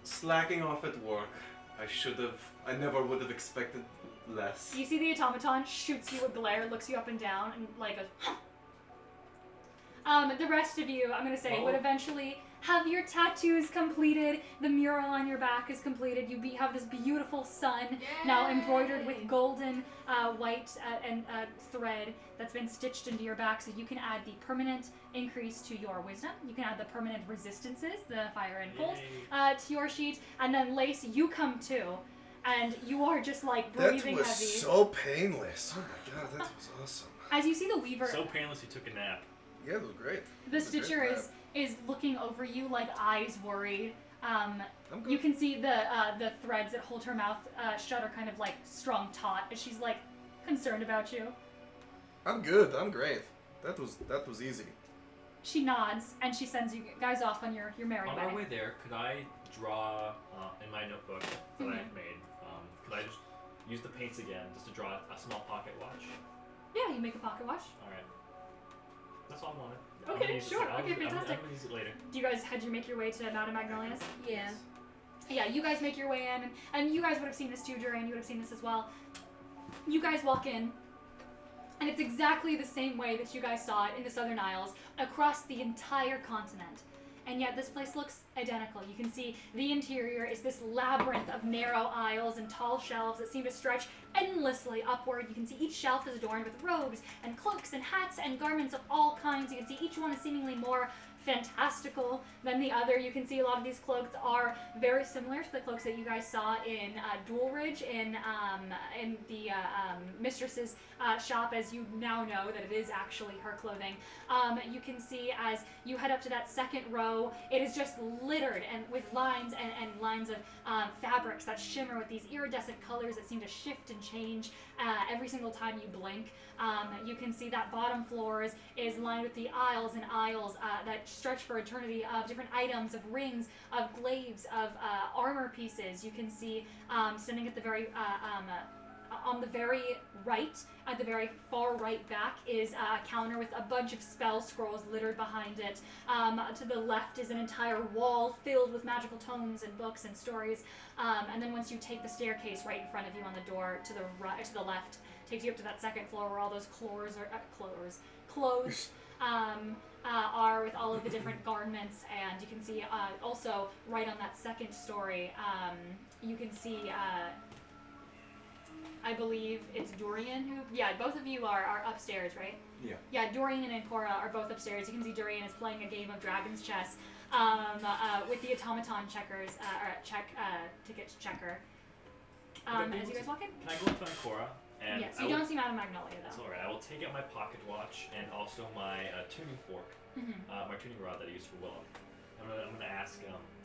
Slacking off at work. I never would have expected less. You see the automaton shoots you a glare, looks you up and down, and goes, The rest of you, I'm gonna say, would Oh. eventually have your tattoos completed. The mural on your back is completed. You have this beautiful sun now embroidered with golden, white and thread that's been stitched into your back, so you can add the permanent increase to your wisdom. You can add the permanent resistances, the fire and cold, to your sheet, and then Lace, you come too, and you are just like breathing That was heavy. so painless. Oh my god, that was awesome. As you see the Weaver, So painless he took a nap. Yeah, it was great. the It was a great Stitcher lab. is looking over you like eyes worried. I'm good. You can see the threads that hold her mouth shut are kind of like strung taut as she's like concerned about you. I'm good. I'm great. That was easy. She nods and she sends you guys off on your merry On our way. way there, could I draw in my notebook that I Mhm. made? Could I just use the paints again just to draw a small pocket watch? Yeah, you make a pocket watch. All right. That's all I wanted. Okay, I'm gonna use it- sure. I'll Okay, use it- fantastic. I'm gonna use it later. Do you guys had you make your way to Madame Magnolia's? Yeah. Yeah, you guys make your way in, and you guys would have seen this too, Durian. You would have seen this as well. You guys walk in, and it's exactly the same way that you guys saw it in the Southern Isles across the entire continent. And yet this place looks identical. You can see the interior is this labyrinth of narrow aisles and tall shelves that seem to stretch endlessly upward. You can see each shelf is adorned with robes and cloaks and hats and garments of all kinds. You can see each one is seemingly more fantastical than the other. You can see a lot of these cloaks are very similar to the cloaks that you guys saw in Dualridge in the mistress's shop, as you now know that it is actually her clothing. You can see as you head up to that second row, it is just littered and with lines and lines of fabrics that shimmer with these iridescent colors that seem to shift and change every single time you blink. You can see that bottom floors is lined with the aisles and aisles that stretch for eternity of different items, of rings, of glaives, of armor pieces. You can see standing at the very on the very right, at the very far right back, is a counter with a bunch of spell scrolls littered behind it. To the left is an entire wall filled with magical tomes and books and stories. And then once you take the staircase right in front of you on the door to the right, to the left, takes you up to that second floor where all those clothes are with all of the different garments. And you can see also right on that second story, you can see. I believe it's Dorian who... Yeah, both of you are upstairs, right? Yeah. Yeah, Dorian and Cora are both upstairs. You can see Dorian is playing a game of Dragon's Chess with the automaton checkers, ticket checker. As you guys walk in? Can I go and find Cora? And Yes, I you will- don't see Madame Magnolia, That's though. alright. I will take out my pocket watch and also my tuning fork, Mhm. my tuning rod that I use for Willem. I'm gonna ask,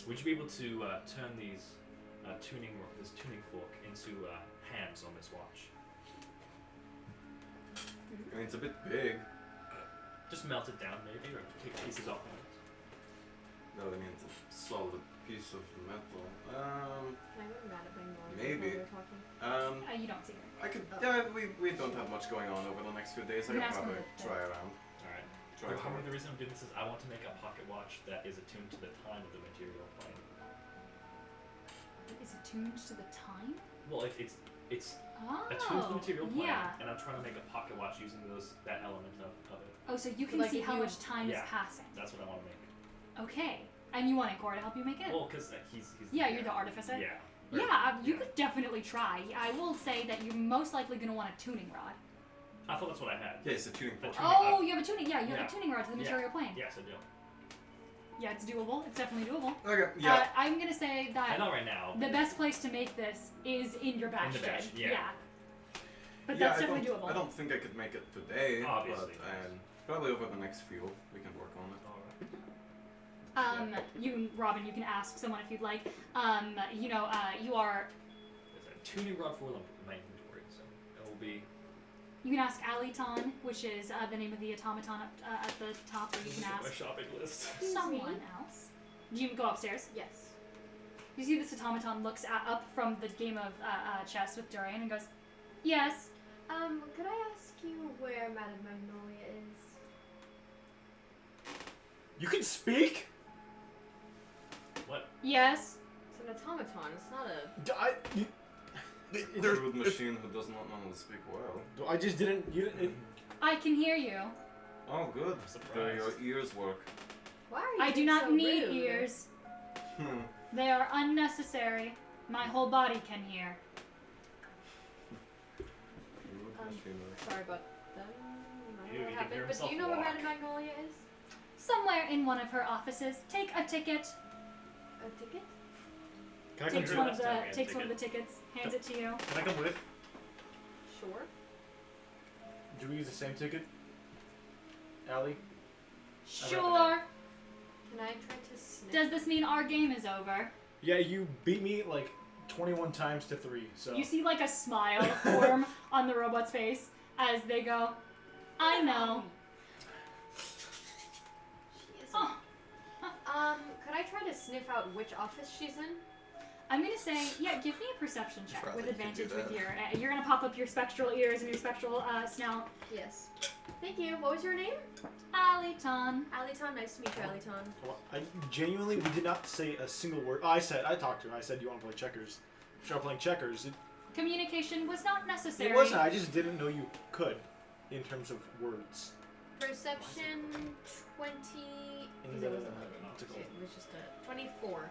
would you be able to turn this tuning fork into hands on this watch? I mean, it's a bit big. Just melt it down, maybe, or take pieces off of it. No, I mean, it's a solid piece of metal. Can I go to Madame Magnolia Maybe. while we're talking? You don't see her. I could. Yeah, we don't have much going on over the next few days. I You could can ask probably him the- try around. Alright. Try Well, for it. the reason I'm doing this is I want to make a pocket watch that is attuned to the time of the material plane. Is it tuned to the time? Well, it's Oh, attuned to the material plane, yeah. and I'm trying to make a pocket watch using that element of it. Oh, so you can Like see if how you- much time Yeah. is passing. That's what I want to make. Okay. And you want Cora to help you make it? Well, because he's Yeah, you're the artificer. Yeah. Yeah, you Yeah. could definitely try. I will say that you're most likely going to want a tuning rod. I thought that's what I had. Yeah, it's a tuning fork. Tuning Oh, rod. you have a tuning. Yeah, you have Yeah. a tuning rod to the Yeah. material plane. Yes, I do. Yeah, it's doable. It's definitely doable. Okay. Yeah. I'm going to say I that know right now. the best place to make this is in your back In the shed. bash, yeah. But yeah, that's definitely doable. I don't think I could make it today. Obviously. But probably over the next few, we can work on it. Alright. Robin, you can ask someone if you'd like. You are. There's a tuning rod for Willem in my inventory, so it will be. You can ask Aliton, which is the name of the automaton at the top, or you can my ask shopping list. someone else. Do you go upstairs? Yes. You see this automaton looks up from the game of chess with Durian and goes, "Yes." Could I ask you where Madame Magnolia is? You can speak? What? Yes. It's an automaton. It's not a. A rude machine who does not know how to speak well. I just didn't. You didn't. I can hear you. Oh, good. Surprised. Your ears work. Why are you I do being not so need rude? ears. Hmm. They are unnecessary. My whole body can hear. Sorry about that. He can hear But do himself you know where walk. Madame Magnolia is? Somewhere in one of her offices. Take a ticket. A ticket? Can I come Takes with? one of last time we the had takes one of the ticket. tickets. Hands it to you. Can I come with? Sure. Do we use the same ticket? Allie? Sure. Can I try to sniff? Does this mean our game is over? Yeah, you beat me like 21 times to 3, so. You see like a smile form on the robot's face as they go, I know. She isn't. Oh. Could I try to sniff out which office she's in? I'm gonna say, yeah, give me a perception check Probably with could advantage do with that. your. You're gonna pop up your spectral ears and your spectral snout. Yes. Thank you. What was your name? Aliton. Aliton. Nice to meet you, Aliton. Well, I genuinely, we did not say a single word. I talked to her. I said, "You want to play checkers?" Start playing checkers. Communication was not necessary. It wasn't. I just didn't know you could, in terms of words. Perception 20. In It the was, optical. it was just a 24.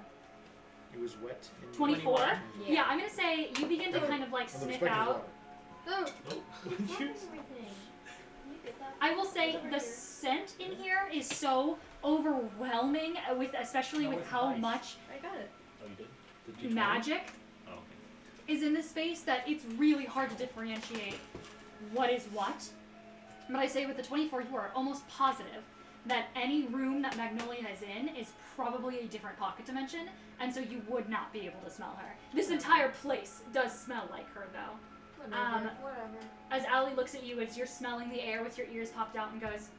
It was wet. in 24? 21. Yeah, I'm gonna say you begin to kind of like On the sniff perspective out. Oh, Oh. everything. You get that? I will say Over the here. scent in here is so overwhelming, with especially That with was how nice. much I got it. Oh, you did? Did you try? magic Oh, okay. is in this space that it's really hard to differentiate what is what. But I say with the 24, you are almost positive that any room that Magnolia is in is probably a different pocket dimension, and so you would not be able to smell her. This entire place does smell like her, though. Whatever. Whatever. As Allie looks at you as you're smelling the air with your ears popped out and goes,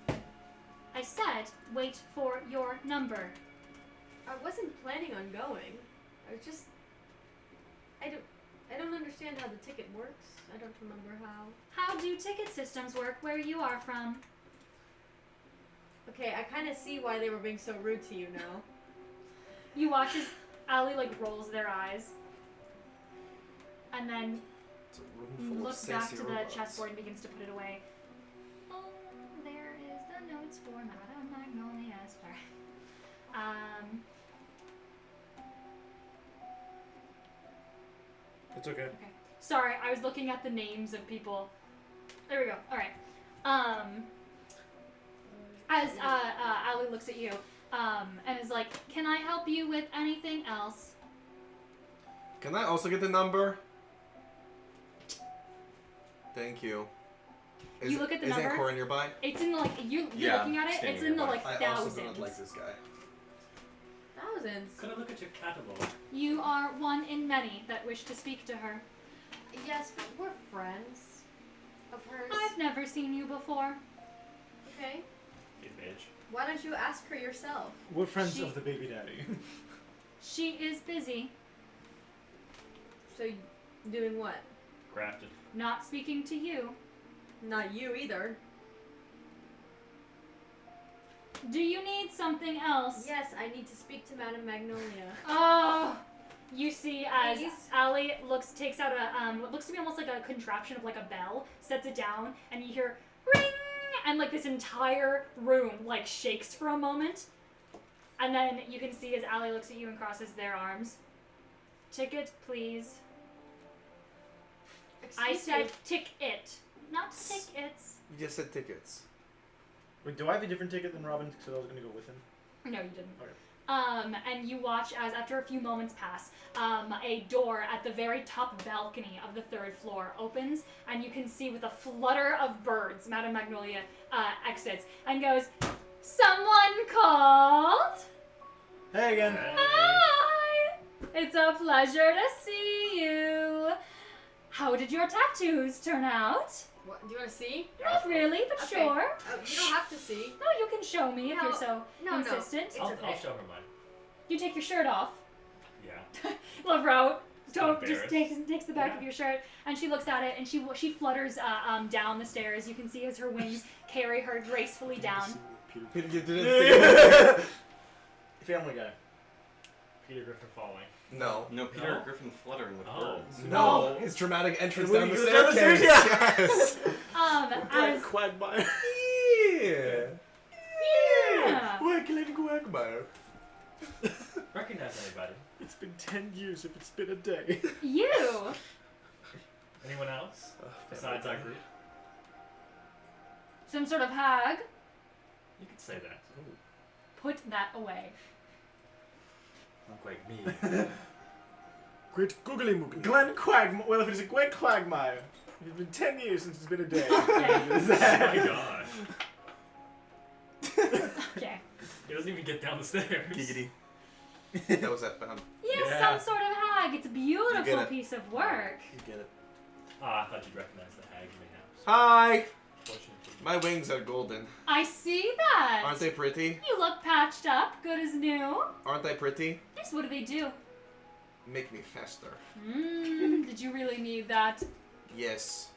I said, wait for your number. I wasn't planning on going. I was just. I don't understand how the ticket works. I don't remember how. How do ticket systems work where you are from? Okay, I kind of see why they were being so rude to you now. You watch as Allie like rolls their eyes, and then It's a room full of looks back sassy to the robots. chessboard and begins to put it away. Oh, there is the notes for Madame Magnolia Esper. It's okay. Okay. Sorry, I was looking at the names of people. There we go. All right. As Allie looks at you, and is like, "Can I help you with anything else?" Can I also get the number? Thank you. You look at the is number? Is Cora nearby? It's in the like you're Yeah, looking at it. standing It's in the nearby. like I also thousands. do not like this guy. Thousands. Could I look at your catalog? You are one in many that wish to speak to her. Yes, but we're friends of hers. I've never seen you before. Okay. Hey, bitch. Why don't you ask her yourself? We're friends She- of the baby daddy. She is busy, So, doing what? Crafted. not speaking to you. Not you either. Do you need something else? Yes, I need to speak to Madame Magnolia. Oh, you see as Please? Allie takes out a what looks to be almost like a contraption of like a bell, sets it down, and you hear ring, and like this entire room like shakes for a moment, and then you can see as Allie looks at you and crosses their arms. Ticket, please. I Excuse said me. ticket, not tickets. You just said tickets. Wait, do I have a different ticket than Robin? Because I was gonna go with him. No, you didn't. Okay. And you watch as, after a few moments pass, a door at the very top balcony of the third floor opens, and you can see with a flutter of birds, Madame Magnolia exits and goes, "Someone called? Hey again. Hi! It's a pleasure to see you. How did your tattoos turn out? What, do you want to see? Not really, but Okay. sure. You don't have to see. No, you can show me if No, you're so no, insistent. It's I'll okay. show her mine. You take your shirt off. Yeah. Lavro just embarrassed. takes the back Yeah. of your shirt and she looks at it and she flutters down the stairs. You can see as her wings carry her gracefully down. Peter. You didn't Family Guy. Peter Griffin falling. No. No, Peter No? Griffin fluttering with Oh. birds. No. His dramatic entrance When down he the goes down the staircase. stairs, Yes. As Quagmire. Yeah. Yeah. Wackling Quagmire. Recognize anybody? It's been 10 years if it's been a day. You. Anyone else besides our group? Some sort of hag. You could say that. Put that away. Not quite me. Great googly moogly. Glenn Quagmire. Well, if it's a Glenn Quagmire, it's been 10 years since it's been a day. Okay. Oh my gosh. Okay. He doesn't even get down the stairs. Giggity. That was that found. Yes, Yeah. some sort of hag. It's a beautiful it. piece of work. You get it. Ah, I thought you'd recognize the hag in the house. Hi! Fortunately. My wings are golden. I see that. Aren't they pretty? You look patched up, good as new. Aren't they pretty? Yes, what do they do? Make me faster. Did you really need that? Yes.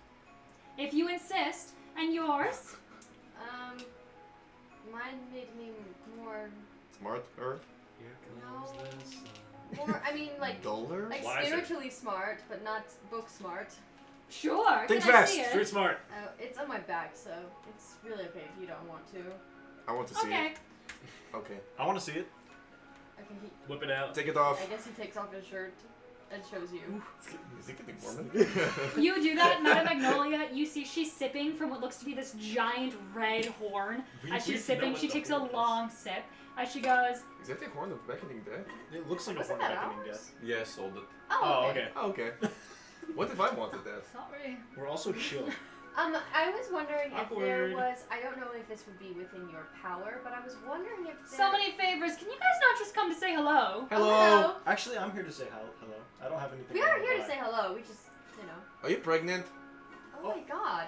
If you insist. And yours? Mine made me more, Smarter? Here No. comes this. more. I mean, like Duller? Wiser. spiritually smart, but not book smart. Sure. Think Can I fast. see it? Street smart. It's on my back, so it's really okay if you don't want to. I want to see Okay. it. Okay. I want to see it. Okay, Whip it out. Take it off. I guess he takes off his shirt and shows you. Is it getting warmer? You do that, Madame Magnolia. You see she's sipping from what looks to be this giant red horn. As she's sipping, she takes a long sip. As she goes, Is that the horn of beckoning death? It looks like a Wasn't horn that beckoning ours? death. Yeah, I sold it. Oh, okay. Oh, okay. What if I wanted that? sorry. We're also chill. I was wondering if there Awkward. was. I don't know if this would be within your power, but I was wondering if there. So many favors. Can you guys not just come to say hello? Hello. Actually, I'm here to say hello. I don't have anything. We on are my here to back. say hello. We just, you know. Are you pregnant? Oh, my God.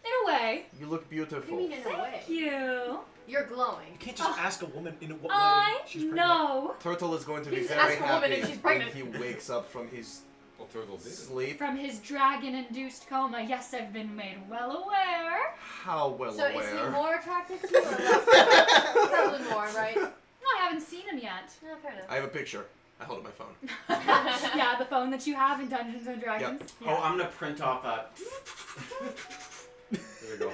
In a way. You look What do you beautiful. mean in a way? Thank you. You're glowing. You can't just ask a woman in what way I she's pregnant. know. Turtle is going to be You just very ask a woman happy if she's when pregnant. he wakes up from his Well, Turtle did it. sleep. From his dragon-induced coma, yes, I've been made well aware. How well So is he aware? more attractive to you or less? Probably more, right? No, I haven't seen him yet. No, fair enough. I have a picture. I hold up my phone. Yeah, the phone that you have in Dungeons and Dragons. Oh, Yeah. I'm gonna print off a. There we go.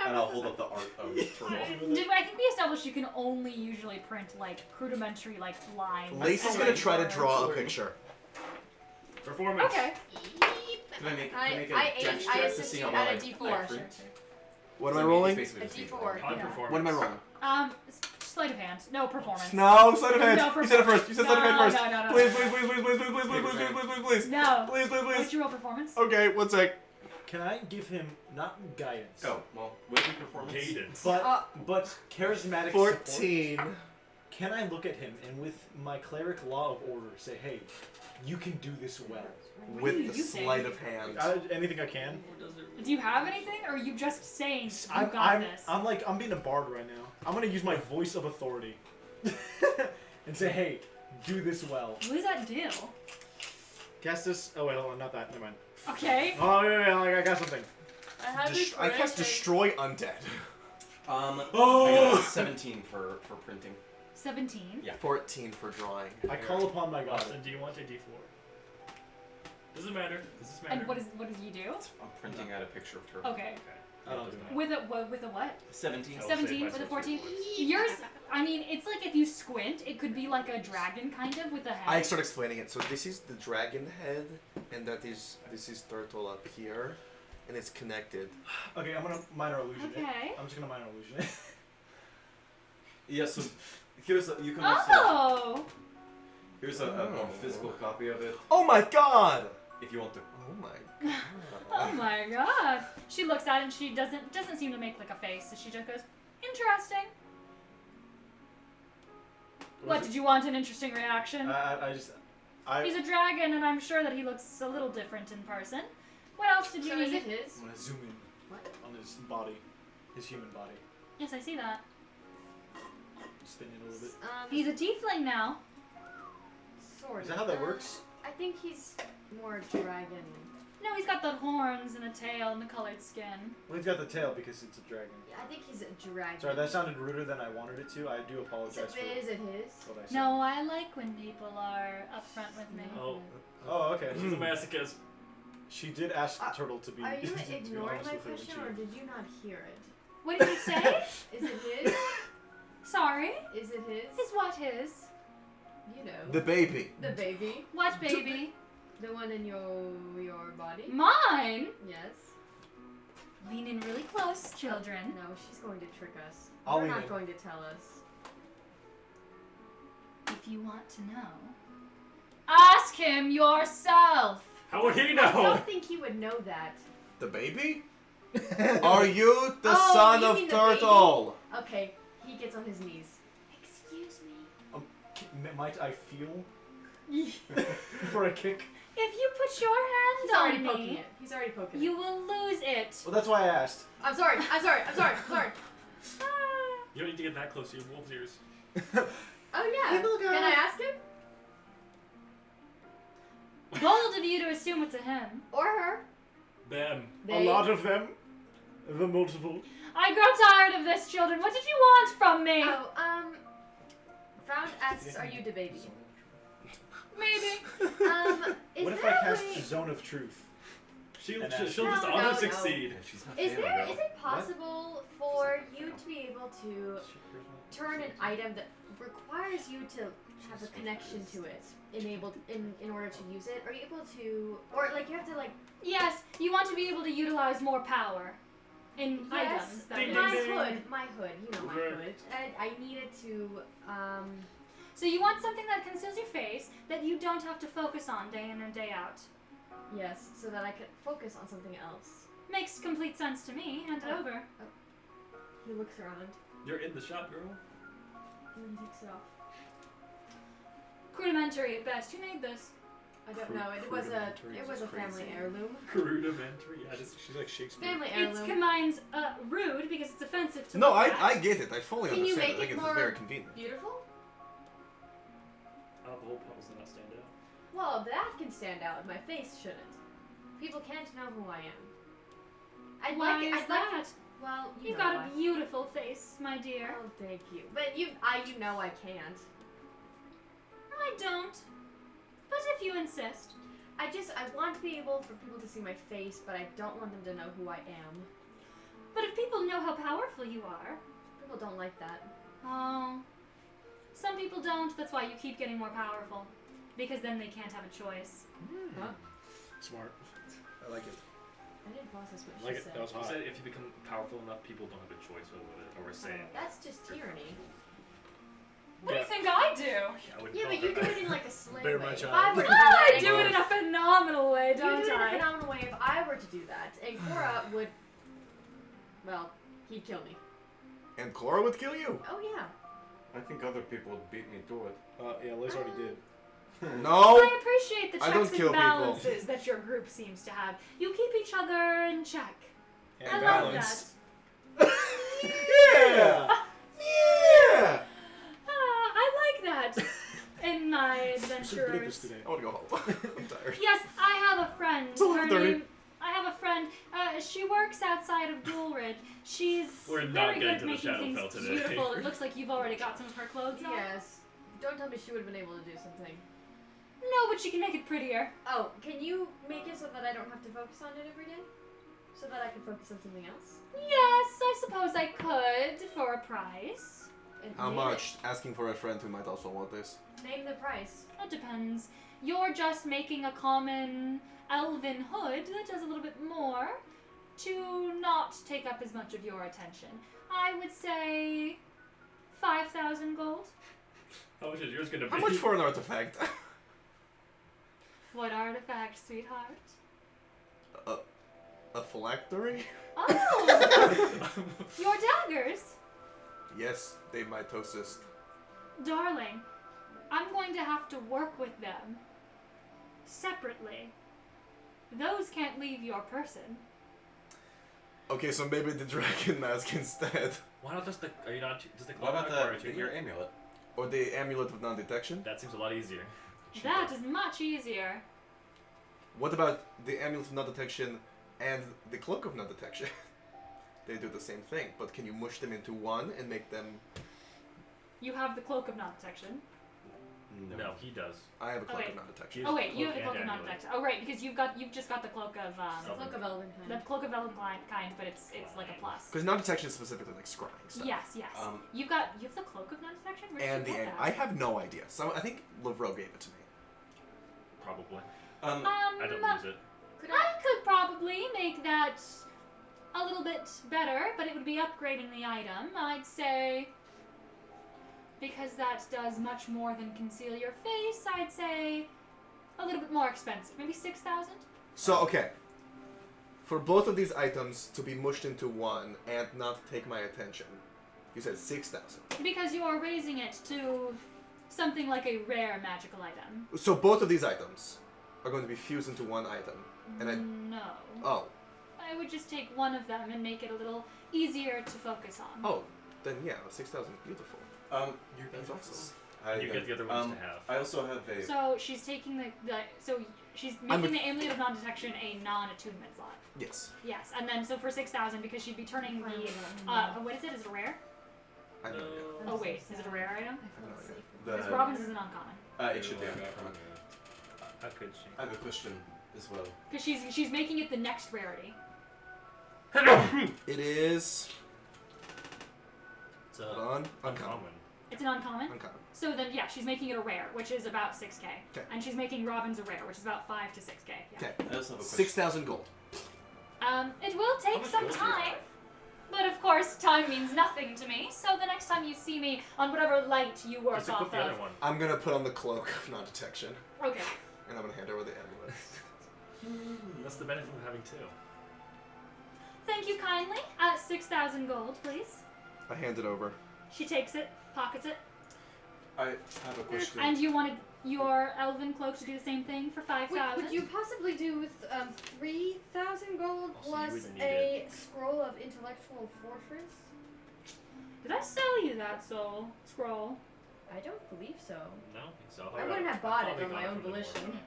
And I'll hold up the art of Turtle. I think we established you can only usually print like rudimentary like lines. Lacey's gonna try to draw a picture. Performance. Okay. Can I make I a gesture I to assist see you how at well a I D4. print? Sure. What am So I mean, rolling? it's basically A just D4. On Yeah. performance. What am I rolling? Sleight of hand. No performance. No, sleight of hand. No, You said it first. You said sleight of hand No, first. no, no, no. Please, please, please, please, please, please, please, please, please, please, please, please. No. Please, please, What's please. your roll performance? Okay, one sec. Can I give him not guidance, Oh, well, would it be performance? Cadence. but charismatic support? 14. Can I look at him and with my cleric law of order say, hey, you can do this well? With do the you think? sleight of hand. Anything I can. Do you have anything, or are you just saying you I'm, got I'm, this? I'm like, I'm being a bard right now. I'm gonna use my voice of authority and say, hey, do this well. What does that do? Cast this. Oh wait, hold on, not that. Never mind. Okay. Oh yeah, I got something. I cast destroy undead. I got a 17 for printing. 17. Yeah. 14 for drawing. I call upon my god. Austin, do you want a D4? Doesn't matter. Does this matter? And what do you do? I'm printing out a picture of Turtle. Okay. I don't do that. With a what? 17. Oh. 17 my with a social 14. influence. Yours, I mean, it's like if you squint, it could be like a dragon kind of with a head. I start explaining it. So this is the dragon head, and this is turtle up here, and it's connected. Okay, I'm gonna minor illusion it. Okay. I'm just gonna minor illusion it. Yeah, so here's a, you can Oh! here's a physical copy of it Oh my god! if you want to. Oh my god. Oh my god. She looks at it and she doesn't seem to make like a face, so she just goes, interesting. What, did you want an interesting reaction? I He's a dragon and I'm sure that he looks a little different in person. What else did you So need? is it his? I'm gonna zoom in What? on his body, his human body. Yes, I see that. Spin it a little bit. He's a tiefling now. Sort Is that how that works? I think he's more dragon. No, he's got the horns and a tail and the colored skin. Well, he's got the tail because it's a dragon. Yeah, I think he's a dragon. Sorry, that sounded ruder than I wanted it to. I do apologize for Is it his? what I said. No, I like when people are upfront with me. Oh, Oh, okay. she's a masochist. She did ask Turtle to be. Are you to be ignoring honest my with her when question, she- or did you not hear it? What did you say? Is it his? Sorry. Is it his? Is what his? You know. The baby. The baby. What baby? The one in your body. Mine. Yes. Lean in really close, children. No, she's going to trick us. I'll They're lean not in. going to tell us. If you want to know, ask him yourself. How would he I know? don't think he would know that. The baby? Are you the Oh, son you of mean the Turtle? Okay, he gets on his knees. Excuse me. Might I feel for a kick? If you put your He's hand already on poking me, it. He's already poking it. you will lose it. Well, that's why I asked. I'm sorry. I'm sorry. I'm sorry. I'm sorry. Ah. You don't need to get that close to your wolf's ears. Oh yeah. Little guy. Can I ask him Bold of you to assume it's a him. or her? Them. They. A lot of them. The multiple. I grow tired of this, children. What did you want from me? Oh, Found asks, are you the baby? Maybe. Is What if there I a cast way? Zone of Truth? She'll And just No, auto no. succeed. She's not Is failing, bro. it possible for you to be able to turn an item that requires you to have a connection to it enabled in order to use it? Are you able to, or like you have to like? Yes, you want to be able to utilize more power in Yes, items. That Ding, is. ding, my ding. hood, my hood. You know my Right. hood. I needed to So you want something that conceals your face that you don't have to focus on day in and day out. yes, so that I could focus on something else. Makes complete sense to me. Hand it Oh. over. He looks around You're in the shop, girl. and then he takes it off. Rudimentary at best. Who made this? I don't know. It was a family heirloom. Rudimentary. Yeah, just She's like Shakespeare. Family It's heirloom. combines rude because it's offensive to No, look at. I get it. I fully Can you understand. make I think it it's more- very convenient. Beautiful. the whole point was to not stand out. Well, that can stand out. My face shouldn't. People can't know who I am. I'd Why like. is I'd like. that? Well, you You've know got why. a beautiful face, my dear. Oh, thank you. But you know I can't. I don't. But if you insist. I want to be able for people to see my face, but I don't want them to know who I am. But if people know how powerful you are. People don't like that. Oh. Some people don't. That's why you keep getting more powerful. Because then they can't have a choice. Huh? Smart. I like it. I didn't process what I she like it. said. That was She hot. said if you become powerful enough, people don't have a choice over a say. That's just tyranny. What do you think I do? Yeah, I wouldn't Yeah, call but you do that. it in like a slang Bear way. my If child. I were to do I that, do it in a phenomenal way, you don't do it in a I? phenomenal way. If I were to do that, and Cora would, well, he'd kill me. And Cora would kill you. Oh yeah. I think other people would beat me to it. Yeah, Liz already did. No. I appreciate the I don't checks kill and people. balances that your group seems to have. You keep each other in check. And I balance. love Yeah. Yeah. that. I like that. In my I'm so good at this adventurers. today. I want to go home. I'm tired. Yes, I have a friend. It's 11:30. I have a friend. She works outside of Duelridge. She's We're not very getting good at to the making things Shadowfell today. beautiful. It looks like you've already got some of her clothes on. Yes. Don't tell me she would have been able to do something. No, but she can make it prettier. Oh, can you make it so that I don't have to focus on it every day? So that I can focus on something else? Yes, I suppose I could for a price. And How name much? Asking for a friend who might also want this. it. Name the price. It depends. You're just making a common elven hood that does a little bit more to not take up as much of your attention. I would say 5,000 gold. How much is yours gonna be? How much for an artifact? What artifact, sweetheart? A phylactery? Oh! Your daggers? Yes, they mitosis. Darling, I'm going to have to work with them separately. Those can't leave your person. Okay, so maybe the dragon mask instead. Why not just the? Are you not? Does the What about require a your achievement? amulet? Or the amulet of non-detection. That seems a lot easier. That is much easier. What about the amulet of non-detection and the cloak of non-detection? They do the same thing, but can you mush them into one and make them... You have the cloak of non-detection. No, he does. I have a cloak wait. of non-detection. Oh wait, you have the Cloak cloak of and non-detection. Oh right, because you've just got the cloak of The Cloak of Elven the kind. cloak of Elven kind, but it's like a plus. Because non-detection is specifically like scrying stuff. Yes. You have the cloak of non-detection. Where did And you the get end. that? I have no idea. So I think Lavro gave it to me. Probably. Um, I don't use it. I could probably make that a little bit better, but it would be upgrading the item. I'd say, because that does much more than conceal your face, I'd say a little bit more expensive. Maybe 6,000? So, okay. For both of these items to be mushed into one and not take my attention, you said 6,000. Because you are raising it to something like a rare magical item. So both of these items are going to be fused into one item. And I... No. Oh. I would just take one of them and make it a little easier to focus on. Oh. Then yeah, 6,000. Beautiful. you That's awesome. You get the other ones to have. I also have a. So she's taking she's making the amulet of non-detection a non-attunement slot. Yes. Yes, and then so for 6,000 because she'd be turning the what is it? Is it a rare? I know. Oh wait, is it a rare item? Because The, Robin's is an uncommon. it should be uncommon. How could she? I have a question as well. Because she's making it the next rarity. It is... It's Hold on. Uncommon. uncommon. It's an uncommon. Uncommon. So then yeah, she's making it a rare, which is about 6k. 'Kay. And she's making Robin's a rare, which is about 5 to 6k. Yeah. Okay. I also have a question. 6,000 gold. It will take much some gold do you time. have? But of course, time means nothing to me. So the next time you see me on whatever light you work Just equip off the other of. one. I'm gonna put on the cloak of non-detection. Okay. And I'm gonna hand over the amulet. That's the benefit of having two. Thank you kindly. 6,000 gold, please. I hand it over. She takes it, pockets it. I have a question. And you wanted your elven cloak to do the same thing for 5,000? Would you possibly do with 3,000 gold Also, you plus wouldn't need a scroll of intellectual fortress? Did I sell you that scroll? I don't believe so. No, I think so. I wouldn't have bought it Probably on got my own from the volition. board.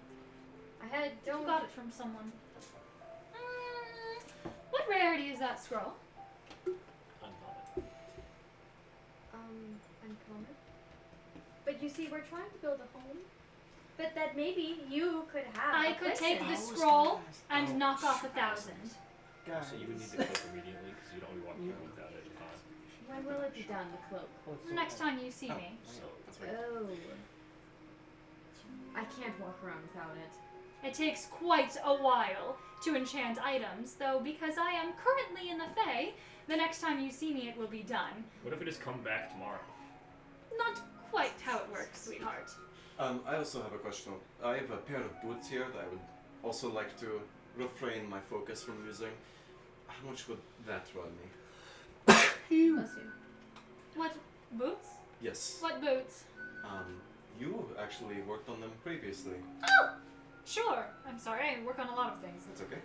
I had You don't. got it from someone. What rarity is that scroll? Uncommon. Uncommon. But you see, we're trying to build a home. But that maybe you could have. I a could place take in. the scroll and knock off 1,000. Guys. So you would need to click immediately because you don't be walking around without it. When will it be done, the cloak? Next time you see me. So, that's right. Oh. I can't walk around without it. It takes quite a while to enchant items, though because I am currently in the Fae, the next time you see me it will be done. What if we just come back tomorrow? Not quite how it works, sweetheart. I also have a question. I have a pair of boots here that I would also like to refrain my focus from using. How much would that run me? Bless you. What boots? Yes. What boots? You actually worked on them previously. Oh! Sure. I'm sorry, I work on a lot of things. That's okay.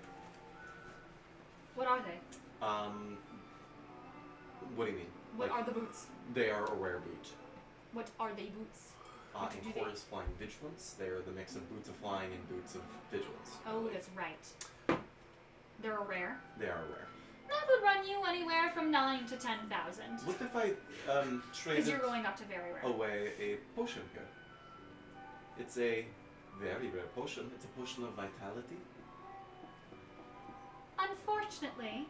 What are they? What do you mean? What Like, are the boots? They are a rare boot. What are they boots? What In do they- Horus Flying Vigilance, they are the mix of boots of flying and boots of vigilance. Oh, that's right. They're a rare. They are rare. That would run you anywhere from 9 to 10,000. What if I Because traded you're going up to very rare. away a potion here? It's a very rare potion. It's a potion of vitality. Unfortunately,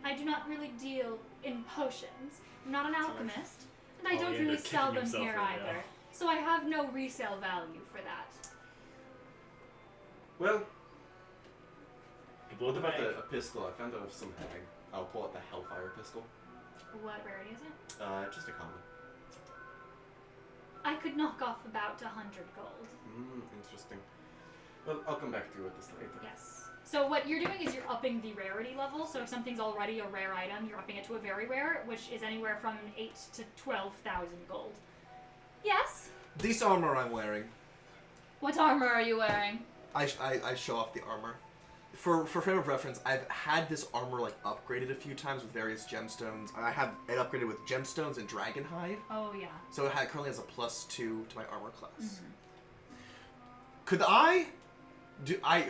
I do not really deal in potions. I'm not an alchemist, and I Oh, don't he really ended up sell kicking them himself here right either. now. So I have no resale value for that. Well, You blow what the about bank. a pistol? I found out of some hag. I'll pull out the Hellfire pistol. What rarity is it? Just a common. I could knock off about 100 gold. Interesting. Well, I'll come back to you with this later. Yes. So what you're doing is you're upping the rarity level. So if something's already a rare item, you're upping it to a very rare, which is anywhere from 8 to 12,000 gold. Yes. This armor I'm wearing, What armor are you wearing? I show off the armor. For frame of reference, I've had this armor like upgraded a few times with various gemstones. I have it upgraded with gemstones and dragonhide, Oh yeah. so it currently has a +2 to my armor class. Could I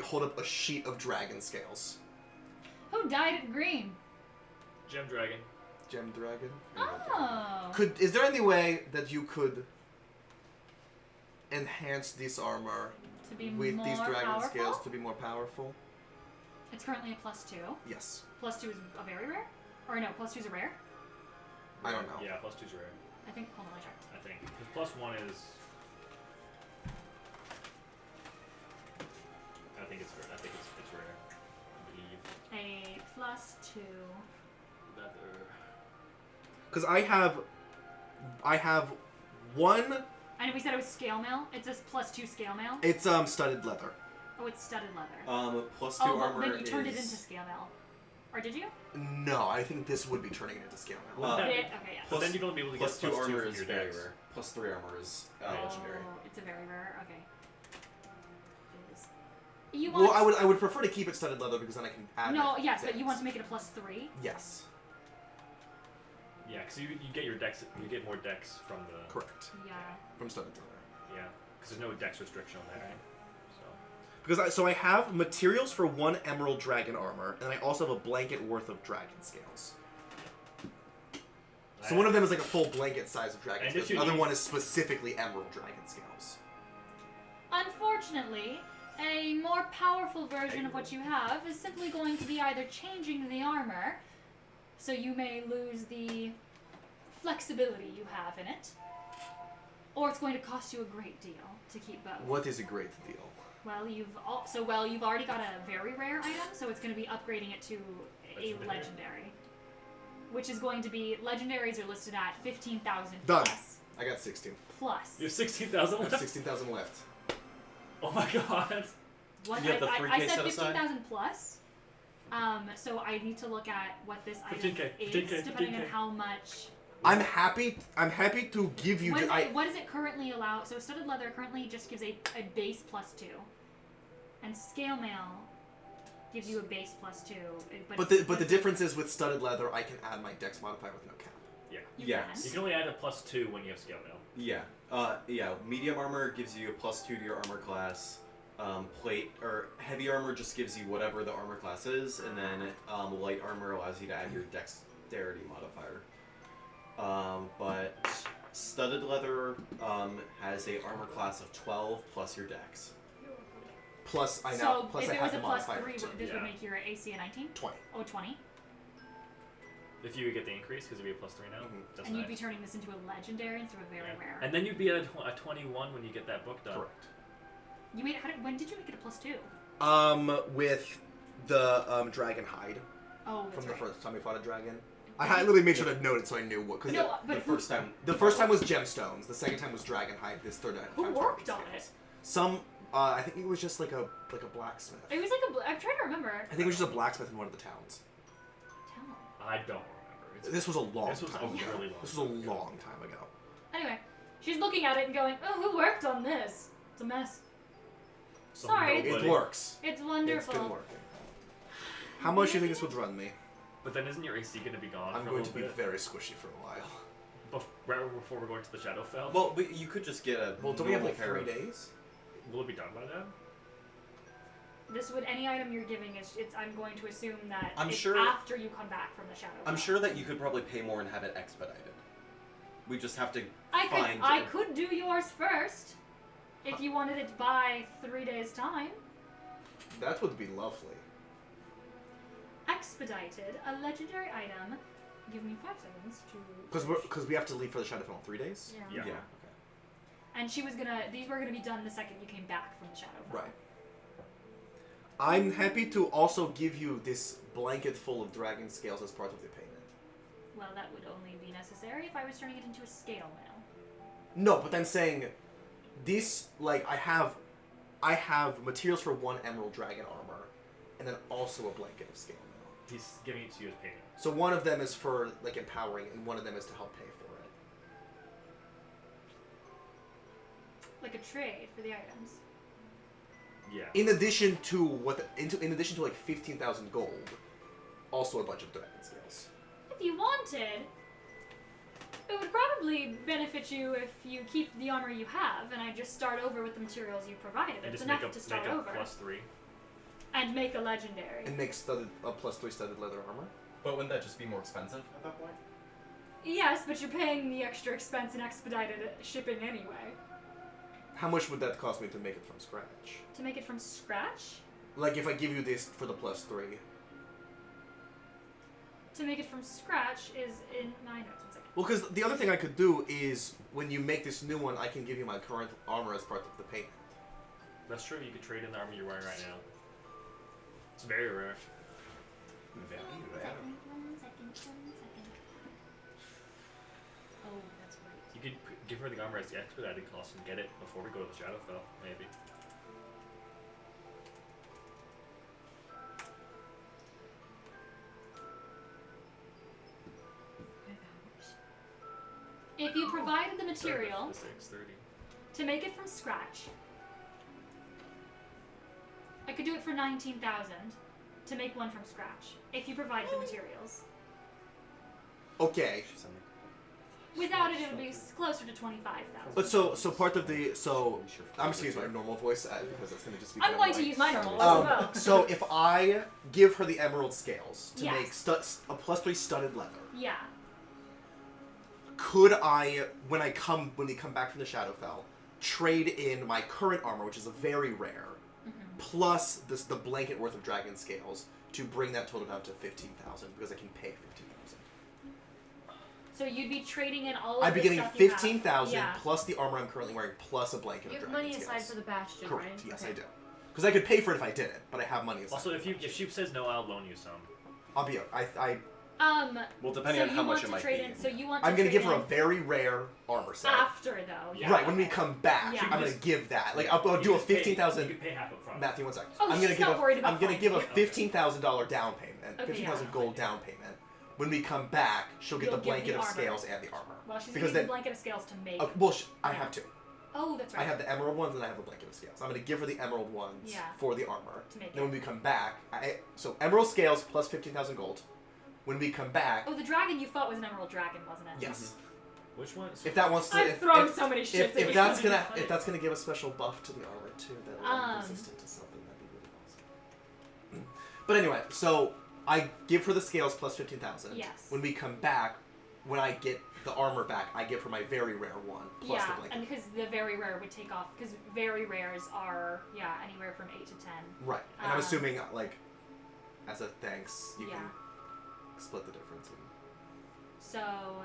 hold up a sheet of dragon scales? Who dyed it green? Gem Dragon. Gem dragon. Oh. Is there any way that you could enhance this armor To be with more these dragon powerful? scales to be more powerful? It's currently a +2. Yes. +2 is a very rare? Or no, +2 is a rare? I don't know. Yeah, +2's rare. I think, hold on, let me check. I think. Because +1 is. I think it's rare. I think it's rare. I believe. A +2. Leather. Because I have one. And we said it was scale mail. It's a +2 scale mail. It's studded leather. Oh, it's studded leather. +2 oh, well, armor then you turned it is- into scale mail. Or did you? No, I think this would be turning it into scale now. Uh, Okay, yeah. But then you'd only be able to get +2 armor from is your very decks. rare. +3 armor is legendary. Oh, it's a very rare. Okay. It is. You want? Well, I would prefer to keep it studded leather because then I can add. No, yes, but things. you want to make it a +3. Yes, Yeah, because you get your decks. You get more decks from the. correct. Yeah. From studded leather. Yeah, because there's no dex restriction on that, right? So. Because I have materials for 1 emerald dragon armor, and I also have a blanket worth of dragon scales. So one of them is like a full blanket size of dragon And scales. if you The other need- one is specifically emerald dragon scales. Unfortunately, a more powerful version of what you have is simply going to be either changing the armor, so you may lose the flexibility you have in it, or it's going to cost you a great deal to keep both. What is a great deal? Well, you've already got a very rare item, so it's going to be upgrading it to a Legendary. legendary, which is going to be legendaries are listed at 15,000 Done. plus. I got 16. Plus. You have 16,000 I have left. 16,000 left. Oh my god. What You have the I 3K said set aside? 15,000 plus. So I need to look at what this item 15K, is, 15K, depending on 15K. how much. I'm happy to give you. What does it currently allow? So studded leather currently just gives a base +2, and scale mail gives you a base +2. But the difference is with studded leather, I can add my dex modifier with no cap. Yeah. You Yes. can. You can only add a +2 when you have scale mail. Yeah. Medium armor gives you a +2 to your armor class. Plate or heavy armor just gives you whatever the armor class is, and then light armor allows you to add your dexterity modifier. But studded leather has a armor class of 12 plus your dex. Plus I So now plus if I it have was the a modifier +3, too. this Yeah. would make your AC a 19. 20. Oh, 20. If you get the increase, because it'd be a +3 now. Mhm. That's And nice. you'd be turning this into a legendary instead of a very Yeah. rare. And then you'd be at a 21 when you get that book done. Correct. You made when did you make it a +2? With the dragon hide Oh, that's from the right. first time we fought a dragon. I literally made sure to note it so I knew what. Because No, The but first time. the first time was gemstones. The second time was dragon hide. This third time. who was worked dragon on it? scales. Some. I think it was just like a blacksmith. It was like I'm trying to remember. I think it was just a blacksmith in one of the towns. Tell 'em. I don't remember. This was a long This was time a ago. really long This was a time ago. long time ago. Anyway, she's looking at it and going, "Oh, who worked on this? It's a mess. Some Sorry, It nobody. works. It's It's wonderful." been working. How much do you think this would run me? But then isn't your AC going to be gone I'm for a going to little be bit? very squishy for a while. Right before we're going to the Shadowfell? Well, but you could just get a. Well, don't we have normal like pair 3 of- days? Will it be done by then? Any item you're giving is I'm going to assume that I'm it's sure- after you come back from the shadow. I'm Realm. sure that you could probably pay more and have it expedited. We just have to I find. could do yours first if you wanted it by 3 days time. That would be lovely. Expedited, a legendary item. Give me 5 seconds to. Because we have to leave for the Shadowfell in 3 days? Yeah. Yeah. And these were gonna be done the second you came back from the shadow. Realm. Right. I'm happy to also give you this blanket full of dragon scales as part of the payment. Well, that would only be necessary if I was turning it into a scale mail. No, but I'm saying this, like, I have materials for 1 emerald dragon armor, and then also a blanket of scale mail. He's giving it to you as payment. So one of them is for, like, empowering, and one of them is to help pay for it. Like a trade for the items. Yeah. In addition to in addition to like 15,000 gold, also a bunch of dragon scales. If you wanted, it would probably benefit you if you keep the armor you have, and I just start over with the materials you provided. And It's just make enough a, to start make a over. +3. And make a legendary. And make a +3 studded leather armor. But wouldn't that just be more expensive at that point? Yes, but you're paying the extra expense in expedited shipping anyway. How much would that cost me to make it from scratch? To make it from scratch? Like if I give you this for the +3. To make it from scratch is in my notes. One second. Well, because the other thing I could do is when you make this new one, I can give you my current armor as part of the payment. That's true. You could trade in the armor you're wearing right now. It's very rare. Very One rare. second. Oh, that's right. You could give her the armor as the expedited cost and get it before we go to the Shadowfell, maybe. If you provided the material The 630. to make it from scratch, I could do it for 19,000 to make one from scratch. If you provided the materials. Okay. Without it, it would be closer to 25,000. But so part of the I'm just gonna use my normal voice because that's gonna just be. I'm going to use my normal voice as well. So if I give her the emerald scales to Yes. make a +3 studded leather, Yeah. could I, when we come back from the Shadowfell, trade in my current armor, which is a very rare, plus the blanket worth of dragon scales to bring that total down to 15,000 because I can pay 15,000. So you'd be trading in all of I'd be the getting stuff you have. 15,000 Yeah. plus the armor I'm currently wearing plus a blanket You of have dragon money scales. aside for the bastion, Correct. right? Yes, Okay. I do. Because I could pay for it if I didn't, but I have money aside. Also, if she says no, I'll loan you some. I'll be. Well, depending so on how you much want it to might trade be. in. So you want to I'm gonna trade give her a in very rare armor set. after though. Yeah. Right when we come back, Yeah. I'm gonna give that. Like I'll You do a just pay- 15,000. You can pay half up front. Matthew, one second. Oh, I'm she's gonna give not worried about I'm gonna give a finding $15,000 down payment, Okay, 15,000 yeah. gold down payment. When we come back, she'll get You'll the give blanket the of armor. scales and the armor. Well, she's Because gonna use then- the blanket of scales to make. Okay, well, I Yeah. have two. Oh, that's right. I have the emerald ones and I have the blanket of scales. I'm gonna give her the emerald ones Yeah. for the armor. To make Then it. when we come back, so emerald scales plus 15,000 gold. When we come back, Oh, the dragon you fought was an emerald dragon, wasn't it? yes. Which one? If that wants to, I've if, thrown if, so many shits if, at if you. that's gonna if that's gonna give a special buff to the armor too, that will be Um, resistant to something, that'd be really awesome. But anyway, so I give her the scales plus 15,000. Yes. When we come back, when I get the armor back, I give her my very rare one plus the Yeah, blanket. and because the very rare would take off, because very rares are anywhere from 8 to 10. Right, and I'm Um, assuming like as a thanks, you Yeah. can split the difference. So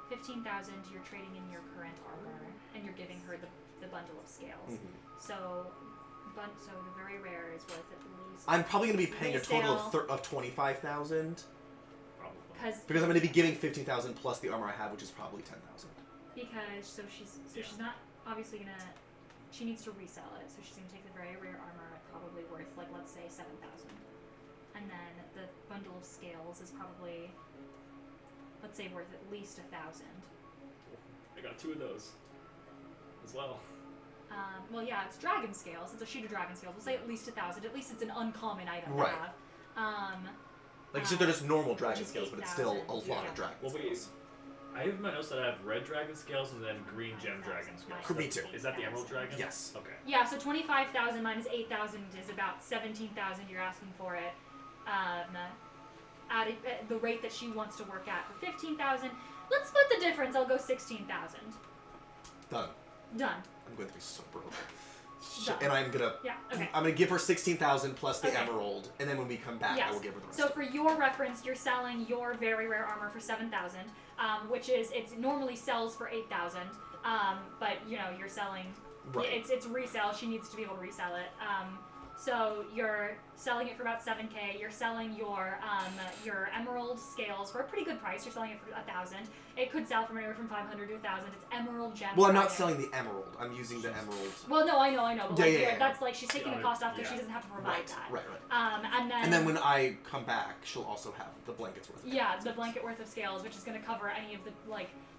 15,000, you're trading in your current armor, and you're giving her the bundle of scales. So the very rare is worth at least. I'm probably gonna be paying a total Resale. of 25,000 Probably. because I'm gonna be giving 15,000 plus the armor I have, which is probably 10,000. Because she's not obviously gonna. She needs to resell it, so she's gonna take the very rare armor, probably worth like let's say 7,000, and then the bundle of scales is probably, let's say, worth at least 1,000. I got 2 of those as well. Well, yeah, it's dragon scales. It's a sheet of dragon scales. We'll say at least 1,000. At least it's an uncommon item Right. to have. Like you said, they're just normal dragon is scales, but it's still a 8,000, lot yeah. of dragon Well, scales. I have in my notes that I have red dragon scales and then green gem dragon scales. For me too. Is that the emerald dragon? Yes. Okay. Yeah, so 25,000 minus 8,000 is about 17,000 you're asking for it. At the rate that she wants to work at for 15,000. Let's split the difference. I'll go 16,000. Done. Done. I'm going to be so broke. Done. And I'm gonna Okay. I'm gonna give her 16,000 plus the Okay. emerald, and then when we come back, I Yes. will give her the rest. So of for your reference, you're selling your very rare armor for 7,000, which is it normally sells for 8,000, but you're selling. Right. It's resale. She needs to be able to resell it. So you're selling it for about 7K. You're selling your emerald scales for a pretty good price. You're selling it for 1,000. It could sell from anywhere from 500 to 1,000. It's emerald gem. Well, I'm not dragon. selling the emerald. I'm using the emerald. Well, no, I know. But Yeah, like, yeah. that's like she's taking the Yeah, cost off because yeah. she doesn't have to provide Right. that. Right. And then when I come back, she'll also have the blankets worth. of yeah, scales. the blanket worth of scales, which is going to cover any of the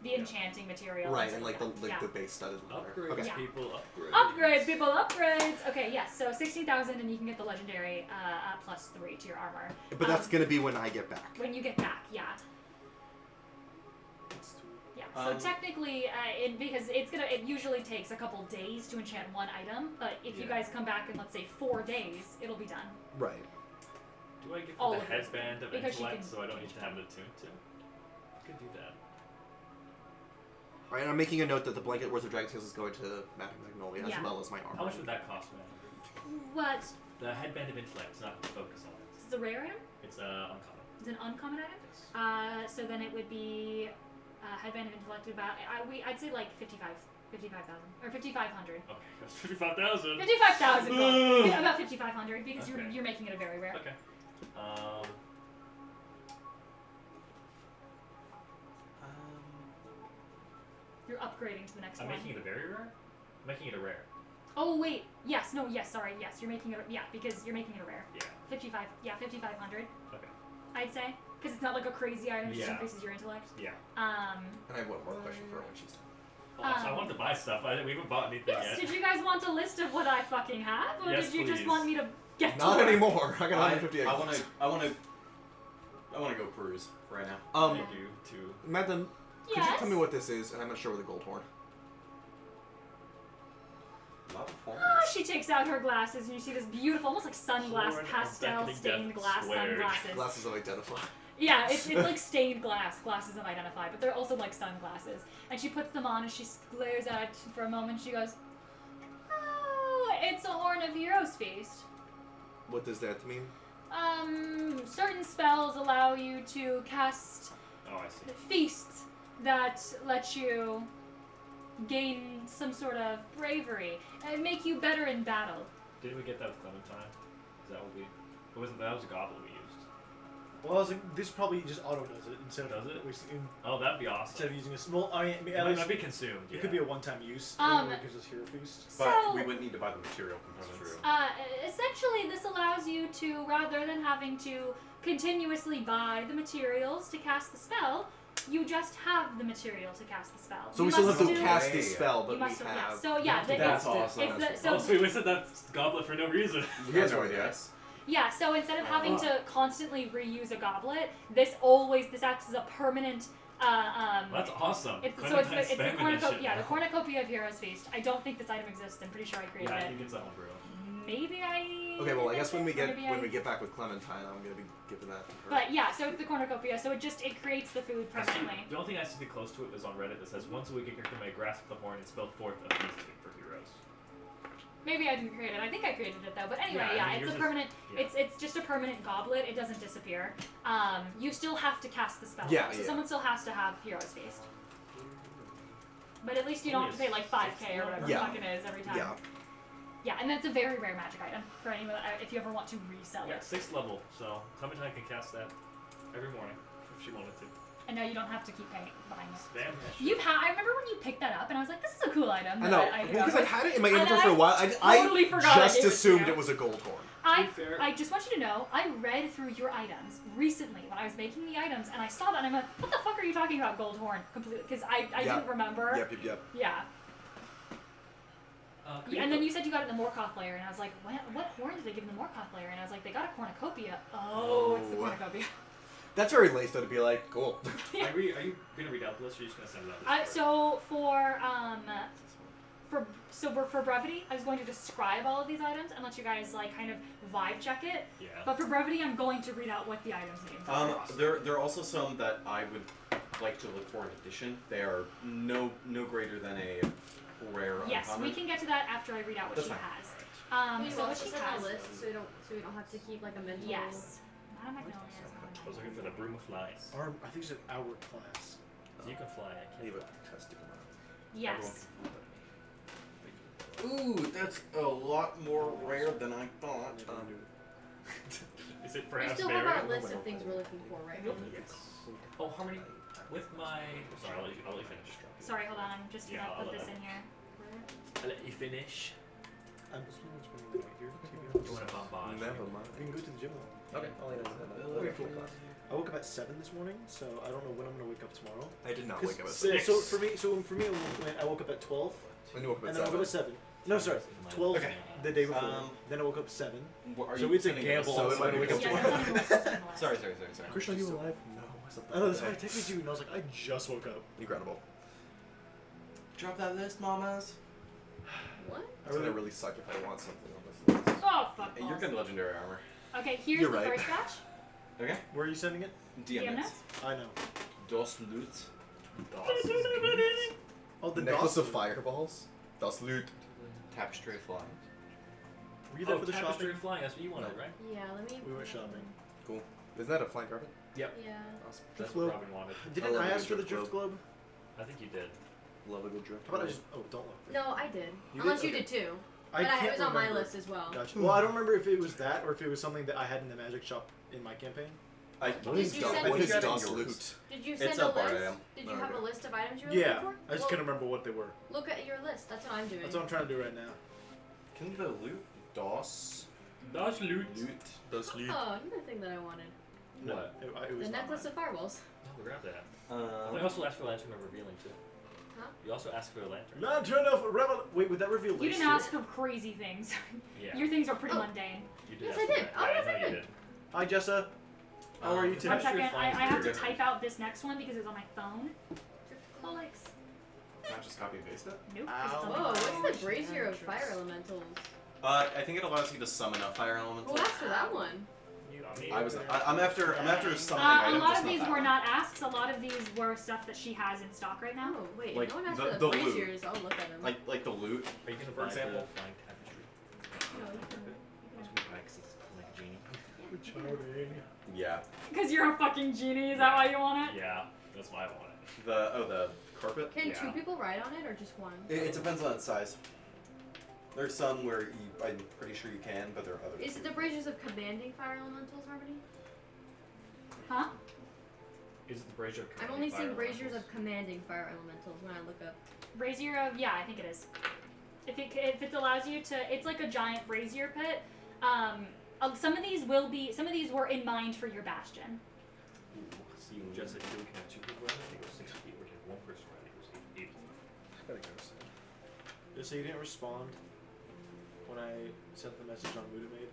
the enchanting material. Right, stuff and like the that. the base studded leather. Upgrades, Okay. Yeah. people, upgrades. Upgrades, people, upgrades. Okay, yes. So 16,000, and you can get the legendary plus 3 to your armor. But that's gonna be when I get back. When you get back. Yeah. Yeah. So technically, because it usually takes a couple days to enchant one item, but if you guys come back in, let's say, 4 days, it'll be done. Right. Do I give her All the of it. headband of Because she intellect can- so I don't need to have it attuned to? I could do that. Alright, and I'm making a note that the blanket worth of dragon tails is going to Magic Magnolia Yeah. as well as my armor. How much would that cost, man? What? The headband of intellect is not focus on it. Is this a rare item? It's uncommon. Is it an uncommon item? Yes. So then it would be headband of intellect about I'd say like 55,000 or 5,500. Okay, that's 55,000. 55,000 gold. Yeah, about 5,500 because Okay. you're making it a very rare. Okay. You're upgrading to the next I'm one. making it a very rare? I'm making it a rare. Oh wait, yes, no, yes, sorry, yes, you're making it. Because you're making it a rare. Yeah. 5,500. Okay. I'd say because it's not like a crazy item. It just Yeah. increases your intellect. Yeah. And I have one more question for her when she's done. Oh, so I wanted to buy stuff. We haven't bought anything Yes. yet. Did you guys want a list of what I fucking have, or Yes, did you just please. want me to get Not to work? anymore. I got 158. I want to go cruise right now. I do too. Madam, could you Yes. tell me what this is? And I'm not sure with the gold horn. Not the form. Ah, she takes out her glasses, and you see this beautiful, almost like sunglass, Horn of pastel beckoning stained death glass squared. sunglasses. Glasses of identify. Yeah, it's like stained glasses of identify, but they're also like sunglasses. And she puts them on and she glares at it for a moment. She goes, "Oh, it's a Horn of Heroes Feast. What does that mean? Certain spells allow you to cast Oh, I see. feasts that let you gain some sort of bravery and make you better in battle." Didn't we get that with Clementine? Is that what we? It wasn't that was a goblet we used. Well, I was like, this probably just auto does it instead of Does it? wasting- Oh, that'd be awesome. Instead of using a small, I mean, It at might least not be consumed. it Yeah. could be a one-time use. It gives us hero feast. But So- we would need to buy the material components. Essentially, this allows you to, rather than having to continuously buy the materials to cast the spell, you just have the material to cast the spell. So You we still must have to do- cast Yeah. the spell, You but we must have. Yeah. have. So yeah, That's awesome. It's the, That's so Oh, so we wasted that goblet for no reason. You guys No know idea. yes. yeah. So instead of having to constantly reuse a goblet, this acts as a permanent. That's awesome. It's the Clementine's it's the spamming this cornucopia. shit Yeah, the now. cornucopia of Heroes Feast. I don't think this item exists. I'm pretty sure I created Yeah, I it. think it's a homebrew. Maybe I. Okay, well, I guess when we get maybe I- back with Clementine, I'm gonna be giving that to her. But yeah, so it's the cornucopia. So it creates the food permanently. The only thing I see close to it was on Reddit that says once a week a character may grasp the horn and spell forth a feast for heroes. Maybe I didn't create it. I think I created it though. But anyway, Yeah, I yeah, mean, it's yours a is- permanent. yeah. It's just a permanent goblet. It doesn't disappear. You still have to cast the spell. Yeah, though, so yeah. someone still has to have Heroes Feast. But at least you don't have to pay like 5K or whatever Yeah. the fuck it is every time. Yeah. Yeah, and that's a very rare magic item for anyone if you ever want to resell Yeah, it. 6th level, so Clementine can cast that every morning if she wanted to. And now you don't have to keep buying it. Spam that shit. I remember when you picked that up, and I was like, "This is a cool item." I that know. I Well, because I've had it in my And inventory for a I while. totally forgot I just gave it to assumed you. it was a gold horn. I fair- just want you to know, I read through your items recently when I was making the items, and I saw that, and I went, "What the fuck are you talking about, Gold Horn?" Completely, because I Yeah. didn't remember. Yep. Yeah. Yeah, and then you said you got it in the Morkoth layer, and I was like, what horn did they give in the Morkoth layer? And I was like, they got a cornucopia. Oh, it's the Oh. cornucopia. That's very laced though to be like, cool. Are you gonna read out the list or are you just gonna send it out? So for brevity, I was going to describe all of these items and let you guys like kind of vibe check it. Yeah. But for brevity, I'm going to read out what the items names are. There are also some that I would like to look for in addition. They are no greater than a rare Yes, uncommon. we can get to that after I read out what That's she fine. has. So what she send has. a list so we don't have to keep like a mental. Yes. Not a magnolia. It's not a I was looking for the broom of flies. Our, I think it's an hour class. You can fly. I can't. Leave a testicle out. Yes. Ooh, that's a lot more rare than I thought. Is it We perhaps still have very? our list of things we're looking for, right? Yes. Oh, Harmony, with my. Sorry, I'll let you finish. Sorry, hold on. I'm just gonna Yeah, put I'll this let- in here. I'll let you finish. I'm just bringing it right here. You want to bombard? Never mind. We can go to the gym though. Okay. I'll leave it full class. I woke up at 7 this morning, so I don't know when I'm gonna wake up tomorrow. I did not 'Cause- wake up at so, 6. so for me, I woke up at 12, When you woke up and at then I woke up 7. at 7. No, sorry, 12 Okay. the day before. Um, Then I woke up 7. Are So you it's a sending gamble. So it might to wake up be Yeah, tomorrow. that's on the list, that's on the list. Sorry. Christian, are you alive? No. I know, that's why I texted you, and I was like, I just woke up. Incredible. Drop that list, mamas. What? It's gonna really suck if I want something on this list. Oh, fuck Hey, you're balls. getting legendary armor. Okay, here's You're the right. first batch. Okay. Where are you sending it? DMS. DMS? I know. Dos Lutz. Oh, the necklace DOS of fireballs. Das Loot. Tapestry of flying. Were you there Oh, for the tapestry shopping? flying. That's what you wanted, right? Yeah, let me. We went shopping. Cool. Isn't that a flying carpet? Yeah. Awesome. That's globe. what Robin wanted. Didn't love I a ask for the drift drift globe? I think you did. Love a good drift. How about I just? Oh, don't look. No, I did. You Unless did? you Okay. did too. I But can't it was on my remember. list as well. Gotcha. Well, I don't remember if it was that or if it was something that I had in the magic shop in my campaign. What Did is you Das- send what me is your Das yours? Loot? Did you It's send a a bar list? item. Did you Oh, have okay. a list of items you were Yeah, looking for? I just couldn't remember what they were. Look at your list. That's what I'm doing. That's what I'm trying to do right now. Can the loot DOS That's loot. Das Loot. Oh, another thing that I wanted. No, What? it was The not necklace mine. of fireballs. No, grab that. I Um, also asked for Lantern of Revealing too. Huh? You also asked for a lantern. Lantern of Revel. Wait, would that reveal You lace didn't too? ask for crazy things. Yeah. Your things are pretty Oh. mundane. You did Yes, ask I for did. that. Oh, Yeah, yes, I I know you did. did. Hi, Jessa. How are you One today? One Tapestry second, of Flying I is have very to different. type out this next one because it's on my phone. Alex. Not just copy and paste it. Nope. 'cause Ow. it's on Whoa, my what's phone. the brazier of fire elementals? I think it allows you to summon a fire elemental. Who asked for that one? You, I mean, I'm after summoning A items. lot just of these that were one. not asks. A lot of these were stuff that she has in stock right now. Oh, wait. Like If no one asked the- for the the loot. braziers, I'll look at them. Like the loot. Are you gonna For buy example? the flying tapestry? No, you can- That's what I like, 'cause it's like a genie. Yeah. Because you're a fucking genie. Is that why you want it? Yeah, that's why I want it. The carpet. Can Yeah. 2 people ride on it or just one? It depends on its size. There's some where I'm pretty sure you can, but there are others. Is it the braziers of commanding fire elementals, Harmony? Huh? Is it the brazier? of I'm commanding only fire seeing braziers elementals? of commanding fire elementals when I look up. Brazier of I think it is. If it allows you to, it's like a giant brazier pit. Some of these were in mind for your bastion. Ooh, see, Jessica, we can have 2 people run it. It goes 6 feet. We can have 1 person run it. It goes 8 feet. Gotta go soon. Jessa, you didn't respond when I sent the message on Moodamade.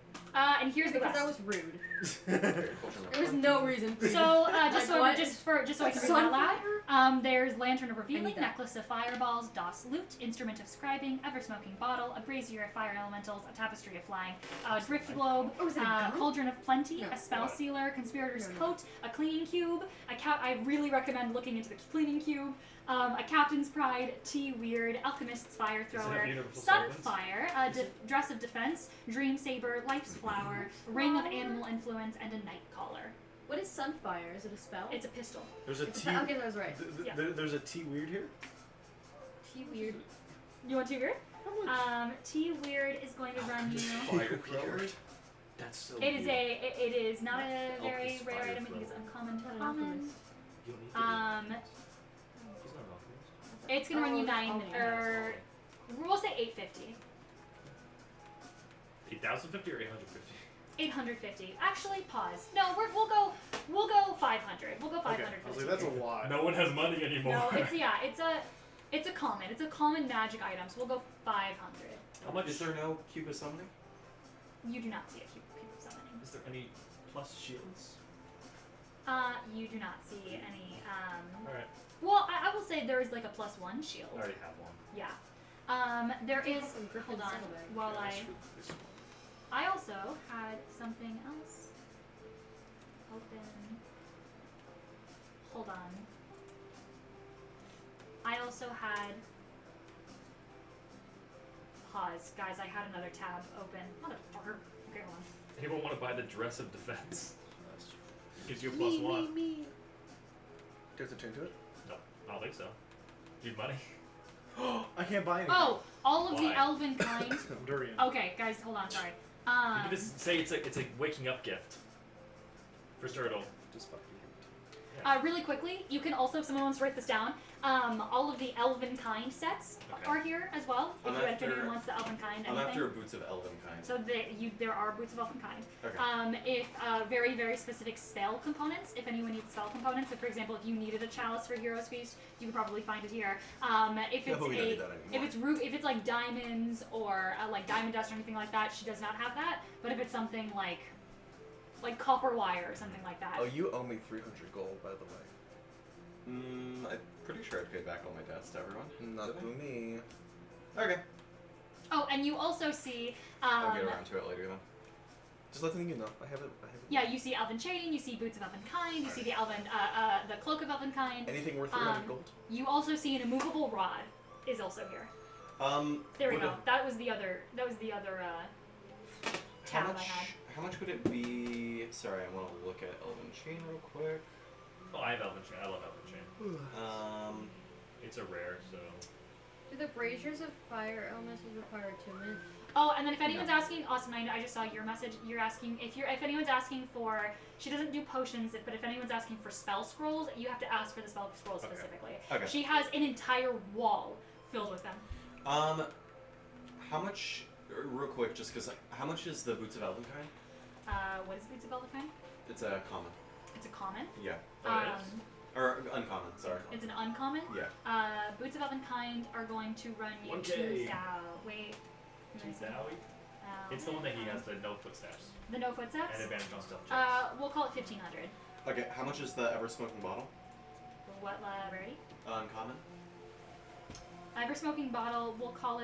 And here's the Because rest. I was rude. Very cultural. There was no reason. So just Like what? just so I can read that Sunfire? loud. There's Lantern of I Revealing, need that. Necklace of Fireballs, DOS Loot, Instrument of Scribing, Ever Smoking Bottle, a Brazier of Fire Elementals, a Tapestry of Flying, a Drift Globe, Oh, is it a gun? Cauldron of Plenty, No. a Spell What? Sealer, Conspirator's No, no. Coat, a Cleaning Cube, I really recommend looking into the Cleaning Cube, a Captain's Pride, Tea Weird, Alchemist's Fire Does it have Thrower, universal solvents? Sunfire, a Dress of Defense, Dream Saber, Life's Flower, Ring of Animal Influence, and a Night Collar. What is Sunfire? Is it a spell? It's a pistol. There's a It's T. a okay, that was right. Yeah. There's a T weird here. T weird. You want T Weird? T Weird is going to run you. Fire thrower? That's so It is weird. it is not a very Alchemist rare fire item. I think it's thrower. uncommon to Not an common. alchemist. You don't need to be- Um, He's not an alchemist. it's gonna run you Oh, that's 9 all or we'll say 850. 8,050 or 850? 850. Actually, pause. No, we'll go 500. We'll go 500. Okay. I for was the like, that's a T-Weird. lot. No one has money anymore. No, it's a common magic item. So we'll go 500. How much Is there no cube of summoning? You do not see a cube of summoning. Is there any plus shields? You do not see any. Alright, Well, I will say there is like a +1 shield. I already have one. Yeah. There You is. have some Griffin Hold on. saddlebag. While Yeah, I. that's for this one. I also had something else open. Hold on. I also had. Pause, guys. I had another tab open. Motherfucker. Okay, hold on. Anyone want to buy the dress of defense? Gives you a +1. Do you have to turn to it? No, I don't think so. Need money? I can't buy anything. Oh, all of the Why? elven kind. Durian. Okay, guys, hold on. Sorry. You can just say it's a waking up gift. For Turtle. Just fucking. Really quickly, you can also, if someone wants to write this down, all of the elven kind sets Okay. are here as well. If I'm anyone after- wants the elven kind, I'm anything. after boots of elven kind. So there are boots of elven kind. Okay. If very, very specific spell components, if anyone needs spell components, so for example, if you needed a chalice for Heroes Feast, you could probably find it here. If Yeah, it's but we don't need that anymore. if it's like diamonds or like diamond dust or anything like that, she does not have that. But if it's something like copper wire or something like that. Oh, you owe me 300 gold, by the way. I'm pretty sure I paid back all my debts to everyone. Not Did to me. I? Okay. Oh, and you also see. I'll get around to it later then. Just letting you know. I have it. Yeah, you see Elven Chain, you see Boots of Elven Kind, you see the Elven, the Cloak of Elven Kind. Anything worth 300 Um, gold? You also see an immovable rod. is also here. There we would go. it- That was the other tab I had. How much would it be? Sorry, I want to look at Elven Chain real quick. Oh, I have Elven Chain. I love Elven Chain. It's a rare, so. Do the braziers of fire illnesses require attunement? Oh, and then if anyone's asking, Austin, I just saw your message. You're asking if anyone's asking for, she doesn't do potions, but if anyone's asking for spell scrolls, you have to ask for the spell scrolls Okay. specifically. Okay. She has an entire wall filled with them. How much? Real quick, just because. How much is the Boots of Elvenkind? What is Boots of Elvenkind? It's a common. It's a common. Yeah. Oh, it is? Or uncommon. Sorry. It's an uncommon. Yeah. Boots of Elvenkind are going to run you 1K. 2,000. Wait. let me see. It's the one that he has the no footsteps The no footsteps. and advantage on stealth checks. We'll call it 1,500. Okay. How much is the Ever Smoking Bottle? What rarity? Uncommon. Ever smoking bottle. We'll call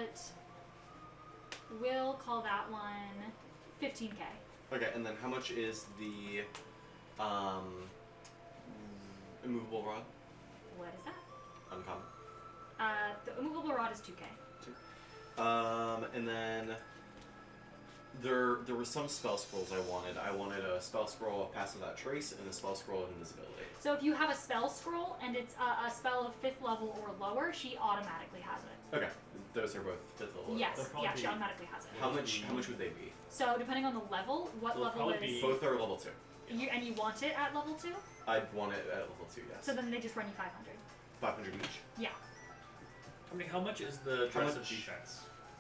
that one 15K. Okay, and then how much is the immovable rod? What is that? Uncommon. The immovable rod is 2K. And then there were some spell scrolls I wanted. I wanted a spell scroll of Pass Without Trace and a spell scroll of Invisibility. So if you have a spell scroll and it's a spell of 5th level or lower, she automatically has it. Okay, those are both 5th level. Yes, They'll probably yeah, she be- automatically has it. How much would they be? So depending on the level, what They'll level probably is be- Both are level 2. you want it at level 2? I'd want it at level 2, yes. So then they just run you 500. 500 each. Yeah. I mean, how much is the How dress of much- defense?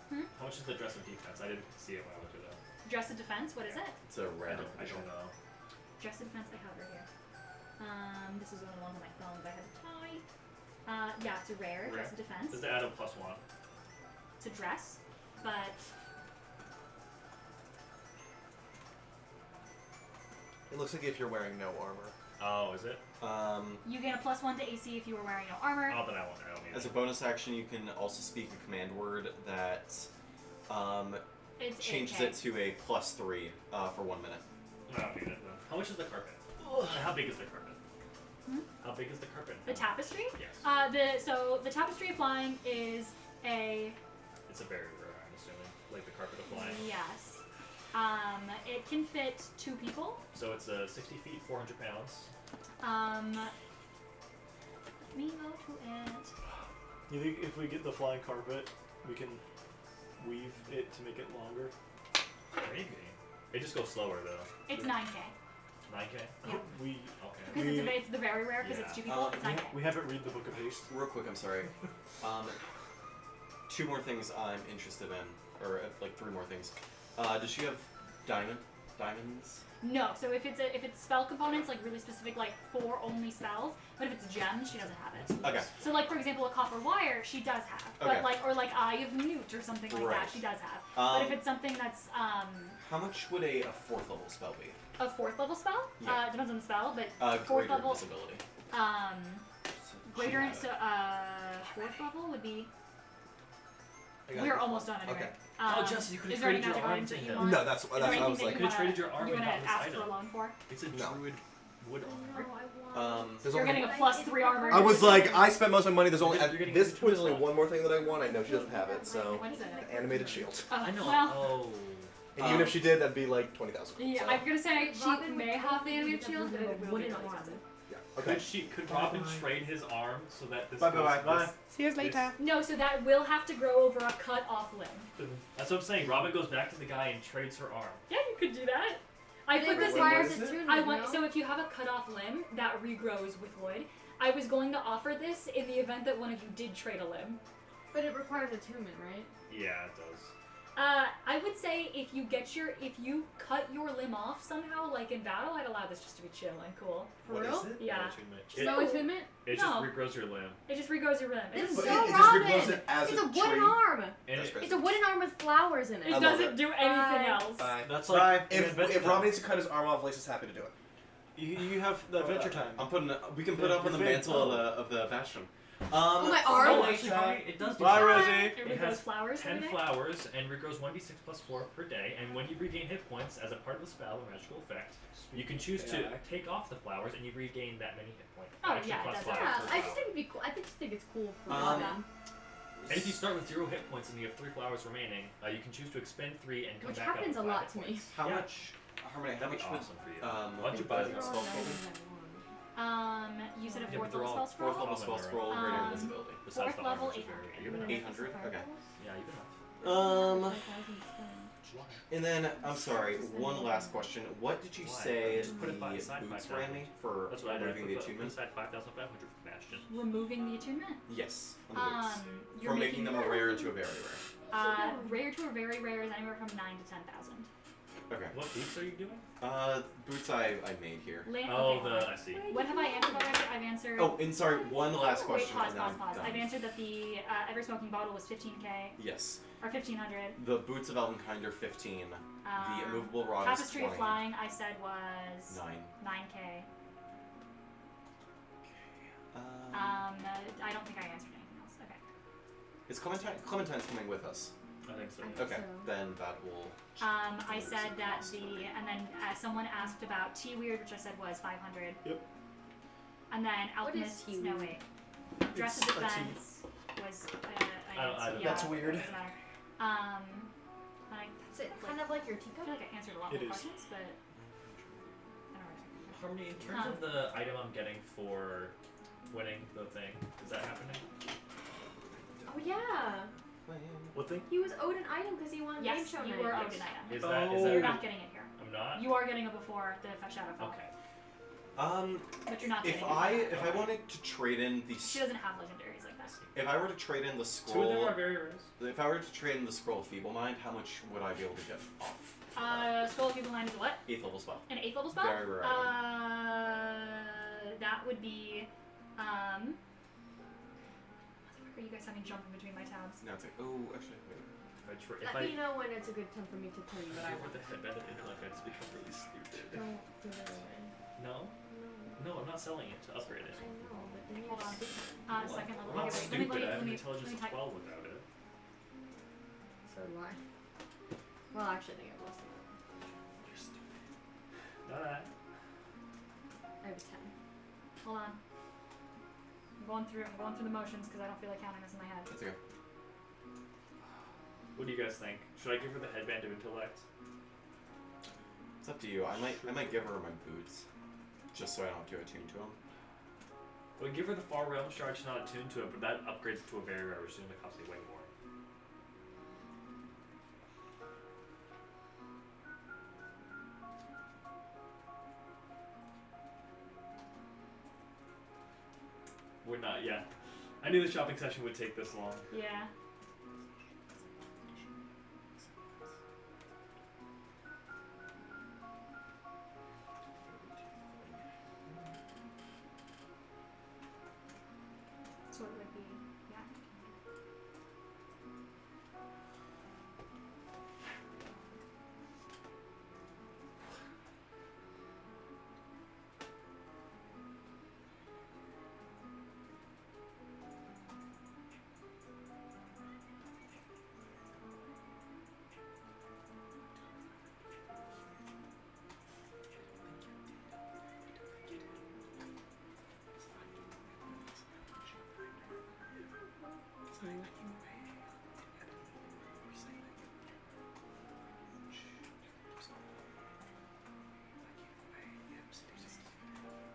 Hmm? How much is the dress of defense? I didn't see it when I looked it up. Dress of defense, what is it? It's a I random. don't know. Dress of defense, I have it right here. This is one of the ones on my phone that I had to tie. Yeah, it's a rare, dress of defense. Does it add a +1? It's a dress, but It looks like if you're wearing no armor. Oh, is it? you gain a +1 to AC if you were wearing no armor. Oh, then I won't. I don't need As a it. bonus action, you can also speak a command word that It's changes 8K. it to a +3 for 1 minute. I don't need it then. How much is the carpet? How big is the carpet? Hmm? How big is the carpet? The tapestry? Yes. So the tapestry of flying is a It's a very rare, I'm assuming. Like the carpet of flying. yes. It can fit 2 people. So it's 60 feet, 400 pounds. Let me go to it. You think if we get the flying carpet, we can weave it to make it longer? Maybe. It just goes slower though. It's 9K. 9K? Yeah. We Because it's the very rare because it's 2 people. It's 9K. we haven't read the Book of Haste. Real quick, I'm sorry. 2 more things I'm interested in, or like 3 more things. Does she have diamonds? No, so if it's spell components, like really specific, like 4 only spells, but if it's gems, she doesn't have it. Okay. So like for example, a copper wire, she does have, Okay. but like Eye of Newt or something like Right. that, she does have. But if Um, it's something that's How much would a 4th level spell be? a 4th level spell, Yeah. depends on the spell, but 4th Greater level, invisibility. greater, had it. so 4th level would be. I got We're it. almost done anyway. Okay. Oh, Jesse, you could've is there any traded your magical arm items to that you him. want? No, that's Is what there I anything was that like. you Could've wanna- traded your arm you and wanna got this ask item. for a loan for? It's a No. druid wood No, armor. I want. There's You're only- getting a +3 armor. I was like, I spent most of my money. There's only You're at getting this a point. There's only discount. one more thing that I want. I know she doesn't have it, so What is it? the animated shield. Oh, I know. Well, Oh. And even if she did, that'd be like 20,000. yeah, So, I'm gonna say she Robin may would have the totally animated be shield, but it will be wooden really arm. expensive. yeah. Okay. Could Robin trade his arm so that this Bye, goes, bye, bye. this- See you later. No, so that will have to grow over a cut off limb. That's what I'm saying. Robin goes back to the guy and trades her arm. Yeah, you could do that. I But put it this in. requires What is it? attunement, I want no? so if you have a cut off limb that regrows with wood, I was going to offer this in the event that one of you did trade a limb. But it requires attunement, right? Yeah, it does. I would say if you cut your limb off somehow, like in battle, I'd allow this just to be chill and cool. For What real? is it? Yeah, It, No attunement? it No. just regrows your limb. it just regrows your limb. This is But so it just Robin! regrows it as It's a a wooden tree. arm! And That's it, crazy. It's a wooden arm with flowers in It it. love doesn't it. do anything Bye. else. Bye. That's like If Rob needs to cut his arm off, Lace is happy to do it. you have the Adventure Time. I'm putting. We can put Yeah, up on the your fave. mantle of the bastion. Oh, my oh, arm! actually, it does do Bye, that. Rosie. It It regrows has flowers 10 every day? flowers and regrows 1d6 plus 4 per day. And when you regain hit points as a part of the spell or magical effect, you can choose to Yeah. take off the flowers and you regain that many hit points. Oh, Actually, yeah, it plus does 5 that. Yeah, per I just flower. think it'd be cool. I just think it's cool for Um, Robin. And if you start with 0 hit points and you have 3 flowers remaining, you can choose to expend 3 and come Which back up happens with a 5 lot hit to me. points. How Yeah. much? How That'd be much would awesome for you. Why don't you buy invisible them? spell scroll? You said a Yeah, but 4th they're level all spell scroll? Fourth level spell scroll, greater Um, invisibility. Besides 4th the level, armor, which is very 800. you have enough. 800. Okay. Yeah, you have enough. And then I'm sorry. One last question. What did you Why? say Just put it the aside boots 5,000. ran me for That's what I did. removing the Put attunement? aside 5,500 for Bastion. Removing the attunement? Yes, on the boots. You're For making them a rare into a very rare. Rare to a very rare is anywhere from 9 to 10,000. Okay. What boots are you doing? Boots I made here. Oh, okay. I see. What have I answered already? I've answered. Oh, and sorry, one last Wait, question. pause, and pause, then pause. I'm I've done. answered that the ever smoking bottle was 15k Yes. or 1500. The boots of Elvenkind are 15. The immovable rod Tapestry is of 20. flying I said was 9. 9k. Um, I don't think I answered anything else. Okay. is Clementine's coming with us? I think so. Okay, then that will. I said that and then someone asked about T Weird, which I said was 500. Yep. And then What is Alchemist, T no Weird? wait. Dress of It's a tea. Defense was, I don't- yeah, That's weird. doesn't matter. Is it kind of like your I teacup? feel like I answered a lot It more is. questions, but I don't know. Harmony, in terms of the item I'm getting for winning the thing, is that happening? Oh yeah, What thing? he was owed an item because he won game Yes, show you night. were Yes. owed an item. Is Oh. that You're not getting it here. I'm not? You are getting it before the Shadowfell. Okay. But you're not If getting it. I wanted to trade in the She doesn't have legendaries like that. if I were to trade in the 2 of them scroll are very rares. if I were to trade in the scroll of Feeble Mind, how much would I be able to get off? Scroll of Feeble Mind is what? 8th level spell. An 8th level spell? Very rare That would be, motherfucker, you guys have me jumping between my tabs. Now it's like, oh, actually, wait. Let me know when it's a good time for me to tell you what I If want. the headband of intellect, I just become really stupid. Don't give it away. No? No, I'm not selling it to upgrade it. I know, but then Hold on. What? Second level. I'm not Okay, wait, stupid. I have let an me intelligence of type. 12 without it. So do I. Well, actually, I think I've lost it. You're stupid. Not that. I have a 10. Hold on. I'm going through the motions because I don't feel like counting this in my head. It's okay. What do you guys think? Should I give her the headband of intellect? It's up to you. I might give her my boots, just so I don't have to attune to them. Well, give her the Far Realm shard. She's not attuned to it, but that upgrades it to a very rare, which is going to cost me way more. We're not, yeah. I knew the shopping session would take this long. Yeah. So it would be, yeah.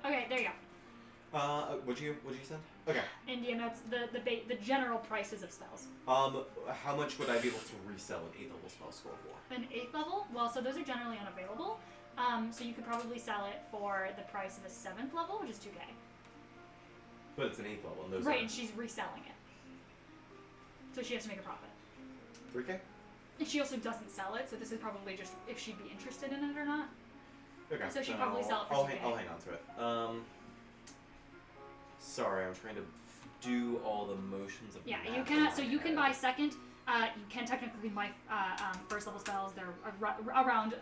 Okay, there you go. What'd you send? Okay. Indian notes, the general prices of spells. How much would I be able to resell an 8th level spell scroll for? An 8th level? Well, so those are generally unavailable. So you could probably sell it for the price of a 7th level, which is 2k. But it's an 8th level, and those Right, are and she's reselling it. So she has to make a profit. 3k. And she also doesn't sell it, so this is probably just if she'd be interested in it or not. Okay. So she'd then probably sell it for I'll 2K. I'll hang on to it. Sorry, I'm trying to do all the motions of Yeah, math you in can. my So you can head. buy second. You can technically buy first level spells. They're around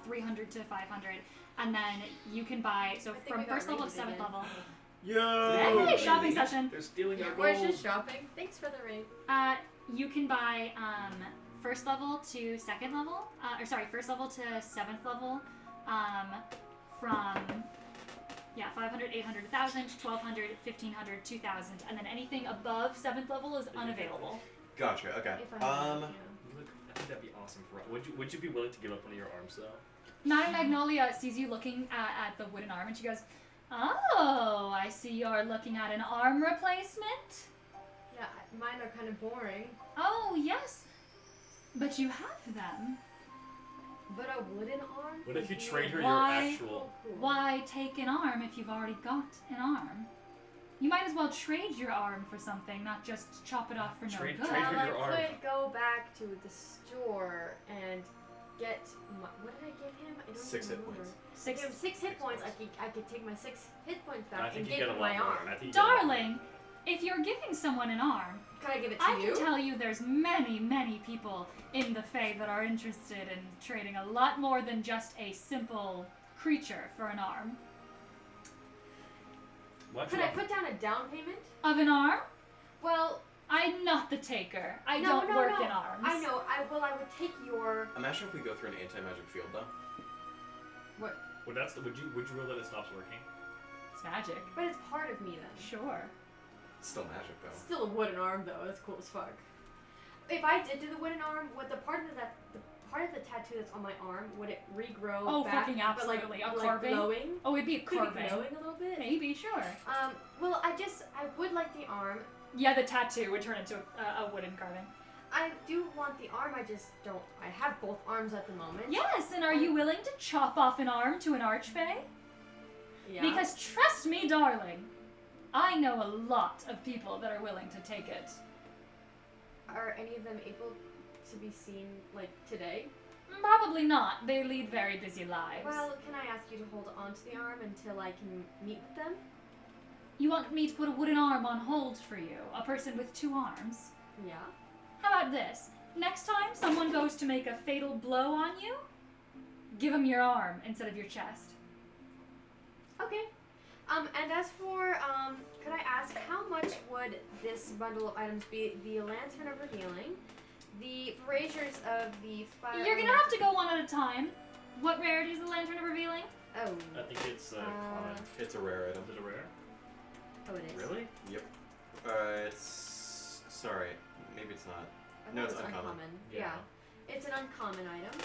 300 to 500, and then you can buy. So I think from we got first level to raided 7th again. level. Yo! Hey, shopping session. They're stealing our We're gold. just shopping. Thanks for the raid. You can buy first level to second level, first level to 7th level, from 500, 800, 1,000, 1,200, 1,500, 2,000, and then anything above 7th level is unavailable. Gotcha. Okay. If I have, yeah. I think that'd be awesome for. Would you be willing to give up one of your arms though? Madame Magnolia sees you looking at the wooden arm, and she goes, "Oh, I see you're looking at an arm replacement. Yeah, mine are kind of boring. Oh yes, but you have them. But a wooden arm? What if you would be trade her Why? your actual? cool. Why take an arm if you've already got an arm? You might as well trade your arm for something, not just chop it off for Trade- no good." trade Well, her I your arm. could go back to the store and get my, what did I give him? I don't 6 even hit remember. points. I gave him 6 hit points. I could take my 6 hit points back I think and you give get a him lot my more. arm. I think you get a lot more. Darling, if you're giving someone an arm, Can I give it to I you? can tell you there's many, many people in the Fae that are interested in trading a lot more than just a simple creature for an arm. Why'd Could you I offer- put down a down payment? Of an arm? Well, I'm not the taker. I no, don't no, work no. in arms. I know. I would take your. Imagine if we go through an anti-magic field, though. What? Would you rule that it stops working? It's magic. But it's part of me then. Sure. It's still magic, though. Still a wooden arm though. That's cool as fuck. If I did do the wooden arm, would the part of the tattoo that's on my arm, would it regrow Oh, back? fucking but like, absolutely. A like carving? glowing? Oh, it'd be a Could it be carving. glowing a little bit? Maybe, sure. Well, I would like the arm. Yeah, the tattoo would turn into a wooden carving. I do want the arm. I just don't. I have both arms at the moment. Yes, and are you willing to chop off an arm to an archfey? Yeah. Because trust me, darling, I know a lot of people that are willing to take it. Are any of them able to be seen like today? Probably not. They lead very busy lives. Well, can I ask you to hold on to the arm until I can meet with them? You want me to put a wooden arm on hold for you? A person with 2 arms? Yeah. How about this? Next time someone goes to make a fatal blow on you, give them your arm instead of your chest. Okay. And as for, could I ask how much would this bundle of items be? The Lantern of Revealing, the Braziers of the Fire. You're gonna have to go one at a time. What rarity is the Lantern of Revealing? Oh. I think it's common. It's a rare item. Is it a rare? Oh, it is. Really? Yep. It's... Sorry. Maybe it's not. I No, thought it's it was uncommon. Yeah. It's an uncommon item.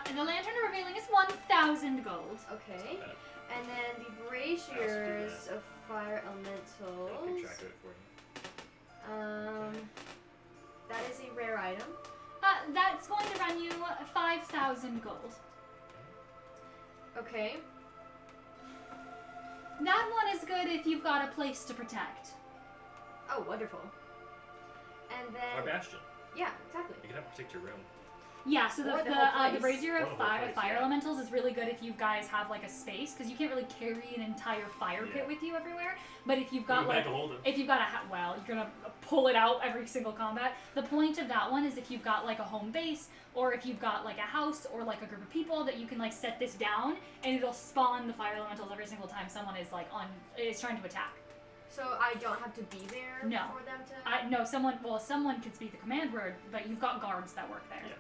And the Lantern of Revealing is 1,000 gold. Okay. Bad. And then the Braziers of Fire Elementals. I'll keep track of it for you. That is a rare item. That's going to run you 5,000 gold. Okay. That one is good if you've got a place to protect. Oh, wonderful. And Or then. Bastion. Yeah, exactly. You can have protect your room. Yeah, so Or the the whole place. Brazier Or of the whole place, Fire yeah. Elementals is really good if you guys have like a space, because you can't really carry an entire fire pit Yeah. with you everywhere. But if you've got You like, bag of holding. if you've got well, you're gonna pull it out every single combat. The point of that one is if you've got like a home base, or if you've got like a house, or like a group of people that you can like set this down, and it'll spawn the Fire Elementals every single time someone is like is trying to attack. So I don't have to be there No. for them to. No, someone can speak the command word, but you've got guards that work there. Yeah.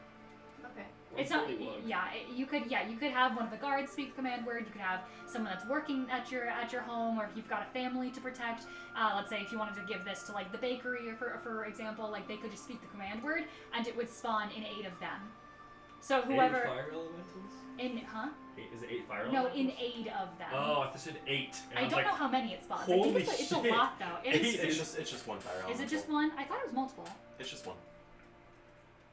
Okay. It's not. You could have one of the guards speak the command word. You could have someone that's working at your home, or if you've got a family to protect. Let's say if you wanted to give this to like the bakery, or for example, like they could just speak the command word, and it would spawn in 8 of them. So whoever 8 fire elementals? Is it 8 fire No, elementals? in 8 of them. Oh, I thought you said 8. And I was don't like, know how many it spawns. I holy think it's a shit. lot though. It's just one fire elemental. Is it just one? I thought it was multiple. It's just one.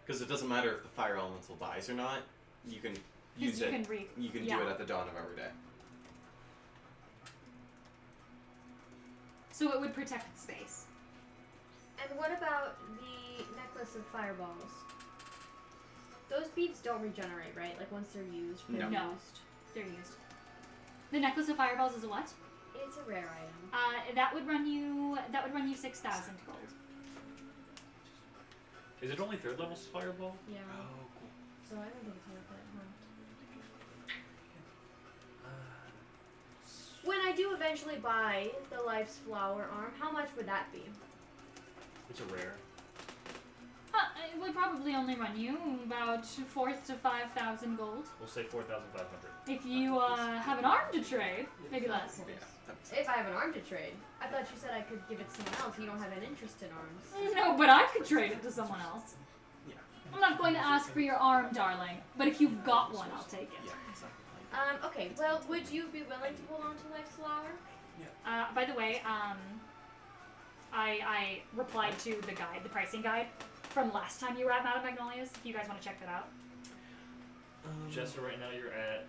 Because it doesn't matter if the fire elemental dies or not. You can use you it. can You can yeah. do it at the dawn of every day. So it would protect the space. And what about the necklace of fireballs? Those beads don't regenerate, right? Like once they're used, they're No. used. They're used. The necklace of fireballs is a what? It's a rare item. That would run you 6,000 gold. Is it only 3rd level fireball? Yeah. Oh, cool. So I don't think it's worth it, huh? When I do eventually buy the Life's Flower arm, how much would that be? It's a rare. It would probably only run you about 4,000 to 5,000 gold. We'll say 4,500. If you have an arm to trade, maybe less. Yeah, that's If I have an arm to trade. I thought you said I could give it to someone else. You don't have an interest in arms. No, but I could trade it to someone else. Yeah. I'm not going to ask for your arm, darling. But if you've got one, I'll take it. yeah, exactly. Okay, well, would you be willing to hold on to Life's Flower? By the way, I replied to the guide, the pricing guide, from last time you were at Madame Magnolia's. If you guys want to check that out. Jester, right now you're at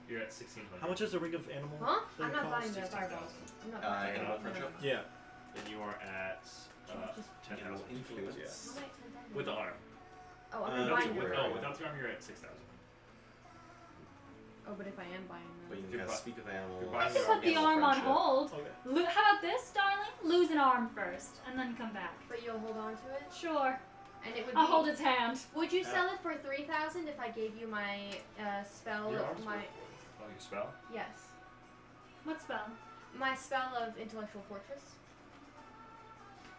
1,600. How much is the ring of animal? Huh? thing I'm not cost? buying the fireballs. I'm not buying Animal them. friendship? Yeah. And you are at Just- 10,000. Animal influence. Yeah. How many times have I With the done? arm. Oh, I'm Uh, not that's buying a them. weird- Oh, without the arm, you're at 6,000. Oh, but if I am buying But them. you You're gotta bu- speak of animals. you're buying You the put the animal arm on friendship. hold. Okay. How about this, darling? Lose an arm first, and then come back. But you'll hold on to it? Sure. And it would I'll be... hold its hand. Would you sell it for 3,000 if I gave you my spell? Your arm's My Oh, your spell? yes, What spell? my spell of Intellectual Fortress.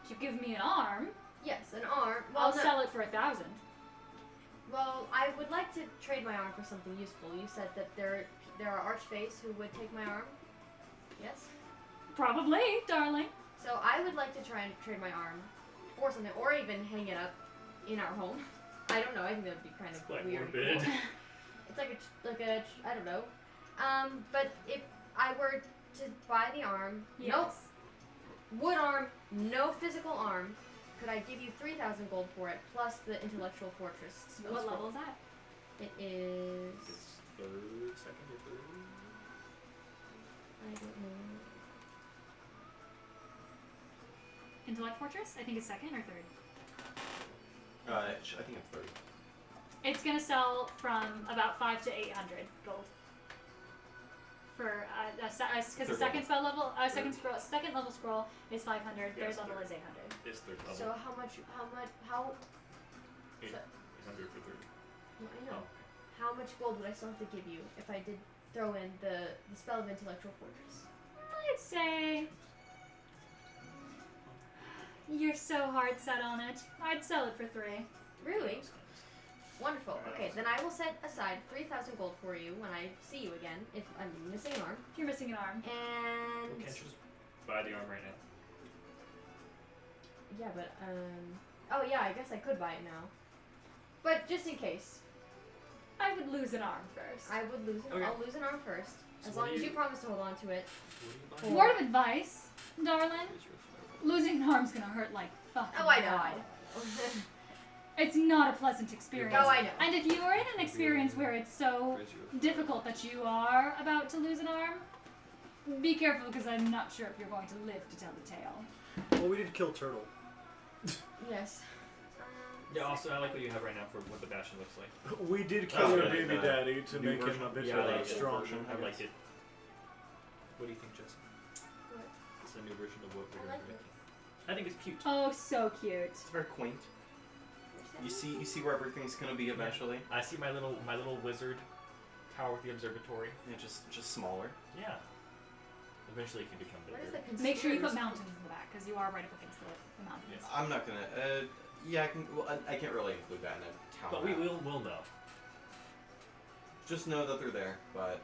You give me an arm, Yes, an arm. I'll no. sell it for 1,000. Well, I would like to trade my arm for something useful. You said that there are archfays who would take my arm. Yes. Probably, darling. So I would like to try and trade my arm for something, or even hang it up in our home. I don't know. I think that would be kind of It's quite weird. morbid. It's like a I don't know. But if I were to buy the arm, nope, Yes. wood arm, no physical arm, could I give you 3,000 gold for it plus the Intellectual Fortress? spell What scroll? level is that? It is. It's third, second, or third? I don't know. Intellect Fortress? I think it's second or third. I think it's 30. It's gonna sell from about 5 to 800 gold. For because the Third second level. spell level, second level scroll is 500. Yes, Third level third. is 800. It's third level. So how? 800 for third. No, I know. Oh. How much gold would I still have to give you if I did throw in the spell of Intellectual Fortress? I'd say you're so hard set on it. I'd sell it for 3. Really? Wonderful. Okay, then I will set aside 3,000 gold for you when I see you again, if I'm missing an arm. You're missing an arm. And Well, can't you just buy the arm right now? yeah, but oh yeah, I guess I could buy it now. But just in case, I would lose an arm first. I would lose. Okay. I'll lose an arm first, So as what long do as you- you promise to hold on to it. What do you buy? Word of advice, darling. Losing an arm's gonna hurt like fucking Oh, I know. hell. It's not a pleasant experience. Oh, I know. And if you are in an experience where it's so difficult that you are about to lose an arm, be careful because I'm not sure if you're going to live to tell the tale. Well, we did kill Turtle. Yes. Yeah, also, I like what you have right now for what the Bastion looks like. We did Oh, kill your really? baby daddy to New make him version? a bit Yeah, I like it. strong. Version. I like it. What do you think, Jess? What? It's a new version of what we're I like going to it. make. I think it's cute. Oh, so cute. It's very quaint. You see where everything's gonna be eventually. I see my little wizard tower with the observatory. Yeah, just smaller. Yeah. Eventually, it can become What is bigger. the Make sure you put conspirators- mountains in the back because you are right up against the mountains. Yes. I'm not gonna. Yeah, I can. Well, I can't really include that in a town. But we map. will know. Just know that they're there. But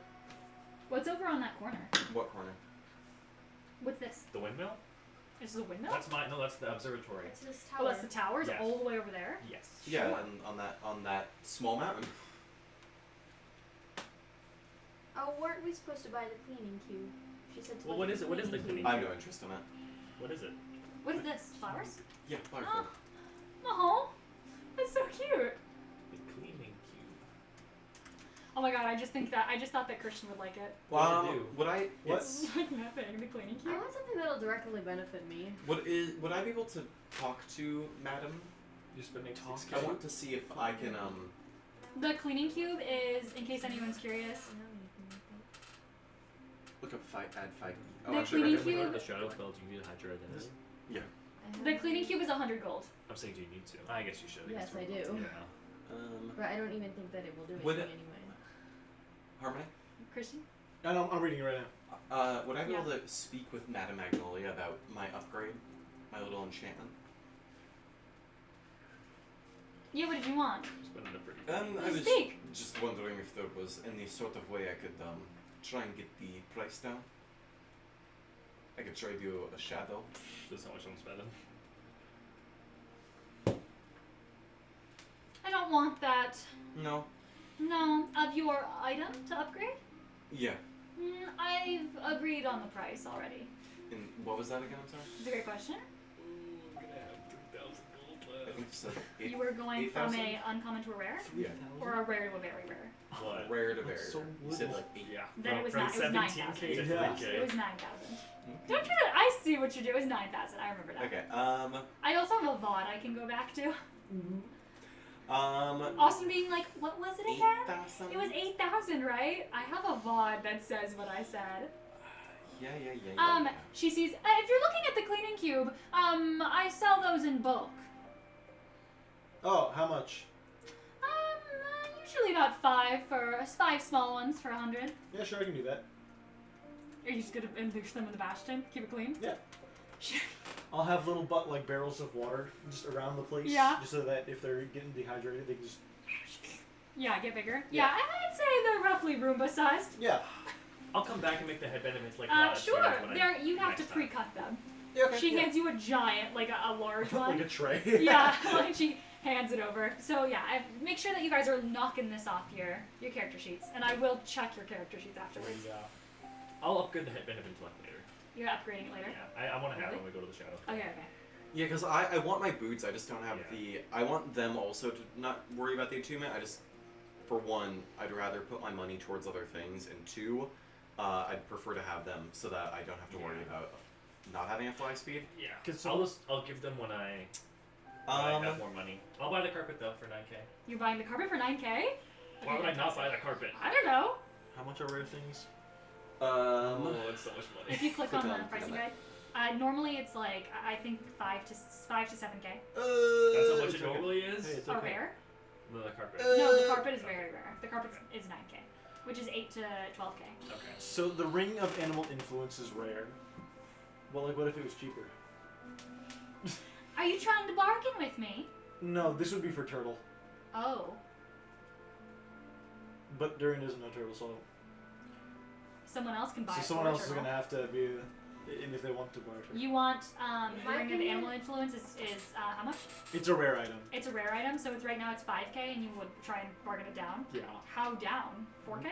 What's over on that corner? what corner? What's this? The windmill? Is this a window? That's my no. That's the observatory. It's this Oh, tower. that's the towers Yes. all the way over there. Yes. Yeah, Sure. and on that small mountain. Oh, weren't we supposed to buy the cleaning cube? She said to Well, look what at is it? What is the cleaning I have no interest in it. What is it? What is this? Flowers? Yeah, flower Oh. field. Oh, that's so cute. The cleaning cube. Oh my god, I just thought that Christian would like it. What does it do? Would I? What? It's Like nothing, the cleaning I cube. want something that'll directly benefit me. Would I be able to talk to Madam? you're spending Talk. 6K. I want to see if I can The cleaning cube is, in case anyone's curious, look up fight. Add fight. The actually, cleaning right there. cube- The shadow spells. You need to hide your identity. the cleaning cube is 100 gold. I'm saying, do you need to? I guess you should. Yes, I do. Yeah. But I don't even think that it will do Would anything it- anyway. Harmony. Christian? I know, I'm reading it right now. Would I be able to speak with Madame Magnolia about my upgrade, my little enchantment? Yeah, what did you want? Spending a pretty. I was Speak. just wondering if there was any sort of way I could try and get the price down. I could trade you a shadow. That's how much I'm spending. I don't want that. No. No, of your item to upgrade? Yeah. I've agreed on the price already. And what was that again? I'm sorry. It's a great question. Ooh, I'm gonna have 3,000 gold I left. think you said eight. You were going from 8,000? a uncommon to a rare? Yeah. Or a rare to a very rare? What? Rare to very so rare. You said little. like 8. Yeah. Then it was from not- it was 17k to 9,000. 3k. It was 9,000. Don't try to. I see what you do. It was 9,000. I remember that. Okay. I also have a VOD I can go back to. Um. Austin being like, what was it again? 8,000. It was 8,000, right? I have a VOD that says what I said. Yeah. She sees, if you're looking at the cleaning cube, I sell those in bulk. Oh, how much? Usually about 5 small ones for 100. Yeah, sure, I can do that. Are you just gonna induce them in the bastion? Keep it clean? Yeah. Sure. I'll have little like barrels of water just around the place. Yeah. Just so that if they're getting dehydrated, they can just. Yeah, get bigger. Yeah. Yeah, I'd say they're roughly Roomba sized. Yeah. I'll come back and make the headband if it's like. Sure. You have to pre-cut them. Yeah. Okay. She hands you a giant, like a large one. like a tray. Yeah, like she hands it over. So yeah, make sure that you guys are knocking this off your character sheets, and I will check your character sheets afterwards. Yeah. I'll upgrade the headband of intellect later. You're upgrading it later. Yeah, I want to have Really? when we go to the shadow. Okay. Yeah, because I want my boots. I just don't have Yeah. I want them also to not worry about the attunement. For one, I'd rather put my money towards other things, and two, I'd prefer to have them so that I don't have to worry about not having a fly speed. Yeah. So- I'll give them when I Um, have more money. I'll buy the carpet though for 9k. You're buying the carpet for 9K? Why would I not buy the carpet? I don't know. How much are rare things? Oh, it's so much money. If you click on the click pricing on guide, normally it's like I think 5 to 7K. That's how much It's it okay. normally is. Hey, it's A okay. rare? The carpet. No, the carpet is very rare. The carpet is 9K, which is 8 to 12K. Okay. So the ring of animal influence is rare. Well, like, what if it was cheaper? Are you trying to bargain with me? No, this would be for turtle. Oh, But Durian isn't a turtle, so someone else can buy so it. someone for a else is turtle. gonna have to be, and if they want to buy it. You want the My ring of opinion- animal influence is how much? It's a rare item. It's a rare item, so it's right now it's 5K, and you would try and bargain it down. Yeah. How down? 4K?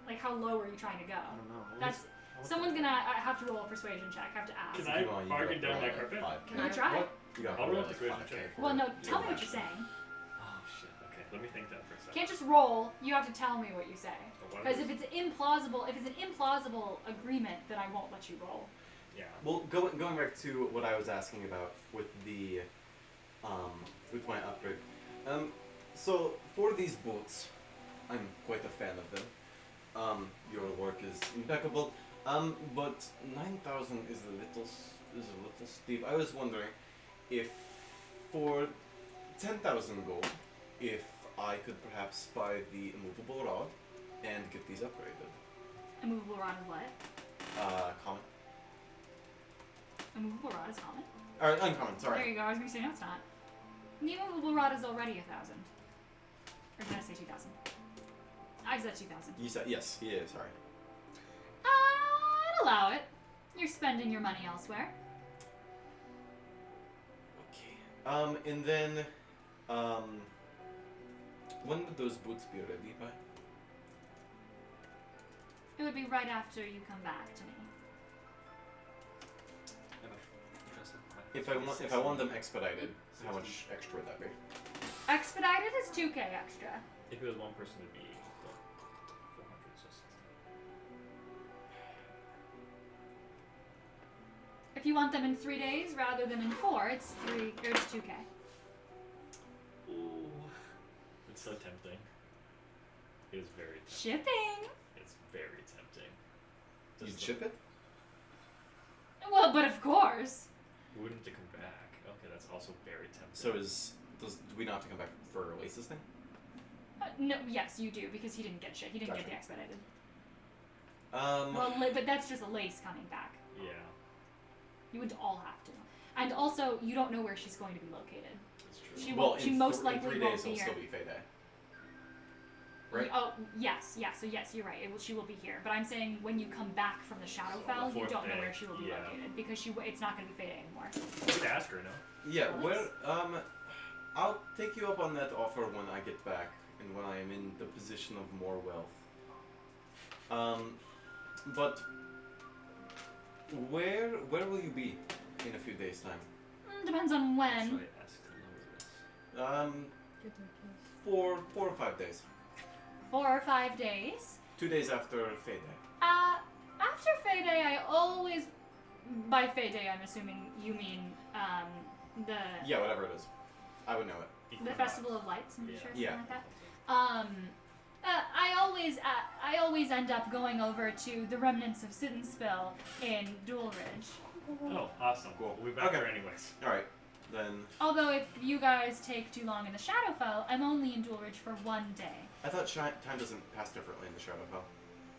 Like how low are you trying to go? I don't know. That's someone's gonna have to roll a persuasion check. Have to ask. Can I bargain down my carpet? Can I try? You got I'll roll like the persuasion 5K check. for Well, no. it. Tell me Yeah. what you're saying. Oh shit. Okay, let me think that for a second. Can't just roll. You have to tell me what you say. But what Because is- if it's an implausible agreement, then I won't let you roll. yeah. Well, going back to what I was asking about with the, with my upgrade. So for these boots, I'm quite a fan of them. Your work is impeccable. But 9,000 is a little steep. I was wondering if for 10,000 gold, if I could perhaps buy the immovable rod and get these upgraded. Immovable rod is what? Common. Immovable rod is common. Or uncommon, There sorry. you go. I was gonna say no, it's not. The immovable rod is already 1,000. Or did I say 2,000? I said 2,000. You said, yes, he is, sorry. I'd allow it. You're spending your money elsewhere. Okay. And then, when would those boots be ready by? It would be right after you come back to me. If I want them expedited, how much extra would that be? Expedited is 2K extra. If it was one person, it'd be 400. So If you want them in 3 days rather than in 4, it's 2K. ooh, it's so tempting. It is very tempting. Shipping. It's very tempting. You'd Just ship it? Well, but of course. wouldn't to come back. Okay, that's also very tempting. So do we not have to come back for Lace's thing? No, yes, you do because he didn't get shit. He didn't get Gotcha. the expedited. Um. Well, but that's just a lace coming back. yeah. You would all have to. And also, you don't know where she's going to be located. That's true. She Well, won't. She in most in likely 3 won't days be it'll here. still be Fey Day. Right? Oh yes, yeah. So yes, you're right. She will be here. But I'm saying when you come back from the Shadowfell, you fourth don't know day, where she will be yeah. located because it's not going to be Fade anymore. You could ask her, no? Yeah, Nice. where I'll take you up on that offer when I get back and when I am in the position of more wealth. But where will you be in a few days' time? Depends on when. Should I ask to lower this? 4 or 5 days. 4 or 5 days. 2 days after Fey Day. After Fay Day, I always. By Fay Day, I'm assuming you mean the Yeah, whatever it is. I would know it. the Festival of Lights. I'm Yeah. sure, Yeah. something like that. I always end up going over to the remnants of Sittenspill in Duelridge. Oh, awesome. Cool. We'll be back Okay. there anyways. Alright, then. Although if you guys take too long in the Shadowfell, I'm only in Duelridge for 1 day. I thought time doesn't pass differently in the Shadowfell.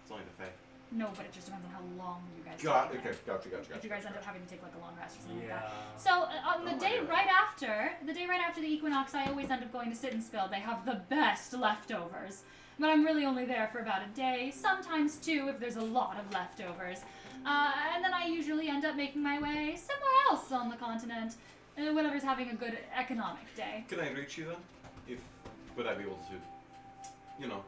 It's only the Fey. No, but it just depends on how long you guys Got take. okay, gotcha. If you guys end up having to take like a long rest or something like Yeah. that. So on the Oh my day God. right after the equinox, I always end up going to Sittenspill. They have the best leftovers. But I'm really only there for about a day, sometimes 2 if there's a lot of leftovers. And then I usually end up making my way somewhere else on the continent, whatever's having a good economic day. Can I reach you then? Would I be able to,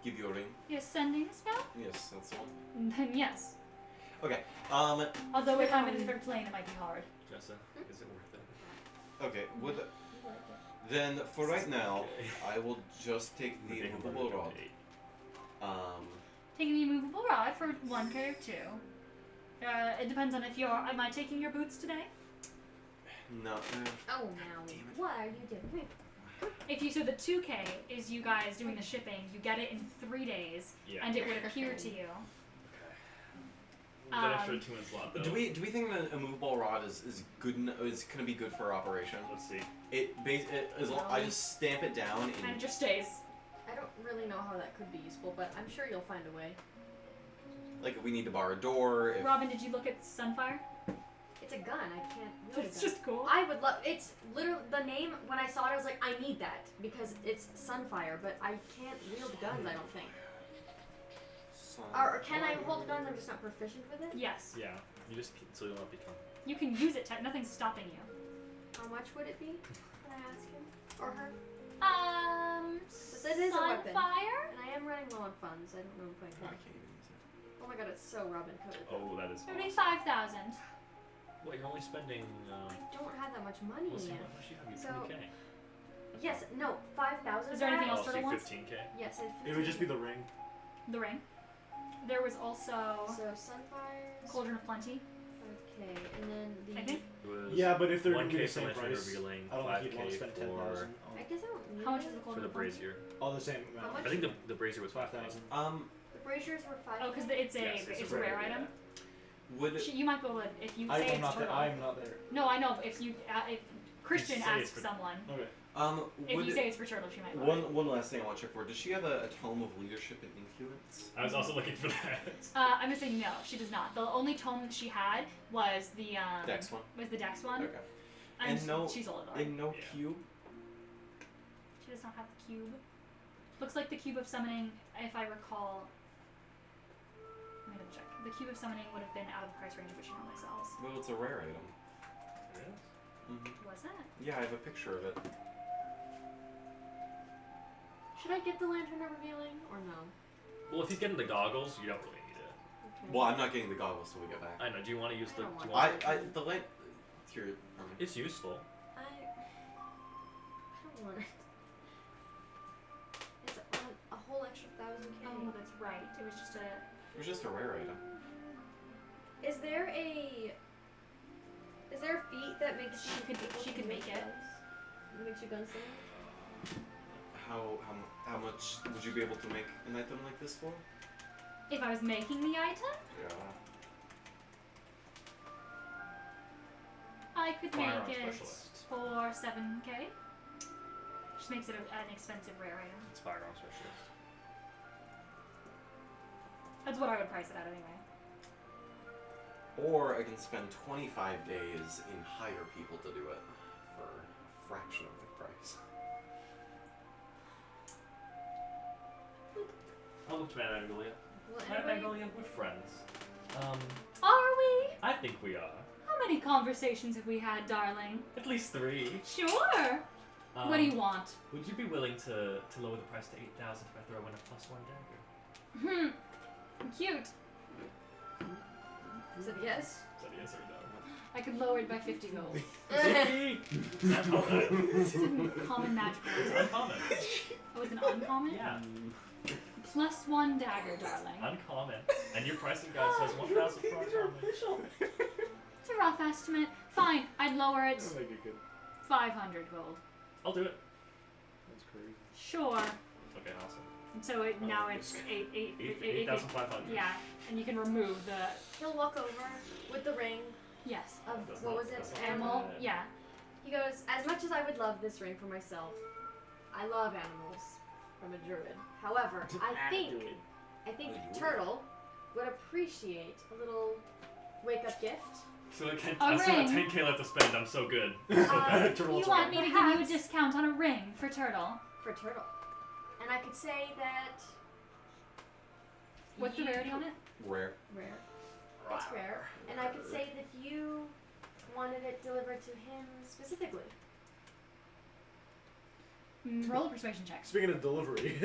give you a ring? You're sending a spell? Yes, that's the one. Then yes. Okay. Although if I'm in a different plane, it might be hard. Jessa, is it worth it? Okay. Then for right now, I will just take the immovable rod. Taking the immovable rod for 1K or 2. It depends on if you're. Am I taking your boots today? No. Oh, now what are you doing? If you so the 2K is you guys doing the shipping, you get it in 3 days, Yeah. and it would appear to you. That extra 2 minutes slot though. Do we think that a immovable rod is good? Is gonna be good for our operation? Let's see. I just stamp it down And in. it just stays. I don't really know how that could be useful, but I'm sure you'll find a way. Like if we need to bar a door. If, Robin, did you look at Sunfire? It's a gun. I can't. But wield a it's gun. just cool. I would love. It's literally the name. When I saw it, I was like, I need that because it's Sunfire, but I can't wield guns. I don't think. Or can I hold guns? I'm just not proficient with it. Yes. Yeah. You just so you'll not become. You can use it. Nothing's stopping you. How much would it be? Can I ask him or her? But it is a weapon. Sunfire? And I am running low on funds. I don't know if I I can. can't even use it. Oh my god, it's so Robin coded. Oh, that is. 35,000. Well, you're only spending. I don't have that much money. Let's see how much you have. You So- 20K. Yes, no, 5,000. Is there anything Oh, else so Turtle you wants? 15K. Yes, It would just be the ring. The ring. There was also So Sunfire's Cauldron of Plenty. 5K, and then the. I think. It was Yeah, but if they're 1K gonna be the for same Legendary price, Revealing, I don't think you'd want to 5K spend for 10,000. I guess I don't need How much it. is the for Cauldron the of Plenty? brazier. All the same How amount. much? I think the brazier was 5,000. 5,000. The braziers were 5. Oh, because it's a Yes, it's a rare item. Would You might be able to if you say I'm it's not there. turtle. I'm not there. No, I know. But if Christian say it's asks for- someone, Okay. if would you say it's for turtle, she might. know. one last thing I want to check for. Does she have a tome of leadership and influence? I was also looking for that. I'm gonna say no. She does not. The only tome that she had was the Dex one. Was the Dex one. Okay. And And no- she's old. And no Yeah. cube. She does not have the cube. Looks like the cube of summoning, if I recall. Let me double check. The cube of summoning would have been out of the price range, which she normally sells. Well, it's a rare item. Was that? Yeah, I have a picture of it. Should I get the Lantern of Revealing or no? Well, if he's getting the goggles, you don't really need it. Okay. Well, I'm not getting the goggles till we get back. I know. Do you want to use the? I don't Do you want want? The light. Here, It's useful. I don't want it. It's a whole extra 1,000K. Oh, that's right. It was just a. it was just a rare item. Is there a feat that makes She could make it. That makes you gunslinger? How much would you be able to make an item like this for? If I was making the item, Yeah. I could Firearm make it specialist. for 7K. Just makes it an expensive rare item. It's firearm specialist. That's what I would price it at anyway. Or I can spend 25 days and hire people to do it for a fraction of the price. I'll look to Magnolia. Will anybody- Magnolia, we're friends. Are we? I think we are. How many conversations have we had, darling? At least 3. Sure. What do you want? Would you be willing to lower the price to 8,000 if I throw in a +1 dagger? Cute. Is it yes? Is that yes or no? I could lower it by 50 gold. 50! That's all right. This is a common magical. It's uncommon. Oh, it's an uncommon? Yeah, +1 dagger, darling. uncommon. And your pricing guide says 1,000 for uncommon. It's a rough estimate. Fine, I'd lower it That'll make it good. 500 gold. I'll do it. That's crazy. Sure. Okay, awesome. And so now it's 8,500. Yeah, and you can remove the He'll walk over with the ring yes of That's what not- was it? that's not- Animal. bad. yeah. He goes, as much as I would love this ring for myself, I love animals from a druid. However, I think Turtle would appreciate a little wake-up gift. So I A still have ring. 10k left to spend. I'm so good. You want me to give you a Perhaps. discount on a ring for Turtle? For Turtle. And I could say that... What's the rarity on it? Rare. Rare. It's rare. And I could say that you wanted it delivered to him specifically. Roll a persuasion check. Speaking of delivery,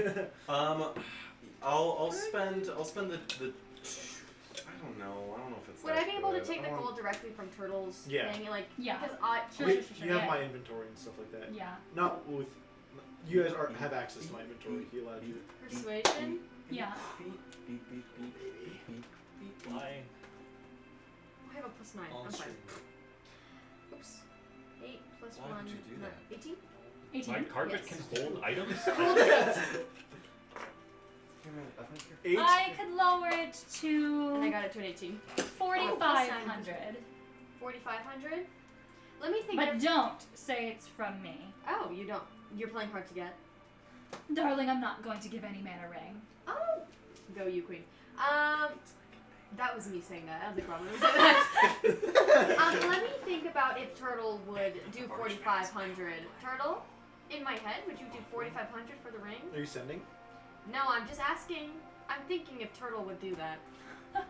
I'll spend the I don't know if it's. Would that I be able to good. take the I gold directly from Turtle's Yeah. thing? Like, Yeah. because I... Sure, Wait, sure, sure, you have yeah. my inventory and stuff like that. Yeah. Not with. You guys have access to my inventory. He allowed you. Persuasion? Yeah. Lying. I have a +9. I'm fine. Oops. 8 plus Why 1. would you do that? 18? 18. My carpet Yes. can hold items? Hold it. 8? I could lower it And I to got it to an 18. 4,500. 4,500? Let me think But of... don't say it's from me. Oh, you don't. You're playing hard to get. Darling, I'm not going to give any man a ring. Oh! Go you, queen. That was me saying that. I don't think Robin would say that. Let me think about if Turtle would do 4,500. Turtle, in my head, would you do 4,500 for the ring? Are you sending? No, I'm just asking. I'm thinking if Turtle would do that.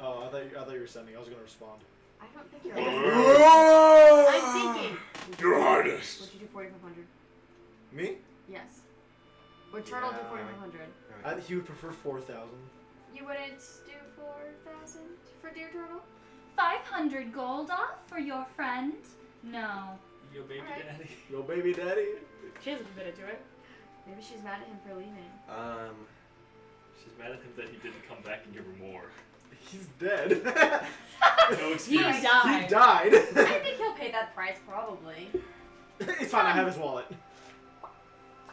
Oh, I thought you were sending. I was gonna respond. I don't think you're I'm thinking. Your Highness. Would you do 4,500? Me? Yes. Would Turtle do Yeah, 4,500? He would prefer 4,000. You wouldn't do 4,000 for Dear Turtle? 500 gold off for your friend? No. Yo, baby Alright. daddy. Yo, baby daddy. She hasn't committed to it. Maybe she's mad at him for leaving. She's mad at him that he didn't come back and give her more. He's dead. No He excuse. died. He died. I think he'll pay that price, probably. It's fine. I have his wallet.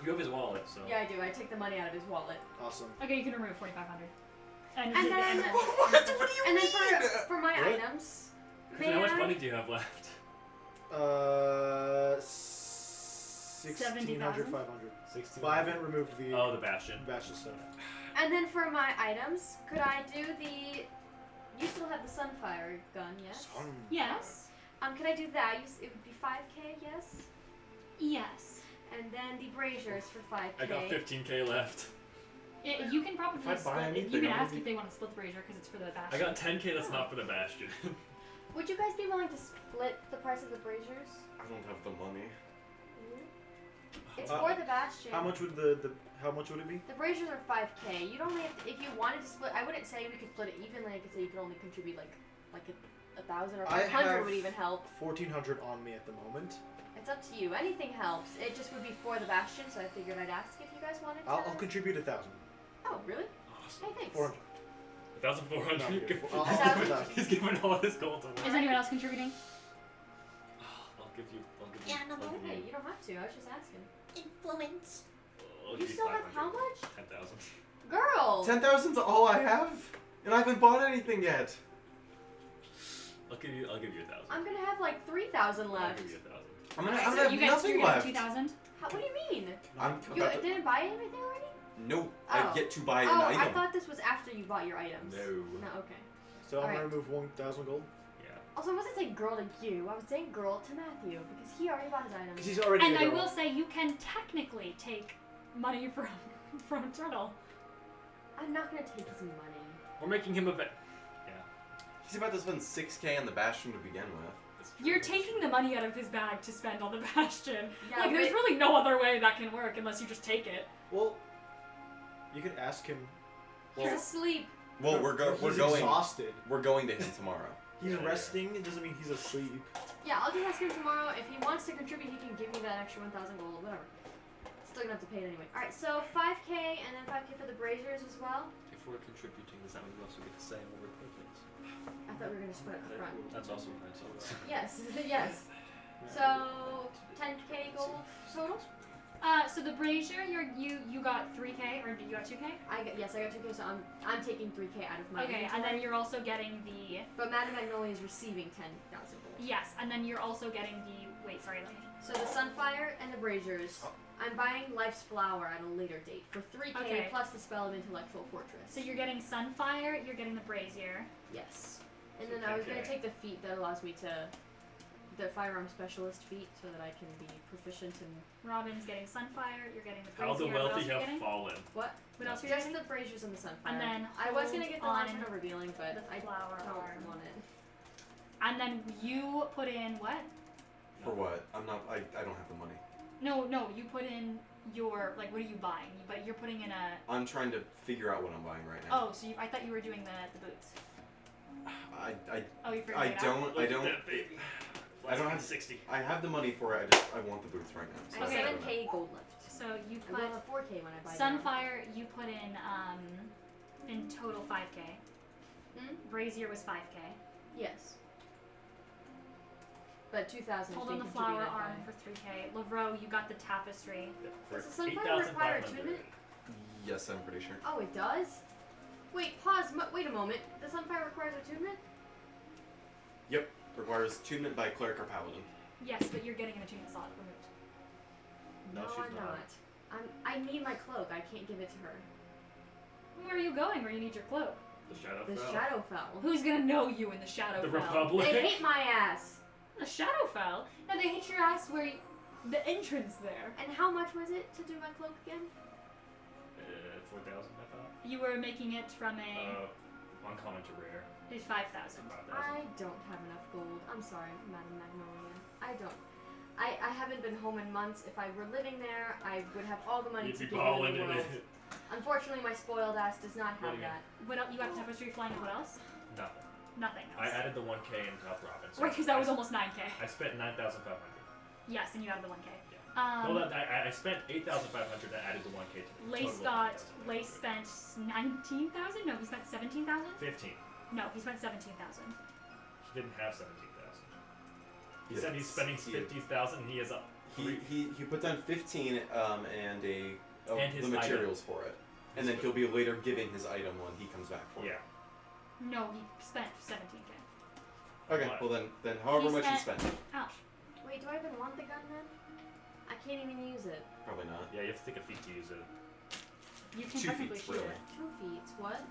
You have his wallet, so. Yeah, I do. I take the money out of his wallet. Awesome. Okay, you can remove 4,500. And then, and then for my What? items, Christian, how much money do you have left? 1,600, 500. 16. But I haven't removed the Oh, the Bastion. Bastion stuff. and then for my items, could I do the? You still have the Sunfire gun, yes? Yes. Could I do that? It would be 5k, yes. Yes. And then the braziers for 5k. I got 15k left. You can probably If I buy split. anything, You can I'm ask gonna if they want to split the brazier because it's for the I bastion. got 10k that's not for the Bastion. Would you guys be willing to split the price of the braziers? I don't have the money. It's Uh, for the bastion. How much would how much would it be? The braziers are 5k. You'd only have to, if you wanted to split. I wouldn't say we could split it evenly. I could say you could only contribute like a 1,000 or I 500 have would even help. 1,400 on me at the moment. It's up to you. Anything helps. It just would be for the bastion, so I figured I'd ask if you guys wanted to. I'll contribute 1,000. Oh, really? Awesome. Hey, thanks. 400. 1,400. No, He's I'll giving- give 1,000. He's giving all his gold away. Is anyone else contributing? I'll give you. Hey, you don't have to. I was just asking. Influence. I'll You give still have 500. how much? 10,000. Girl! 10,000's all I have, and I haven't bought anything yet. I'll give you 1,000. I'm gonna have like 3,000 I'll left. give you 1,000. I'm gonna So have you guys, nothing you're left. 2,000. What do you mean? I'm You about to, didn't buy anything already? no, Oh. I've yet to buy an Oh, item. I thought this was after you bought your items. No. No, okay. So I'm Alright. gonna remove 1,000 gold. Yeah. Also, I wasn't saying girl to you. I was saying girl to Matthew because he already bought his items. Because he's already. And a I girl. will say you can technically take money from Turtle. I'm not gonna take his money. We're making him a vet. He's about to spend 6K on the Bastion to begin with. You're taking the money out of his bag to spend on the Bastion. Yeah, like, there's really no other way that can work unless you just take it. Well, you can ask him. He's asleep. Well, we're He's going. exhausted. We're going to him tomorrow. He's Yeah, resting. It doesn't mean he's asleep. Yeah, I'll just ask him tomorrow. If he wants to contribute, he can give me that extra 1,000 gold, whatever. Still gonna have to pay it anyway. Alright, so 5K and then 5K for the braziers as well. If we're contributing, does that mean we also get to say what we're putting? I thought we were gonna split up the front. That's also nice. Yes, yes. So 10K gold total. So the brazier, you got 3K or you got 2K? I got 2K, so I'm taking 3K out of my Okay, and inventory. then you're also getting the But Madame Magnolia is receiving 10,000 gold. yes, and then you're also getting the wait, sorry, let me. So the Sunfire and the braziers. I'm buying Life's Flower at a later date for 3K Okay. plus the spell of Intellectual Fortress. So you're getting Sunfire, you're getting the brazier. Yes. And So then I was gonna 10K. take the feat that allows me to, the firearm specialist feat, so that I can be proficient in Robin's getting Sunfire, you're getting the How brazier. the what else wealthy are you have getting? fallen. what? What else are you Just getting? the braziers and the Sunfire. And then I was gonna hold get the on lantern of revealing, but the I flower don't arm. want it. And then you put in what? For what? I don't have the money. No, you put in your like what are you buying? But you're putting in a I'm trying to figure out what I'm buying right now. oh, so I thought you were doing the boots. Oh, you figured I it out. don't. Look I at don't. that baby. I don't have 60. I have the money for it. I want the boots right now. I So have I don't know. 7K gold left. So you I'm put going to 4K when I buy them. Sunfire. You put in total 5K. Hmm? Brazier was 5K. Yes. But 2,000 Hold is on being the flower contributed arm by. for 3K. Lavro, you got the tapestry. Does the Sunfire require attunement? Yes, I'm pretty sure. Oh, it does? Wait, pause. Wait a moment. The Sunfire requires attunement? Yep. Requires attunement by cleric or paladin. Yes, but you're getting an attunement slot removed. No, she's I'm not. I need my cloak. I can't give it to her. Where are you going where you need your cloak? The shadow The fell. Shadowfell. Who's gonna know you in the Shadowfell? The Republic. They hate my ass. The Shadowfell? No, they hit your ass where the entrance there. And how much was it to do my cloak again? 4,000, I thought. You were making it from a Uncommon to rare. it's 5,000. 5,000. I don't have enough gold. I'm sorry, Madame Magnolia. I don't. I haven't been home in months. If I were living there, I would have all the money You'd to be give balling in the in world. it. Unfortunately, my spoiled ass does not What have do you that. What else? You got tapestry flying. What else? Nothing. Nothing I else. added the 1K in Top Robin. So Right, because that was almost 9K. I spent 9,500. Yes, and you added the 1K. Well, I spent 8,500 and added the 1K to the Lace total got. 9,500. Lace spent 19,000. No, he spent 17,000. 15. No, he spent 17,000. He didn't have 17,000. He Yeah, said he's spending he- 50,000. He is up. He put down 15 and And his the materials for it, and then he'll be later giving his item when he comes back for Yeah. it. No, he spent 17K. Okay, What? well then however He much you spend. Ouch. Wait, do I even want the gun then? I can't even use it. Probably not. Yeah, you have to take a feat to use it. You can 2 technically feet, shoot really. it. 2 feet. What?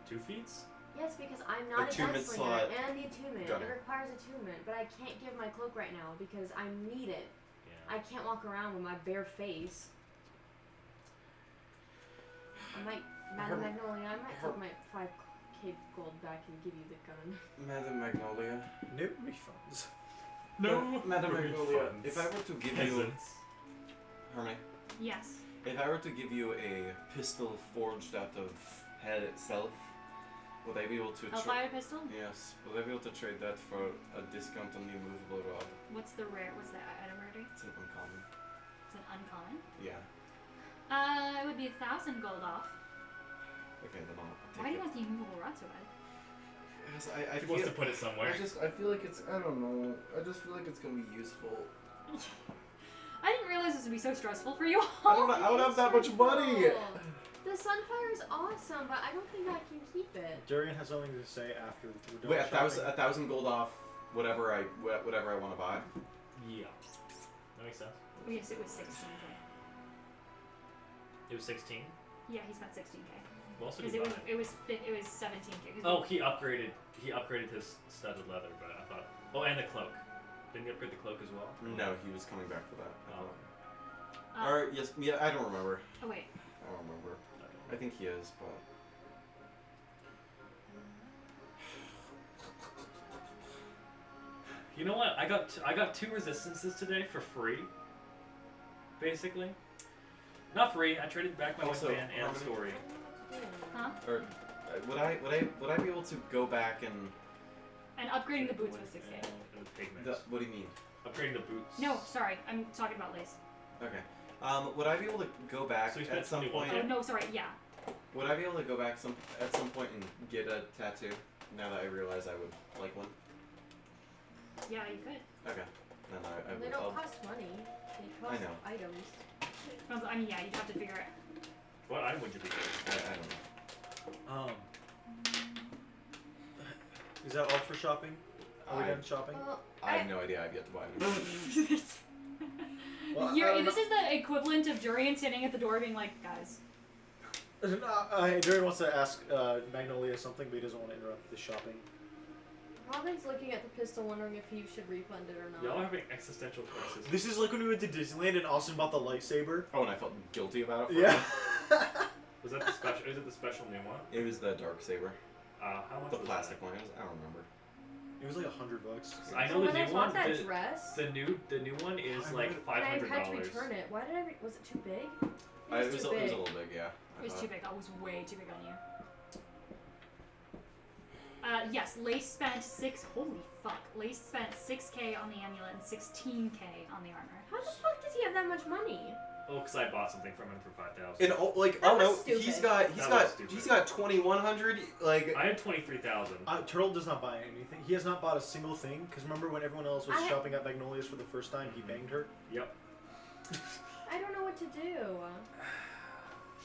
2 feats? Yes, because I'm not Attunement a gunslinger slot. and the attunement. Gunner. It requires attunement, but I can't give my cloak right now because I need it. Yeah. I can't walk around with my bare face. I might, Madame Magnolia, I might take my 5K gold back and give you the gun. Madame Magnolia. No refunds. Madame Magnolia. refunds. If I were to give you, Peasants. Hermie, Yes. if I were to give you a pistol forged out of hell itself, would I be able to? Hellfire pistol? Yes. Would I be able to trade that for a discount on the immovable rod? What's the item rarity? It's an uncommon. It's an uncommon. Yeah. It would be 1,000 gold off. Okay, then I'll take Why do it. you want the immovable rod so bad? Because I He wants feel. to put it somewhere. I feel like it's, I don't know, I just feel like it's gonna be useful. I didn't realize this would be so stressful for you. I don't have that much money! The Sunfire is awesome, but I don't think I can keep it. Durian has something to say after we're done Wait, shopping. 1,000 gold off whatever I want to buy. Yeah. That makes sense. Oh, yes, it was 16K. It was 16. Yeah, he spent 16K. What else did Because he it was buy? it was 17K. Oh, he upgraded his studded leather, but I thought. Oh, and the cloak. Didn't he upgrade the cloak as well? No, he was coming back for that. I Oh. thought. Or yes, yeah, I don't remember. Oh wait. I don't remember. I think he is, but You know what? I got 2 resistances today for free. Basically, not free. I traded back my Also, fan and Harmony? story. Huh? or would I be able to go back and And upgrading the boots was 6K. And the pigments. what do you mean? Upgrading the boots. No, sorry. I'm talking about lace. Okay. Would I be able to go back So you spent at some 21. point? Oh no, sorry. Yeah. Would I be able to go back at some point and get a tattoo? Now that I realize I would like one. Yeah, you could. Okay. Then I They would. don't I'll- cost money. They cost know. items. I mean, yeah, you'd have to figure it. What item would you be? I don't know. Is that all for shopping? Are we I- done shopping? Well, I have no idea. I've yet to buy anything. Well, This is the equivalent of Durian sitting at the door being like, guys. Darian wants to ask Magnolia something, but he doesn't want to interrupt the shopping. Robin's looking at the pistol, wondering if he should refund it or not. Y'all are having existential crisis. This is like when we went to Disneyland and Austin bought the lightsaber. Oh, and I felt guilty about it. For Yeah. Was that the special? Is it the special new one? It was the dark saber, How much? the was plastic that? one. I don't remember. It was like $100. I So know the when I new bought one. that The, dress, the new one is I like remember- and I had to $500. return it. Why did I? Was it too big? It was too a big. little big, yeah. I It was thought. too big. That was way too big on you. Yes, Lace spent holy fuck. Lace spent 6K on the amulet and 16K on the armor. How the fuck does he have that much money? Oh, because I bought something from him for 5,000. And like, That oh no, was stupid. he's That was got stupid. 2,100. Like, I had 23,000. Turtle does not buy anything. He has not bought a single thing. Because remember when everyone else was I- shopping at Magnolia's for the first time, he banged her? Yep. I don't know what to do.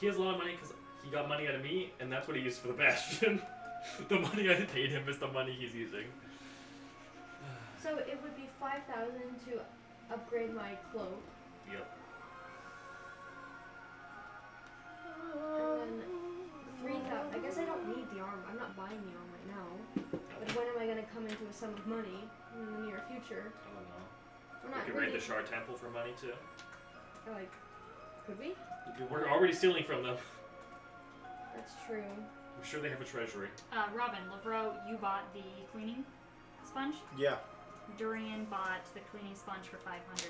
He has a lot of money because he got money out of me, and that's what he used for the Bastion. The money I paid him is the money he's using. So it would be 5,000 to upgrade my cloak, Yep. and then 3,000. I guess I don't need the armor. I'm not buying the armor right now. But when am I gonna come into a sum of money in the near future? I don't know. We're We not could really. raid the Shard Temple for money too. Like, could we? We're already stealing from them. That's true. I'm sure they have a treasury. Robin, Lavro, you bought the cleaning sponge. Yeah. Durian bought the cleaning sponge for 500.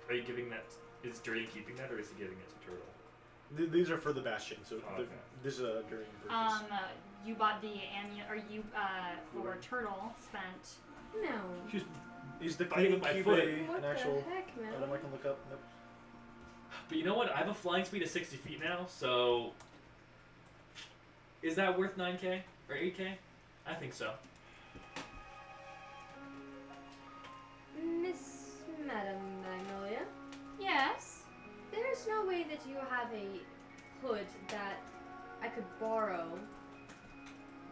Are you giving that? Is Durian keeping that, or is he giving it to Turtle? These are for the Bastion, so Oh, okay. this is a Darian purchase. You bought the amulet, or you for Turtle spent. No. Is the Fighting cleaning with my cube foot. What an actual the heck, man? item I can look up? Nope. But you know what? I have a flying speed of 60 feet now, so is that worth 9K or 8K? I think so. Miss Madam Magnolia, Yes. there's no way that you have a hood that I could borrow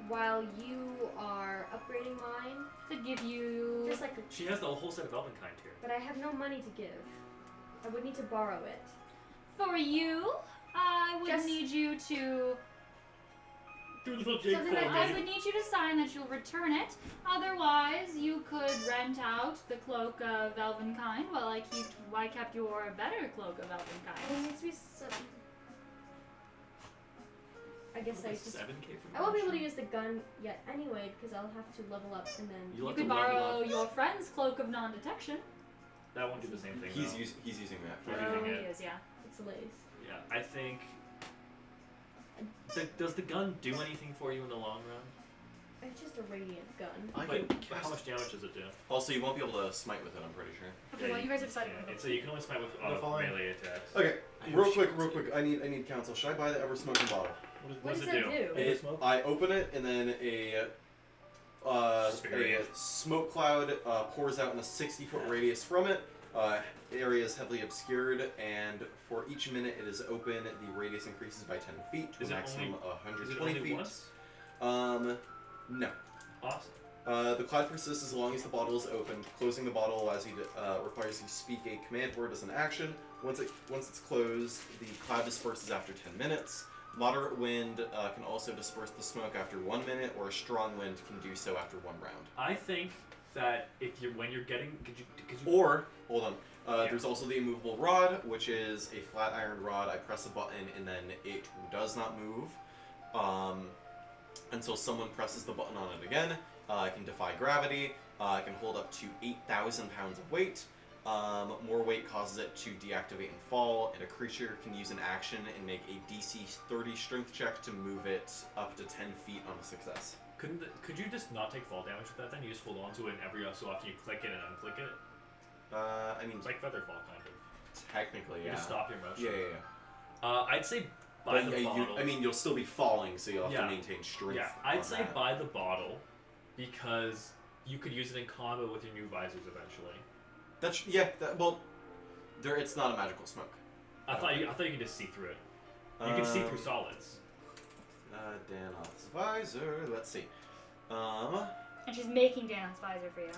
while you are upgrading mine. To give you. Just like, She has the whole set of Elvenkind here. but I have no money to give. I would need to borrow it. For you, I would Just- need you to. Do a little jig Something for like I me. would need you to sign that you'll return it. Otherwise, you could rent out the cloak of Elvenkind while I kept your better cloak of There Elvenkind. needs to be some. I guess I just. 7K for I won't be able to Bastion? use the gun yet anyway because I'll have to level up and then. You'll You have could to level borrow up. your friend's cloak of non-detection. That won't do the same thing. he's though. he's using that. He's For using he it. is, yeah. It's lace. Yeah, I think. Does the gun do anything for you in the long run? It's just a radiant gun. I Like, can how much damage does it do? Also, you won't be able to smite with it. I'm pretty sure. Okay, well, you guys have decided. Yeah, so you can only smite with The following- melee attacks. Okay, I real wish quick, you real could quick. I need counsel. Should I buy the ever smoking bottle? What does does it that do? do? It- smoke? I open it and then a smoke cloud pours out in a 60-foot radius from it. Area is heavily obscured, and for each minute it is open, the radius increases by 10 feet to Is a it maximum only- of Is it 120 only feet. once? No. Awesome. The cloud persists as long as the bottle is open. Closing the bottle allows you to requires you to speak a command word as an action. Once it's closed, the cloud disperses after 10 minutes. Moderate wind can also disperse the smoke after 1 minute, or a strong wind can do so after 1 round. I think that when you're getting, could you Or, hold on, there's also the immovable rod, which is a flat iron rod. I press a button and then it does not move until someone presses the button on it again. It can defy gravity. It can hold up to 8,000 pounds of weight. More weight causes it to deactivate and fall, and a creature can use an action and make a DC 30 strength check to move it up to 10 feet on a success. Could you just not take fall damage with that then? You just hold on to it and every so often you click it and unclick it? I mean, It's like Featherfall, kind of. technically, You yeah. just stop your motion. Yeah. I'd say by But the bottle. you'll still be falling, so you'll have Yeah. to maintain strength. Yeah, I'd on say that. buy the bottle because you could use it in combo with your new visors eventually. That's it's not a magical smoke. I thought you could just see through it. You can see through solids. Danos visor. Let's see. And she's making Danon's visor for you.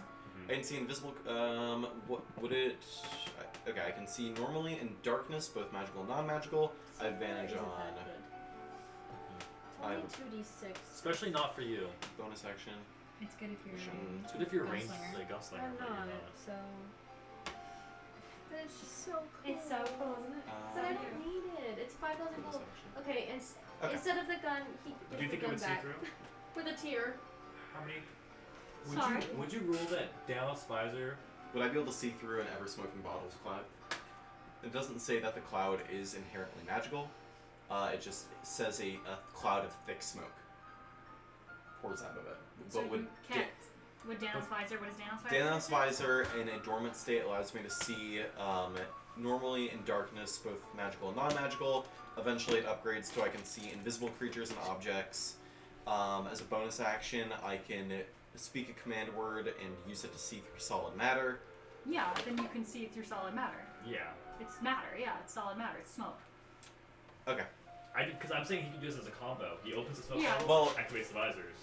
I can see invisible. What would it? Okay, I can see normally in darkness, both magical and non-magical. I have advantage Isn't on that good? I Only have 2d6. Especially not for you. bonus action. It's good if you're It's good if you're a ranged Gunslinger. like gunslinger. I'm but you're not, not. so. But it's just so cool. It's so cool, isn't it? But I don't need it. It's 5,000 bonus gold. action. Okay, and Okay. instead of the gun, he Do gets you the think it gun would see back through? with a tear. How many? Sorry? Would you rule that Dallas visor? Would I be able to see through an ever-smoking bottles cloud? It doesn't say that the cloud is inherently magical. It just says a cloud of thick smoke pours out of it. So But would you can't. Would Danon's visor? What is Danon's visor? Danos visor in a dormant state allows me to see normally in darkness, both magical and non-magical. Eventually, it upgrades so I can see invisible creatures and objects. As a bonus action, I can speak a command word and use it to see through solid matter. Yeah, then you can see through solid matter. Yeah. It's matter. Yeah, it's solid matter. It's smoke. Okay. Because I'm saying he can do this as a combo. He opens the smoke Yeah. bottle, Well- activates the visors,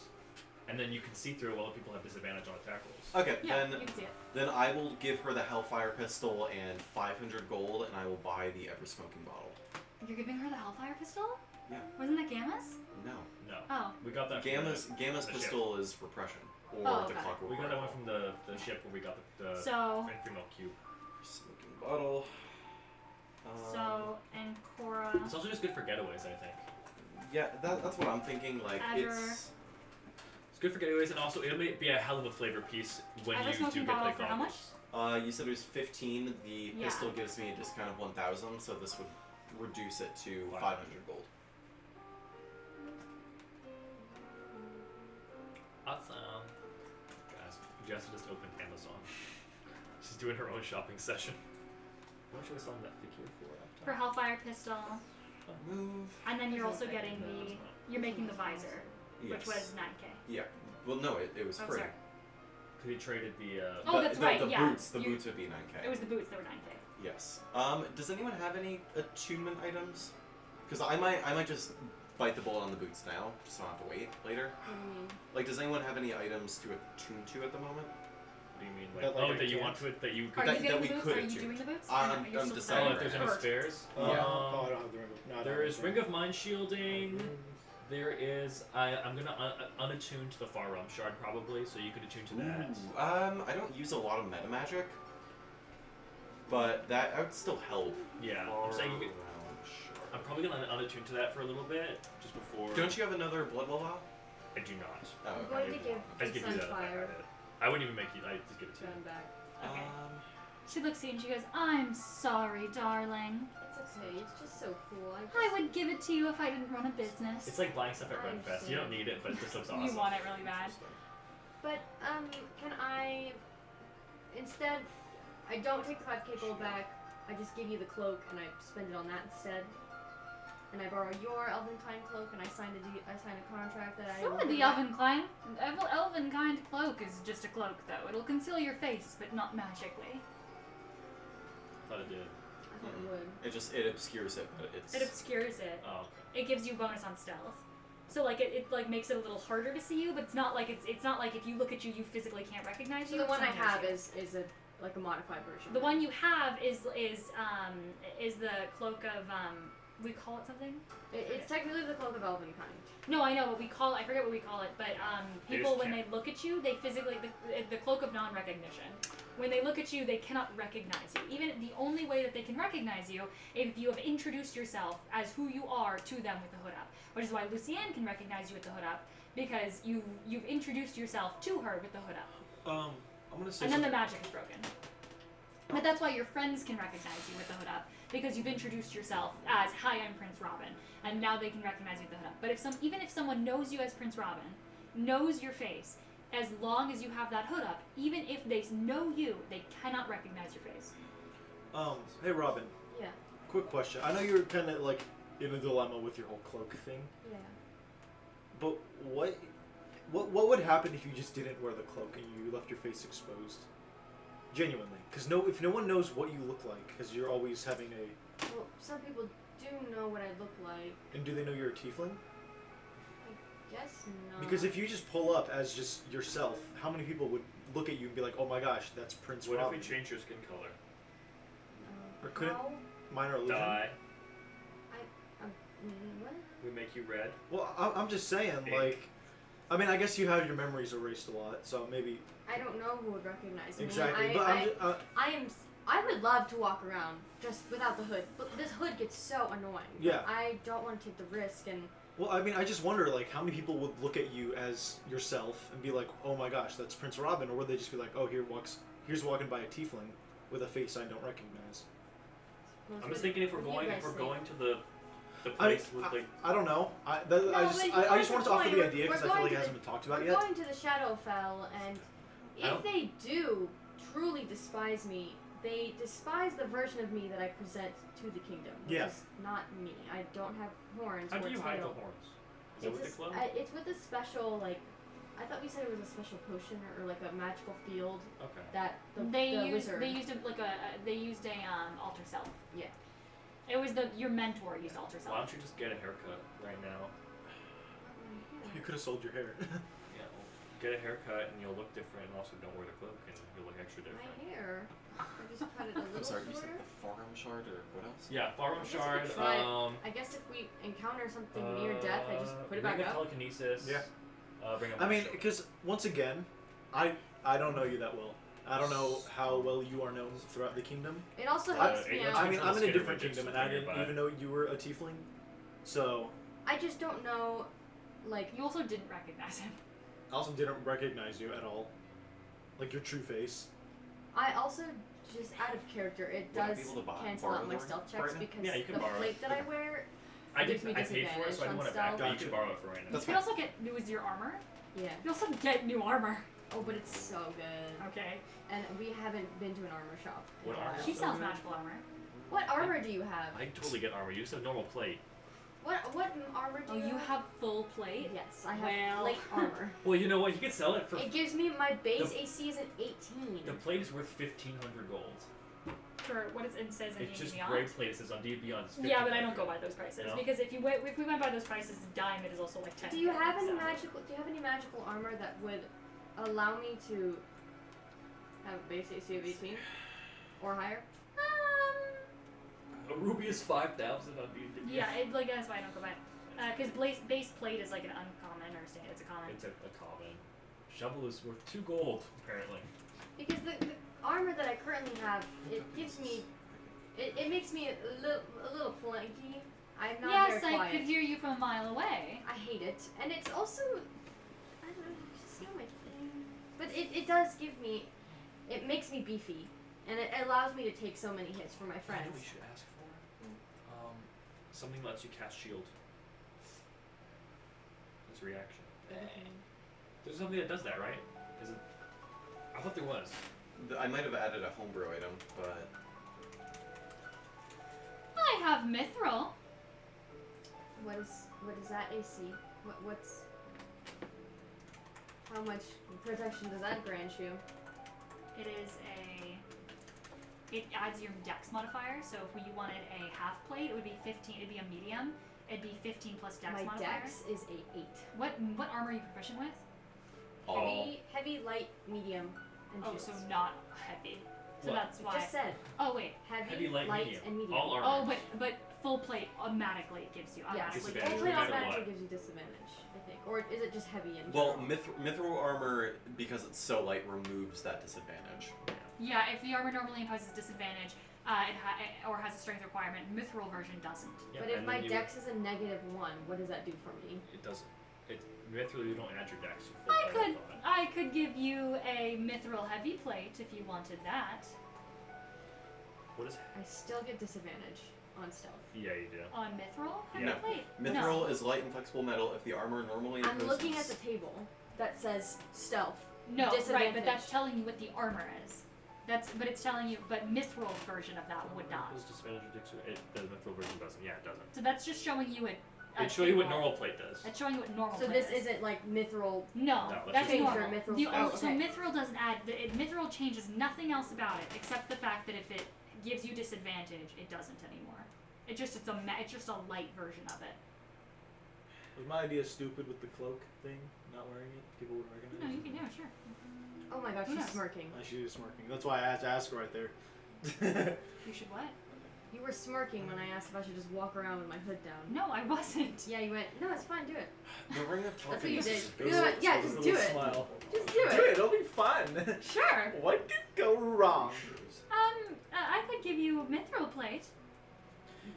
and then you can see through it while people have disadvantage on attack rolls. Okay, Yeah, you then can see it. then I will give her the Hellfire pistol and 500 gold, and I will buy the ever-smoking bottle. You're giving her the Hellfire pistol? Yeah. Wasn't that Gamma's? No. No. Oh. We got that from Gamma's the Gamma's the pistol is repression, or Oh, the okay. clockwork. We got that one rifle. from the ship where we got the So, female cube. Smoking bottle. so, and Cora. It's also just good for getaways, I think. Yeah, that's what I'm thinking. Like Azure. it's It's good for getaways, and also it'll be a hell of a flavor piece when Ever you smoking do get bottle like for how much? combos. You said it was 15. The Yeah. pistol gives me a discount of 1,000, so this would reduce it to 500. 500 gold. Awesome. Guys, Jessa just opened Amazon. She's doing her own shopping session. How much are we selling that figure for? For Hellfire pistol. Move. And then you're also getting the. You're making the visor, Yes. which was 9k. Yeah. Well, no, it was Oh, free. sorry. Because he traded the. Oh, But that's the, right, The yeah. boots. The You- boots would be 9k. It was the boots that were 9k. Yes. Does anyone have any attunement items? Because I might just bite the bullet on the boots now, just so I don't have to wait later. What do you mean? Like, does anyone have any items to attune to at the moment? What do you mean? That, like, I that you can't. want to it? That you Are could. That- you getting we the boots? could Are you attune. doing the boots? I'm- Or not? You're I'm still deciding Oh, deciding. if there's right any now. spares? Oh, I don't have the ring. No, I don't There have is the Ring of Mind Shielding. There is. I'm gonna unattune to the Far Realm Shard probably, so you could attune to that. Ooh, I don't use a lot of meta magic, but that would still help. Yeah, Far I'm saying you could. Realm Shard. I'm probably gonna unattune to that for a little bit, just before. Don't you have another blood vial? I do not. Oh, I'm okay. going to give I just give you that. Sunfire I wouldn't even make you. I just give it to you. gun back. Okay. Um, She looks at you and she goes, I'm sorry, darling. It's okay. It's just so cool. I would give it to you if I didn't run a business. It's like buying stuff at I Renfest. You don't need it, but it just looks awesome. You want it really bad. But can I instead? I don't take the 5k gold back. I just give you the cloak and I spend it on that instead. And I borrow your Elvenkind cloak and I sign a contract that I. So will would the give back. Elvenkind cloak is just a cloak, though. It'll conceal your face, but not magically. I thought it did. I thought it would. it obscures it, but it's. It obscures it. Oh, okay. It gives you a bonus on stealth. So like it like makes it a little harder to see you, but it's not like it's not like if you look at you, you physically can't recognize So you. the one I Someone knows have you. is a modified version. The one you have is the cloak of We call it something. It's technically the cloak of elvenkind. No, I know, but we call it. I forget what we call it. But They people, just when can't- they look at you, they physically the cloak of non-recognition. When they look at you, they cannot recognize you. Even the only way that they can recognize you is if you have introduced yourself as who you are to them with the hood up. Which is why Lucienne can recognize you with the hood up, because you've introduced yourself to her with the hood up. I'm gonna say And then the something. magic is broken. But that's why your friends can recognize you with the hood up, because you've introduced yourself as, "Hi, I'm Prince Robin," and now they can recognize you with the hood up. But even if someone knows you as Prince Robin, knows your face, as long as you have that hood up, even if they know you, they cannot recognize your face. Hey Robin, Yeah. quick question. I know you're kind of like in a dilemma with your whole cloak thing, Yeah. but what would happen if you just didn't wear the cloak and you left your face exposed? Genuinely, because if no one knows what you look like, because you're always having a. Well, some people do know what I look like. And do they know you're a tiefling? Guess not. Because if you just pull up as just yourself, how many people would look at you and be like, "Oh my gosh, that's Prince What if Robin"? we change your skin color? Or couldn't- How? Minor illusion. Dye. What? We make you red. Well, I'm just saying, Ink. like, I mean, I guess you have your memories erased a lot, so maybe I don't know who would recognize me. exactly. I, But I would love to walk around just without the hood, but this hood gets so annoying. Yeah. I don't want to take the risk, and well, I mean, I just wonder, like, how many people would look at you as yourself and be like, "Oh my gosh, that's Prince Robin," or would they just be like, "Oh, here's walking by a tiefling with a face I don't recognize." I'm just thinking if we're What do you guys think? going to the I mean, place with like I don't know. I No, just but I just that's wanted to the offer point. the idea because We're I feel going like it to hasn't been talked about we're yet. going to the Shadowfell, and I if don't- they do truly despise me, they despise the version of me that I present to the kingdom, which Yeah. is not me. I don't have horns how or do you hide the tail. horns? Is that with the club? It's with a special, like, I thought we said it was a special potion or like a magical field Okay. that the They wizard. used a alter self. Yeah. It was your mentor used alter Why self. don't you just get a haircut right now? You could have sold your hair. Yeah, well, get a haircut and you'll look different, and also don't wear the cloak and you'll look extra different. My hair. I just cut it a little I'm sorry, you shorter. said the forearm shard or what else? Yeah, Farum I guess we Shard. could try I guess if we encounter something near death, I just put it back Ring of up. telekinesis. Yeah. Bring up I mean, Shield. because once again, I don't know you that well. I don't know how well you are known throughout the kingdom. It also I- helps me I out. I mean, I'm in a Scared different Witches kingdom, and I didn't nearby. even know you were a tiefling. So I just don't know, like, You also didn't recognize him. I also didn't recognize you at all, like your true face. I also just out of character, it Would I does be able to cancel borrow out my the stealth ring checks right now? because Yeah, you can the borrow it. plate that I wear. I gives did. me I paid for it, so I didn't want it back. disadvantage But on you can stealth. borrow it for right now. That's You can also get new your armor. Yeah. You also get new armor. Oh, but it's so good. Okay. And we haven't been to an armor shop. in What a armor? while. She sells magical armor. What armor do you have? I totally get armor. You just have normal plate. What armor do Oh, you have full plate. Yes, I have Well. plate armor. Well, you know what? You can sell it for. It gives me my base The- AC is at 18. The plate is worth 1,500 gold. For what it says in It's D&D just Beyond. gray plate. It says on D&D Beyond. It's Yeah, but I 1,500. don't go by those prices No? because if we went by those prices, diamond is also like 10. Do you have any so. Do you have any magical armor that would allow me to have a base AC of 18 or higher? A ruby is 5,000 on D&D. Yeah, that's why I don't go by. Because base plate is like an uncommon or stand. It's a common. It's a common. Shovel is worth 2 gold, apparently. Because the armor that I currently have, it gives me, it makes me a little planky. I'm not Yes, very I quiet. could hear you from a mile away. I hate it, and it's also, I don't know, it's just not my thing. But it does give me, it makes me beefy, and it allows me to take so many hits for my You know friends. what we should ask for? Something that lets you cast shield. As a reaction. There's something that does that, right? Is it? I thought there was. I might have added a homebrew item, but I have mithril. What is that AC? What's how much protection does that grant you? It adds your dex modifier. So if you wanted a half plate, it would be 15. It'd be a medium. It'd be 15 plus dex My modifier. dex is a 8. What armor are you proficient with? Heavy, light, medium, and Oh, shields. so not heavy. So What? that's It why. just said Oh wait. heavy, Heavy, light, medium. and medium. All armor. Oh, but full plate automatically gives you. Yeah, automatically Disadvantage. full gives plate you no matter automatically what. gives you disadvantage, I think. Or is it just heavy in Well, general? mithril armor, because it's so light, removes that disadvantage. Yeah, if the armor normally imposes disadvantage, or has a strength requirement, mithril version doesn't. Yeah, But if and my then dex is a -1, what does that do for me? it doesn't. It mithril, you don't add your dex. You I full could, plate on it. I could give you a mithril heavy plate if you wanted that. What is? I still get disadvantage on stealth. Yeah, you do. On mithril heavy Yeah. plate. Mithril No. is light and flexible metal. If the armor normally I'm looking at imposes- the table that says stealth. No, right, but Disadvantage. that's telling you what the armor is. But it's telling you, but mithril version of that would not. Does disadvantage or dex? The mithril version doesn't. Yeah, it doesn't. So that's just showing you a It show you what table. normal plate does. It's showing you what normal So plate this is. isn't like mithril. No, No, that's that's just normal. mithril The spell. only, So Okay. mithril doesn't add. Mithril changes nothing else about it except the fact that if it gives you disadvantage, it doesn't anymore. It's just a light version of it. Was my idea stupid with the cloak thing? Not wearing it? People would recognize No, it? you can. Yeah, sure. Oh my gosh, Who she's knows? smirking. She was smirking. That's why I had to ask her right there. You should what? You were smirking when I asked if I should just walk around with my hood down. No, I wasn't. Yeah, you went, no, it's fine, do it. The ring of That's what you telekinesis did. is You know what? Yeah, just do it. Smile. Just do Do it. it. It'll be fun. Sure. What could go wrong? I could give you a mithril plate.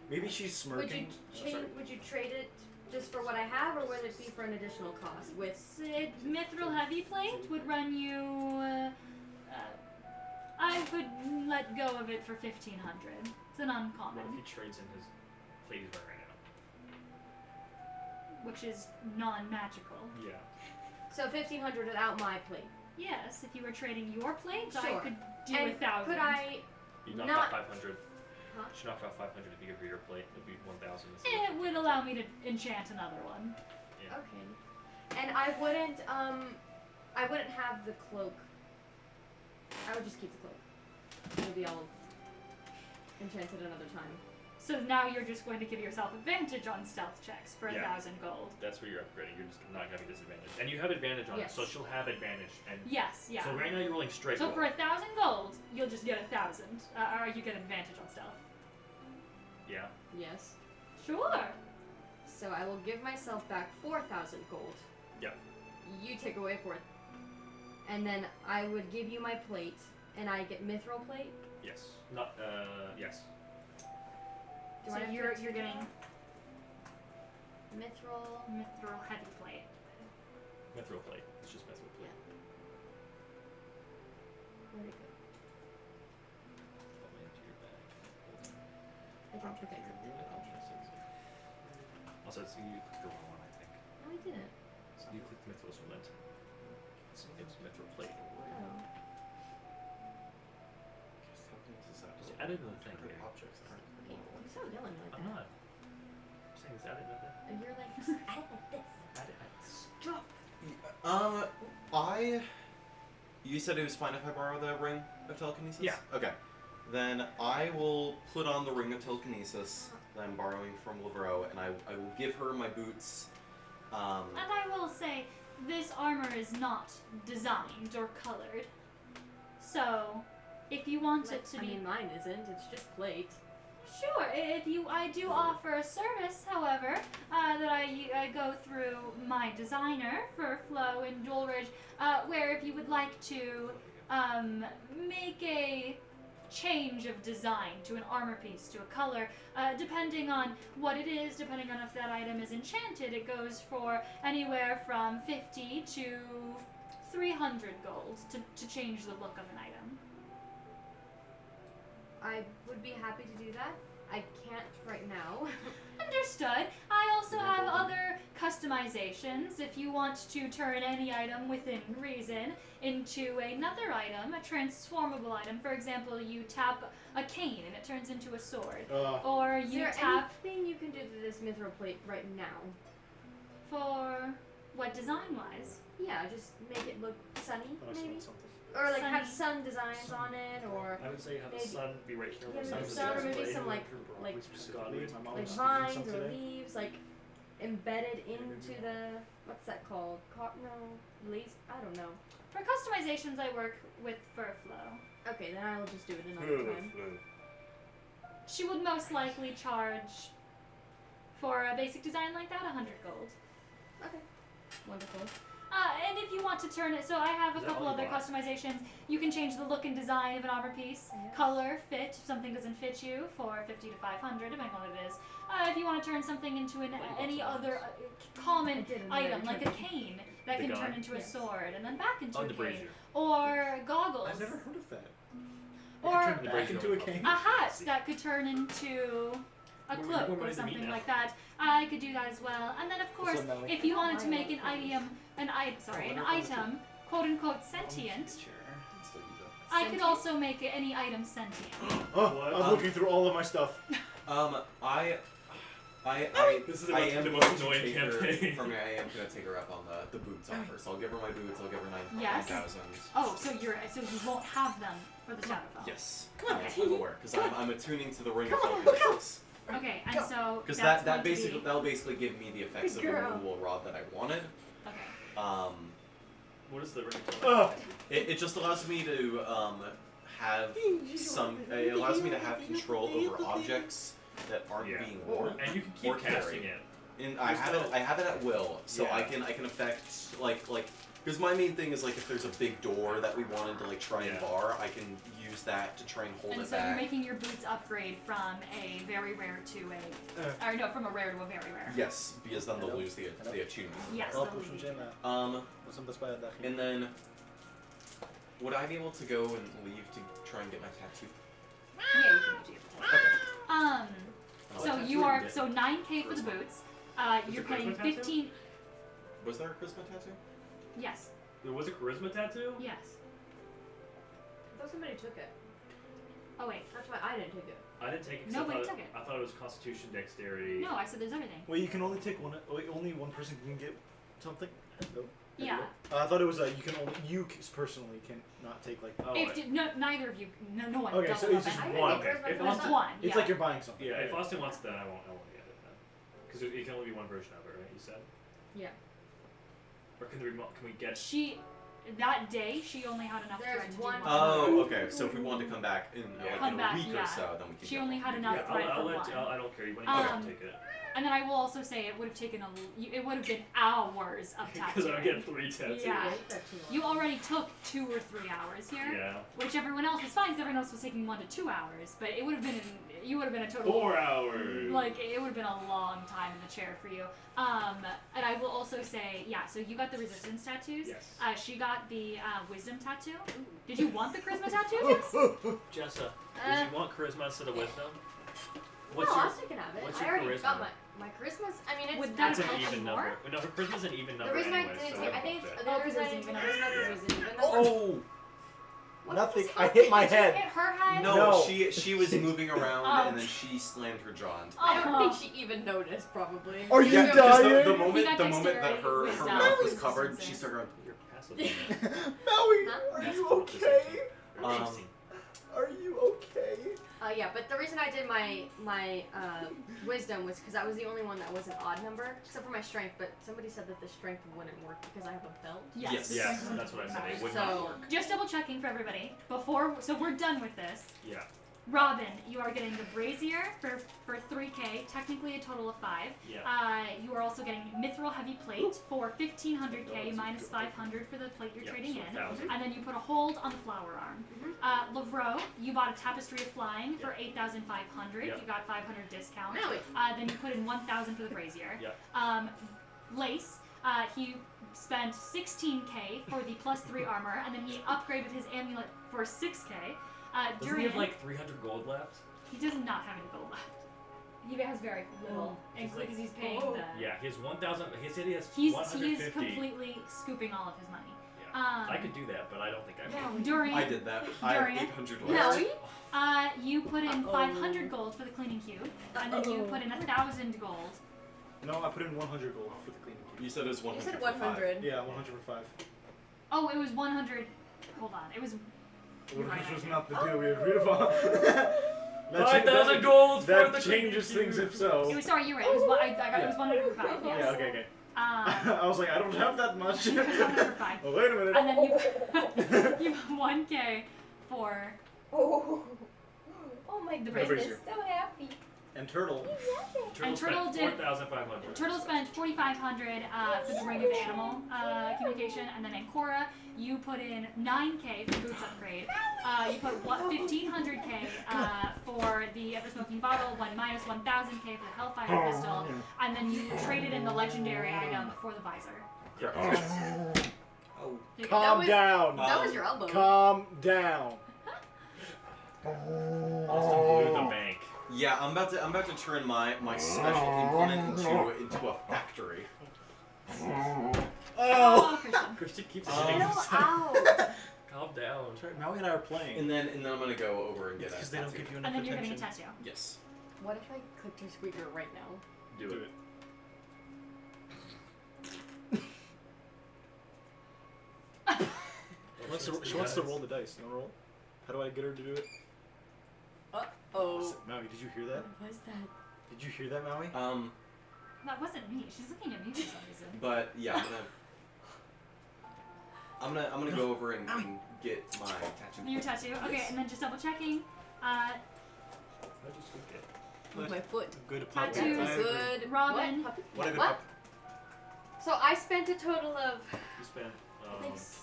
Maybe she's Would smirking. you Oh, sorry. would you trade it just for what I have, or would it be for an additional cost? With Mithril heavy plate would run you. I would let go of it for 1,500. It's an What if uncommon, he trades in his plate he's wearing right which is non-magical. now? Yeah. so 1,500 without my plate. Yes, if you were trading your plate, I Sure. could do And 1,000. could I? You knocked Not- off 500. Huh? She knocked off 500 if you give her your plate. It'd be 1,000. It would allow me to enchant another one. Yeah. Okay. And I wouldn't have the cloak. I would just keep the cloak. Maybe I'll enchant it another time. So now you're just going to give yourself advantage on stealth checks for Yeah. 1,000 gold. That's where you're upgrading. You're just not having disadvantage. And you have advantage on Yes. it, so she'll have advantage. And Yes, yeah. so right now you're rolling straight. So roll. for 1,000 gold, you'll just get 1,000, or you get advantage on stealth. Yeah. Yes. Sure. So I will give myself back 4,000 gold. Yeah. You take away 4. And then I would give you my plate, and I get mithril plate. Yes. Not. Yes. Do So I have you're to- getting mithril? mithril heavy plate. Mithril plate. It's just mithril plate. Where'd it go? Probably into your bag. I don't think I could do it. Also, it's, you clicked the wrong one, I think. No, I didn't. So you clicked mithril splint. It's mithril plate. Oh. Just add it in the thing. Pretty objects that aren't Okay, you sound yelling like I'm that. not. I'm saying it's added in the thing. And you're like, just add it like this. Add it. Stop. You said it was fine if I borrow the ring of telekinesis? Yeah. Okay. Then I will put on the ring of telekinesis that I'm borrowing from Lavero, and I will give her my boots. And I will say, this armor is not designed or colored. So, if you want it to I be mean, mine isn't. It's just plate. sure, I do offer a service, however, that I go through my designer for Flo in Dulridge, where if you would like to make a change of design to an armor piece, to a color, depending on what it is, depending on if that item is enchanted, it goes for anywhere from 50 to 300 gold to change the look of an item. I would be happy to do that. I can't right now. Understood. I also have other customizations if you want to turn any item within reason into another item, a transformable item. For example, you tap a cane and it turns into a sword. Or Is you there tap anything you can do to this mithril plate right now? for what design-wise? Yeah, just make it look sunny, But I saw maybe? something. Or like have Sunny. sun designs on it, or I would say have the Maybe- sun be right here. Yeah, where maybe the sun, or is maybe right. some like Specifically, my mom like was speaking vines some or today. leaves, like embedded into the what's that called? No, leaves. I don't know. For customizations, I work with Furflow. Okay, then I will just do it another time. She would most likely charge For a basic design like that, 100 gold. Okay. Wonderful. And if you want to turn it, so I have a Is that couple all you other bought? customizations. You can change the look and design of an armor piece, Yes. color, fit, if something doesn't fit you, for 50 to 500, depending on what it is. If you want to turn something into any other common I did, and item, then I like a turned cane that The can gun? turn into a Yes. sword, and then back into Oh, a the cane. brazier. Or goggles. I've never heard of that. Or Turn the back into a cane. a hat that could turn into a We're cloak ready or to meet something now. like that. I could do that as well. And then, of course, now we if you wanted to make an item, quote unquote sentient, I could also make any item sentient. Oh, What? I'm looking through all of my stuff. This is I about to am be the going most to annoying take her. campaign. For me, I am gonna take her up on the boots offer. So I'll give her my boots. I'll give her 9,000. Oh, so you won't have them for the Shadowfell. Yes. Okay. I'm aware because I'm attuning to the ring of Come on, focus. Okay, and so Because that's that going to basically be, that'll basically give me the effects of the Girl. removal rod that I wanted. okay. What is the ring? Oh, It just allows me to have some. It allows me to have control over objects that aren't Yeah. being worn. And you can Or keep casting carry. it. And I have it at will, so Yeah. I can affect like because my main thing is like if there's a big door that we wanted to like try and Yeah. bar, I can use that to try and hold And it so you're back. making your boots upgrade from a very rare to a, or no, from a rare to a very rare. Yes, because then they'll Hello? lose the attunement. Yes. oh, they'll proszę leave. cię na... Um, Są bez badań. and then would I be able to go and leave to try and get my tattoo? Yeah, you can do it. Okay. So tattoo you you are get? so 9K for the boots. You're it paying charisma tattoo? 15. Was there a charisma tattoo? Yes. There was a charisma tattoo? Yes. I thought somebody took it. Oh wait. That's why I didn't take it. I didn't take it. 'cause Nobody I thought took it. I thought it was Constitution, Dexterity. No, I said there's everything. Wait, you can only take one. Wait, only one person can get something. No. Yeah. I thought it was you can only personally can not take like. Oh, neither of you, no one. Okay, does so it it's up just at I one. didn't Okay, think if it was It's my one. It's yeah. like you're buying something. Yeah, if Austin wants that, I won't get it then. Because it can only be one version of it, right? You said. Yeah. Or can we get? That day she only had enough There's thread to do one- one. Oh, okay. So if we want to come back in Come in back, a week yeah. or so, then we can. She get only one. had enough Yeah, thread I'll for let one. I don't care. You want Um, to take it? And then I will also say it would have taken it would have been hours of Because I'm tattooing. getting 3 tattoos. Yeah. Wait that too long. You already took 2 or 3 hours here, Yeah. which everyone else was fine. 'Cause everyone else was taking 1 to 2 hours, but it would have been you would have been a total 4 hours. like it would have been a long time in the chair for you. And I will also say, yeah. So you got the resistance tattoos. Yes. She got the wisdom tattoo. Did you want the charisma tattoo? Jess? Jessa, did you want charisma instead of wisdom? What's no, your? I was thinking of it. what's I your already charisma? got my Christmas. I mean, it's Would that It's an help even you number. more? No, her charisma's an even the number reason anyway. I didn't so take. I don't think check. the Oh, other 'cause reason I it's didn't take even Christmas number. was an even number. Oh, What nothing. was I hit my Did you head. hit her head? No, No. she was moving around Oh. and then she slammed her jaw into I the don't think she even noticed. Probably. Are you Yeah, because dying? the You moment got the moment that dexterity, her wisdom, mouth was resistance covered, she is- started going. You're passive. man. Maui, Huh? are That's you cool, okay? Amazing. Are you okay? Yeah, but the reason I did my wisdom was because that was the only one that was an odd number, except for my strength. But somebody said that the strength wouldn't work because I have a belt. Yes. Yes. Yes, that's what I said. It would not So- work. Just double checking for everybody so we're done with this. Yeah. Robin, you are getting the brazier for 3K, technically a total of 5. Yeah. You are also getting mithril heavy plate for 1500K minus 500 for the plate you're Yeah, trading so in, 1,000. and then you put a hold on the flower arm. Lavro, you bought a tapestry of flying for 8,500. Yeah. You got 500 discount. Really? Then you put in 1,000 for the brazier. Yeah. Lace, he spent 16K for the +3 armor, and then he upgraded his amulet for 6K. Doesn't he Durian, have like 300 gold left? he does not have any gold left. He has very little, He's because like- he's paying the. Yeah, he has 1,000. He said he has He is 150. completely scooping all of his money. Yeah. I could do that, but I don't think I will. Durian, I did that. I have Durian. 800 left. No. You put in 500 gold for the cleaning cube, and then you put in 1,000 gold. No, I put in 100 gold for the cleaning key. You said it was 100. You said for five. 100. Yeah, 100 for 5. Oh, it was 100. Hold on, it was. Which was not the deal we agreed upon. 5,000 gold for That the changes cleaning things cube. if so. It was sorry, you're right. It was I got it was 100 for 5. Yes. Yeah, okay. Um, I was like, I don't have that much. it was 100 for 5. Oh, wait a minute. And then you 1K for Oh my The goodness, brazier. so happy. And Turtle. And Turtle spent did- 4,500. Turtle spent 4,500 for the Ring of Animal communication, and then Ancora, you put in 9K for boots upgrade. You put 1,500K for the ever smoking bottle, minus 1,000K for the Hellfire pistol, and then you traded in the legendary item for the visor. Oh. Calm down. That was your elbow. Calm down. Austin blew the bank. Yeah, I'm about to turn my special implement into a factory. Oh, Christian. Christian keeps Um, hitting No, himself. ow. Calm down. Sorry, Maui and I are playing. And then I'm gonna go over and get Because a they don't tattoo. give you enough And then you're attention. getting a tattoo. Yes. What if I clicked your squeaker right now? Do it. She wants to roll the dice. You want to roll? How do I get her to do it? Oh. Maui, did you hear that? What was that? Did you hear that, Maui? That wasn't me. She's looking at me for some reason. But yeah, I'm gonna go over and get my tattoo. Your tattoo. Okay, Yes. and then just double checking. How'd you squeak it? With my foot. Good Tattoos. puppy. I agree. Good. Robin. What? Puppy? What a good What? puppy. So I spent a total of You spent, like no, 6.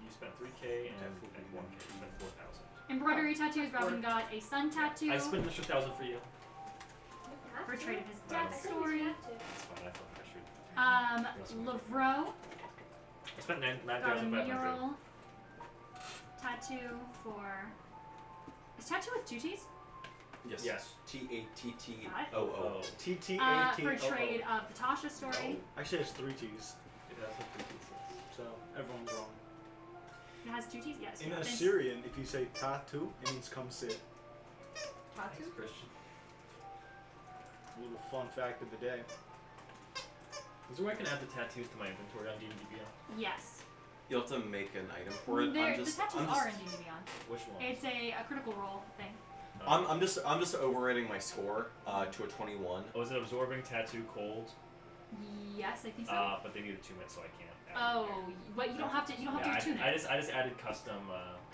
you spent 3K and 1K. You spent 4,000. Embroidery tattoos. Robin got a sun tattoo I spent an extra 1,000 for you. for trade of his Nice. death story. That's fine. I thought I should. Lavro I spent got a 9,500. mural tattoo for. Is tattoo with two T's? Yes. Yes. TATTOO. TTAT. For trade of the Tasha story. Actually, it's 3 T's. It has a 3T6. So everyone's wrong. It has two T's. Yes. In Thanks. Assyrian, if you say tattoo, it means come sit. Tattoo? Christian. A little fun fact of the day. Is there a way I can add the tattoos to my inventory on D&D Beyond? Yes. You'll have to make an item for it. There, I'm just, the tattoos I'm just, are in D&D Beyond. Which one? It's a critical role thing. I'm just overrating my score to a 21. Oh, is it absorbing tattoo cold? Yes, I think so. But they need a 2-minute, so I can't. Add Oh, but you don't have to. You don't have to attune I it. just added custom.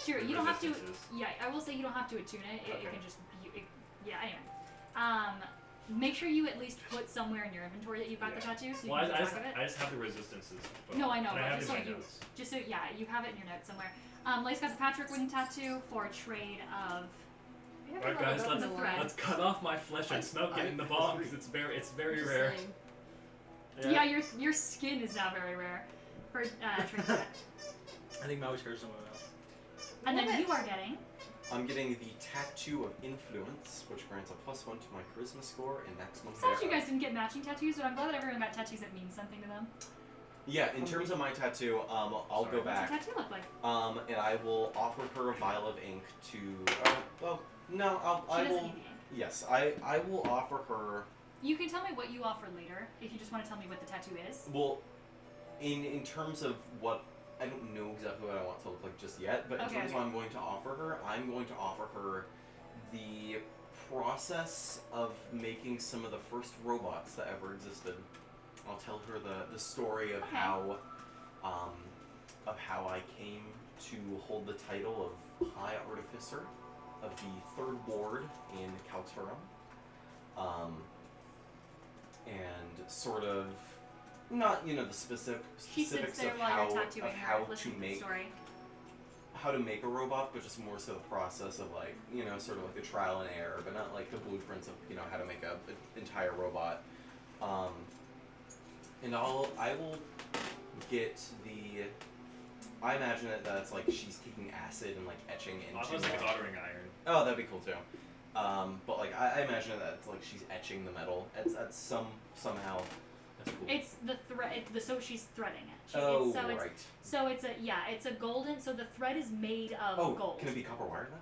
Sure, you don't have to. resistances. Yeah, I will say you don't have to attune it. It Okay. can just. Yeah. Anyway, make sure you at least put somewhere in your inventory that you've got the Yeah. tattoo, so you Well, can I keep just, track of it. I just have the resistances. But No, I know, and but I have just it so in my you, notes. just so you have it in your notes somewhere. Lace got the Patrick Wing tattoo for a trade of. Alright, guys, The thread. let's cut off my flesh and smoke it in the bomb because it's very rare. Yeah, your skin is now very rare for trade of that. I think Maui's hair somewhere else. And then you are getting. I'm getting the Tattoo of Influence, which grants a +1 to my charisma score and maximum. Sad you hair. guys didn't get matching tattoos, but I'm glad that everyone got tattoos that mean something to them. Yeah, in terms of my tattoo, I'll Sorry. go What's back. your tattoo look like? And I will offer her a vial of ink to. Well, no, She I doesn't will. need the ink. Yes, I will offer her. You can tell me what you offer later if you just want to tell me what the tattoo is. Well, in terms of what I don't know exactly what I want to look like just yet, but in Okay, terms of okay. what I'm going to offer her, I'm going to offer her the process of making some of the first robots that ever existed. I'll tell her the story of Okay. how I came to hold the title of High Artificer of the Third Ward in Kalturum. And sort of not the She specifics sits there of while how you're tattooing of her, how to listening to the make story. how to make a robot, but just more so the process of like sort of like the trial and error, but not like the blueprints of how to make an entire robot. And I will get the. I imagine that's like she's taking acid and like etching I into. was like soldering iron. Oh, that'd be cool too. But like I imagine that it's like she's etching the metal at somehow. That's cool. It's the thread. So she's threading it. Oh, it's, right. So it's a golden. So the thread is made of Oh, gold. can it be copper wire then?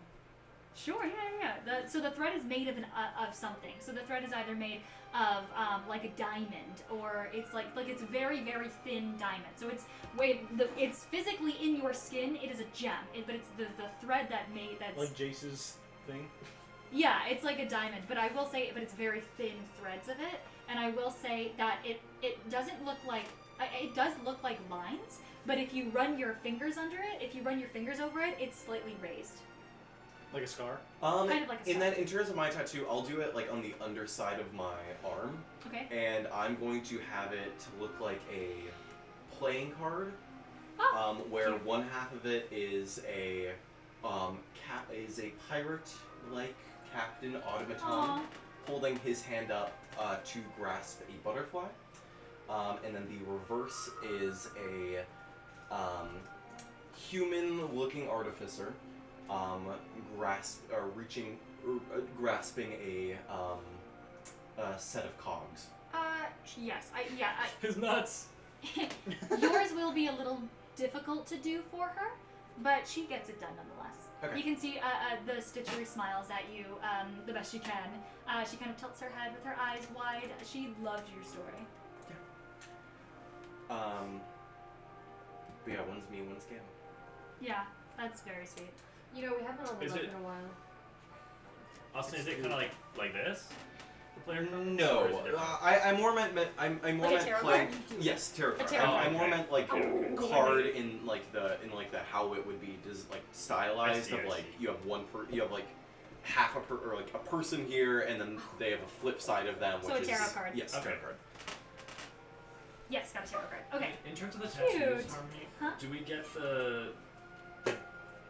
Sure, yeah. So the thread is made of of something. So the thread is either made of like a diamond, or it's like it's very very thin diamond. So it's physically in your skin. It is a gem, but it's the thread that's Like Jace's thing. yeah, it's like a diamond. But I will say, but it's very thin threads of it, and I will say that it doesn't look like it does look like lines. But if you run your fingers under it, if you run your fingers over it, it's slightly raised. Like a scar? Kind of like a in scar. that, in terms of my tattoo, I'll do it like on the underside of my arm, Okay. and I'm going to have it look like a playing card, Oh, where cute. one half of it is a pirate-like captain automaton Aw. holding his hand up to grasp a butterfly, and then the reverse is a human-looking artificer grasping a set of cogs. Yes. His nuts. Yours will be a little difficult to do for her, but she gets it done nonetheless. Okay. You can see the Stitchery smiles at you the best she can. She kind of tilts her head with her eyes wide. She loves your story. But yeah, one's me, one's Gam. Yeah, that's very sweet. You know, we haven't leveled Is up it- in a while. Austin, is it kind of like this? The player card? Or is No, it different? I more meant I more Like a meant tarot playing. card? Yes, tarot A card. tarot I card. more Okay. meant like Oh, card in like the how it would be like stylized I of see. like you have you have like half or like a person here, and then they have a flip side of them, So which a tarot is card. yes, Okay. tarot card. Yes, got a tarot card. Okay. In terms of the Cute. tattoos, Harmony, Huh? do we get the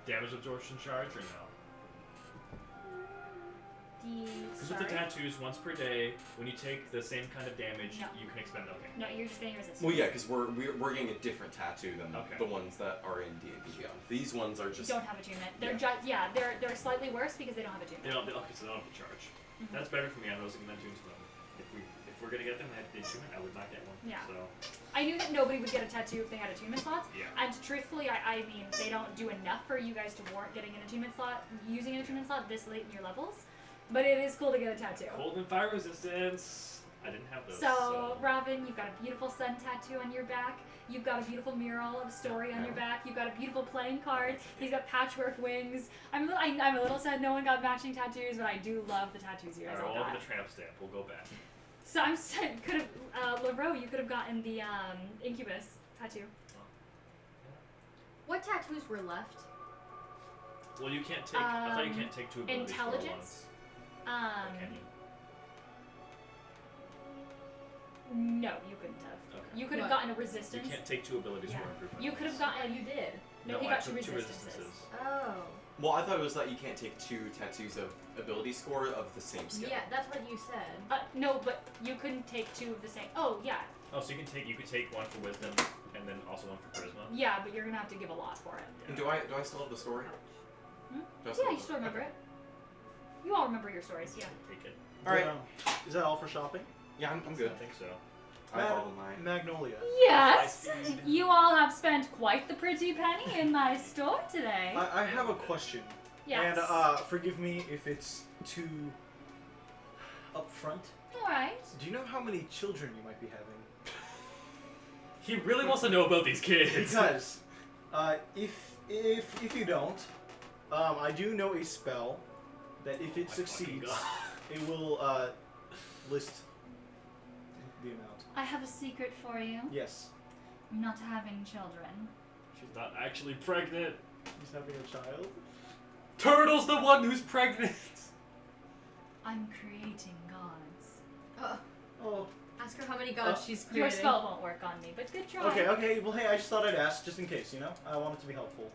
damage absorption charge or no? Because with the Sorry. tattoos, once per day, when you take the same kind of damage, No. you can expend. Okay. No, you're just getting resistance. Well, yeah, because we're getting a different tattoo than Okay. the ones that are in D&D Beyond. These ones are just Don't have attunement. They're Yeah. just they're slightly worse because they don't have attunement. They don't. Okay, so they don't have to charge. Mhm. That's better for me. I was looking into them. If we're gonna get them, I had the attunement. I would not get one. Yeah. So I knew that nobody would get a tattoo if they had attunement slots. yeah. And truthfully, I mean, they don't do enough for you guys to warrant getting an attunement slot, using an attunement slot this late in your levels. But it is cool to get a tattoo. Cold and fire resistance. I didn't have those. So, Robin, you've got a beautiful sun tattoo on your back. You've got a beautiful mural of a story on your back. You've got a beautiful playing card. He's got patchwork wings. I'm a little sad no one got matching tattoos, but I do love the tattoos you guys Alright, all we'll got. get a tramp stamp. We'll go back. So I'm sad. Could have, LaRoe, you could have gotten the Incubus tattoo. What tattoos were left? Well, you can't take. I thought you can't take two abilities for Intelligence? once. Or can you? No, you couldn't have. Okay. You could have What? gotten a You resistance. can't take two abilities Yeah. for improvement. You could have gotten. You did. No, he I got took two two resistances. Oh. Well, I thought it was that you can't take two tattoos of ability score of the same skill. Yeah, that's what you said. No, but you couldn't take two of the same. Oh yeah, Oh, so you could take one for wisdom and then also one for charisma. yeah, but you're gonna have to give a lot for it. And do I still have the story? Hmm? Do I still Yeah, have you still remember it. You all remember your stories, yeah. Take it. All right. Is that all for shopping? Yeah, I'm good. I think so. I follow my. Magnolia. Yes, High speed. you all have spent quite the pretty penny in my store today. I have a question. Yes. And forgive me if it's too upfront. All right. Do you know how many children you might be having? He really wants to know about these kids. Because if you don't, I do know a spell that if it my succeeds, fucking it will list the amount. I have a secret for you. Yes, I'm not having children. She's not actually pregnant. he's having a child. Turtle's the one who's pregnant. I'm creating gods. Oh. Ask her how many gods she's creating. Your spell won't work on me, but good try. Okay. Well, hey, I just thought I'd ask, just in case. You know, I wanted to be helpful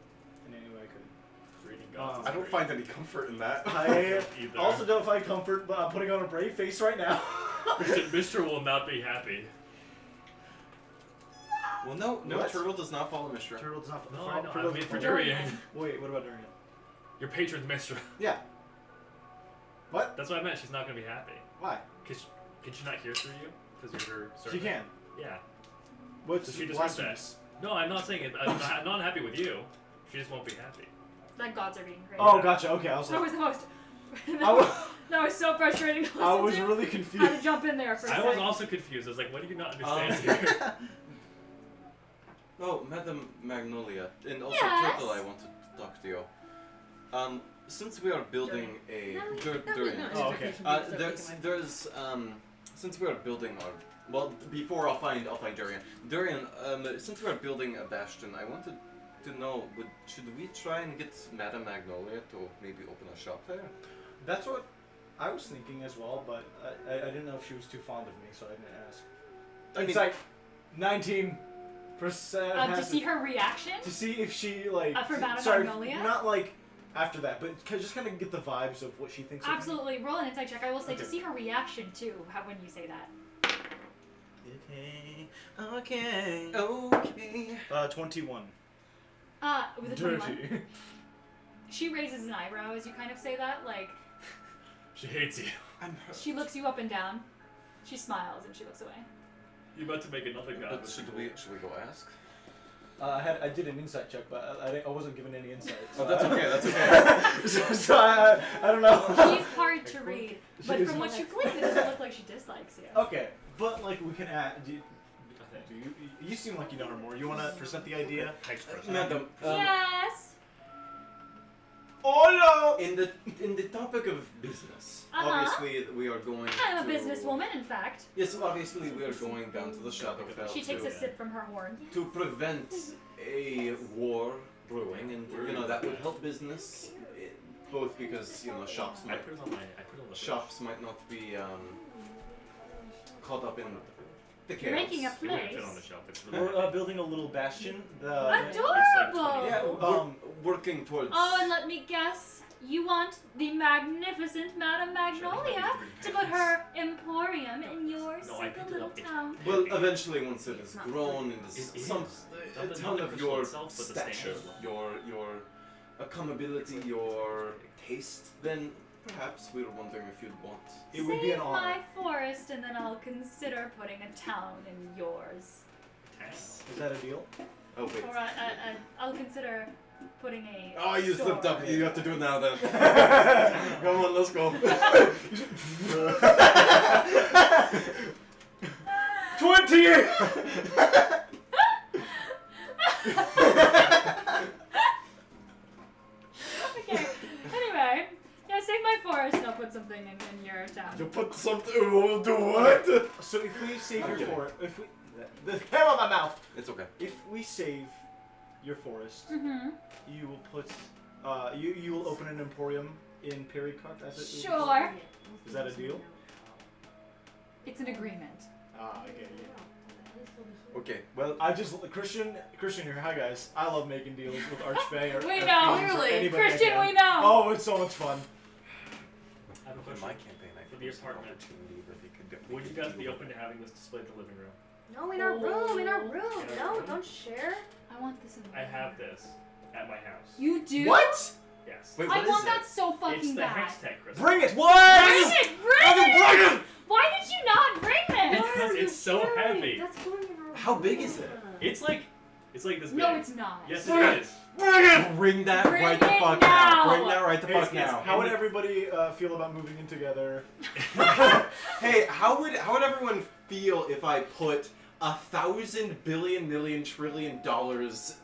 in any way I could. Reading gods. I don't find any comfort in that. I Either. also don't find comfort, but I'm putting on a brave face right now. Mr. will not be happy. Well, no, What? turtle does not follow Mishra. Turtle does not. No, I know. I Turtle mean doesn't for follow- Durian. Wait, what about Durian? Your patron's Mistra. Yeah. What? That's what I meant. She's not gonna be happy. Why? Can she not hear through you? Because you're her She servant? can. Yeah. What's So she just heard that. blasphemous? No, I'm not saying it. I'm not happy with you. She just won't be happy. That gods are being created. Oh, gotcha. Okay, I was That like, was the most. I was, That was so frustrating to listen I was to. really I had confused. to jump in there for a I second. was also confused. I was like, what do you not understand here? Oh, Madam Magnolia, and also Yes? Turtle, I want to talk to you. Since we are building a Durian. Oh, okay. There's since we are building our before I'll find Durian. Durian, since we are building a bastion, I wanted to know, should we try and get Madame Magnolia to maybe open a shop there? That's what I was thinking as well, but I didn't know if she was too fond of me, so I didn't ask. I It's mean- like 19%. To see her reaction? To see if she like. For Madame sorry, Magnolia? not like after that, but just kind of get the vibes of what she thinks. Absolutely. Roll an insight check. I will say to Okay. see her reaction too. When you say that. Okay. 21. With a 21. Dirty. She raises an eyebrow as you kind of say that. Like She hates you. I'm hurt. she looks you up and down. She smiles and she looks away. You about to make another god? But should we go ask? I did an insight check, but I wasn't given any insight. Oh, that's okay. That's okay. so I don't know. She's hard to read, but She from is- what you glean, it doesn't look like she dislikes you. Okay, but like we can add. Do you seem like you know her more. You want to present the idea? Madam. Yes. Oh In the topic of business, Uh-huh. obviously we are going. I'm a to- businesswoman, in fact. Yes, obviously we are going down to the Shadowfell She takes to, a sip from her horn. to prevent a war brewing, and you know that would help business, both because you know shops I might put it on my. I put it on the shops might not be caught up in the chaos. You're making a It wouldn't fit place. on the shelf. It's We're really building a little bastion. Adorable! Yeah. Working towards. Oh, and let me guess. You want the magnificent Madame Magnolia to put her emporium in your No, I simple picked it little up. town. Well, eventually, once it is grown and is It some is. a Not the- ton not the of crystal your itself, but the stand stature, as well. your accountability, your taste, then perhaps we were wondering if you'd want. It would be Save an honor. my forest, and then I'll consider putting a town in yours. Yes. Is that a deal? Oh wait. Or I'll consider putting a. Oh, you store. slipped up. You have to do it now then. Come on, let's go. 20. Okay. Anyway, yeah, save my forest, and I'll put something in your town. You put something. We'll do what? So if we save your Okay. forest, if we the hair on my mouth. It's okay. If we save your forest, Mm-hmm. you will put you will open an emporium in Perrycut as it Sure. Is that a deal? It's an agreement. Ah, I get you. Okay. Well, I just Christian here. Hi guys. I love making deals with Archfey or We or know. Fiends or Clearly. anybody I Christian, can. we know. Oh, it's so much fun. I have a in question. my campaign, I For the think there's an apartment. opportunity where they could Would you guys be open to having this displayed in the living room? No, in our room, in our room. In our No, room? don't share. I want this in the I living have room. this at my house. You do? What? Yes. Wait, I what is want it? that so fucking It's the bad. Hextech crystal. Bring it. Bring it! Bring it! it! Why did you not bring this? Because it's so heavy. That's going in our How big is it? It's like this big. No, it's not. Yes, it is. Bring that Bring right the it fuck now. Bring that right the fuck Hey, now. how would everybody feel about moving in together? Hey, how would everyone feel if I put $1,000 billion million trillion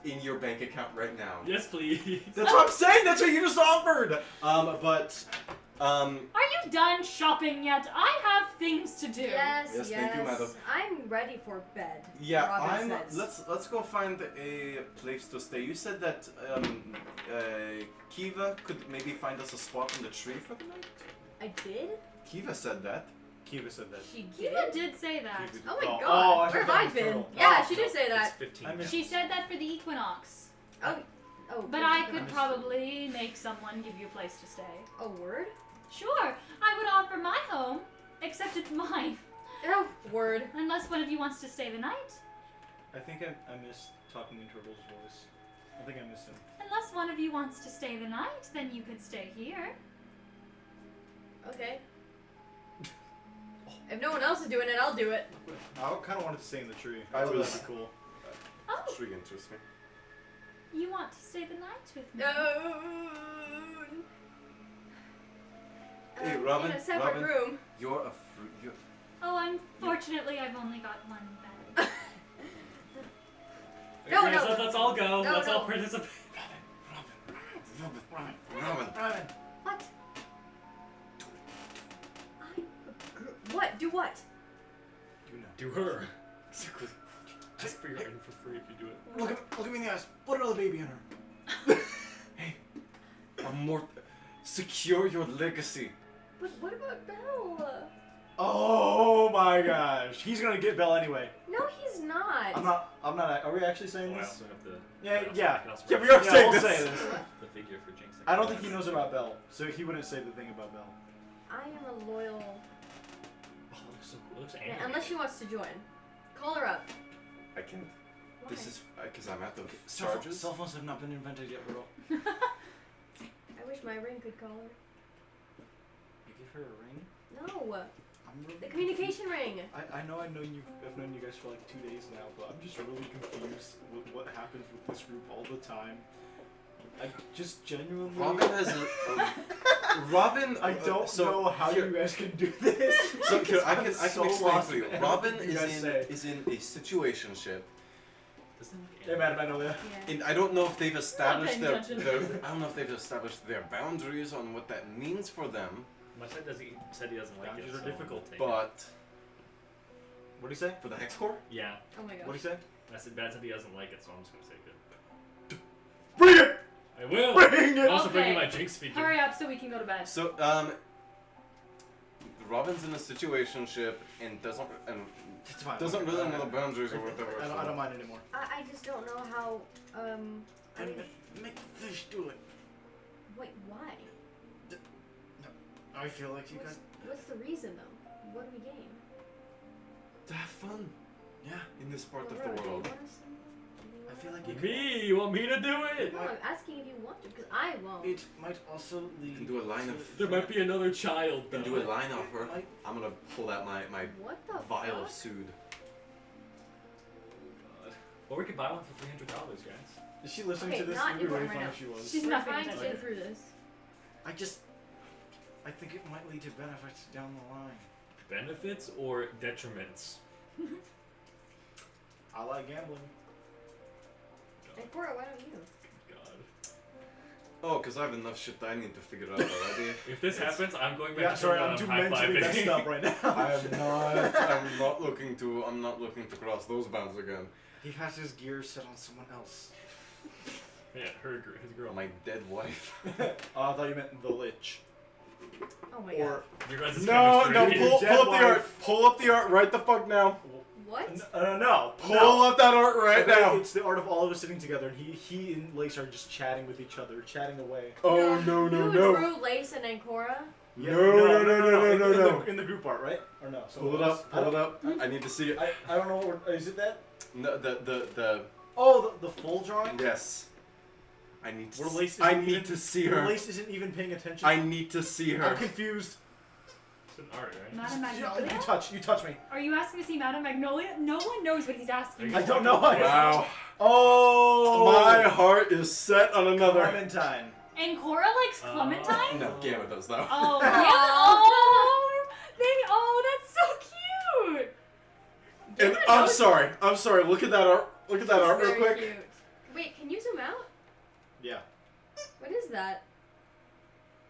in your bank account right now? Yes, please. That's what I'm saying. That's what you just offered. Are you done shopping yet? I have things to do. Yes, Yes, yes. thank you, madam. I'm ready for bed. yeah, Robin says. let's go find a place to stay. You said that Kiva could maybe find us a spot in the tree for the night. I did? Kiva said that. Kiva said that. She did? Kiva did say that. Oh my Oh, god. oh, I Where should have I have been? total. Yeah, Oh, she did say It's that. 15. I missed She said that for the equinox. Oh, But I good. could probably make someone give you a place to stay. A word? Sure, I would offer my home, except it's mine. Oh, word. Unless one of you wants to stay the night. I think I missed talking in Turtle's voice. I think I missed him. Unless one of you wants to stay the night, then you could stay here. Okay. If no one else is doing it, I'll do it. I kind of wanted to stay in the tree. I thought was- that'd be cool. Oh, Tree interests me. you want to stay the night with me? No. Hey, Robin, In a separate Robin. room. You're a fruit. You're... Oh, unfortunately, I've only got one bed. No, Okay, no. so let's all go. No, Let's all no. participate. Robin. What? What? Do what? You know. Do her. Ask for your item for free if you do it. Look at me in the eyes. Put another baby in her. I'm more. Secure your legacy. But what about Belle? Oh my gosh. He's gonna get Belle anyway. No, he's not. I'm not. Are we actually saying Oh, I this? also have the. Yeah, I also- yeah. I can also Yeah, we write are Yeah, saying we'll this. say this. the figure for Jinx. I don't think he knows about Belle, so he wouldn't say the thing about Belle. I am a loyal. Oh, it looks so cool. It looks Yeah, animated. unless she wants to join. Call her up. I can't. Why? This is because I'm out of Cell charges. phones have not been invented yet, bro. I wish my ring could call her. You give her a ring? No, I'm really the communication ring. I know I've known you guys for like 2 days now, but I'm just really confused with what happens with this group all the time. I just genuinely. Robin has a. Robin. I don't so know how here- you guys can do this. So here, I I'm can so explain lost for you. in Robin everything you guys say. is in a situationship, Doesn't it look Hey, Madam Magnolia. Yeah. and I don't know if they've established paying their, attention. I don't know if they've established their boundaries on what that means for them. My side said he doesn't like it. Boundaries are so difficult, I'll take it. But What do you say? for the hex core, Yeah, Oh my gosh. What do you say? I said Bad said he doesn't like it, so I'm just gonna take it. Bring it! I will. Bring I'm it! also bringing Okay. my Jinx figure. Hurry up so we can go to bed. so Robin's in a situationship and doesn't It's fine. really know the boundaries or whatever. I so- don't mind anymore. I just don't know how. I mean, Make the fish do it. wait, why? I feel like you guys. What's the reason though? What do we gain? To have fun Yeah. in this part Well, of Rhoda, the do you world. want us to- do you I want feel us like to- you Me? You want me to do it? No, I'm asking if you want to, because I won't. It might also lead. You can do a line of. There might be another child. You can though. do a line offer. Might- I'm gonna pull out my What the vial fuck? of sood. Or we could buy one for $300, guys. Is she listening Okay, to this? not It would be really important fun right if she was. She's We're not paying trying to attention. get through this. I think it might lead to benefits down the line. Benefits or detriments? I like gambling. And Cora, why don't you? God. Oh, because I have enough shit that I need to figure out already. If this happens, I'm going back Yeah, to sorry, Toronto I'm too and mentally high-fiving. messed up right now. I'm not looking to cross those bounds again. He has his gears set on someone else. Yeah, his girl. My dead wife. Oh, I thought you meant the Lich. Oh my Or Your guys' No, chemistry. pull Dead up the art. wife. Pull up the art right the fuck now. god. What? no. Pull up that art right now. It's the art of all of us sitting together, and he and Lace are just chatting with each other, chatting away. Oh no You drew Lace and then Cora? Yeah, No. In the group art, right? Or no? Pull it up. Pull it up. I need to see it. I don't know. What, is it that? No, the Oh, the full drawing. yes. I need to. Where Lace I isn't need even- to see Where her. Lace isn't even paying attention. I need to see her. I'm confused. It's an art, right? Madam You Magnolia? touch me. Are you asking to see Madam Magnolia? No one knows what he's asking. I don't know. Wow. Oh, My heart is set on another. Clementine. And Cora likes Clementine? No, Gamma does though. Oh, yeah. Oh, that's so cute. And Gamma I'm knows- sorry. Look at that art. Look at that art real Very quick. cute. Wait, can you zoom out? Yeah, What is that?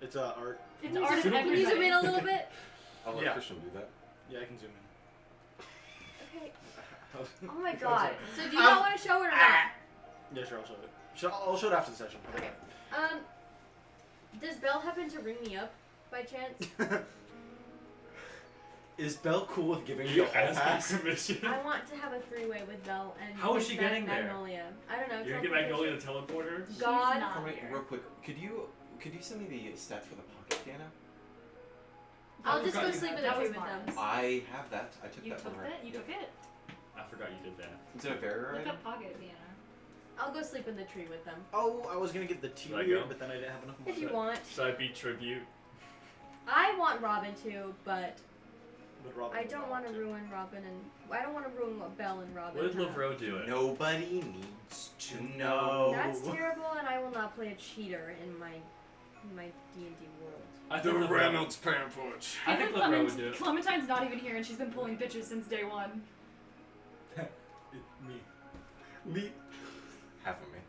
it's art. It's Can you art of zoom- Can you zoom in everybody. a little bit? I'll let Yeah. Christian do that. Yeah, I can zoom Okay. in. Oh my god. So do you not want to show it or not? Yeah, sure, I'll show it. I'll show it after the session. Okay. Does Belle happen to ring me up by chance? Is Belle cool with giving You you a hall pass? asking permission? I want to have a three-way with Belle and How is Miss she getting there? Magnolia. I don't know. You're gonna get Magnolia to teleport her? God. She's not Wait, here. real quick. Could you send me the stats for the pocket piano? I'll just forgot go you sleep had in the that. tree That with was them. Mars. I have that. I took You that took from her. it? You took it? I forgot you did that. Is it a very Look up Pocket Piano. I'll go sleep in the tree with them. Oh, I was gonna get the Should I T go? but then I didn't have enough If money. you want. Should I be tribute? I want Robin too, but But Robin I would don't not want to to. ruin Robin and I don't want to ruin what Belle and Robin What did have. Lavro do it? Nobody needs to know. That's terrible, and I will not play a cheater in my D&D world. I think Lavro- Pamphlet. I think Lavro would do it. Clementine's not even here, and she's been pulling bitches since day one. Me. Half of me.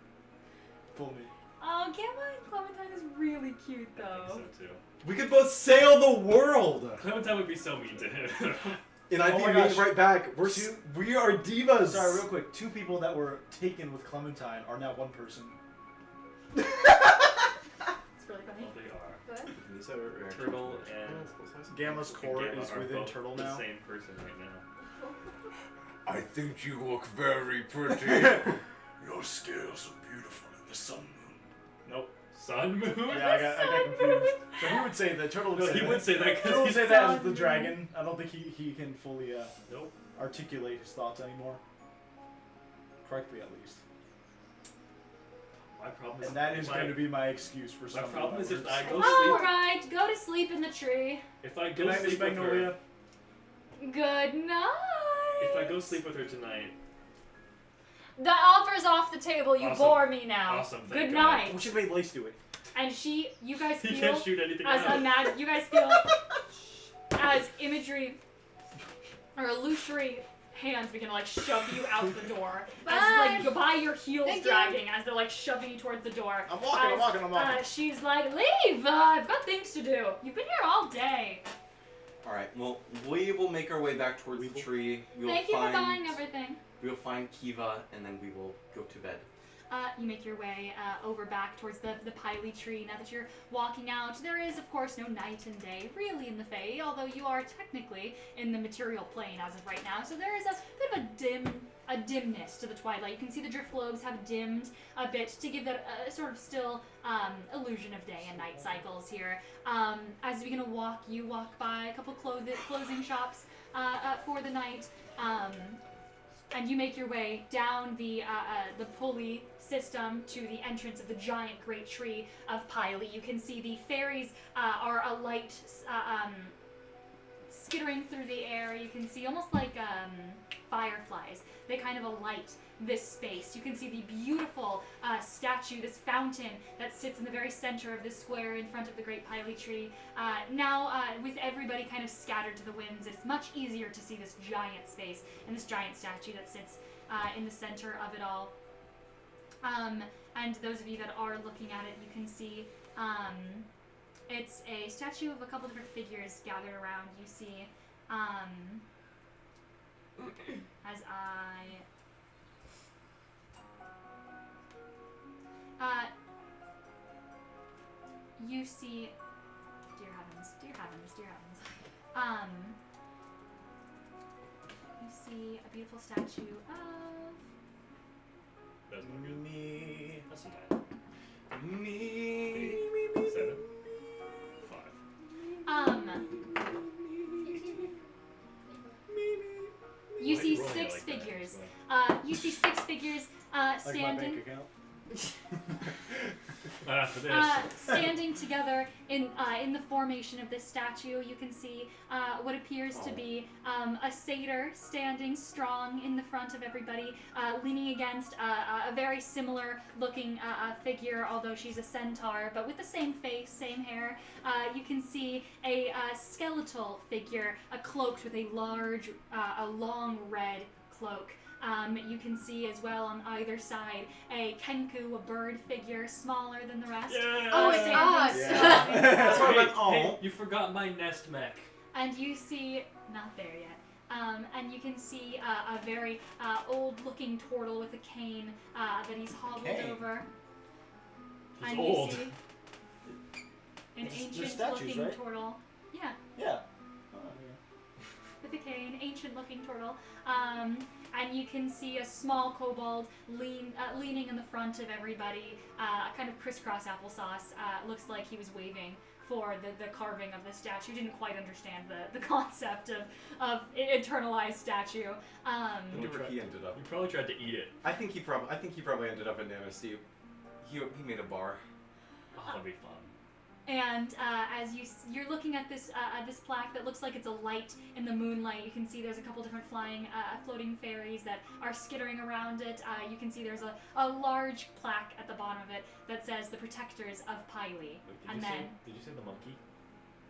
Full me. Oh, Gamma and Clementine is really cute, I though. think so too. We could both sail the world. Clementine would be so mean to him. And I'd Oh be my made gosh. right back. We are divas. Sorry, real quick. 2 people that were taken with Clementine are now 1 person. It's really funny. Well, they are. Good. These are Turtle and Gamma's core Gamma is are within both Turtle the now. same person right now. I think you look very pretty. Your scales are beautiful in the sun moon. Nope. Sun Moon? Yeah, I got confused. So he would say the turtle would No, say he that. would say that Turtle would because say that as Sun the Moon. dragon. I don't think he can fully Nope. articulate his thoughts anymore. Correctly, at least. My problem is And that is if going to be my excuse for My some problem is if I go All sleep. right, go to sleep in the tree. If I go Good night, Miss sleep with her. Magnolia. Good night. If I go sleep with her tonight. The offer's off the table. You Awesome. bore me now. Awesome, Good thank night. We should make Lace do it. And you guys He feel can't shoot anything as out. you guys feel as imagery or illusory hands begin to like shove you out the door. Bye. As like by your heels Thank you. dragging as they're like shoving you towards the door. I'm walking. She's like, leave! I've got things to do. You've been here all day. All right. Well, we will make our way back towards the tree. We will Thank you for find. buying everything. We will find Kiva, and then we will go to bed. You make your way over back towards the Piley tree. Now that you're walking out, there is, of course, no night and day really in the Fae, although you are technically in the material plane as of right now. So there is a bit of a dimness to the twilight. You can see the drift globes have dimmed a bit to give that sort of still illusion of day and night cycles here. As you begin to walk, you walk by a couple closing shops for the night. And you make your way down the pulley system to the entrance of the giant great tree of Piley. You can see the fairies are alight, skittering through the air. You can see almost like fireflies. They kind of alight this space. You can see the beautiful statue, this fountain that sits in the very center of this square in front of the great Piley tree. Now, with everybody kind of scattered to the winds, it's much easier to see this giant space and this giant statue that sits in the center of it all. And those of you that are looking at it, you can see it's a statue of a couple different figures gathered around. You see, as you see, dear heavens, you see a beautiful statue of That's Me. That's not Me. 7, 5. you see Rolling it 6 like that, figures. so- You see 6 figures Like my standing. bank account. Not after this. Standing together in the formation of this statue, you can see what appears to be a satyr standing strong in the front of everybody, leaning against a very similar looking figure, although she's a centaur, but with the same face, same hair. You can see a skeletal figure, cloaked with a long red cloak. You can see as well on either side a Kenku, a bird figure, smaller than the rest. Yeah. Oh, it's standing us. Yeah. That's why I went, Hey, oh. you forgot my nest mech. And you see, not there yet. And you can see a very old-looking turtle with a cane that he's hobbled Cane? over. He's and old. you see an They're ancient-looking statues, right? turtle. Yeah, Yeah. with a cane, ancient-looking turtle. And you can see a small kobold leaning in the front of everybody, kind of crisscross applesauce. Looks like he was waving for the carving of the statue. Didn't quite understand the concept of internalized statue. I wonder where he ended up. You probably tried to eat it. I think he probably ended up in Amnesty. He made a bar. Oh, that'd be fun. And as you're looking at this plaque that looks like it's a light in the moonlight, you can see there's a couple different floating fairies that are skittering around it. You can see there's a large plaque at the bottom of it that says the Protectors of Piley. Wait, did you say the monkey?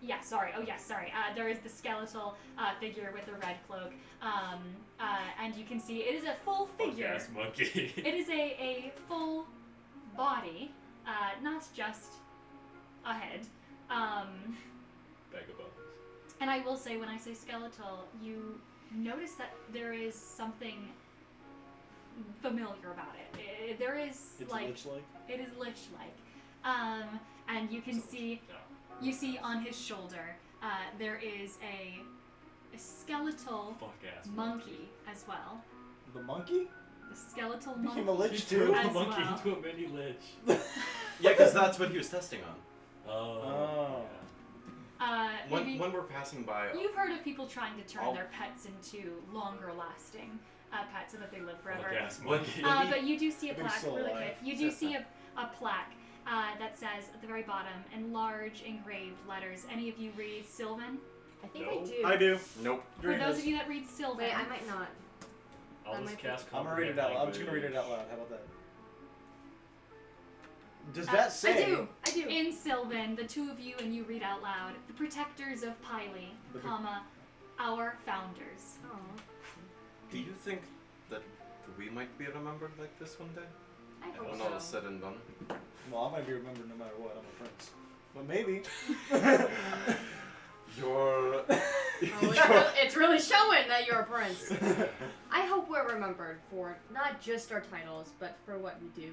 Yeah, sorry. Oh, yes, sorry. There is the skeletal figure with the red cloak. And you can see it is a full figure. Yes, monkey. It is a full body, not just a head. Bag of bones. And I will say, when I say skeletal, you notice that there is something familiar about it. There is It's like lich-like? it is lich-like, and you can see on his shoulder there is a skeletal Fuck ass. monkey as well. The monkey? A skeletal Became monkey. a lich too. As a monkey well. into a mini lich. Yeah, because that's what he was testing on. Oh. Maybe When we're passing by, you've heard of people trying to turn I'll- their pets into longer-lasting pets so that they live forever. Fuck ass What- monkey. But you do see a They're plaque, still really alive. quick. You do see a plaque that says at the very bottom, in large engraved letters, any of you read Sylvan? I think No. I do. I do. nope. For those of you that read Sylvan, Wait, I might not. I'll that just might be- cast I'm gonna read it out loud. I'm just gonna read it out loud. How about that? Does Uh, that say? I do. in Sylvan, the two of you and you read out loud, the protectors of Pily, The pro- comma, our founders. Oh. Do you think that we might be remembered like this one day? I hope When so. all is said and done. Well, I might be remembered no matter what. I'm a prince. But maybe. You're. Oh, it's really showing that you're a prince. I hope we're remembered for not just our titles, but for what we do.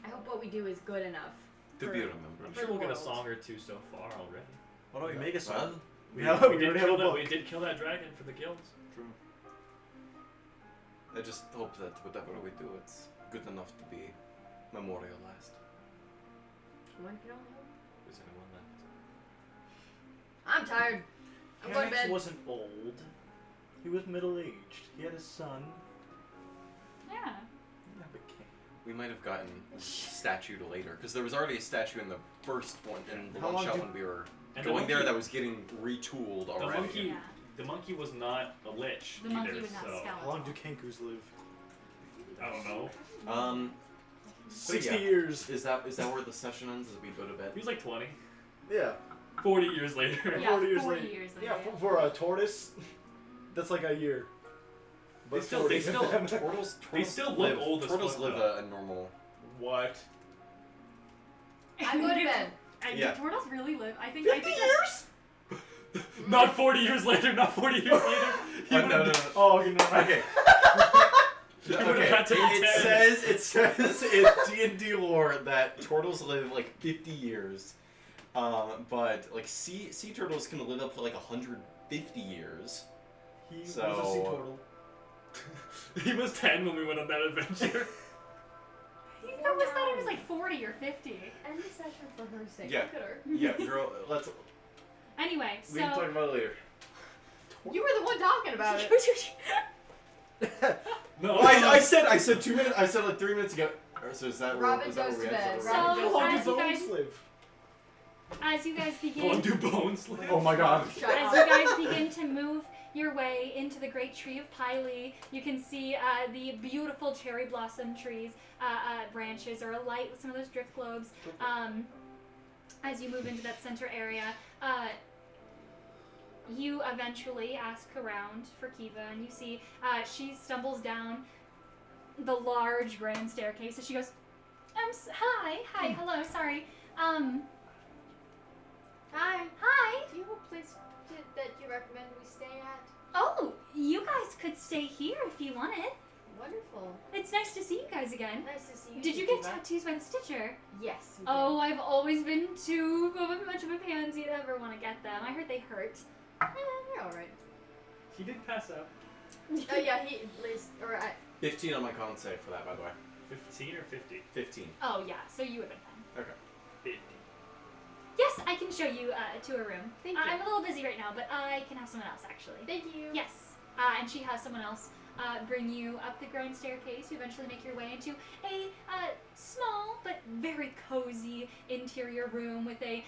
I hope what we do is good enough. To for- be I'm remembered. sure we'll get a world. song or two so far already. Why don't we make a song? Well, We did already have kill a that. book. We did kill that dragon for the guilds. True. I just hope that whatever we do, it's good enough to be memorialized. One can only hope. Is anyone left? I'm tired. I'm going to Camax bed. wasn't old. He was middle-aged. He had a son. Yeah. Yeah, but Cam- We might have gotten a statue later, because there was already a statue in the first one, in the How one long shot did- when we were And the going there monkey- that was getting retooled The already. monkey. Yeah. The monkey was not a lich The either. monkey was not so skeletal. How long do Kenkus live? I don't know. 60 yeah. years. Is that where the session ends? As we go to bed? He was like 20. Yeah. 40 years later. Yeah, 40 years 40 later. years later. Yeah, for a tortoise, that's like a year. They still- they still- Turtles They still look live, old as Turtles fuck, live though. a normal. What? I'm going to bed. And Yeah. turtles really live. I think 50 years? Not 40 years later. Not 40 years later. He No, no, would've- no. Oh, you know. Okay. You would've Okay. had to be It says in D&D lore that turtles live like 50 years, but like sea turtles can live up to like 150 years. He was a sea So- turtle. He was 10 when we went on that adventure. I always thought it was like 40 or 50. End the session for her sake. Yeah. Look at her. Yeah, girl. Let's. Anyway, We can talk so about it later. You were the one talking about it. No. I said 2 minutes. I said like 3 minutes ago. So is that where? Robin is that goes where we to ended? bed. So- How long as do you guys- bones live? as you guys Go begin, and do bones live. Oh my god. Shut as up. you guys begin to move your way into the great tree of Pily, you can see the beautiful cherry blossom trees branches are alight with some of those drift globes. As you move into that center area, you eventually ask around for Kiva, and you see she stumbles down the large grand staircase, and she goes, hi, hello, sorry, Hi. hi. Do you have a place that you recommend we stay at? Oh, you guys could stay here if you wanted. Wonderful. It's nice to see you guys again. Nice to see you. Did you too, get Kiva. tattoos by the Stitcher? Yes. we Oh, I've always been too much of a pansy to ever want to get them. I heard they hurt. did. You're all right. He did pass out. Oh yeah, he list or I. 15 on my con save for that, by the way. 15 or 50? 15. Oh yeah, so you would have been fine. Okay. 50. Yes, I can show you to a room. Thank you. I'm a little busy right now, but I can have someone else actually. Thank you. Yes, and she has someone else bring you up the grand staircase. You eventually make your way into a small but very cozy interior room with a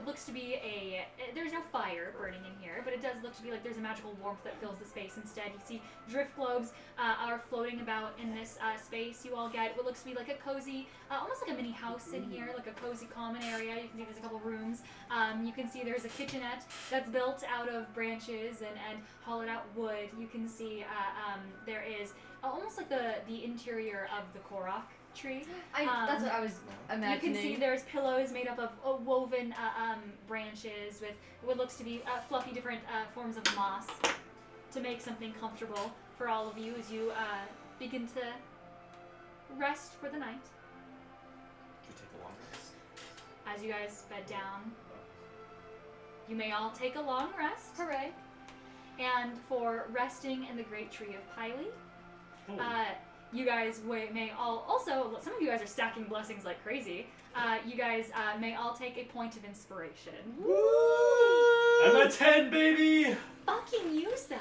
looks to be a there's no fire burning in here, but it does look to be like there's a magical warmth that fills the space instead. You see drift globes are floating about in this space. You all get what looks to be like a cozy, almost like a mini house in here, like a cozy common area. You can see there's a couple rooms. You can see there's a kitchenette that's built out of branches and hollowed out wood. You can see there is almost like the interior of the Korok tree. That's what I was You imagining. can see there's pillows made up of woven branches with what looks to be fluffy different forms of moss to make something comfortable for all of you as you begin to rest for the night. Should we take a long rest? As you guys bed down, you may all take a long rest. Hooray. And for resting in the great tree of Piley, you guys may all also, some of you guys are stacking blessings like crazy. You guys may all take a point of inspiration. I'm at 10, baby! Fucking use them.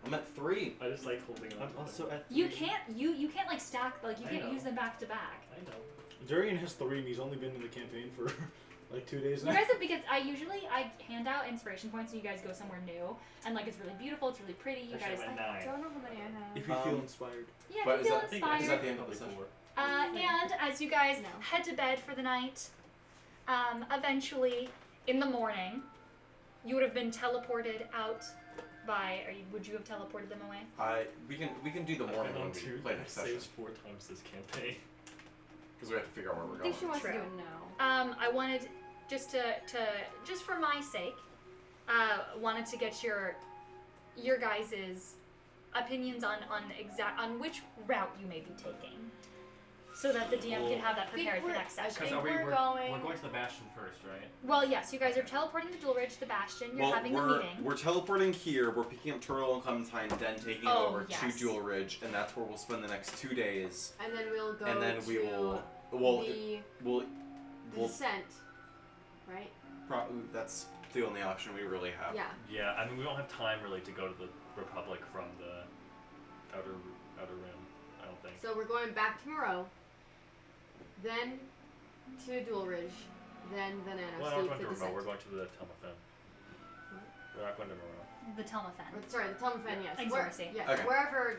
I'm at 3. I just like holding on. I'm to also at You 3. can't like stack, like you I can't know. use them back to back. I know. Durian has 3 and he's only been in the campaign for like 2 days You now. guys have, because I hand out inspiration points when you guys go somewhere new, and like it's really beautiful, it's really pretty. You Actually, guys, I'm I at 9. don't know how many I have. If you feel inspired. yeah, But if is you feel that- I think inspired. is that the end of the probably session? 4. And as you guys No. head to bed for the night, eventually in the morning, you would have been teleported out by. Would you have teleported them away? We can do the I've morning been when on we 2 play next session saves 4 times this campaign. because we have to figure out where we're I going. think she wants to do True. it now. I wanted just just for my sake, wanted to get your guys's opinions on which route you may be taking, so that the DM can have that prepared for next session. think we're we're going- We're going to the Bastion first, right? Well, yes, you guys are teleporting to Dualridge, the Bastion. You're Well, having the we're meeting. we're teleporting here. We're picking up Turtle and Clementine, then taking Oh, over yes. to Jewel Ridge, and that's where we'll spend the next 2 days. And then we'll go And then to we will. Well, the we'll. descent, right? That's the only option we really have. Yeah. Yeah, I mean, we don't have time really to go to the Republic from the outer rim, I don't think. So we're going back to Moreau, then to Dualridge, then Venano. Well, so we're you not going the to Remote, descent. we're going to the Telmafen. We're not going to Moreau. The Telmafen. Sorry, the Telmafen, yes. Exorcy. Yeah, Okay. wherever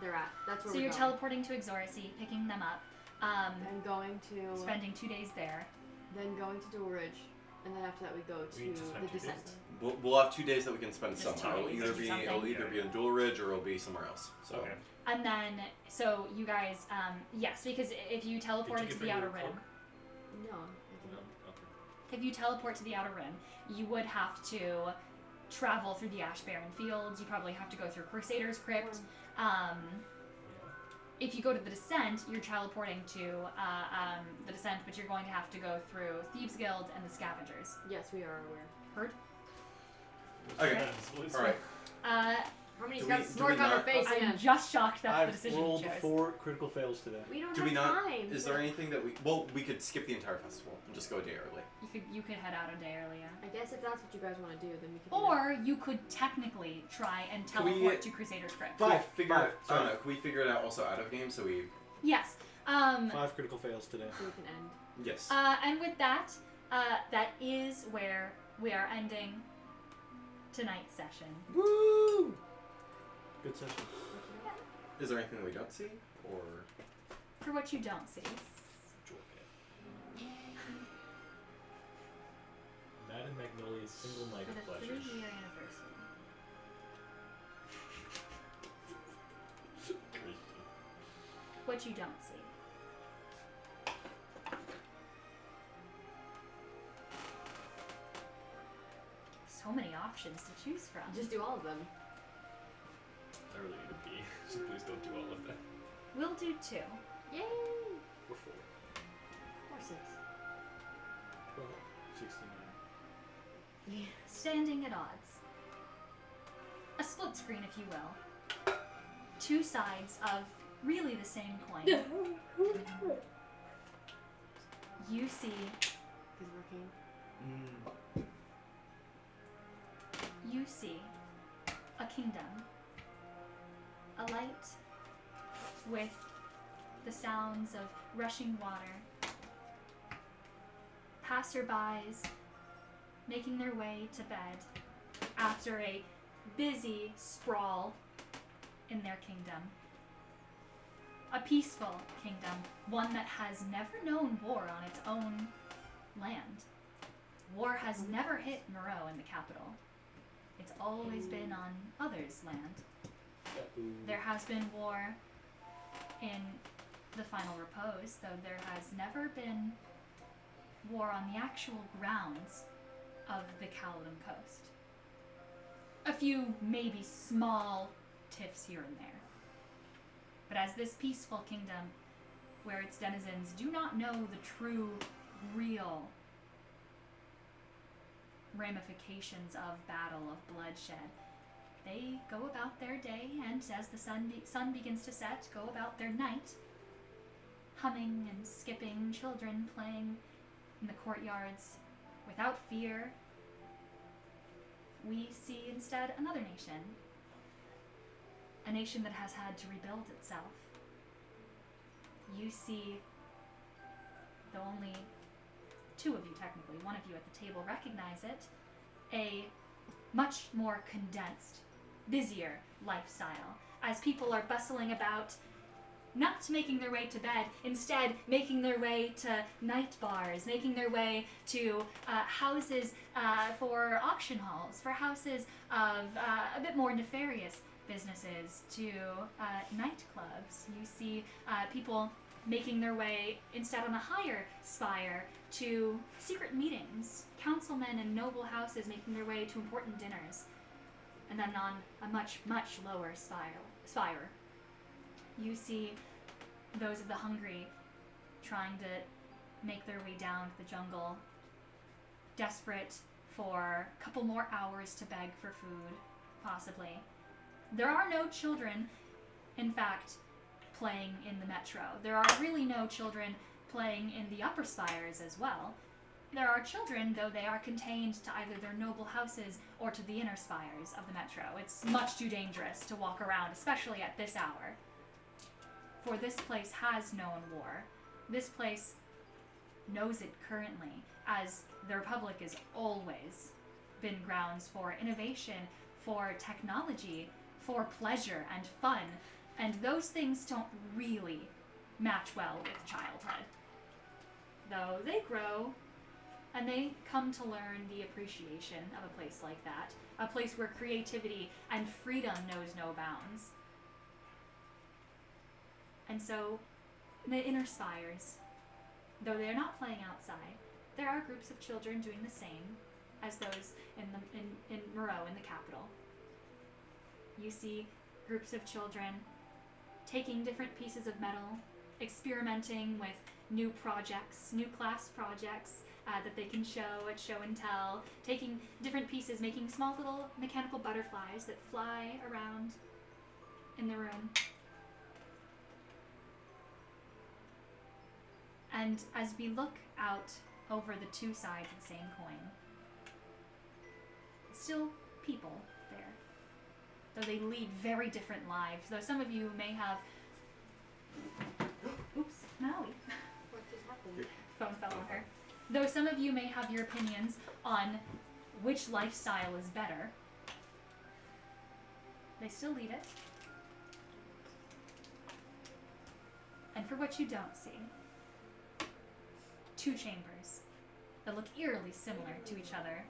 they're at. That's where So we're you're going. teleporting to Exorcy, picking them up, Then going to spending 2 days there. then going to Dualridge, and then after that we go to We need to spend the 2 days descent. there? We'll have 2 days that we can spend Just somewhere. 2 It'll days either to be do something. it'll either be in Jewel Ridge or it'll be somewhere else. So. Okay. And then, so you guys, yes, because if you teleport Did you into give the her outer your rim, cloak? No. I No? didn't. Okay. if you teleport to the outer rim, you would have to travel through the Ash Barren Fields. You probably have to go through Crusader's Crypt. If you go to the Descent, you're teleporting to the Descent, but you're going to have to go through Thieves Guild and the Scavengers. Yes, we are aware. Heard? Okay. Okay. All right. How many's Do got we- a do snort we on their not- face I'm again? just shocked that's the I've decision rolled you chose. 4 critical fails today. We don't Do have we not? time. Is there anything that we? Well, we could skip the entire festival and just go a day early. You could head out a day earlier. I guess if that's what you guys want to do, then we can. do Or you could technically try and Can we- teleport to Crusader's Crypt. Can we Five. figure? Five. I don't Sorry. know. Can we figure it out also out of game so we? Yes. 5 critical fails today. that. So we can end. Yes. And with that, that is where we are ending tonight's session. Woo! Good session. Is there anything that we don't see, or? For what you don't see. Madame Magnolia's single night For of the pleasure. 3-year anniversary. What you don't see. So many options to choose from. Just do all of them. I really need a pee, so please don't do all of that. We'll do 2. Yay! Or 4. Or 6. 12, 69. Standing at odds. A split screen, if you will. 2 sides of really the same coin. You see, Is working. you see a kingdom. A light with the sounds of rushing water. Passerbys making their way to bed after a busy sprawl in their kingdom. A peaceful kingdom, one that has never known war on its own land. War has never hit Moreau in the capital. It's always been on others' land. There has been war in the final repose, though there has never been war on the actual grounds of the Kaladin coast. A few, maybe small tiffs here and there. But as this peaceful kingdom, where its denizens do not know the true, real ramifications of battle, of bloodshed, they go about their day, and as the sun begins to set, go about their night, humming and skipping, children playing in the courtyards without fear. We see instead another nation, a nation that has had to rebuild itself. You see, though only two of you technically, one of you at the table recognize it, a much more condensed, busier lifestyle, as people are bustling about, not making their way to bed, instead making their way to night bars, making their way to houses for auction halls, for houses of a bit more nefarious businesses, to nightclubs. You see people making their way, instead on a higher spire, to secret meetings, councilmen and noble houses making their way to important dinners, and then on a much, much lower spire, you see those of the hungry trying to make their way down to the jungle, desperate for a couple more hours to beg for food, possibly. There are no children, in fact, playing in the metro. There are really no children playing in the upper spires as well. There are children, though they are contained to either their noble houses or to the inner spires of the metro. It's much too dangerous to walk around, especially at this hour. For this place has known war. This place knows it currently, as the Republic has always been grounds for innovation, for technology, for pleasure and fun, and those things don't really match well with childhood. Though they grow, and they come to learn the appreciation of a place like that, a place where creativity and freedom knows no bounds. And so, in the inner spires, though they are not playing outside, there are groups of children doing the same as those in Moreau, in the capital. You see groups of children taking different pieces of metal, experimenting with new projects, new class projects that they can show at show and tell, taking different pieces, making small little mechanical butterflies that fly around in the room. And as we look out over the two sides of the same coin, it's still people there, though they lead very different lives. Though some of you may have... Oops, Maui. What just happened? Phone fell on her. Though some of you may have your opinions on which lifestyle is better, they still lead it. And for what you don't see, two chambers that look eerily similar to each other.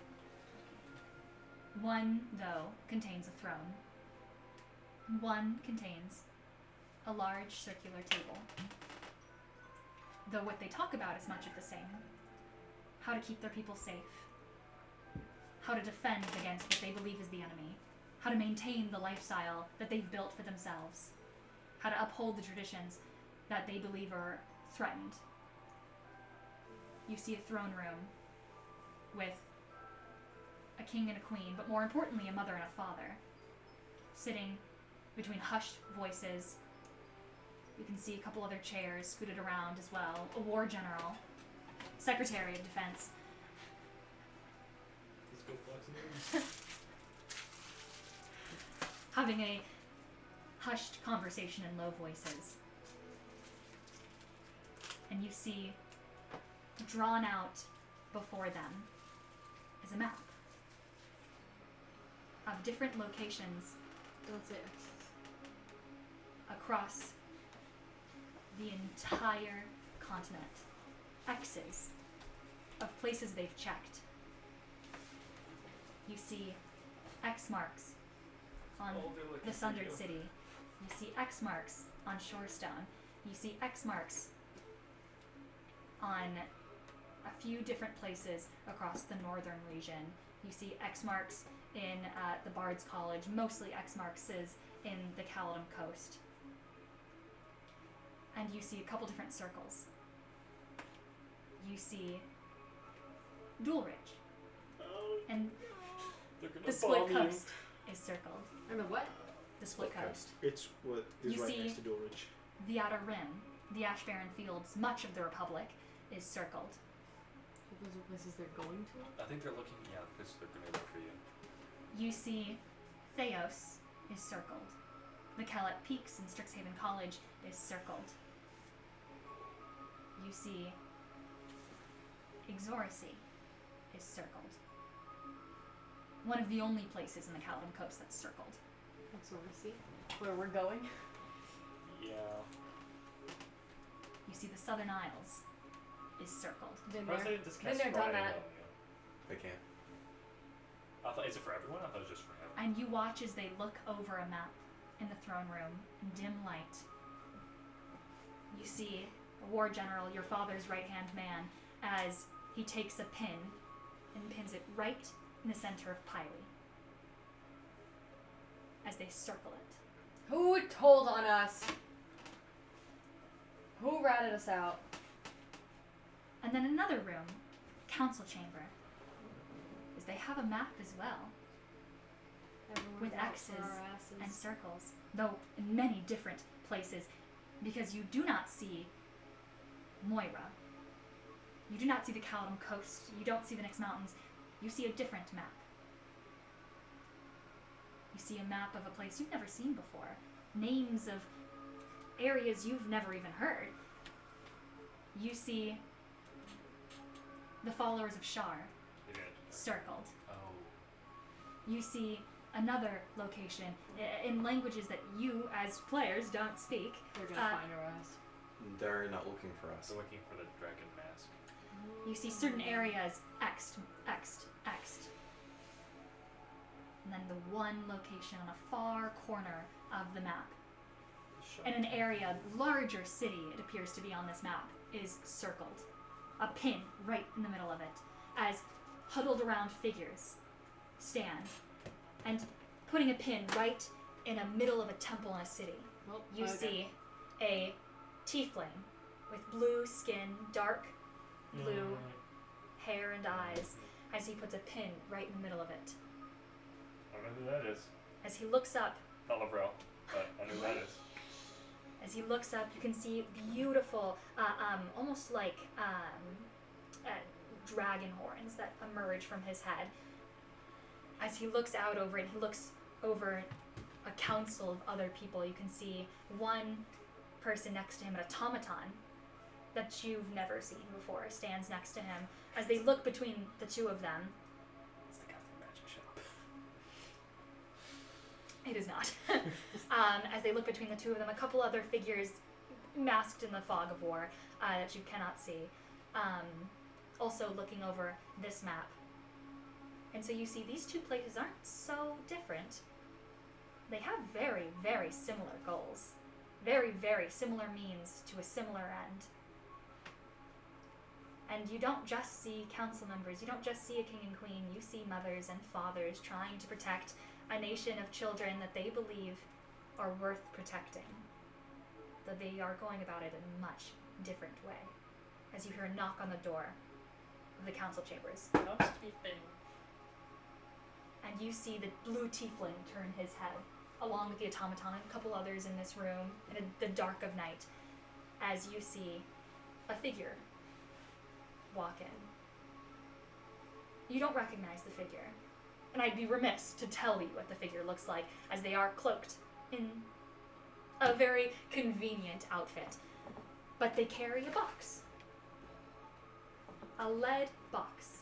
One, though, contains a throne. One contains a large circular table. Though what they talk about is much of the same. How to keep their people safe. How to defend against what they believe is the enemy. How to maintain the lifestyle that they've built for themselves. How to uphold the traditions that they believe are threatened. You see a throne room with a king and a queen, but more importantly, a mother and a father, sitting between hushed voices. You can see a couple other chairs scooted around as well. A war general, Secretary of Defense. Let's go flex Having a hushed conversation in low voices. And you see, drawn out before them, is a map of different locations Don't say it. across the entire continent. X's of places they've checked. You see X marks on Oh, they're looking the for Sundered you. City. You see X marks on Shorestone. You see X marks on a few different places across the northern region. You see X marks in the Bard's College, mostly X marks is in the Caledon coast. And you see a couple different circles. You see Dulridge. And the Split Coast is circled. And the what? The Split Coast. It's what is You right see- next to Dulridge. The Outer Rim, the Ashbaron Fields, much of the Republic is circled. Those are places they're going to? I think they're looking. Yeah, this they're gonna look for you. You see Theos is circled. The Kellett Peaks in Strixhaven College is circled. You see Exoracy is circled. One of the only places in the Caledon coast that's circled. That's what we see. Where we're going. Yeah. You see the Southern Isles is circled. Been Perhaps there. they just Been cast there, done Scrying that. on you. They can't. I thought, is it for everyone? I thought it was just for him. And you watch as they look over a map in the throne room in dim light. You see a war general, your father's right-hand man, as he takes a pin and pins it right in the center of Pylie. As they circle it. Who told on us? Who ratted us out? And then another room, council chamber. As they have a map as well, Everyone's with out X's for our asses. and circles, though in many different places, because you do not see Moira. You do not see the Caledon coast. You don't see the Nyx Mountains. You see a different map. You see a map of a place you've never seen before. Names of areas you've never even heard. You see the followers of Shar They did. circled. Oh. You see another location in languages that you, as players, don't speak. They're gonna find our ass. They're not looking for us. They're looking for the dragon mask. You see certain areas X'd. And then the one location on a far corner of the map. In an area, larger city, it appears to be on this map, is circled. A pin right in the middle of it, as huddled around figures stand. And putting a pin right in the middle of a temple in a city. Well, You okay. see a tiefling with blue skin, dark blue hair and eyes, as he puts a pin right in the middle of it. I don't know who that is. As he looks up, Not Lavrel, but I know who that is. as he looks up, you can see beautiful, almost like dragon horns that emerge from his head. As he looks out over it, he looks over a council of other people. You can see one person next to him, an automaton that you've never seen before, stands next to him. As they look between the two of them, It's the guy from the magic shop. it is not. As they look between the two of them, a couple other figures masked in the fog of war that you cannot see, also looking over this map. And so you see these two places aren't so different. They have very, very similar goals. Very, very similar means to a similar end. And you don't just see council members, you don't just see a king and queen, you see mothers and fathers trying to protect a nation of children that they believe are worth protecting. Though they are going about it in a much different way. As you hear a knock on the door of the council chambers. And you see the blue tiefling turn his head, along with the automaton and a couple others in this room, in the dark of night, as you see a figure walk in. You don't recognize the figure, and I'd be remiss to tell you what the figure looks like, as they are cloaked in a very convenient outfit. But they carry a box. A lead box.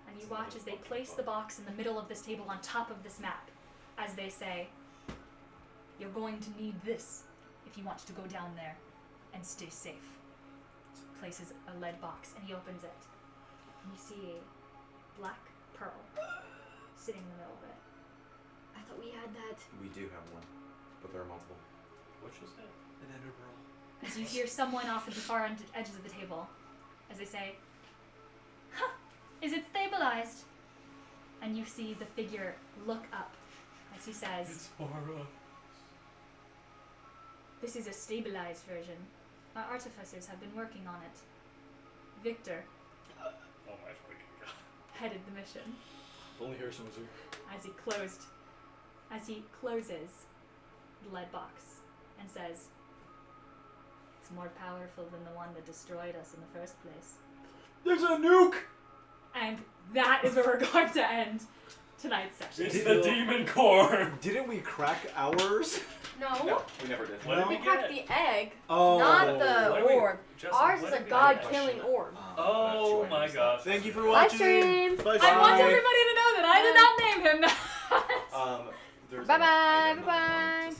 And you watch as they place the box in the middle of this table on top of this map, as they say, "You're going to need this if you want to go down there and stay safe." Places a lead box, and he opens it. And you see a black pearl sitting in the middle of it. I thought we had that. We do have one, but there are multiple. What she said? An ender pearl. As you hear someone off at the far edges of the table, as they say, "Huh, is it stabilized?" And you see the figure look up as he says, It's Mara. "This is a stabilized version. Our artificers have been working on it. Victor Oh my freaking god. headed the mission." If only Harrison was here. As he closes the lead box and says, "It's more powerful than the one that destroyed us in the first place." There's a nuke! And that is where we're going to end tonight's session. It's the demon core. Didn't we crack ours? No. No, we never did. What did We we cracked get? the egg, Oh. not What the did we- orb. Justin, Ours what is a did we god-killing get? orb. Oh my gosh. Thank you for Live watching. stream. Bye. I want everybody to know that I did not name him that. There's Bye an bye. item Bye that I want bye. to